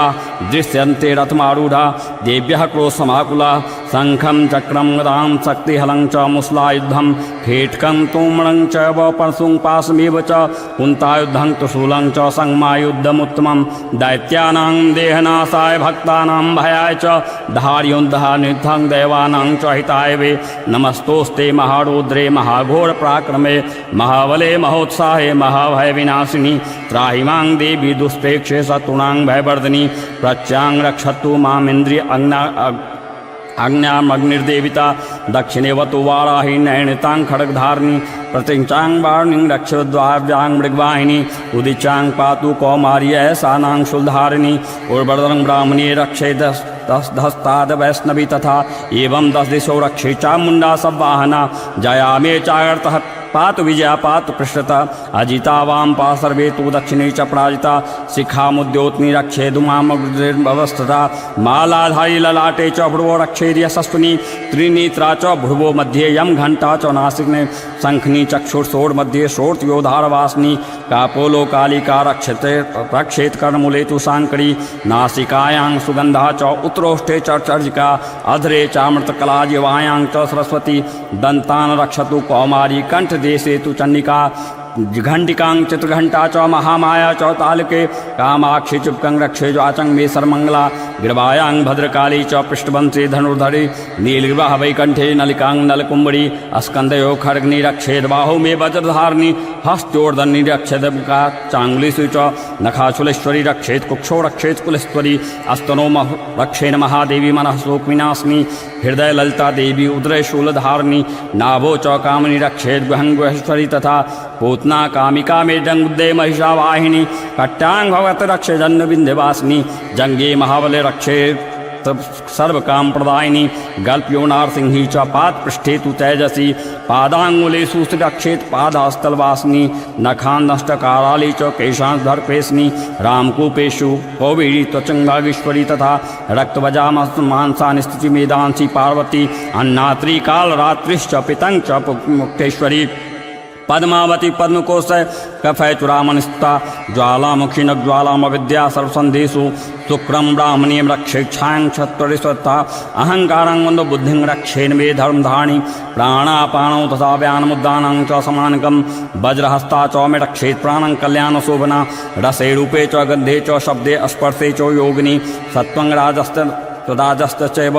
दृश्यन्ते रथमारूढ़ा देव्यः क्रोशमाकुला शंखं चक्रं गदां शक्तिहलं च मुसलायुद्धं खेटकं तोमरं च परशुं पाशमेव च कुन्तायुद्धं त्रिशूलं च संगमायुद्धमुत्तमं दैत्यानां देहनाशाय भक्तानां भयाय च धार्योद्धनिद्धं देवानां च हिताय वे नमस्तोस्ते महारौद्रे महाघोर पराक्रमे महाबले महोत्साहे महाभय विनाशिनी त्राहि मां देवी दुष्प्रेक्षे शत्रूणां भयवर्धिनी प्रत्यां रक्षतु मामिन्द्रिय आज्ञामग्निर्देविता दक्षिणेवतु वाराही नैणितां खड्गधारिणी प्रतिचां वाणिं रक्षद्वाव्यां मृगवाहिनी उदिचां पातु कौमार्य सानां शूलधारिणी उर्वरं ब्राह्मणी रक्षे दस्ताद वैष्णवी तथा एवं 10 दिशो रक्षे चामुण्डा सवाहना जया मे चागर्तः पातु विजया पातु पृष्ठता अजिता वाम पा सर्वे तु दक्षिणे च पराजिता शिखामुद्योतनी रक्षे धूमामवस्थता मालाधारी ललाटे च भ्रुवो रक्षे यशस्विनी त्रिनेत्रा च भ्रुवो मध्ये यम घंटा च नासिकने शंखनी चक्षुर्षोड़ मध्ये शोर्त्योधारवासिनी कापोलो कालिका रक्षेत कर्णमूले तु शांकरी नासिकायां सुगंधा च उत्तरोष्ठे च चर्जिका अधरे चामृतकला जिह्वायां च सरस्वती दंतान रक्षतु कौमारी कंठ देशे तु चंडिका घंटिकां चित्रघंटा च महामाया च तालके कामाक्षी चुपकं रक्षे ज्वाचं मे सर्वमंगला ग्रीवायां भद्रकाली च पृष्ठवंशी धनुर्धरी नीलग्रीवाः वैकंठे नलिकां नलकुंबरी स्कंदयो खड्गनी रक्षेद बाहु मे वज्रधारिणी हस्तोर्धनी रक्षेद चांगुलीषु च नखाचुलेश्वरी रक्षेत कुक्षो रक्षेत कुलेश्वरी अस्तनो रक्षेण महादेवी मनः शोक विनाशिनी हृदय ललिता देवी उदय शूलधारिणी नाभो च कामनी रक्षेत गुहंगेश्वरी तथा पूतना कामिका में जंगुदे महिषावाहिनी कट्टांग भगवत रक्षे जन्म विंध्यवासिनी जंगे महाबले रक्षे सर्वकाम प्रदायिनी गल्प्यो नारसिंही च पाद पृष्ठे तु तेजसी पादांगुलेषु रक्षेत पादहस्तलवासिनी नखान्नष्टकाराली च केशांधर्पेशनी रामकूपेषु कौवेरी त्वचंगागेश्वरी तथा रक्तवजामांसानि स्थिति मेदांसी पार्वती अन्नात्री कालरात्रिश्च पितं च मुक्तेश्वरी पद्मावती पद्मकोश कफय चुरामणिस्ता ज्वालामुखी न ज्वालामविद्या सर्वसंधेषु शुक्रम ब्राह्मणीं रक्षेक्षां क्षत्रियस्वता अहंकारं वंदो बुद्धिं रक्षेन मे धर्मधारिणी प्राणापानौ तथा व्यानमुद्दानं च समानकं वज्रहस्ता च मे रक्षेत प्राणं कल्याणशोभना रसे रूपे च गन्धे च शब्दे स्पर्शे च योगिनी सत्वं राजस्तचैव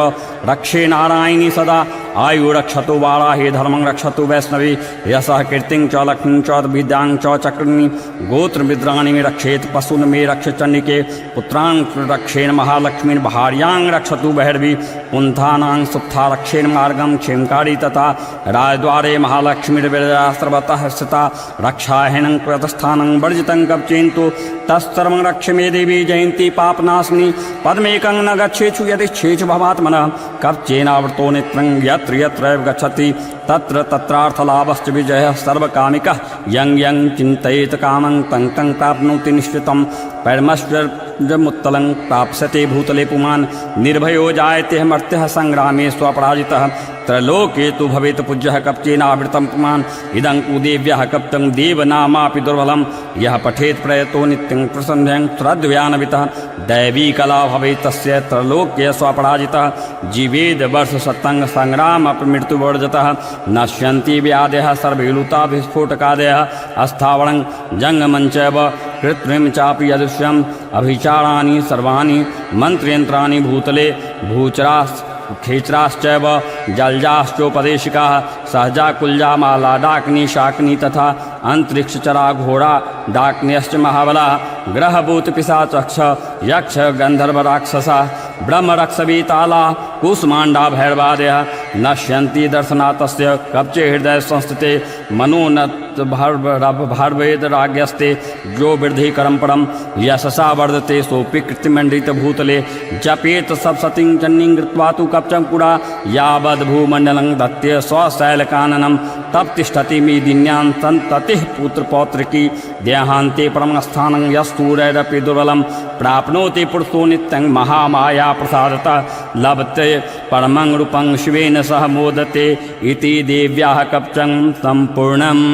रक्षे नारायणी सदा आयु रक्षतु वाराही धर्मं रक्षतु वैष्णवी यशः कीर्तिं च लक्ष्मीं च विद्यां च चक्रिणी गोत्रमिद्राणि मे रक्षेत पशून् मे रक्ष चण्डिके पुत्रान् रक्षेण महालक्ष्मीन् भार्यां रक्षतु बहिर्वी पुंथानां सुप्था रक्षेण मार्गं क्षेमकारी तथा राजद्वारे महालक्ष्मीर्विरजा सर्वतः स्थिता रक्षाहीनं कृतस्थानं वर्जितं कवचेन्तु तत्सर्वं रक्ष मे देवी जयन्ती पापनाशिनी पद्मेकं न गच्छेषु यदिच्छेषु भवात्मनः कवचेनावृतो नेत्रं यत्र यत्रैव गच्छति तत्र तत्रार्थलाभश्च विजयः सर्वकामिकः यं यं चिन्तयेत कामं तं तं प्राप्नोति निश्चितं पैर्मश्चर्मुत्तलं प्राप्स्यते भूतले पुमान् निर्भयो जायते मर्त्यः संग्रामे स्वपराजितः त्रैलोके तु भवेत् पूज्यः कवचेनावृतं पुमान् इदं कुदेव्यः कप्तं देवनामापि दुर्बलं यः पठेत् प्रयतो नित्यं प्रसन्नं श्रद्धयान्वितः दैवी कला भवेत् तस्य त्रैलोक्ये स्वपराजितः जीवेद वर्ष सत्संग संग्राम मृत्युवर्जतः नश्यन्ति व्याधयः सर्वैलुता विस्फोटकादयः अस्थावरं जङ्गमञ्चैव कृत्रिम चापि यदृश्यम् अभिचाराणि सर्वाणि मंत्रयंत्राणि भूतले भूचरास् खेचराश्चैव जलजाश्चोपदेशिकाः सहजा कुल्जा माला डाकिनी शाकिनी तथा अंतरिक्षचरा घोड़ा डाकिन्यश्च महाबलाः ग्रहभूत पिशाचक्ष यक्ष गंधर्व राक्षसा ब्रह्मरक्षवीताला कुष्मांडा भैरवादयः नश्यन्ति दर्शनातस्य कवचे हृदय संस्थिते मनोनत भार्वेद राज्ञस्ते जो वृद्धि करम परम यशसा वर्धते सोऽपि कृतिमंडित भूतले जपेत सप्तशतीं चन्नीं कृत्वा तु कवचं पुरा यावद् भूमण्डलं दत्ते स्वशैलकाननं तब तिष्ठति मेदिन्यां सन्ततिः पुत्रपौत्रिकी देहान्ते परमस्थानं यस्तूरैरपि दुर्बलं प्राप्नोति पुरुषो नित्यं महामाया प्रसादतः लभते परमं रूपं शिवेन सह मोदते इति देव्याः कवचं सम्पूर्णम्।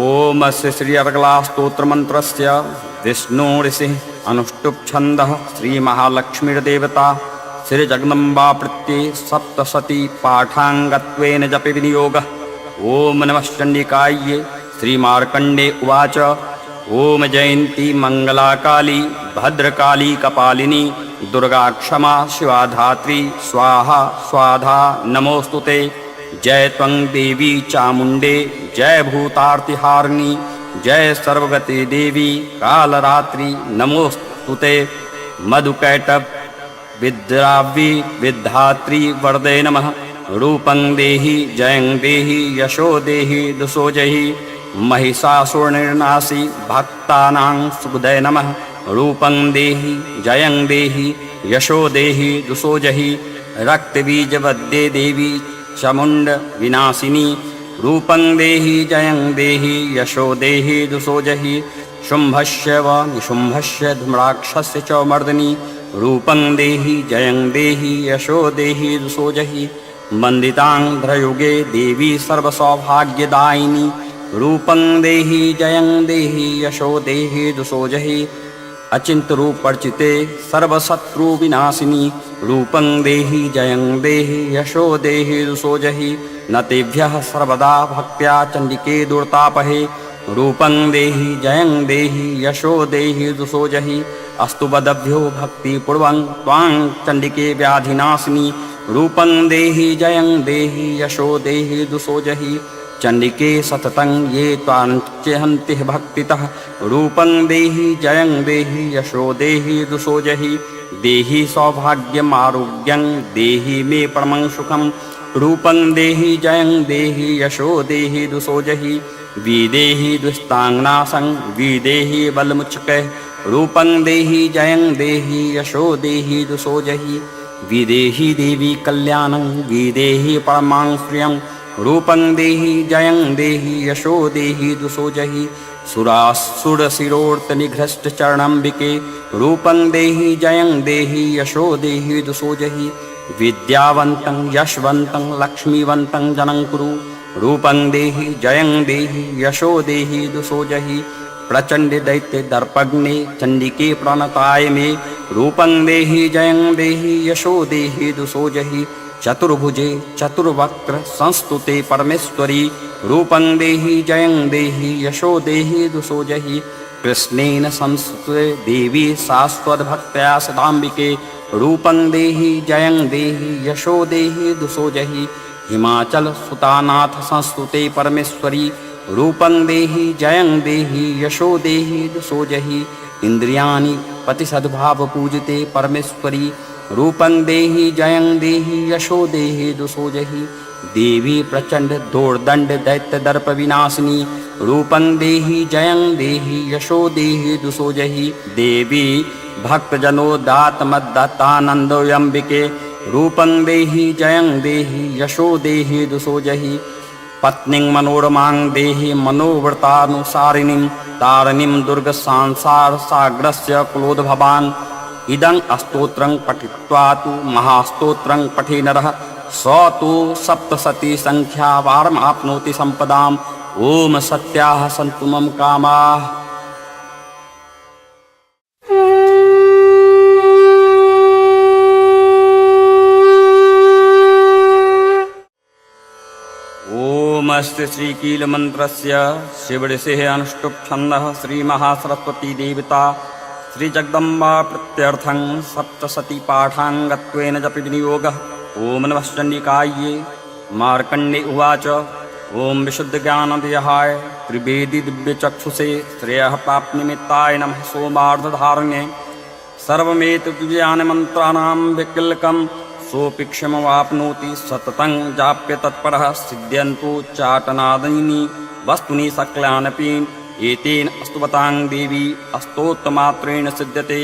ओम श्री अर्गला स्तोत्र मंत्रस्य विष्णु ऋषि अनुष्टुप छंदः श्री महालक्ष्मीर्देवता श्री जगदम्बा प्रत्ये सप्तशती पाठांगत्वेन जपे विनियोगः। ओम नमः चंडिकायै श्री मार्कंडे उवाच ओम जयंती मंगला काली भद्रकाली कपालिनी दुर्गा क्षमा शिवा धात्री स्वाहा स्वाधा नमोस्तुते। जय त्वं देवी चामुंडे जय भूतार्तिहारिणी जय सर्वगति देवी कालरात्रि नमोस्तुते। मधुकैटभ विद्राव्यी विद्धात्री वरदे नमः। रूपं देहि जयं देहि यशो देहि दुषो जहि महिषासुरनिर्नाशी भक्तानां सुखदे नमः। रूपं देहि जयं देहि यशो देहि दुषो जहि रक्तबीजवद्ये देवी चामुंड विनाशिनी। रूपं देहि जयं देहि यशो देहि दुषो जहि शुंभस्य व निशुंभस्य धूम्राक्षस्य च मर्दिनी। रूपं देहि जयं देहि यशो देहि दुषो जहि वन्दितांध्रयुगे देवी सर्वसौभाग्यदायिनी। रूपं देहि जयं देहि यशो देहि दुषो जहि अचिंत रूपर्चिते सर्वशत्रु विनाशिनी। रूपं देहि जयं देहि यशो देहि दुषो जहि न तेभ्यः सर्वदा भक्त्या चंडिके दुर्तापहे। रूपं देहि जयं देहि यशो देहि दुषो जहि अस्तु बदभ्यो भक्तिपूर्वं त्वां चंडिके व्याधिनाशिनी। रूपं देहि जयं देहि यशो देहि दुषो जहि चंडिके सततं ये त्वाञ्चिहन्ति भक्तितः। रूपं देहि जयं देहि यशो देहि दुषो जहि देहि सौभाग्यम् आरोग्यं देहि मे परमं सुखम्। रूपं देहि जयं देहि यशो देहि दुषो जहि विदेहि दुस्तांगनाशं विदेहि बलमुच्चकैः। रूपं देहि जयं देहि यशो देहि दुषो जहि विदेहि देवी कल्याणं विदेहि परमां श्रियम्। रूपं देहि जयं देहि यशो देहि दुषो जहि सुरासुरशिरोर्तनिघ्रष्टचरणम्बिके। रूपं देहि जयं देहि यशो देहि दुषो जहि विद्यावन्तं यशवन्तं लक्ष्मीवन्तं जनं कुरु। रूपं देहि जयं देहि यशो देहि दुषो जहि प्रचंड दैत्य दर्पग्ने चंडिके प्रणताय मे। रूपं देहि जयं देहि यशो देहि दुषो जहि चतुर्भुजे चतुर्वक्त्र संस्तुते परमेश्वरी। रूपं देहि जयं देहि यशो देहि दुषो जहि कृष्णेन संस्तुते देवी शाश्वतभक्त्या सदाम्बिके। रूपं देहि जयं देहि यशो देहि दुषो जहि हिमाचल सुतानाथ संस्तुते परमेश्वरी। रूपं देहि जयं देहि यशो देहि दुषो जहि इंद्रियाणि पतिसद्भाव पूजिते परमेश्वरी। रूपं देहि जयं देहि यशो देहि दुषो जहि देवी प्रचंड दोर्दंड दैत्य दर्प विनाशिनी। रूपं देहि जयं देहि यशो देहि दुषो जहि देवी भक्तजनोदात मद्दत्तानंदोऽम्बिके। रूपं देहि जयं देहि यशो देहि दुषो जहि पत्नीं मनोरमां देहि मनोव्रतानुसारिणीं तारिणीं दुर्गसंसारसागरस्य कुलोद्भवान् इदं स्तोत्रं पठित्वा तु महास्तोत्रं पठे नरः स तु सप्तशती संख्यावारमाप्नोति सम्पदाम् ॐ सत्याः सन्तु मम कामाः। ओमस्ति श्रीकीलमन्त्रस्य शिवऋषेः अनुष्टुप् छन्दः श्रीमहासरस्वती देवता श्रीजगदम्बा प्रत्यर्थं सप्तशतीपाठाङ्गत्वेन जपि विनियोगः। ॐ नमः चण्डिकायै। मार्कण्डे उवाच ॐ विशुद्धज्ञानदेहाय त्रिवेदी दिव्यचक्षुषे श्रेयः प्राप्तिनिमित्ताय नमः सोमार्धधारणे सर्वमेतद्विज्ञानमन्त्राणां विकल्कं सोऽपि क्षमवाप्नोति सततं जाप्य तत्परः सिद्ध्यन्तु चाटनादीनि वस्तुनि सकलानपि एतेन स्तुवतां देवी स्तोत्रमात्रेण सिद्ध्यते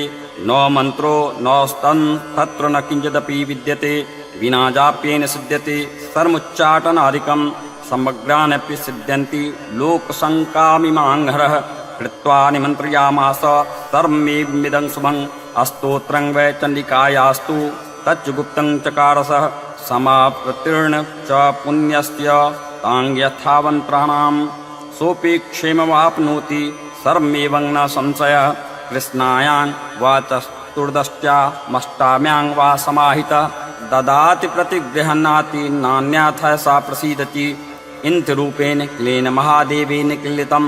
न मन्त्रो न स्तन् तत्र न किञ्चिदपि विद्यते विना जाप्येन सिद्ध्यते सर्वमुच्चाटनादिकं समग्रानपि सिद्ध्यन्ति लोकशङ्कामिमाङ्घ्रः कृत्वा निमन्त्रयामास सर्वमेवमिदं शुभं स्तोत्रं वै चण्डिकायास्तु तच्च गुप्तं चकारसः समाप्रतीर्ण च पुण्यस्य तां यथावन्त्राणां सोऽपि क्षेमवाप्नोति सर्वमेवं न संशयः। कृष्णायां वा चतुर्दश्यामष्टाम्यां वा समाहितः ददाति प्रतिगृह्णाति नान्यथा सा प्रसीदति इन्द्ररूपेण क्लेन महादेवेन क्लितं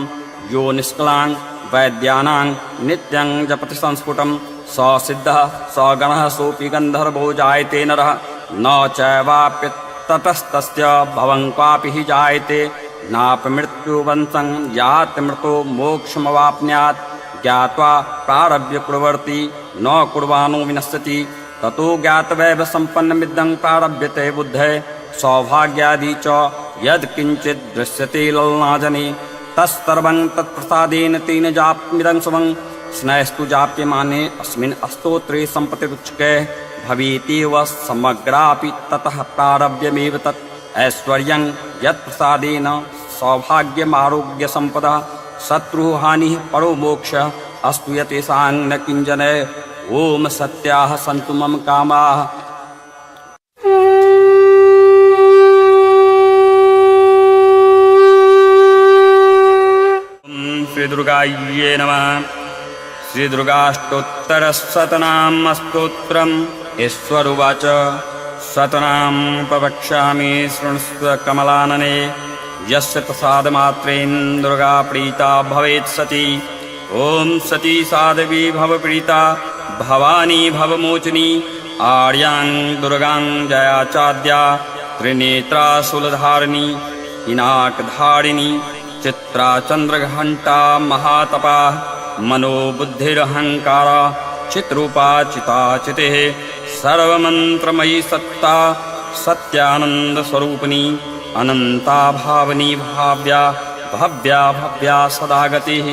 यो निष्कलां वैद्यानां नित्यं जपति संस्फुटं स सिद्धः स गणः सोऽपि गन्धर्वो जायते नरः न चैवाप्यततस्तस्य भवं क्वापि हि जायते नापमृत्युवंशं याति मृतो मोक्षमवाप्नुयात् ज्ञात्वा प्रारभ्यकुर्वन्ति न कुर्वाणो विनश्यति ततो ज्ञातवैव सम्पन्नमिदं प्रारभ्यते बुद्धे सौभाग्यादि च यत्किञ्चित् दृश्यते ललनाजने तत्सर्वं तत्प्रसादेन तेन जाप्यमिदं शुभं स्नैस्तु जाप्यमाने अस्मिन् स्तोत्रे सम्पतिरुच्यते भवेत्येव समग्रापि ततः प्रारभ्यमेव तत् ऐश्वर्यं यत्प्रसादेन सौभाग्यमारोग्यसम्पदः शत्रुहानिः परो मोक्षः अस्तु यतेषां न किञ्चन। ॐ सत्याः सन्तु मम कामाः। श्रीदुर्गायै नमः। श्रीदुर्गाष्टोत्तरशतनाम स्तोत्रम्। ईश्वरुवाच शतनाम प्रवक्ष्यामि शृणुष्व कमलानने यस्य प्रसादमात्रेण दुर्गा प्रीता भवेत् सती। ॐ सती साध्वी भवप्रीता भवानी भवमोचिनी आर्यां दुर्गां जयाचाद्या त्रिनेत्रा शूलधारिणी पिनाकधारिणी चित्रा चन्द्रघण्टा महातपा मनोबुद्धिरहङ्कारा चित्रूपा चिताचितिः सर्वमन्त्रमयी सत्ता सत्यानन्दस्वरूपिणी अनन्ता भावनी भाव्या भव्या भव्या सदा गतिः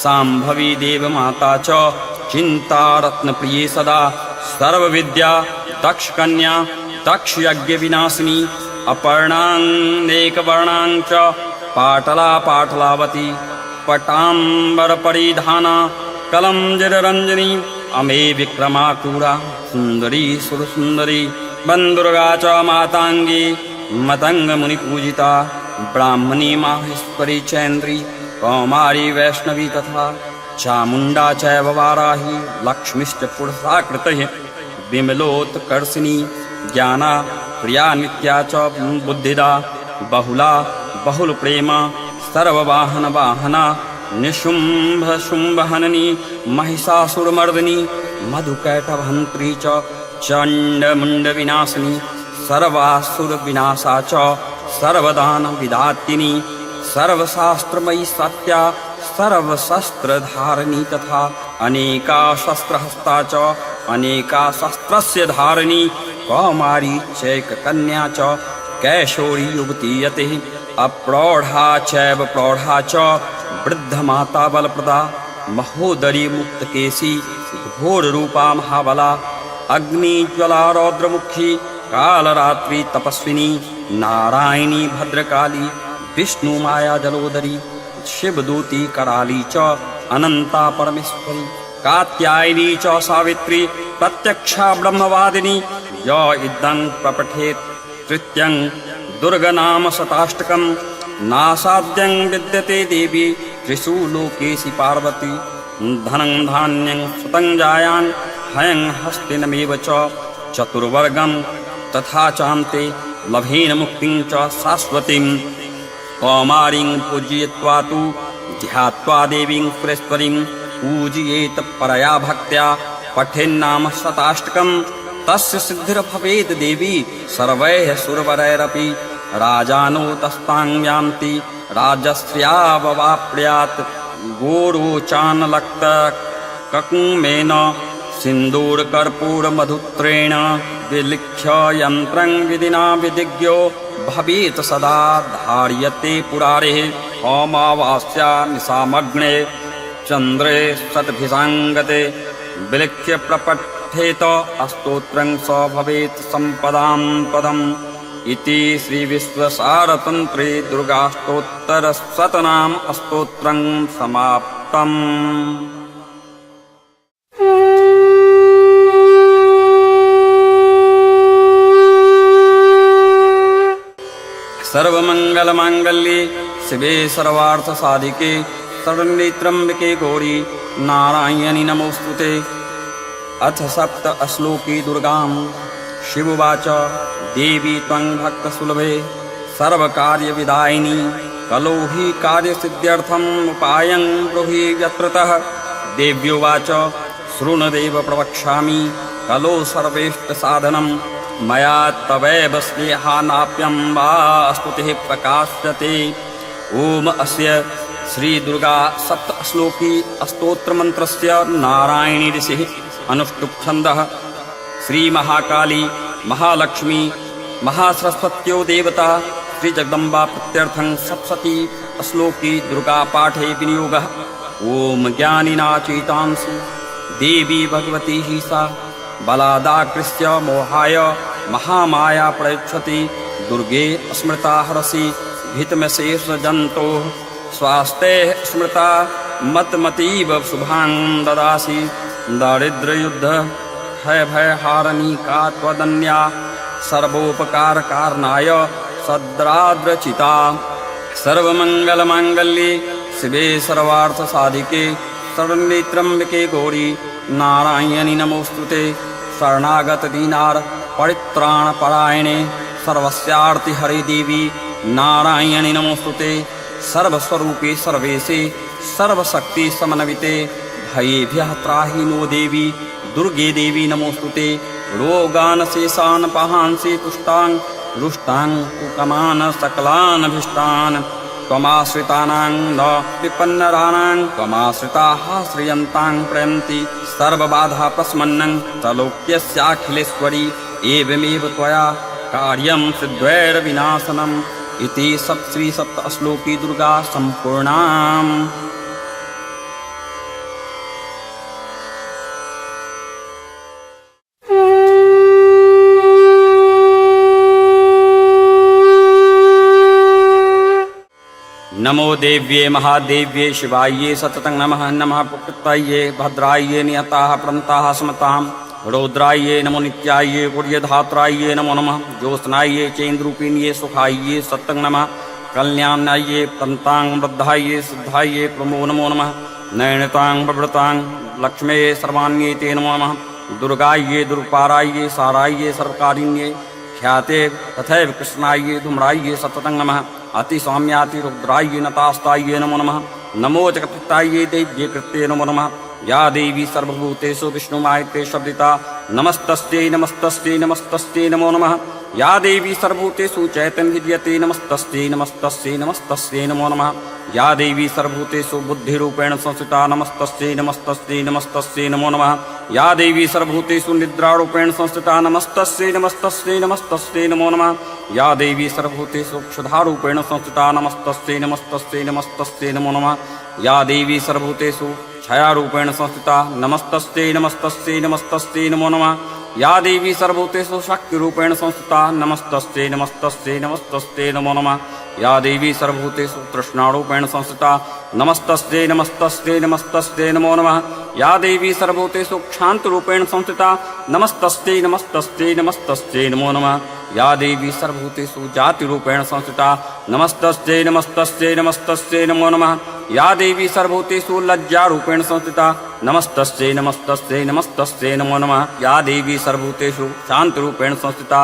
शाम्भवी देवमाता च चिन्तारत्नप्रिये सदा सर्वविद्या दक्षकन्या दक्षयज्ञविनाशिनी अपर्णाङ्गेकवर्णां च पाटला पाटलावती पटाम्बरपरिधाना कलंजररञ्जनी अमे विक्रमाकुरा सुन्दरी सुरसुन्दरी वन्दुर्गा च माताङ्गी मतङ्गमुनिपूजिता ब्राह्मणी माहेश्वरी चैन्द्री कौमारी वैष्णवी तथा चामुण्डा चैव वाराही लक्ष्मीश्च पुरुषाकृतिः विमलोत्कर्षिणी ज्ञाना प्रिया नित्या च बुद्धिदा बहुला बहुलप्रेम सर्ववाहनवाहना निशुम्भशुम्भहननी महिषासुरमर्दिनी मधुकैटभहन्त्री च चण्डमुण्डविनाशिनी सर्वासुरविनाशा च सर्वदानविदात्रिणी सर्वशास्त्रमयी सत्या सर्वशस्त्रधारिणी तथा अनेका शस्त्रहस्ता च अनेका शस्त्रस्य धारिणी कौमारी चैककन्या च कैशोरी युवती यतिः अप्रौढा चैव प्रौढा च वृद्धमाता बलप्रदा महोदरी मुक्तकेशी घोररूपा महाबला अग्निज्वला रौद्रमुखी कालरात्रि तपस्विनी नारायणी भद्रकाली विष्णु माया जलोदरी शिवदूती कराली च अनंता परमेश्वरी कात्यायनी च सावित्री प्रत्यक्षा ब्रह्मवादिनी य इदं प्रपठेत् तृतीयं दुर्गनाम शताष्टकं नासाद्यं विद्यते देवी त्रिषु लोकेशि पार्वती धनं धान्यं सुतं जायां हयं हस्तिनमेव च चतुर्वर्गं तथा चान्ते लभेन मुक्तिं च शाश्वतीं कौमारीं पूजयित्वा तु ध्यात्वा देवीं सुरेश्वरीं पूजयेत परया भक्त्या पठेन्नाम शताष्टकं तस्य सिद्धिर्भवेत् देवी सर्वैः सुरवरैरपि राजानो तस्तां यान्ति राजस्याववाप्नुयात् गोरोचानलक्तककुमेन सिन्दूरकर्पूरमधुत्रेण विलिख्य यन्त्रं विधिना विधिज्ञो भवेत् सदा धार्यते पुरारेः अमावास्या निशामग्ने चन्द्रे शतभिषाङ्गते विलिख्य प्रपठेत अस्तोत्रं स भवेत् सम्पदां पदम् इति श्रीविश्वसारतन्त्रे दुर्गाष्टोत्तरशतनाम अस्तोत्रं समाप्तम्। सर्वमंगलमांगल्ये शिवे सर्वार्थसाधिके शरण्ये त्र्यंबके गौरी नारायणि नमोस्तुते। अथ सप्त श्लोकी दुर्गां शिववाच देवी त्वं भक्तसुलभे सर्वकार्यविदायिनी कलो हि कार्यसिद्ध्यर्थम् उपायं ब्रूहि यत्रतः। देव्योवाच शृणुदेव प्रवक्ष्यामि कलो सर्वेष्टसाधनं मया तवैव स्नेहानाप्यं वा स्तुतिः प्रकाश्यते। ओम अस्य श्रीदुर्गा सप्तश्लोकी स्तोत्रमन्त्रस्य नारायणी ऋषिः अनुष्टुप् छन्दः। श्रीमहाकाली महालक्ष्मी महासरस्वत्यो देवता श्रीजगदम्बा प्रत्यर्थं सप्तशती श्लोकी दुर्गा पाठे विनियोगः। ओम ज्ञानिना चेतांसि देवी भगवती हि सा बलादाकृष्य मोहाय महामाया प्रयच्छति। दुर्गे स्मृता हरसि भीतमशेषजन्तोः स्वास्ते स्मृता मतमतीव शुभां ददासि। दारिद्र्ययुद्ध भयहारिणी का त्वदन्या सर्वोपकारकारणाय सद्राद्रचिता। सर्वमंगलमांगल्ये शिवे सर्वार्थसाधिके शरण्ये त्र्यंबके गौरी नारायणि नमोस्तुते। शरणागत दीनार परित्राणपरायणे सर्वस्यार्तिहरे देवी नारायणि नमोस्तुते। सर्वस्वरूपे सर्वेशे सर्वशक्ति समन्विते भयेभ्यः त्राहि नो देवी दुर्गे देवी नमोस्तुते। रोगान् शेषान् पहांसि तुष्टां रुष्टां कुकमान् सकलानभीष्टान् त्वमाश्रितानां न विपन्नराणां त्वमाश्रिताः श्रियन्तां प्रयन्ति। सर्वबाधा प्रशमनं त्रैलोक्यस्याखिलेश्वरी एवमेव त्वया कार्यं सिद्ध्यैर्विनाशनम् इति श्रीसप्तश्लोकी दुर्गा सम्पूर्णाम्। नमो देव्ये महादेव्ये शिवाये सततं नमः। नमः प्रकृताये भद्राये नियताः प्रन्ताः स्मतां रौद्राये नमो नित्याये कुर्यधात्राये नमो नमः। ज्योत्स्नाये चेन्द्रूपिण्ये सुखाये सतं नमः। कल्याणाये प्रन्तां वृद्धाये सिद्धाये प्रमो नमो नमः। नयनतां प्रवृतां लक्ष्मे सर्वाण्येते नमो नमः। दुर्गाये दुर्पाराये साराये सर्वकारिण्ये ख्याते तथैव कृष्णाये धूम्राये सततं नमः। अतिसौम्याति रुद्राये नतास्ताये नमो नमः। नमो जगत्पिताये दैव्ये कृत्ये नमो नमः। या देवी सर्वभूतेषु विष्णुमायते शब्दिता नमस्तस्यै नमस्तस्यै नमस्तस्यै नमो नमः। या देवी सर्वभूतेषु चैतन्य विद्यते नमस्तस्यै नमस्तस्यै नमस्तस्यै नमो नमः। या देवी सर्वभूतेषु बुद्धिरूपेण संस्थिता नमस्तस्यै नमस्तस्यै नमस्तस्यै नमो नमः। या देवी सर्वभूतेषु निद्रारूपेण संस्थिता नमस्तस्यै नमस्तस्यै नमस्तस्यै नमो नमः। या देवी सर्वभूतेषु क्षुधारूपेण संस्थिता नमस्तस्यै नमस्तस्यै नमस्तस्यै नमो नमः। या देवी सर्वभूतेषु छायारूपेण संस्थिता नमस्तस्यै नमस्तस्यै नमस्तस्यै नमो नमः। या देवी सर्वभूतेषु शक्तिरूपेण संस्थिता नमस्तस्यै नमस्तस्यै नमस्तस्यै नमो नमः। या देवी सर्वभूतेषु तृष्णारूपेण संस्थिता नमस्तस्यै नमस्तस्यै नमस्तस्यै नमो नमः। या देवी सर्वभूतेषु क्षान्तरूपेण संस्थिता नमस्तस्यै नमस्तस्यै नमस्तस्यै नमो नमः। या देवी सर्वभूतेषु जातिरूपेण संस्थिता नमस्तस्यै नमस्तस्यै नमस्तस्यै नमो नमः। या देवी सर्वभूतेषु लज्जारूपेण संस्थिता नमस्तस्यै नमस्तस्यै नमस्तस्यै नमो नमः। या देवी सर्वभूतेषु शान्तरूपेण संस्थिता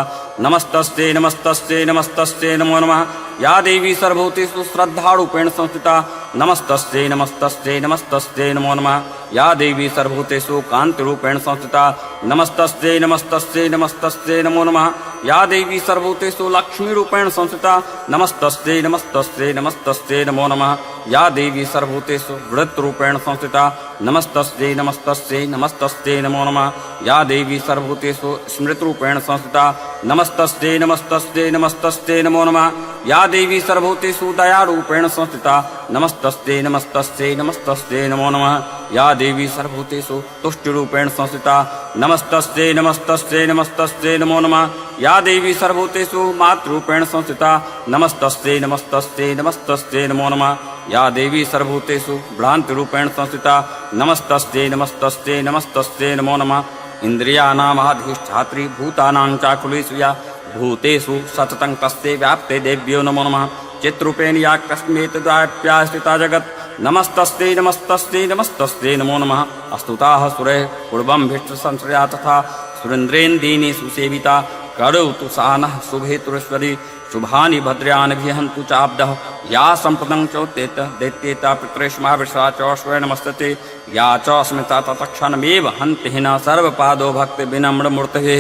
नमस्तस्यै नमस्तस्यै नमस्तस्यै नमो नमः। या देवी सर्वभूतेषु श्रद्धारूपेण संस्थिता नमस्तस्यै नमस्तस्यै नमस्तस्यै नमो नमः। या देवी सर्वभूतेषु कान्तिरूपेण संस्थिता नमस्तस्यै नमस्तस्यै नमस्तस्यै नमो नमः। या देवी सर्वभूतेषु लक्ष्मीरूपेण संस्थिता नमस्तस्यै नमस्तस्यै नमस्तस्यै नमो नमः। या देवी सर्वभूतेषु वृत्तरूपेण संस्थिता नमस्तस्यै नमस्तस्यै नमस्तस्यै नमो नमः। या देवी सर्वभूतेषु स्मृतिरूपेण संस्थिता नमस्तस्यै नमस्तस्यै नमस्तस्यै नमो नमः। या देवी सर्वभूतेषु दयारूपेण संस्थिता नमस्तस्यै नमस्तस्यै नमस्तस्यै नमो नमः। या देवी सर्वभूतेषु तुष्टिरूपेण संस्थिता नमस्तस्यै नमस्तस्यै नमस्तस्यै नमो नमः। या देवी सर्वभूतेषु मातृरूपेण संस्थिता नमस्तस्यै नमस्तस्यै नमस्तस्यै नमो नमः। या देवी सर्वभूतेषु भ्रान्तिरूपेण संस्थिता नमस्तस्यै नमस्तस्यै नमस्तस्यै नमो नमः। इन्द्रियाणामाधिष्ठात्री भूतानां चाकुलेषु या भूतेषु सततं तस्यै व्याप्ते देव्यो नमो नमः। चित्रूपेण या कस्मेत द्वाप्या स्थिता जगत् नमस्तस्यै नमस्तस्यै नमस्तस्यै नमो नमः। अस्तुताः सुरैः पूर्वं भिष्टसंश्रया तथा सुरेन्द्रेन्दीनि सुसेविता करोतु सा नः शुभेतुरेश्वरी शुभानि भद्र्यानि विहन्तु चाब्दः। या सम्पदं चोत्तेत दैत्येता पितृष्माविषा च स्वय नमस्तते। या च स्मृता तत्क्षणमेव हन्ति हि न सर्वपादो भक्ति विनम्रमूर्तये।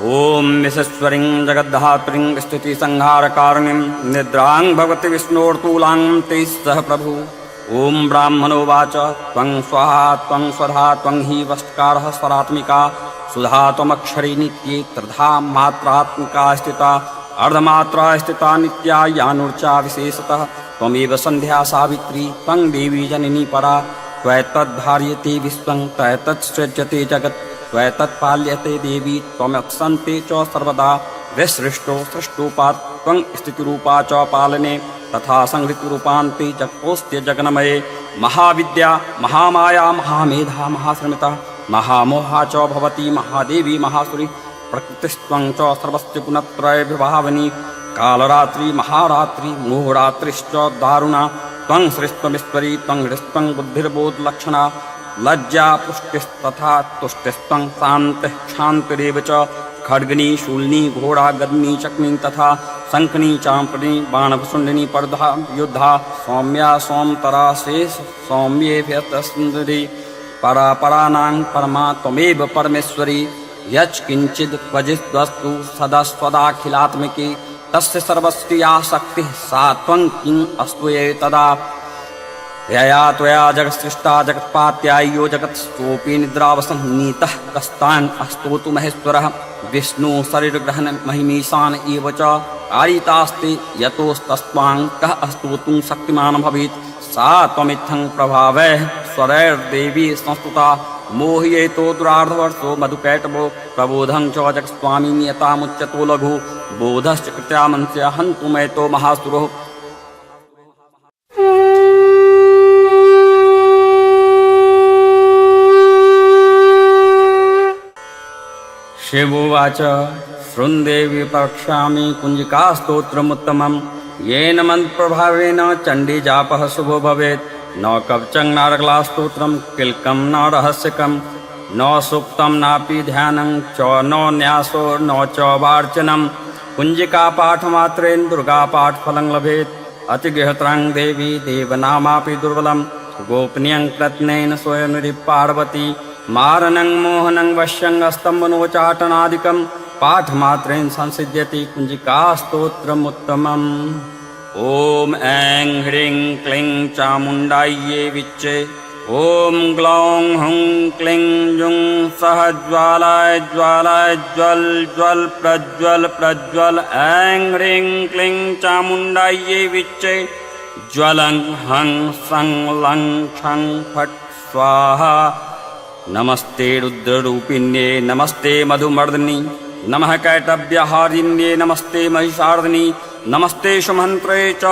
ओम विश्वेश्वरीं जगद्धात्रीं स्तुतिसंहारकारिणीं निद्रां भगवति विष्णोर्तूलां ते सह प्रभु। ओम ब्राह्मणोवाच त्वं स्वाहा त्वं स्वधा त्वं हि वष्ट्कारः स्वरात्मिका सुधा त्वमक्षरी नित्ये त्रिधा मात्रात्मिका स्थिता अर्धमात्रा स्थिता नित्या यानुर्चा विशेषतः त्वमेव संध्या सावित्री त्वं देवी जननी परा त्वैतद्धार्यते विश्वं त्वैतत्सृज्यते जगत् त्वैतत्पाल्यते देवी त्वमक्षन्ते च सर्वदा विसृष्टो सृष्टोपात् त्वं स्थितिरूपा च पालने तथा संहृतिरूपान्ते जगतोऽस्त्य जगन्मये। महाविद्या महामाया महामेधा महाश्रमिता महामोहा च भवती महादेवी महासुरी प्रकृतिस्त्वं च सर्वस्य पुनःत्रय विभावनी कालरात्रि महारात्रि मोहरात्रिश्च दारुणा त्वं श्रेष्ठमीश्वरी त्वं हृस्त्वं बुद्धिर्बोधलक्षणा लज्जा पुष्टिस्तथा तुष्टिस्त्वं शान्तिः क्षान्तिरेव च खड्गनी शूलिनी घोड़ा गदनी चक्नी तथा शंखनी चांपनी बाणभसुंडिनी पर्धा युद्धा सौम्या सोमतरा शेष सौम्येभ्यतस्सुंदरी परापरानां परमा त्वमेव परमेश्वरी यच् किंचिद् क्वचिद्वस्तु सदा स्वदाखिलात्मिकी तस्य सर्वस्य या शक्तिः सा त्वं किं अस्तुये तदा। यया त्वया जगत्सृष्टा जगत्पात्याय्यो जगत्स्थोऽपि निद्रावसन् नीतः कस्तान् अस्तोतु महेश्वरः विष्णु शरीरग्रहण महिमीशान एव च आरितास्ते यतोस्तस्त्वां कः अस्तोतुं शक्तिमान् भवेत्। सा त्वमित्थं प्रभावैः स्वरैर्देवी संस्तुता मोहयेतो दुरार्धवर्षो मधुकैटभो प्रबोधं च जगत्स्वामी नियतामुच्यतो लघु बोधश्च कृत्यामन्त्य हन्तुमैतो महासुरो। शिवोवाच शृण्देवी प्रवक्ष्यामि कुञ्जिकास्तोत्रमुत्तमं येन मन्त्रप्रभावेन चण्डीजापः शुभो भवेत्। न कवचं नारगलास्तोत्रं किल्कं न रहस्यकं न सूक्तं नापि ध्यानं च न न्यासो न च वार्चनं कुञ्जिकापाठमात्रेण दुर्गापाठफलं लभेत्। अतिगृहत्रां देवी देवनामापि दुर्बलं गोपनीयं प्रत्नेन स्वयं पार्वती मारणं मोहनं वश्यं स्तम्भनोचाटनादिकं पाठमात्रेण संसिद्ध्यति कुञ्जिकास्तोत्रमुत्तमम्। ॐ ऐं ह्रीं क्लीं चामुण्डायै विच्चे ॐ ग्लौं हुं क्लीं जुं सः ज्वालाय ज्वालाय ज्वल ज्वल प्रज्वल प्रज्वल ऐं ह्रीं क्लीं चामुण्डायै विच्चे ज्वलं हं सं लं छं फट् स्वाहा। नमस्ते रुद्ररूपिण्ये नमस्ते मधुमर्दिनी नमः कैटभ्यहारिण्ये नमस्ते महिषार्दिनी नमस्ते सुमन्त्रे च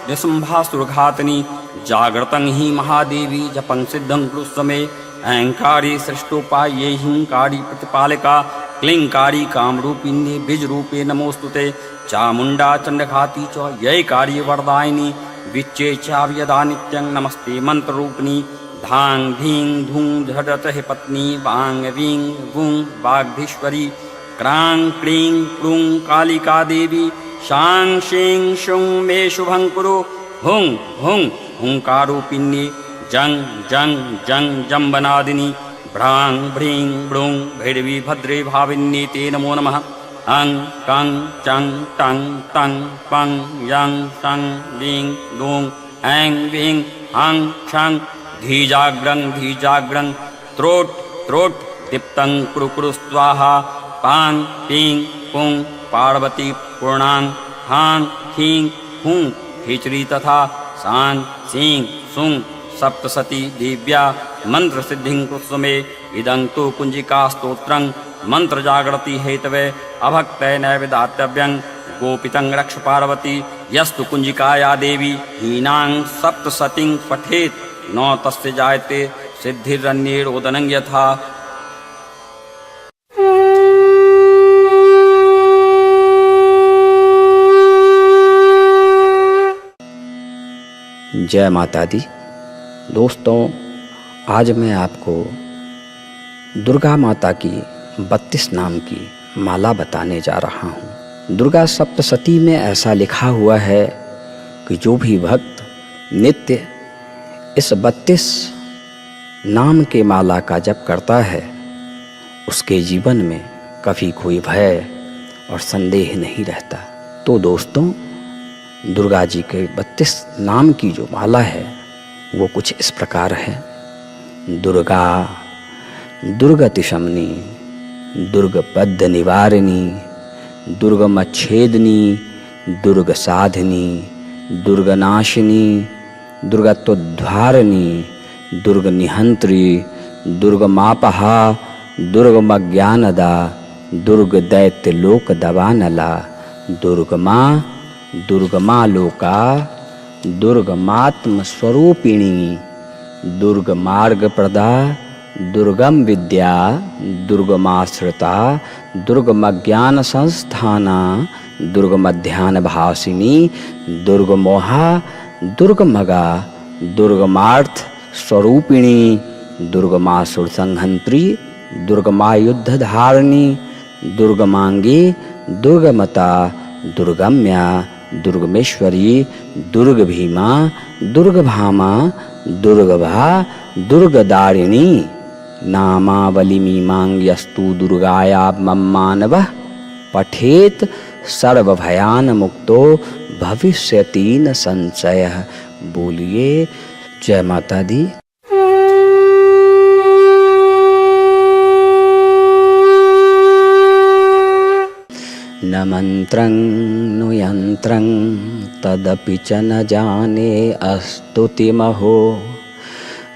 निशुम्भासुरघातिनी। जागृतं हि महादेवी जपं सिद्धं कुरुष्वमे अहंकारी सृष्टोपाये हिंकारी प्रतिपालिका क्लींकारी कामरूपिण्ये बीजरूपे नमोस्तुते। चामुण्डा चण्डघाती च यैकारी वरदायिनी विच्चे चाव्यदा नित्यं नमस्ते मन्त्ररूपिणी। धां धीं धूं झटत हे पत्नी वांग वीं वूं वाग्धीश्वरी क्रां क्लीं क्रूं कालिका देवी शां शीं शुं मे शुभं कुरु। हुं हुं हुंकारूपिण्ये जं जं जं जम्बनादिनी भ्रां भ्रीं ब्रूं भैरवी भद्रे भाविन्ये ते नमो नमः। अं कं चं टं तं पं यं शं वीं लूं ऐं वीं हं क्षं धीजाग्रं धीजाग्रं त्रोट त्रोट दीप्तं कुरु कुरु स्वाहा। पां पीं पुं पार्वती पूर्णां हां हीं हुं खिचड़ी तथा सां सीं सुं सप्तसती दिव्या मंत्र सिद्धिं कुरुष्वमे। इदं तु कुंजिका स्तोत्रं मंत्र जागृति हेतवे अभक्तय नैवेदातव्यं गोपितं रक्ष पार्वती। यस्तु कुंजिकाया देवी हीनां सप्तसतीं पठेत् न तस्य जायते सिद्धिरन्येरोदनं यथा। जय माता दी। दोस्तों, आज मैं आपको दुर्गा माता की 32 नाम की माला बताने जा रहा हूँ। दुर्गा सप्तशती में ऐसा लिखा हुआ है कि जो भी भक्त नित्य इस 32 नाम के माला का जप करता है उसके जीवन में कभी कोई भय और संदेह नहीं रहता। तो दोस्तों, दुर्गा जी के 32 नाम की जो माला है वो कुछ इस प्रकार है। दुर्गा दुर्गतिशमनी, दुर्गपद्ध निवारिणी, दुर्गमच्छेदिनी, दुर्ग साधिनी, दुर्गनाशिनी, दुर्गत्वोद्धारिणी, दुर्ग निहंत्री, दुर्गमापहा, दुर्गमज्ञानदा, दुर्ग दैत्य लोक दवानला, दुर्गमा दुर्गमा लोका, दुर्गमात्म स्वरूपिणी, दुर्ग मार्ग प्रदा, दुर्गम विद्या, दुर्गमाश्रिता, दुर्गमज्ञान संस्थाना, दुर्गमध्यान भासिनी, दुर्गमोहा, दुर्गमगा, दुर्गमार्थ स्वरूपिणी, दुर्गमासुर संहंत्री, दुर्गमायुद्ध धारिणी, दुर्गमांगी, दुर्गमता, दुर्गम्या, दुर्गमेश्वरी, दुर्ग भीमा, दुर्ग भामा, दुर्गभा, दुर्गदारिणी। नामावली मीमांग्यस्तु दुर्गाया मम्मानवः पठेत सर्वभयान मुक्तो भविष्यति न संशयः। बोलिए जय माता दी। न मंत्रं नु यंत्रं तदपि च न जाने अस्तुतिमहो,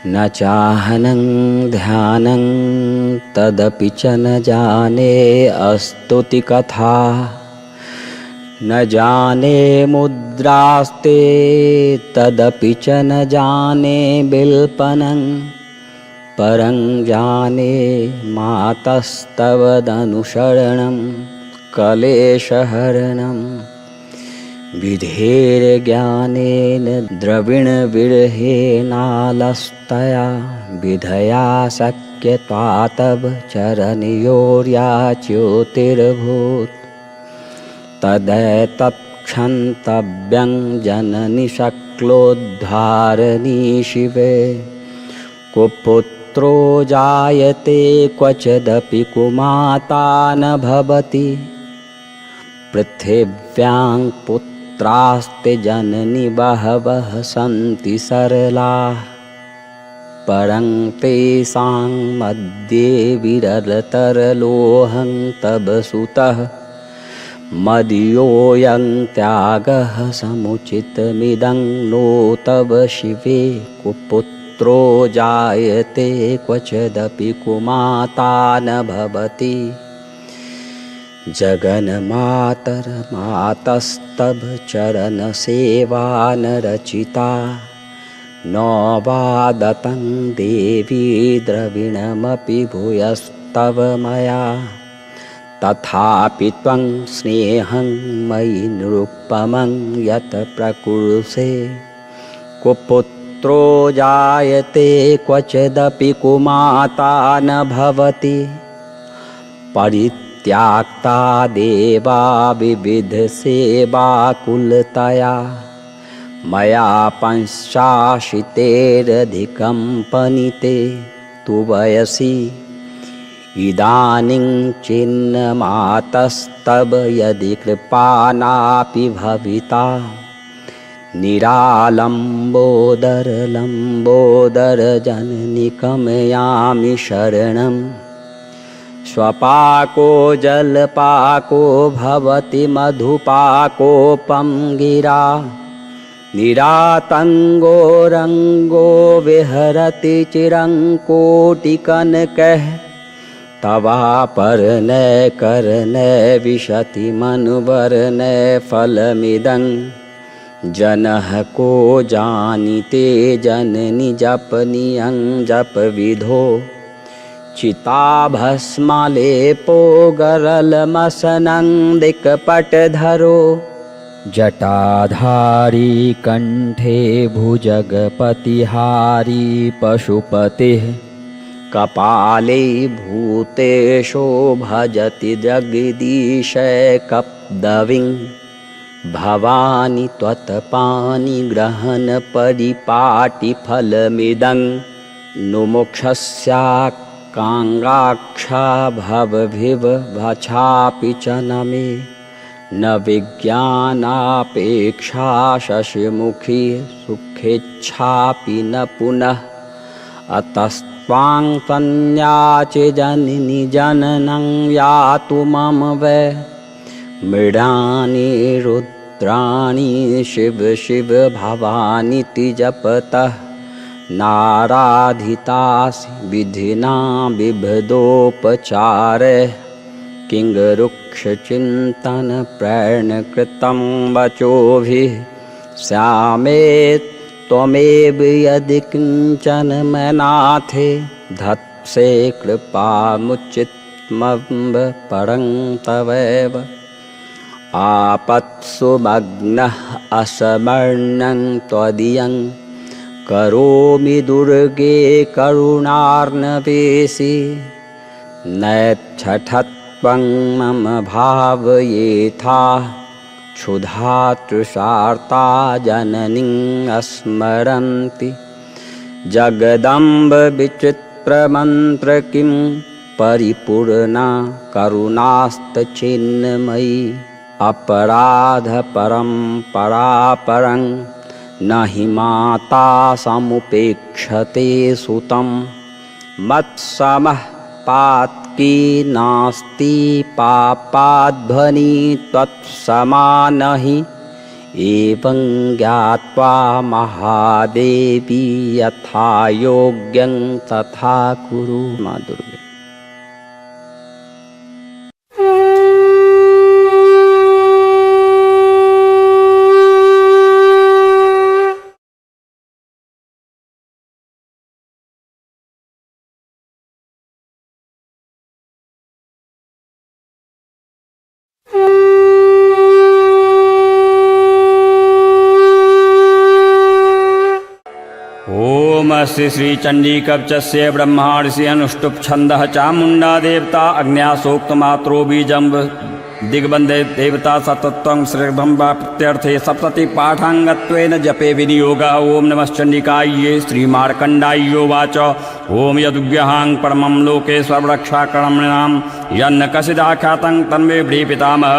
न चाहनं ध्यानं तदपि च न जाने अस्तुति कथा, न जाने मुद्रास्ते तदपि च न जाने बिल्पनं, परं जाने मातस्तवदनुसरणं कलेशहरणं। विधेर्ज्ञानेन द्रविणविरहेनालस्तया विधया शक्यत्वा तव चरणयोर्याच्योतिर्भूत्। तदैतत्क्षन्तव्यं जननि शक्लोद्धारणी शिवे, कुपुत्रो जायते क्वचिदपि कुमाता न भवति। पृथिव्यां पुत्रास्ते जननि बहवः सन्ति सरलाः, परं तेषां मध्ये विरलतरलोहं तव सुतः मदीयोऽयं त्यागः समुचितमिदं नो तव शिवे कुपुत्रो जायते क्वचिदपि कुमाता न भवति जगन्मातर्मातस्तव चरणसेवा न रचिता न वा दत्तं देवी द्रविणमपि भूयस्तव मया तथापि त्वं स्नेहं मयि निरुपमं यत् प्रकुरुषे कुपुत्रो जायते क्वचिदपि कुमाता न भवति परित्याक्ता देवा विविधसेवाकुलतया मया पंचाशीतेरधिकं पनीते तु वयसि इदानीं चिन्नमातस्तव यदि कृपा नापि भविता निरालम्बोदरलम्बोदरजननिकमयामि शरणं स्वपाको जलपाको भवति मधुपाकोपं गिरा निरातङ्गो रङ्गो विहरति चिरं कोटिकनकः तवापरनय करनय विशति मनुवरनय फलमिदं जनः को जानीते जननि जपनियं जप विधो चिताभस्मलेपो गरलमसनं दिक्पटधरो जटाधारी कंठे भुजगपतिहारी पशुपतिः कपाले भूतेशो भजति जगदीशैकपदवीं भवानी त्वत्पाणिग्रहणपरिपाटिफलमिदं नुमोक्षस्याकाङ्क्षाक्षा भवभिवभाचापि च न मे न विज्ञानापेक्षा शशिमुखी सुखेच्छापि न पुनः अतस्त्वां संयाचे जननि जननं यातु मम वै मृडानि रुद्राणि शिव शिव भवानीति जपतः नाराधितासि विधिना बिभदोपचारैः किङ्गरुक्षचिन्तनप्रेरणकृतं वचोभिः श्यामे त्वमेव यदि किञ्चन मनाथे धत्से कृपामुचितमम्ब परं तवैव आपत्सु मग्नः असमर्णं त्वदीयं करोमि दुर्गे करुणार्णवेशि नैच्छठत्वं मम भावयेथा क्षुधा तृषार्ता जननीं स्मरन्ति जगदम्ब विचित्रमन्त्र किं परिपूर्णा करुणास्तचिन्मयी अपराधपरं परापरं न हि माता समुपेक्षते सुतं मत्समः पात्की नास्ति पापाध्वनि त्वत्समा न हि एवं ज्ञात्वा महादेवी यथा योग्यं तथा कुरु। माँ दुर्गे। ओम श्री श्री चंडी कवचस्य ब्रह्मार्षि अनुष्टुप छंदः चामुंडा देवता अग्न्यासोक्तमात्रो बीजं दिग्बंधे देवता सतत्वं श्रीर्भंबा प्रत्यर्थे सप्तति पाठांगत्वेन जपे विनियोगा। ओम नमश्चंडिकायै श्रीमार्कंडायोवाच ओम यदुग्यहां परमं लोके सर्वरक्षाकर्मणां यन्न कसिदाख्यातं तन्मे पितामह।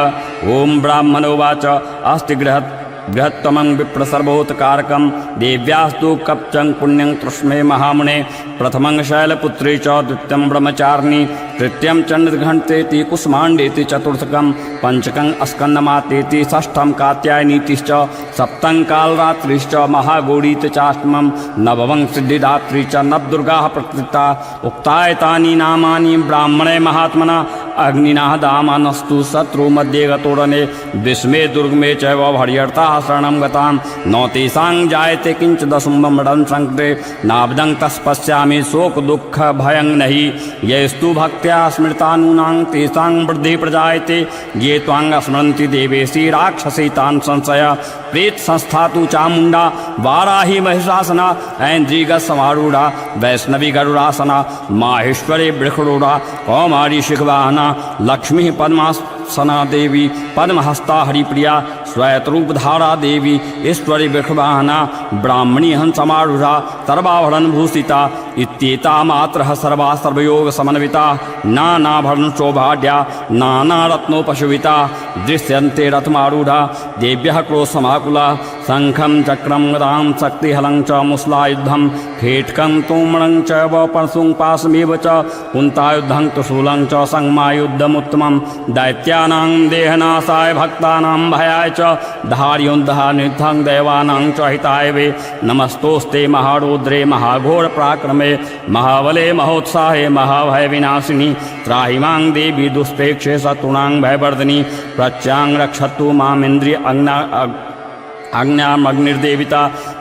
ओम ब्राह्मणोवाच अस्ति गृहत् बृहत्तमं विप्रसर्वोत्कारकं देव्यास्तु कप्चं पुण्यं तृष्णे महामुने प्रथमं शैलपुत्री च द्वितीयं ब्रह्मचारिणी तृतीयं चण्डघण्टेति कुष्माण्डेति चतुर्थकं पंचकं स्कन्दमातेति षष्ठं कात्यायनीतिश्च सप्तं कालरात्रिश्च महागौरीति चाष्टमं नवमं सिद्धिदात्री च नवदुर्गाः प्रकृता उक्तायतानि नामानि ब्राह्मणे महात्मना अग्निना दामानस्तु शत्रु मध्ये गतोरणे विस्मे दुर्गमे चैव हरिहर्ताः शरणं गतां न तेषां जायते किंच दशुम्बं संकटे नाब्दं तस्पश्यामि शोक दुःख भयं नहि येस्तु भक्त्या स्मृतानूनां तेषां वृद्धि प्रजायते ये त्वां स्मरन्ति देवेशी राक्षसी तान् संशय प्रेत संस्था तु चामुण्डा वाराही महिषासना ऐन्द्रियगसमारूढ़ा वैष्णवी गरुड़ासना माहेश्वरी वृषरूढ़ा कौमारी शिखवाहना लक्ष्मी पद्मासना देवी पद्महस्ता हरिप्रिया श्वेतरूपधारा देवी ईश्वरी वृषवाहना ब्राह्मणी हंसमारूढ़ा सर्वाभरण भूषिता इत्येता मात्रः सर्वा सर्वयोग समन्विता नानाभरण शोभाढ्या नानारत्नोपशोभिता दृश्यन्ते रथमारूढ़ा देव्यः क्रोशमाकुला शंखं चक्रं गदां शक्तिहलं च मुसलायुद्धं खेटकं तोमरं च परशुं पाशमेव च कुन्तायुद्धं त्रिशूलं च संगमायुद्धमुत्तमं दैत्यानां देहनाशाय भक्तानां भयाय च धार्योद्धहानिद्धं देवानां च हिताय वे नमस्तोस्ते महारौद्रे महाघोर पराक्रमे महाबले महोत्साहे महाभय विनाशिनी त्राहि मां देवी दुष्प्रेक्षे शत्रूणां भयवर्धिनी प्रत्यां रक्षतु मामिन्द्रिय अग्न्यामग्निर्देविता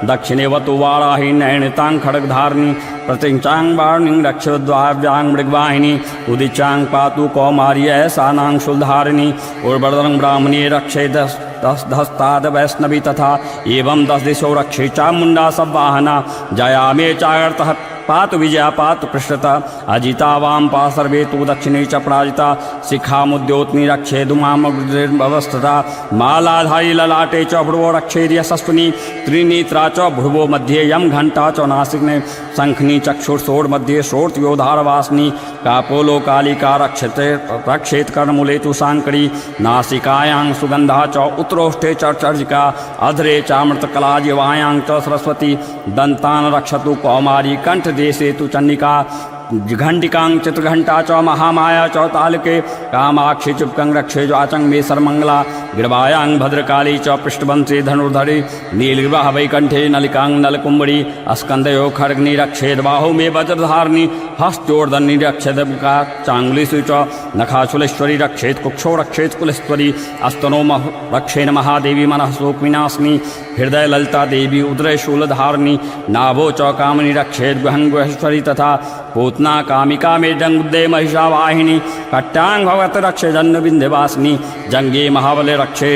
दक्षिणेवतु वाराही नैणितां खड्गधारिणी प्रतिचां वाणिं रक्षद्वाव्यां मृगवाहिनी उदिचां पातु कौमार्य ऐसानां शूलधारिणी उर्वरं ब्राह्मणी रक्षे दस्ताद वैष्णवी तथा एवं 10 दिशो रक्षे चामुण्डा सवाहना जया मे चागर्तः पातु विजया पातु पृष्ठता अजिता वाम पा सर्वे तु दक्षिणे च पराजिता शिखामुद्योतनी रक्षे धूमामग्निर्भवस्थता मालाधारी ललाटे च भ्रुवो रक्षेद यशस्विनी त्रिनेत्रा च भ्रुवो मध्ये यम घंटा च नासिकने शंखनी चक्षुर्षोड़ मध्ये शोर्त्योधारवासिनी कापोलो कालिका रक्षेत कर्णमूले तु शांकरी नासिकायां सुगंधा च उत्रोष्ठे च चर्जिका अधरे चामृतकला जिवायां च सरस्वती दंतान रक्षतु कौमारी कंठ देशे तु चंडिका घंटिकां चित्रघंटा च महामाया च तालके कामाक्षी चुपकं रक्षे ज्वाचं मे सर्वमंगला गिरवायां भद्रकाली च पृष्ठवंशी धनुर्धरी नीलग्रह वैकंठे नलिकां नलकुंबरी स्कंदयो खड्गनी रक्षेद बाहु मे वज्रधारिणी हस्तोर्धनी रक्षेद चांगुलीषु च नखाचुलेश्वरी रक्षेत कुक्षो रक्षेत कुलेश्वरी अस्तनो रक्षेन महादेवी मनः शोक विनाशिनी हृदय ललिता देवी उदय शूलधारिणी नाभो च कामनी रक्षेत गुहंगेश्वरी तथा पूतना कामिका में जंगुदे महिषावाहिनी कट्टांग भगवत रक्षे जन्न विंध्यवासिनी जंगे महाबले रक्षे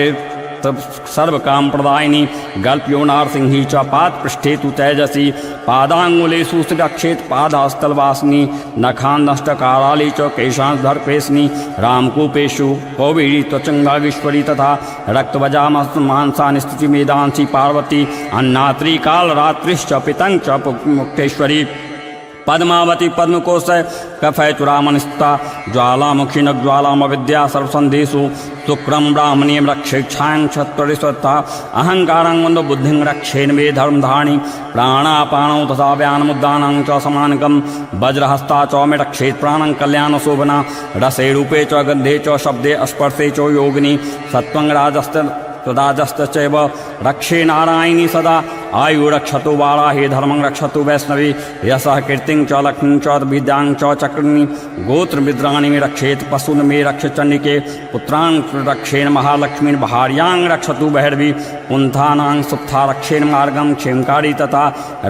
सर्व काम प्रदायिनी गल्प्योनार सिंही च पाद पृष्ठे तु तेजसी पादांगुले सुरक्षेत पादास्तलवासिनी नखान नष्टकाराली च केशांधर्पेशनी रामकूपेशु कौबीरी त्वचंगागीश्वरी तथा रक्तवजा मांसानि स्थिति मेदांसी पार्वती अन्नात्री काल रात्रिश्च पितंग च मुक्तेश्वरी पद्मावती पद्मकोश कफय चुरामनिस्ता ज्वालामुखी न ज्वालामविद्या सर्वसंधेषु शुक्रम ब्राह्मणी रक्षेक्षां क्षत्रिस्वत्ता अहंकारं वंदो बुद्धिं रक्षेन मे धर्मधारिणी प्राणापाणौ तथा व्यानमुद्दानां च समानकं वज्रहस्ता च मे रक्षेत् प्राणं कल्याणशोभना रसे रूपे च गन्धे च शब्दे स्पर्शे च योगिनी सत्वं राजस्तचैव रक्षे नारायणी सदा आयु रक्षतु वाराही धर्मं रक्षतु वैष्णवी यशः कीर्तिं च लक्ष्मीं च विद्यां च चक्रणी गोत्र मिद्राणि में रक्षेत पशुन में रक्ष चंडिके पुत्रां रक्षेण महालक्ष्मीं भार्यां रक्षतु भैरवी पुंथानां सुप्था रक्षेण मार्गं क्षेमकारी तथा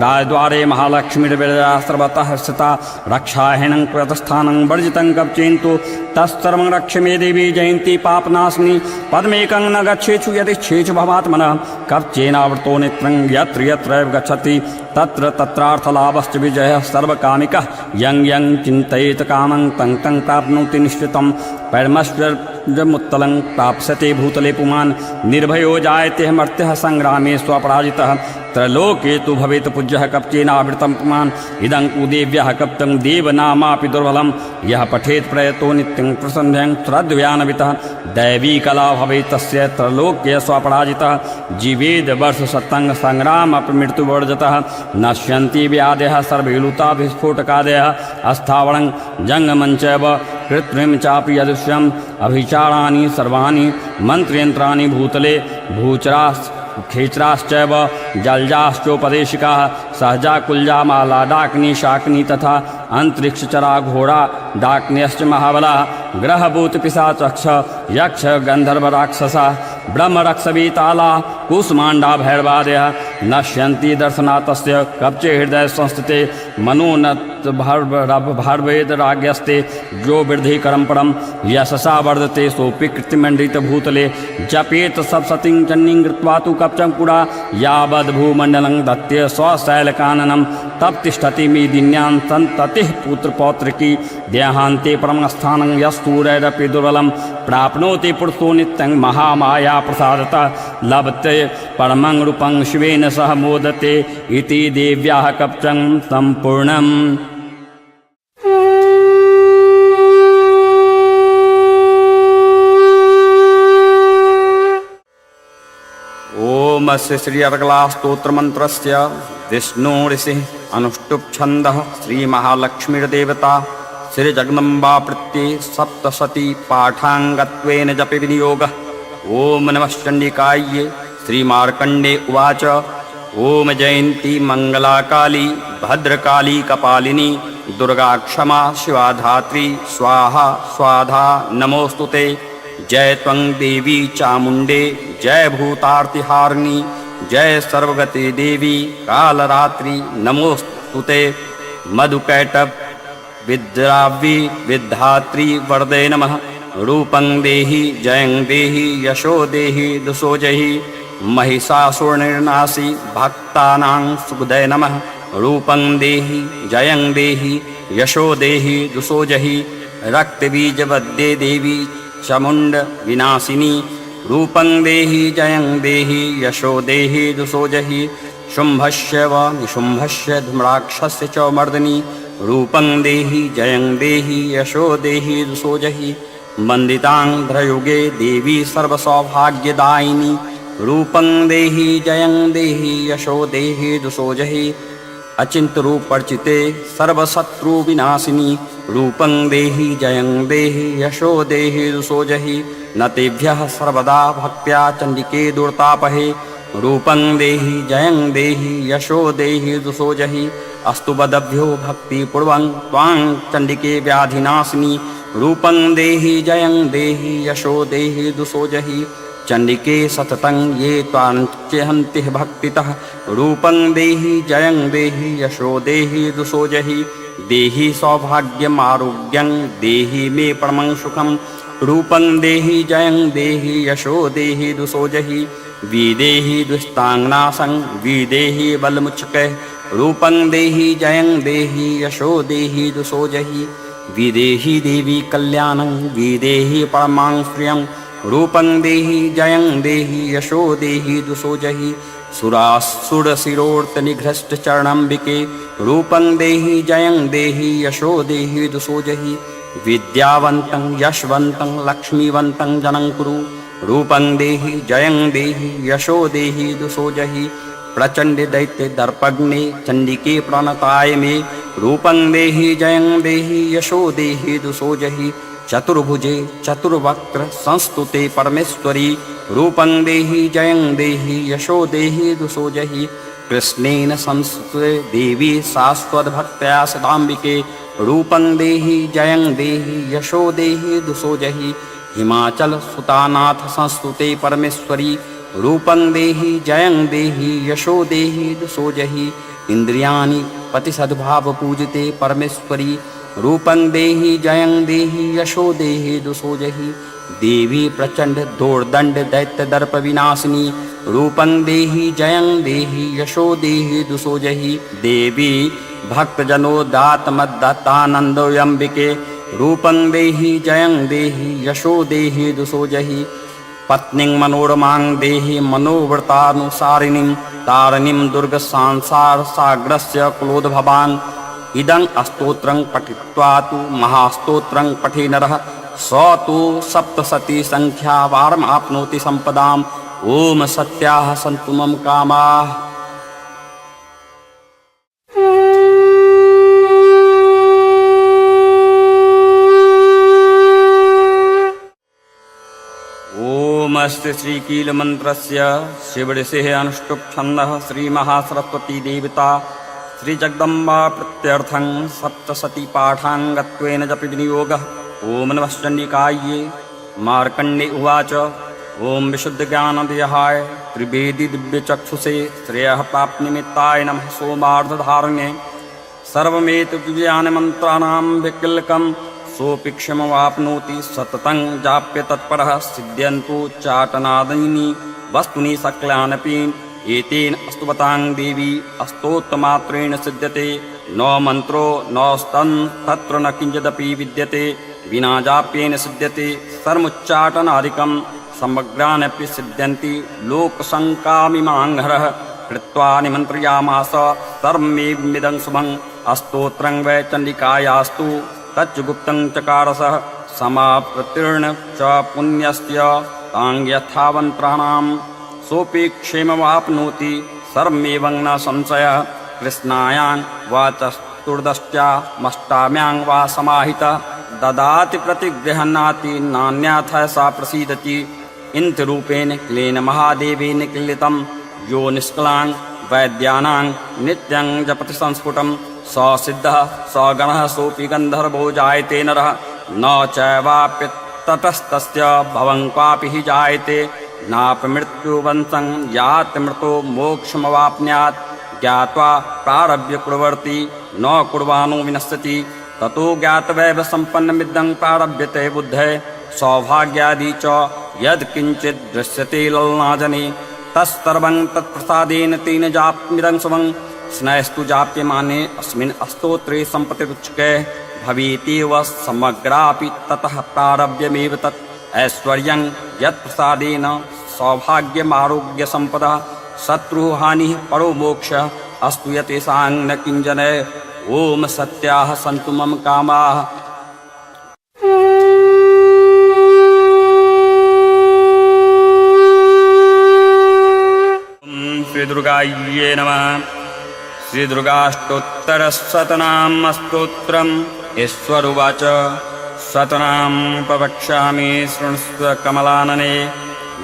राजद्वारे महालक्ष्मीर्विरजा सर्वतः स्थिता रक्षाहीनं प्रतिष्ठानं वर्जितं कवचेन्तु तत्सर्वं रक्ष मे देवी जयन्ती पापनाशिनी पद्मेकं न गच्छेषु यदि छेषु भवात्मनः कवचेनावृतो नेत्रं यत्र यत्र गच्छति तत्र तत्रार्थलाभश्च विजयः सर्वकामिकः यं यं चिन्तयेत कामं तं तं प्राप्नोति निश्चितं परमश्चर्यमुत्तलं प्राप्स्यते भूतले पुमान् निर्भयो जायते मर्त्यः संग्रामे स्वपराजितः त्रैलोके तु भवेत् पूज्यः कवचेनावृतं पुमान् इदं कुदेव्यः कप्तं देवनामापि दुर्बलं यः पठेत् प्रयतो नित्यं प्रसन्ध्यं श्रद्ध्यान्वितः दैवी कला भवेत् तस्य त्रैलोक्ये स्वपराजितः जीवेद वर्षशतं संग्रामपि मृत्युवर्जतः नश्यन्ति व्याधयः सर्वे लुता विस्फोटकादयः अस्थावरं जङ्गमं चैव कृत्रिम चापि यदृश्यम् अभिचाराणि सर्वाणि मन्त्रयन्त्राणि भूतले भूचरास् खेचराश्चैव जलजाश्चोपदेशिकाः सहजा कुल्जा माला डाकिनी शाकिनी तथा अंतरिक्षचरा घोड़ा डाकिन्यश्च महाबलाः ग्रहभूतपिशाचक्ष यक्ष गन्धर्वराक्षसाः ब्रह्मरक्षवीताला कुसुमाण्डा भैरवादयः नश्यन्ति दर्शनातस्य कवचे हृदय संस्थिते मनोनत भार्वेदराग्यस्ते जो वृद्धिकरं परं यशसा वर्धते सोऽपि कृतिमण्डितभूतले जपेत सप्तशतीं चण्डीं कृत्वा तु कवचं पुरा यावद्भूमण्डलं दत्ते स्वशैलकाननं तप्तिष्ठति मेदिन्यां सन्ततिः पुत्रपौत्रकी देहान्ते परमस्थानं यस्तूरैरपि दुर्बलं प्राप्नोति पुरुषो नित्यं महामाया प्रसादतः लभते परमं रूपं शिवेन सह मोदते इति देव्याः कवचं सम्पूर्णम्। ओम श्री अर्गला स्तोत्र मंत्रस्य विष्णु ऋषि अनुष्टुप छंदः श्री महालक्ष्मीर्देवता श्री जगदम्बा प्रत्ये सप्तशती पाठांगत्वेन जपे विनियोगः। ओम नमः चंडिकायै श्री मार्कंडे उवाच ओम जयंती मंगला काली भद्रकाली कपालिनी दुर्गा क्षमा शिवा धात्री स्वाहा स्वाधा नमोस्तुते। जय त्वं देवी चामुंडे जय भूतार्तिहारिणी जय सर्वगति देवी कालरात्रि नमोस्तुते। मधुकैटभ विद्रावी विद्धात्री वरदे नमः। रूपं देहि जयं देहि यशो देहि दुसो जहि। महिषासुरनिर्नाशी भक्तानां सुखदे नमः। रूपं देहि जयं देहि यशो देहि दुसो जहि। रक्तबीजवद्ये देवी चामुण्ड विनाशिनी रूपं देहि जयं देहि यशो देहि दुसो जहि। शुम्भस्य व निशुम्भस्य धूम्राक्षस्य च मर्दिनी रूपं देहि जयं देहि यशो देहि दुसो जहि। वन्दितान्ध्रयुगे देवी सर्वसौभाग्यदायिनी रूपं देहि जयं देहि यशो देहि दुसो जहि। अचिंत रूप परिचिते सर्वशत्रु विनाशिनी रूपं देहि जयं देहि यशो देहि दुसो जहि। न तेभ्यः सर्वदा भक्त्या चंडिके दुर्तापहे रूपं देहि जयं देहि यशो देहि दुसो जहि। अस्तु बदभ्यो भक्तिपूर्वं त्वां चंडिके व्याधिनाशिनी रूपं देहि जयं देहि यशो देहि दुसो जहि। चंडिके सततं ये त्वाञ्चिहन्ति भक्तितः रूपं देहि जयं देहि यशो देहि दुसो जहि। देहि सौभाग्यमारोग्यं देहि मे परमं सुखं रूपं देहि जयं देहि यशो देहि दुसो जहि। विदेहि दुस्तांगनाशं विदेहि बलमुच्चकैः रूपं देहि जयं देहि यशो देहि दुसो जहि। विदेहि देवी कल्याणं विदेहि परमां श्रियं रूपं देहि जयं देहि यशो देहि दुसो जहि। सुरासुरशिरोर्तनिघ्रष्टचरणम्बिके रूपं देहि जयं देहि यशो देहि दुसो जहि। विद्यावन्तं यशवन्तं लक्ष्मीवन्तं जनं कुरु रूपं देहि जयं देहि यशो देहि दुसो जहि। प्रचंड दैत्य दर्पग्ने चंडिके प्रणताय मे रूपं देहि जयं देहि यशो देहि दुसो जहि। चतुर्भुजे चतुर्वक्त्र संस्तुते परमेश्वरी रूपं देहि जयं देहि यशो देहि दुसो जहि। कृष्णेन संस्तुते देवी शाश्वतभक्त्या सदाम्बिके रूपं देहि जयं देहि यशो देहि दुसो जहि। हिमाचल सुतानाथ संस्तुते परमेश्वरी रूपं देहि जयं देहि यशो देहि दुसो जहि। इंद्रियाणि पतिसद्भाव पूजिते परमेश्वरी रूपं देहि जयं देहि यशो देहि दुसो जहि। देवी प्रचंड दोर्दंड दैत्य दर्प विनाशिनी रूपं देहि जयं देहि यशो देहि दुषो जहि देवी भक्तजनोदात्मदत्तानन्दोऽम्बिके रूपं देहि जयं देहि यशो देहि दुषो जहि पत्नीं मनोरमां देहि मनोव्रतानुसारिणीं तारिणीं दुर्गसंसारसागरस्य कुलोद्भवान् इदं स्तोत्रं पठित्वा तु महास्तोत्रं पठे नरः स तु सप्तशती संख्यावारमाप्नोति सम्पदाम् ओम सत्याः सन्तु मम कामाः। ओम अस्ति श्रीकीलमन्त्रस्य शिवऋषेः अनुष्टुप् छन्दः श्रीमहासरस्वती देवता श्रीजगदम्बा प्रत्यर्थं सप्तशती पाठाङ्गत्वेन जपि विनियोगः। ओम नमः चण्डिकायै। मार्कण्डे उवाच ओम विशुद्धज्ञानदेहाय त्रिवेदी दिव्यचक्षुषे श्रेयः प्राप्तिनिमित्ताय नमः सोमार्धधारणे सर्वमेतद्विज्ञानमन्त्राणां विकल्कं सोऽपि क्षमवाप्नोति सततं जाप्य तत्परः सिद्ध्यन्तु चाटनादीनि वस्तुनि सकलानपि एतेन स्तुवतां देवी स्तोत्रमात्रेण सिद्ध्यते न मन्त्रो न स्तन् तत्र न किञ्चिदपि विद्यते विना जाप्येन सिद्ध्यते सर्वोच्चाटनादिकं समग्रानपि सिद्ध्यन्ति लोकशङ्कामिमाङ्घ्रः कृत्वा निमन्त्रयामास सर्वमेवमिदं शुभं स्तोत्रं वै चण्डिकायास्तु तच्च गुप्तं चकारसः समाप्रतीर्ण च पुण्यस्य तां यथावन्त्राणां सोऽपि क्षेममाप्नोति सर्वमेवं न संशयः। कृष्णायां वा चतुर्दश्यामष्टाम्यां वा समाहितः ददाति प्रतिगृह्णाति नान्यथा सा प्रसीदति इंद्रूपेण क्लेन महादेवेन क्लितं यो निष्कलां वैद्यानां नित्यं जपति संस्फुटं स सिद्धः स गणः सोऽपि गन्धर्वो जायते नरः न चैवाप्यततस्तस्य भवं क्वापि हि जायते नापमृत्युवंशं याति मृतो मोक्षमवाप्नुयात् ज्ञात्वा प्रारभ्य कुर्वन्ति न कुर्वाणो विनश्यति ततो ज्ञातवैव सम्पन्नमिदं प्रारभ्यते बुद्धे सौभाग्यादि च यत्किञ्चित् दृश्यते ललनाजने तत्सर्वं तत्प्रसादेन तेन जाप्यमिदं शुभं स्नैस्तु जाप्यमाने अस्मिन् स्तोत्रे सम्पत्तिरुच्यते भवेत्येव समग्रापि ततः प्रारभ्यमेव तत् ऐश्वर्यं यत्प्रसादेन सौभाग्यमारोग्यसम्पदः शत्रुहानिः परो मोक्षः अस्तु यतेषां न किञ्जने। ओम सत्याः सन्तु मम कामाः। श्रीदुर्गायै नमः। श्रीदुर्गाष्टोत्तरशतनाम स्तोत्रम् ईश्वर उवाच शतनां प्रवक्ष्यामि शृणुष्व कमलानने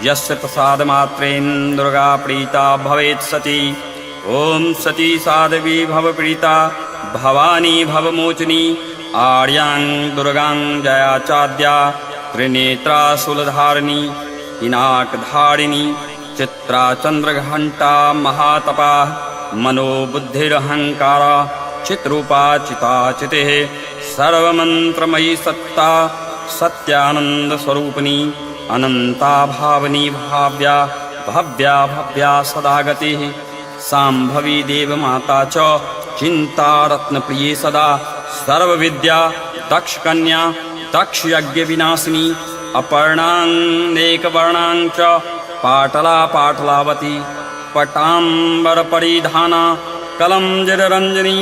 यस्य प्रसादमात्रेण दुर्गा प्रीता भवेत् सती। ओम सती साध्वी भवप्रीता भवानी भवमोचनी आर्यां दुर्गां जया चाद्या त्रिनेत्रा शूलधारिणी पिनाकधारिणी चित्रा चन्द्रघण्टा महातपा मनोबुद्धिरहङ्कारा चित्रूपा चिताचितिः सर्वमन्त्रमयी सत्ता सत्यानन्दस्वरूपिणी अनन्ता भावनी भाव्या भव्या भव्या सदा गतिः शाम्भवी देवमाता च चिन्तारत्नप्रिये सदा सर्वविद्या दक्षकन्या दक्षयज्ञविनाशिनी अपर्णानेकवर्णां च पाटला पाटलावती पटाम्बरपरिधाना कलंजररञ्जनी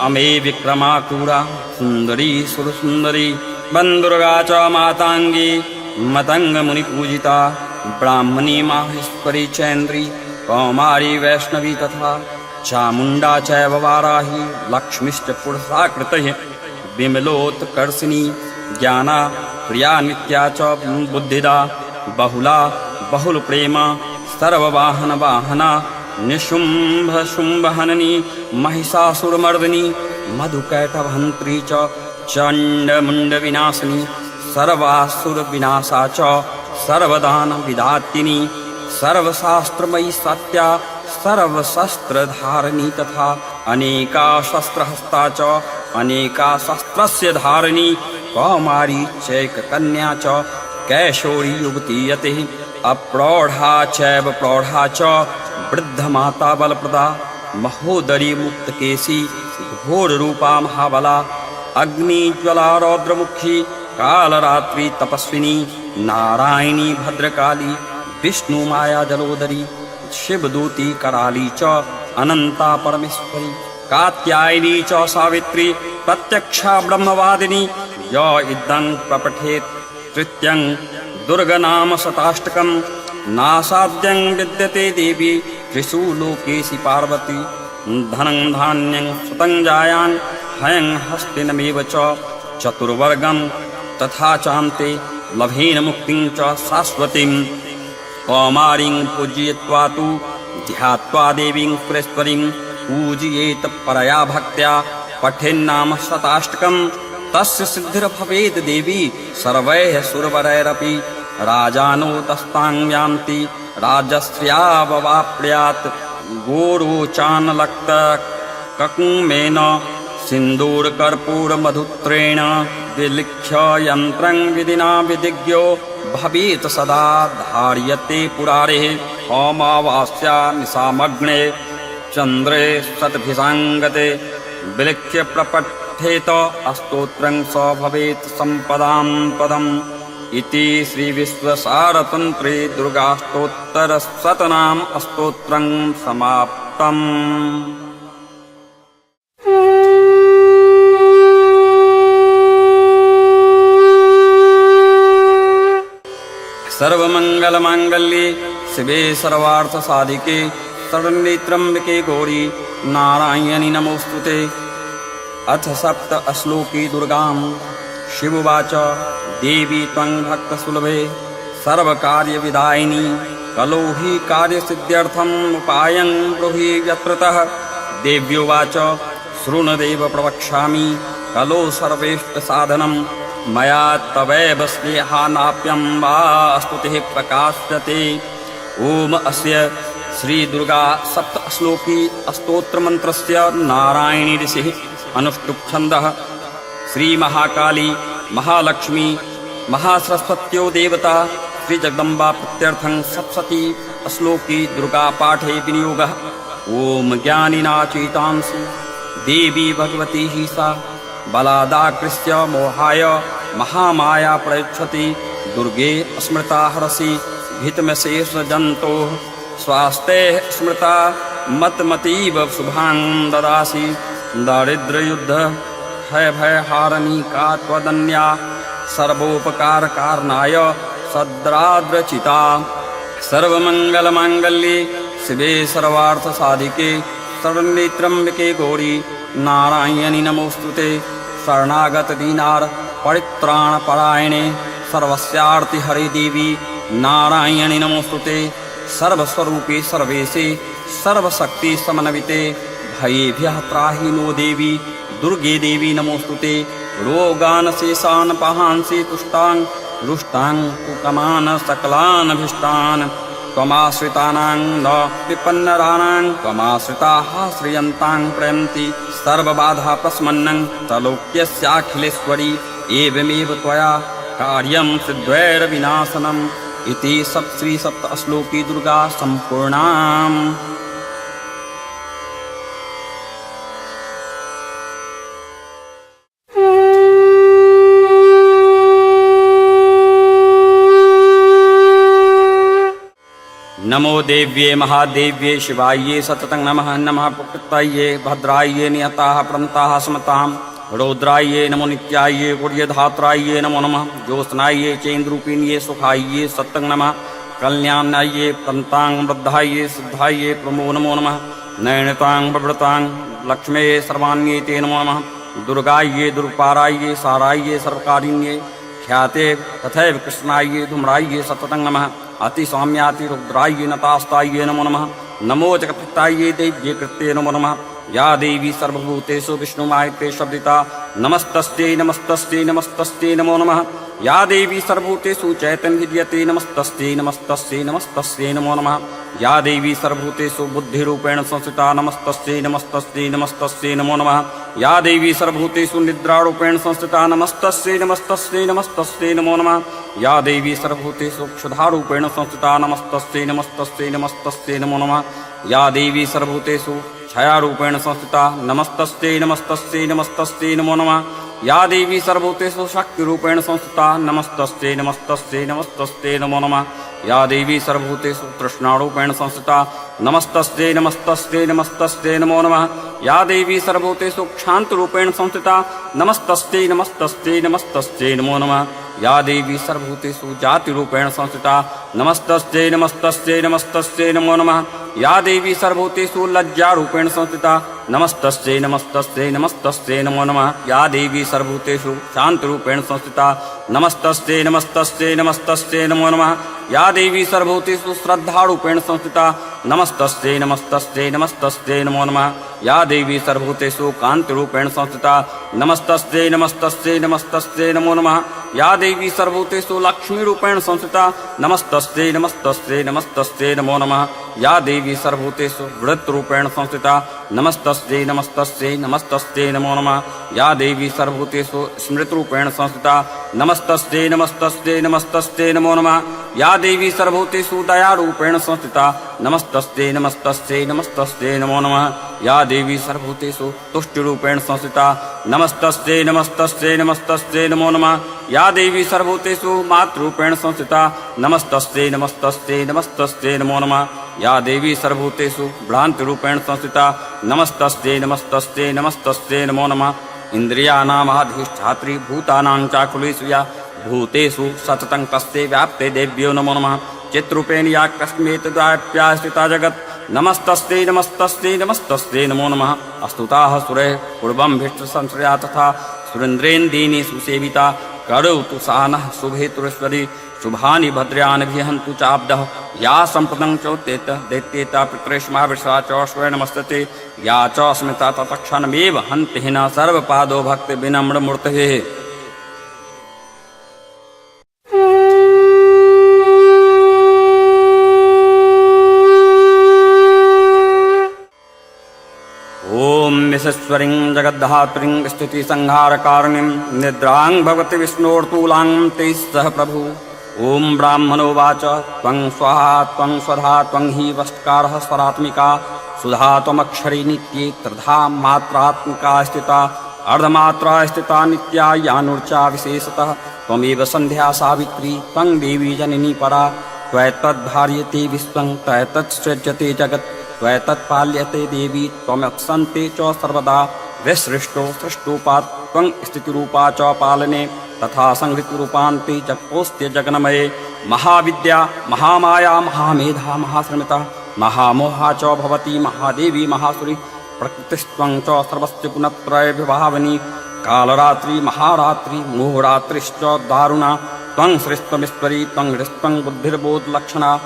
अमे विक्रमाक्रूरा सुन्दरी सुरसुन्दरी वन्दुर्गा च माताङ्गी मतङ्गमुनिपूजिता ब्राह्मणी माहेश्वरी चैन्द्री कौमारी वैष्णवी तथा चामुण्डा चैव वाराही लक्ष्मीश्च पुरुषाकृतिः विमलोत्कर्षिणी ज्ञाना प्रिया नित्या च बुद्धिदा बहुला बहुलप्रेमा सर्ववाहनवाहना निशुम्भशुम्भहननी महिषासुरमर्दिनी मधुकैटभहन्त्री च चण्डमुण्डविनाशिनी सर्वासुरविनाशा च सर्वदानविदातिनी सर्वशास्त्रमयी सत्या सर्वशस्त्रधारिणी तथा अनेका शस्त्रहस्ता च अनेका शस्त्रस्य धारिणी कौमारी चैककन्या च कैशोरी युवती यतिः अप्रौढ़ा चैव प्रौढ़ा च वृद्धमाता बलप्रदा महोदरी मुक्तकेशी घोररूपा महाबला अग्निज्वला रौद्रमुखी कालरात्रि तपस्विनी नारायणी भद्रकाली विष्णु माया जलोदरी शिवदूती कराली च अनंता परमेश्वरी कात्यायनी च सावित्री प्रत्यक्षा ब्रह्मवादिनी य इदं प्रपठेत् तृतीयं दुर्गनाम शताष्टकं नासाद्यं विद्यते देवी त्रिषु लोकेशि पार्वती धनं धान्यं सुतं जायां हयं हस्तिनमेव च चतुर्वर्गं तथा चान्ते लभेन मुक्तिं च शाश्वतीं कौमारीं पूजयित्वा तु ध्यात्वा देवीं सुरेश्वरीं पूजयेत परया भक्त्या पठेन्नाम शताष्टकं तस्य सिद्धिर्भवेत् देवी सर्वैः सुरवरैरपि राजानो तस्तां यान्ति राजस्याववाप्यात् गोरोचानलक्तककुमेन सिन्दूरकर्पूरमधुत्रेण विलिख्य यन्त्रं विधिना विधिज्ञो भवेत् सदा धार्यते पुरारेः अमावास्या निशामग्ने चन्द्रे शतभिषाङ्गते विलिख्य प्रपठेत अस्तोत्रं स भवेत् सम्पदां पदम् इति श्रीविश्वसारतन्त्रे दुर्गाष्टोत्तरशतनाम अस्तोत्रं समाप्तम्। सर्वमंगलमांगल्ये शिवे सर्वार्थसाधिके शरण्ये त्र्यंबके गौरी नारायणि नमोस्तुते। अथ सप्त श्लोकी दुर्गां शिववाच देवी त्वं भक्तसुलभे सर्वकार्यविदायिनी कलो हि कार्यसिद्ध्यर्थम् उपायं ब्रूहि यत्रतः। देव्योवाच शृणुदेव प्रवक्ष्यामि कलो सर्वेष्टसाधनं मया तवैव स्नेहानाप्यं वा स्तुतिः प्रकाश्यते। ओम अस्य श्रीदुर्गा सप्तश्लोकी स्तोत्रमन्त्रस्य नारायणी ऋषिः अनुष्टुप् छन्दः। श्रीमहाकाली महालक्ष्मी महासरस्वत्यो देवता श्रीजगदम्बा प्रत्यर्थं सप्तशती श्लोकी दुर्गा पाठे विनियोगः। ओम ज्ञानिनाचेतांसि देवी भगवती हि सा बलादाकृष्य मोहाय महामाया प्रयच्छति। दुर्गे स्मृता हरसि भीतमशेषजन्तोः स्वास्ते स्मृता मतमतीव शुभां ददासि। दारिद्र्ययुद्ध भयहारिणी का त्वदन्या सर्वोपकारकारणाय सद्राद्रचिता। सर्वमंगलमांगल्ये शिवे सर्वार्थसाधिके शरण्ये त्र्यंबके गौरी नारायणि नमोस्तुते। शरणागत दीनार परित्राणपरायणे सर्वस्यार्तिहरे देवी नारायणि नमोस्तुते। सर्वस्वरूपे सर्वेशे सर्वशक्ति समन्विते भयेभ्यः त्राहि नो देवी दुर्गे देवी नमोस्तुते। रोगान् शेषान् पहांसि तुष्टान् रुष्टान् कुकमान् सकलान् अभीष्टान् त्वमाश्रितानां न विपन्नराणां त्वमाश्रिताः श्रियन्तां प्रयन्ति। सर्वबाधा प्रशमनं त्रैलोक्यस्याखिलेश्वरी एवमेव त्वया कार्यं सिद्ध्यैर्विनाशनम्। इति श्रीसप्तश्लोकी दुर्गा सम्पूर्णाम्। नमो देव्ये महादेव्ये शिवाये सततं नमः। नमः प्रकृताये भद्राये नियताः प्रन्ताः स्मतां रौद्राये नमो नित्याये गुर्यधात्राये नमो नमः। ज्योत्स्नाये चेन्द्रूपिण्ये सुखाये सतं नमः। कल्याण्याये प्रन्तां वृद्धाये सिद्धाये प्रमो नमो नमः। नयनतां प्रवृतां लक्ष्मे सर्वाण्येते नमो नमः। दुर्गाये दुर्पाराये साराये सर्वकारिण्ये ख्याते तथैव कृष्णाये धूम्राये सततं नमः। अतिसौम्याति रुद्राये नतास्ताये नमो नमः। नमो जगत्पिताये देव्ये कृत्ये नमो नमः। या देवी सर्वभूतेषु विष्णुमायते शब्दिता नमस्तस्यै नमस्तस्यै नमस्तस्यै नमो नमः। या देवी सर्वभूतेषु चैतन्य विद्यते नमस्तस्यै नमस्तस्यै नमस्तस्यै नमो नमः। या देवी सर्वभूतेषु बुद्धिरूपेण संस्थिता नमस्तस्यै नमस्तस्यै नमस्तस्यै नमो नमः। या देवी सर्वभूतेषु निद्रारूपेण संस्थिता नमस्तस्यै नमस्तस्यै नमस्तस्यै नमो नमः। या देवी सर्वभूतेषु क्षुधारूपेण संस्थिता नमस्तस्यै नमस्तस्यै नमस्तस्यै नमो नमः। या देवी सर्वभूतेषु छायारूपेण संस्थिता नमस्तस्यै नमस्तस्यै नमस्तस्यै नमो नमः। या देवी सर्वभूतेषु शक्तिरूपेण संस्थिता नमस्तस्यै नमस्तस्यै नमस्तस्यै नमो नमः। या देवी सर्वभूतेषु तृष्णारूपेण संस्थिता नमस्तस्यै नमस्तस्यै नमस्तस्यै नमो नमः। या देवी सर्वभूतेषु क्षान्तरूपेण संस्थिता नमस्तस्यै नमस्तस्यै नमस्तस्यै नमो नमः। या देवी सर्वभूतेषु जातिरूपेण संस्थिता नमस्तस्यै नमस्तस्यै नमस्तस्यै नमो नमः। या देवी सर्वभूतेषु लज्जारूपेण संस्थिता नमस्तस्यै नमस्तस्यै नमस्तस्यै नमो नमः। या देवी सर्वभूतेषु शान्तरूपेण संस्थिता नमस्तस्यै नमस्तस्यै नमस्तस्यै नमो नमः। या देवी सर्वभूतेषु श्रद्धारूपेण संस्थिता नमस्तस्यै नमस्तस्यै नमस्तस्यै नमो नमः। या देवी सर्वभूतेषु कान्तिरूपेण संस्थिता नमस्तस्यै नमस्तस्यै नमस्तस्यै नमो नमः। या देवी सर्वभूतेषु लक्ष्मीरूपेण संस्थिता नमस्तस्यै नमस्तस्यै नमस्तस्यै नमो नमः। या देवी सर्वभूतेषु वृत्तरूपेण संस्थिता नमस्तस्यै नमस्तस्यै नमस्तस्यै नमो नमः। या देवी सर्वभूतेषु स्मृतिरूपेण संस्थिता नमस्तस्यै नमस्तस्यै नमस्तस्यै नमो नमः। या देवी सर्वभूतेषु दयारूपेण संस्थिता नमस्तस्यै नमस्तस्यै नमस्तस्यै नमो नमः। या देवी सर्वभूतेषु तुष्टिरूपेण संस्थिता नमस्तस्यै नमस्तस्यै नमस्तस्यै नमो नमः। या देवी सर्वभूतेषु मातृरूपेण संस्थिता नमस्तस्यै नमस्तस्यै नमस्तस्यै नमो नमः। या देवी सर्वभूतेषु भ्रान्तिरूपेण संस्थिता नमस्तस्यै नमस्तस्यै नमस्तस्यै नमो नमः। इन्द्रियाणामाधिष्ठात्री भूतानां चाकुलेषु या भूतेषु सततं तस्यै व्याप्ते देव्यो नमो नमः। चित्रूपेण या कस्मेतद्वाप्या स्थिता जगत् नमस्तस्यै नमस्तस्यै नमस्तस्यै नमो नमः। अस्तुताः सुरैः पूर्वं भिष्टसंश्रया तथा सुरेन्द्रेन्दीनि सुसेविता करोतु सा नः शुभेतुरीश्वरी शुभानि भद्र्यानि विहन्तु चाब्दः। या सम्पदं चोत्तेत दैत्येता पितृष्माविषा च स्वयनमस्तते या च स्मिता तत्क्षणमेव हन्ति हिना सर्वपादो भक्ति विनम्रमूर्तये। ओम निशस्वरिं जगद्धात्रीं स्तुतिसंहारकारिणीं निद्रां भगवति विष्णोर्तूलां तैः सह प्रभु। ओम ब्राह्मणोवाच त्वं स्वाहा त्वं स्वधा त्वं हि वष्ट्कारः स्वरात्मिका सुधा त्वमक्षरी नित्ये त्रिधा मात्रात्मिका स्थिता अर्धमात्रा स्थिता नित्या यानुर्चा विशेषतः त्वमेव संध्या सावित्री त्वं देवी जननी परा त्वैतद्धार्यते विश्वं त्वैतत्सृज्यते जगत् त्वैतत्पाल्यते देवी त्वमत्सन्ते च सर्वदा विसृष्टो सृष्टोपात् त्वं स्थितिरूपा च पालने तथा संहृतिरूपान्ते जगतोऽस्त्य जगन्मये। महाविद्या महामाया महामेधा महाश्रमिता महामोहा च भवती महादेवी महासुरी प्रकृतिस्त्वं च सर्वस्य गुणत्रयविभावनी कालरात्रि महारात्रि मोहरात्रिश्च दारुणा त्वं श्रेष्ठमीश्वरी त्वं हृस्त्वं बुद्धिर्बोधलक्षणा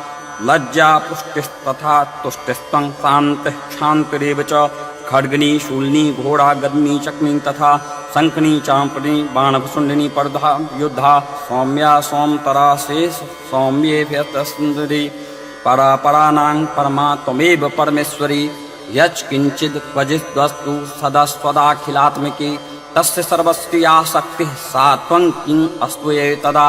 लज्जा पुष्टिस्तथा तुष्टिस्त्वं शान्तिः क्षान्तिरेव च खड्गनी शूलिनी घोड़ा गदनी चक्नी तथा शंखनी चांपनी बाणभुसुंडिनी पर्धा युद्धा सौम्या सोमतरा शेष सौम्येभ्यतसुंदरी परापरानां परमा त्वमेव परमेश्वरी यच् किंचिद् क्वचिद्वस्तु सदस्वदाखिलात्मिकी तस्य सर्वस्य या शक्तिः सा त्वं किम् अस्तुये तदा।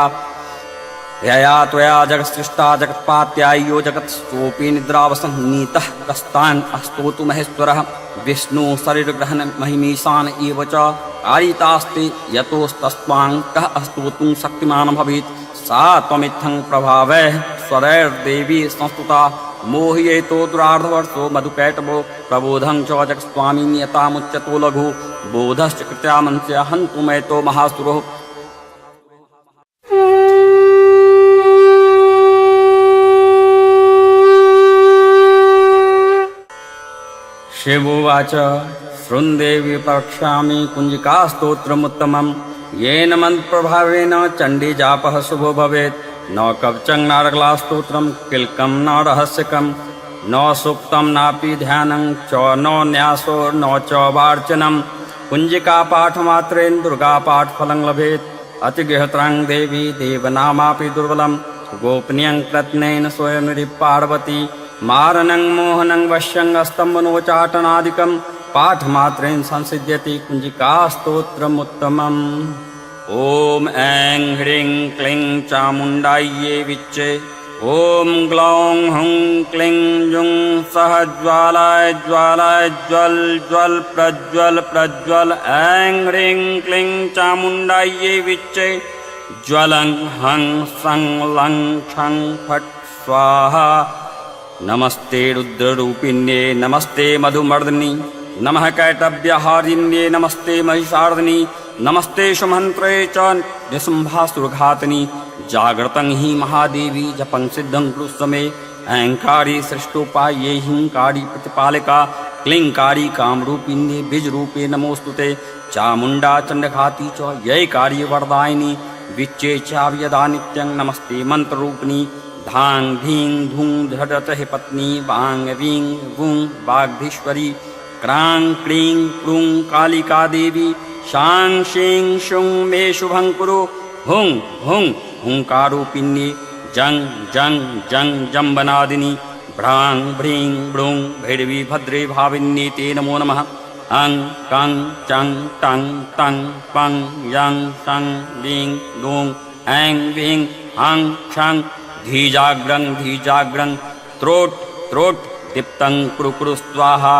यया त्वया जगत्सृष्टा जगत्पात्याय्यो जगत्सोऽपि निद्रावसन्नीतः कस्तान् अस्तोतु महेश्वरः विष्णु शरीरग्रहण महिमीशान एव च कारितास्ते यतोस्तस्त्वां कः अस्तोतुं शक्तिमान् भवेत्। सा त्वमित्थं प्रभावैः स्वरैर्देवी संस्तुता मोहयेतो दुरार्धवर्षो मधुकैटभो प्रबोधं च जगत्स्वामी नियतामुच्यतो लघु बोधश्च कृत्यामन्त्य हन्तुमयतो महासुरो। शिवोवाच शृण्देवी प्रवक्ष्यामि कुञ्जिकास्तोत्रमुत्तमं येन मन्त्रप्रभावेन चण्डीजापः शुभो भवेत्। न कवचं न रगलास्तोत्रं किल्कं न रहस्यकं न सूक्तं नापि ध्यानं च न न्यासो न च वार्चनं कुञ्जिका पाठमात्रेण दुर्गा पाठफलं लभेत् अतिगृहत्रां देवी देवनामापि दुर्बलं गोपनीयं कृत्नेन स्वयं पार्वती मारणं मोहनं वश्यं स्तम्भनोचाटनादिकं पाठमात्रेण संसिद्ध्यति कुञ्जिकास्तोत्रमुत्तमम्। ॐ ऐं ह्रीं क्लीं चामुण्डायै विच्चे ॐ ग्लौं हुं क्लीं जुं सः ज्वालाय ज्वालाय ज्वल ज्वल प्रज्वल प्रज्वल ऐं ह्रीं क्लीं चामुण्डायै विच्चे ज्वलं हं सं लं छं फट् स्वाहा। नमस्ते रुद्ररूपिण्ये नमस्ते मधुमर्दिनी नमः कैटभ्यहारिण्ये नमस्ते महिषार्दिनी नमस्ते सुमन्त्रे च निशुम्भासुरघातिनी जागृतं हि महादेवी जपं सिद्धं कुरुस्मे अहंकारी सृष्टोपाये हिंकारी प्रतिपालिका क्लींकारी कामरूपिण्ये बीजरूपे नमोस्तुते चामुण्डा चण्डघाती च यैकारी वरदायिनी विच्चे चाव्यदा नित्यं नमस्ते मन्त्ररूपिणी धां धीं धूं धडत हि पत्नी वां वीं वूं वाग्धीश्वरी क्रां क्लीं क्लूं कालिका देवी शां शीं शुं मे शुभं कुरु हुं हुं हुंकारूपिण्ये जं जं जं जम्बनादिनी भ्रां भ्रीं ब्रूं भैरवी भद्रे भाविन्ये ते नमो नमः। अं कं चं टं तं पं यं शं लीं लूं ऐं वीं हं क्षं धीजाग्रं धीजाग्रं त्रोट त्रोट दीप्तं कुरु कुरु स्वाहा।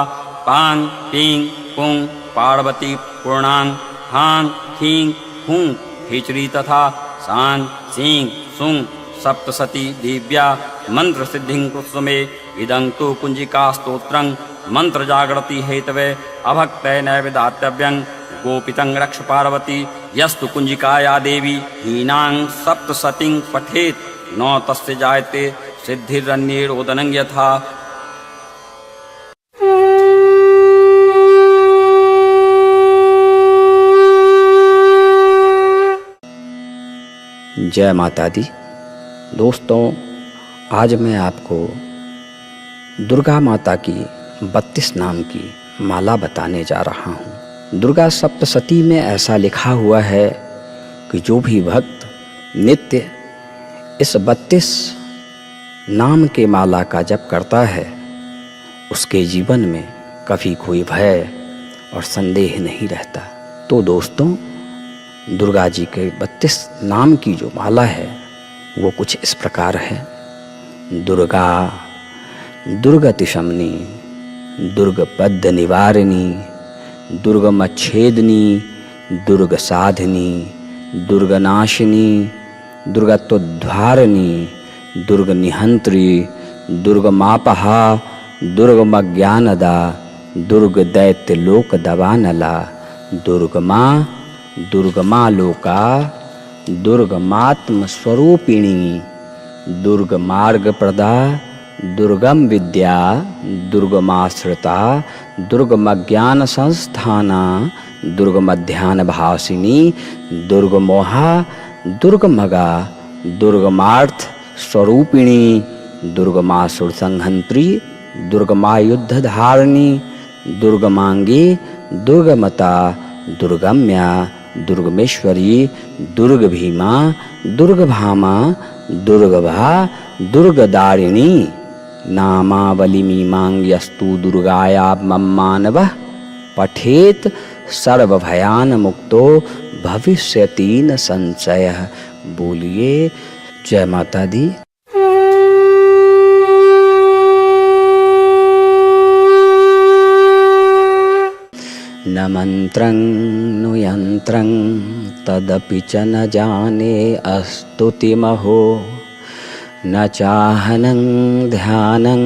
पां पीं पुं पार्वती पूर्णां हां खीं हुं खिचड़ी तथा सां सीं सुं सप्तसती दिव्या मंत्र सिद्धिं कुस्मे इदं तु कुंजिका स्तोत्रं मंत्र जागृति हेतवे अभक्तय नैवेदातव्यं गोपितं रक्ष पार्वती यस्तु कुंजिकाया देवी हीनां सप्तसतीं पठेत् न तस्य जायते सिद्धिरन्येरोदनं यथा। जय माता दी। दोस्तों, आज मैं आपको दुर्गा माता की 32 नाम की माला बताने जा रहा हूँ। दुर्गा सप्तशती में ऐसा लिखा हुआ है कि जो भी भक्त नित्य इस 32 नाम के माला का जप करता है उसके जीवन में कभी कोई भय और संदेह नहीं रहता। तो दोस्तों, दुर्गा जी के 32 नाम की जो माला है वो कुछ इस प्रकार है। दुर्गा दुर्गतिशमनी, दुर्गपद्य निवारिणी, दुर्गमच्छेदिनी, दुर्ग साधिनी, दुर्गनाशिनी, दुर्गत्वोद्धारिणी, दुर्गनिहंत्री, दुर्गमापहा, दुर्गमज्ञानदा, दुर्गदैत्यलोकदवानला, दुर्गमा, दुर्गमालोका, दुर्गमात्मस्वरूपिणी, दुर्गमार्गप्रदा, दुर्गम विद्या, दुर्गमाश्रिता, दुर्गमज्ञान संस्थाना, दुर्गमध्यानभासिनी, दुर्गमोहा, दुर्गमगा, दुर्गमार्थ स्वरूपिणी, दुर्गमासुर संहंत्री, दुर्गमायुद्धधारिणी, दुर्गमांगी, दुर्गमता, दुर्गम्या, दुर्गमेश्वरी, दुर्गभीमा, दुर्गभामा, दुर्गभा, दुर्गदारिणी। नामावलिमीमांग्यस्तु दुर्गाया मम्मानवः पठेत सर्वभयान मुक्तो भविष्यति न संशयः। बोलिए जय माता दी। न मंत्रं नु यंत्रं तदपि च न जाने अस्तुतिमहो, न चाहनं ध्यानं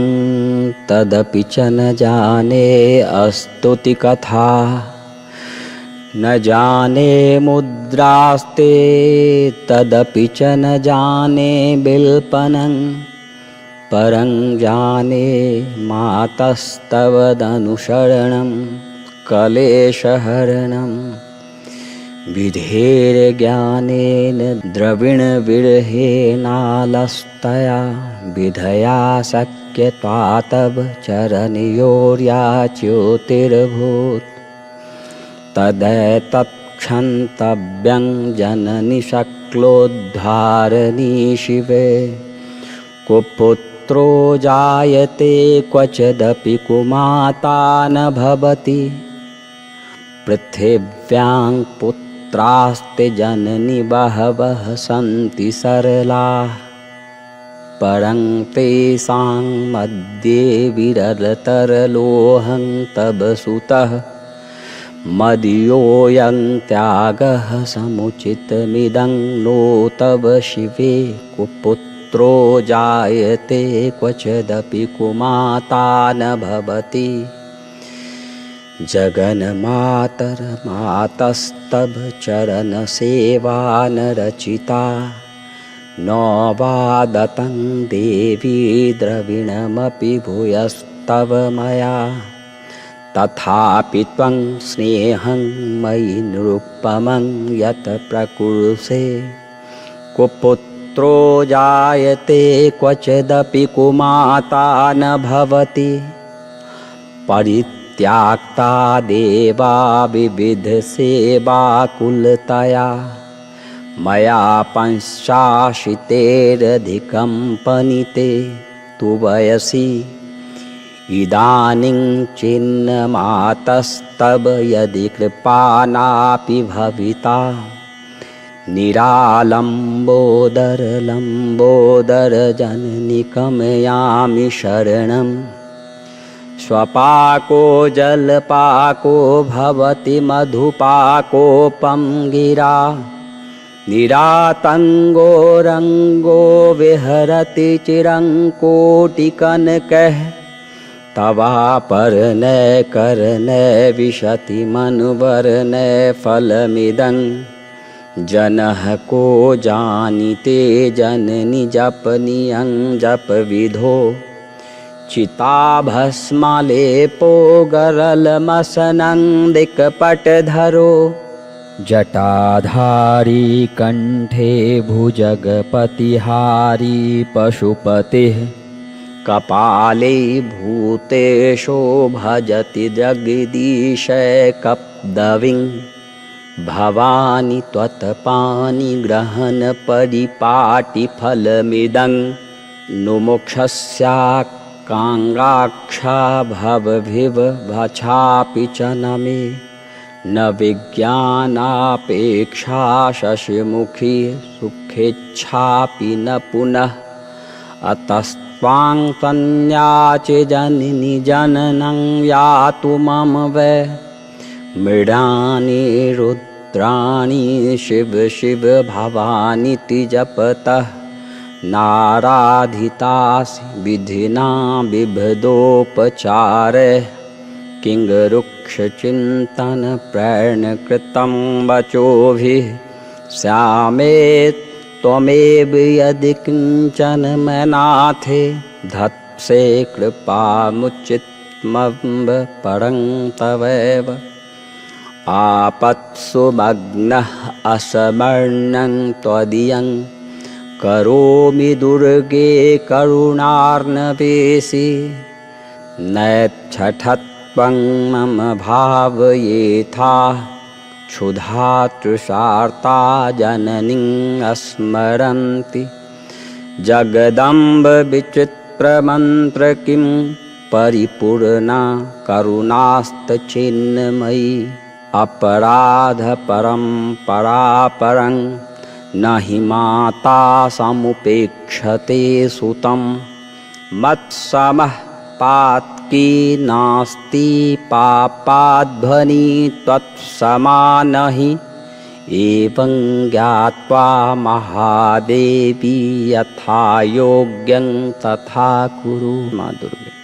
तदपि च न जाने अस्तुति कथा, न जाने मुद्रास्ते तदपि च न जाने बिल्पनं, परं जाने मातस्तवदनुशरणं कलेशहरणं। विधेर्ज्ञानेन द्रविणविरहेनालस्तया विधया शक्य ज्ञात्वा तव चरणयोर्याच्युतिर्भूत् तदैतत्क्षन्तव्यं जननि शक्लोद्धारणी शिवे कुपुत्रो जायते क्वचिदपि कुमाता न भवति पृथिव्यां पुत्रास्ते जननि बहवः सन्ति सरलाः परं तेषां मध्ये विरलतरलोऽहं तव सुतः मदीयोऽयं त्यागः समुचितमिदं नो तव शिवे कुपुत्रो जायते क्वचिदपि कुमाता न भवति जगन्मातर्मातस्तव चरणसेवा न रचिता न वादतं देवी द्रविणमपि भूयस्तव मया तथापि त्वं स्नेहं मयि निरुपमं यत् प्रकुरुषे कुपुत्रो जायते क्वचिदपि कुमाता न भवति परित्याक्ता देवा विविधसेवाकुलतया मया पंचाशीतेरधिकं पनीते तु वयसि इदानीं चिन्नमातस्तव यदि कृपानापि भविता निरालम्बोदरलम्बोदरजननि कमयामि शरणं स्वपाको जलपाको भवति मधुपाकोपं गिरा निरातङ्गो रङ्गो विहरति चिरङ्कोटिकनकः तवापरनय करनय विशति मनुवरनय फलमिदं जनः को जानीते जननि जपनियं जपविधो चिताभस्मलेपो गरलमसनं दिक्पटधरो जटाधारी कंठे भुजगपतिहारी पशुपतिः कपाले भूतेशो भजति जगदीशैकपदवीं भवानी त्वत्पाणिग्रहणपरिपाटिफलमिदं नुमोक्षस्याकाङ्क्षाक्षा भवभिवभछापि च न मे न विज्ञानापेक्षा शशिमुखी सुखेच्छापि न पुनः अतस्त्वां संयाचे जननि जननं यातु मम वै मृडानि रुद्राणि शिव शिव भवानीति जपतः नाराधितासि विधिना बिभदोपचारः किङ्गरुक्षचिन्तन प्रेरणकृतं वचोभिः श्यामेत् त्वमेव यदि किञ्चन मनाथे धत्से कृपामुचितमम्ब परं तवैव आपत्सु मग्नः असमर्णं त्वदीयं करोमि दुर्गे करुणार्णवेशि नैच्छठत्वं मम भावयेथा क्षुधा तृषार्ता जननीं स्मरन्ति जगदम्ब विचित्रमन्त्र किं परिपूर्णा करुणास्तचिन्मयी अपराध परं न हि माता समुपेक्षते सुतं मत्समः पातकी नास्ति पापाध्वनि त्वत्समान हि एवं ज्ञात्वा महादेवी यथा योग्यं तथा कुरु। माँ दुर्गे।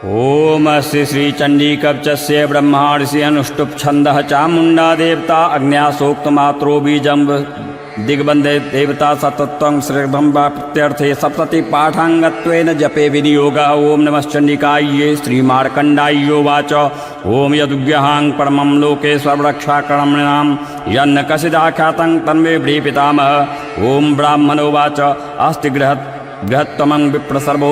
ओम अस्ति श्रीचंडी कवचस्य ब्रह्मार्षि अनुष्टुप छंदः चामुंडा देवता अग्न्यासोक्तमात्रो बीजं दिग्बंधे देवता सतत्वं श्रीदं प्रत्यर्थे सप्तति पाठांगत्वेन जपे विनियोग। ओम नमश्चंडिकायै श्रीमार्कंडायोवाच ओम यदुग्यहां परमं लोके सर्वरक्षाकर्मणां यन्न कसिदाख्यातं तन्मे ब्रीपितामह। ओम ब्राह्मणोवाच अस्ति गृहत्वमं विप्रसर्वो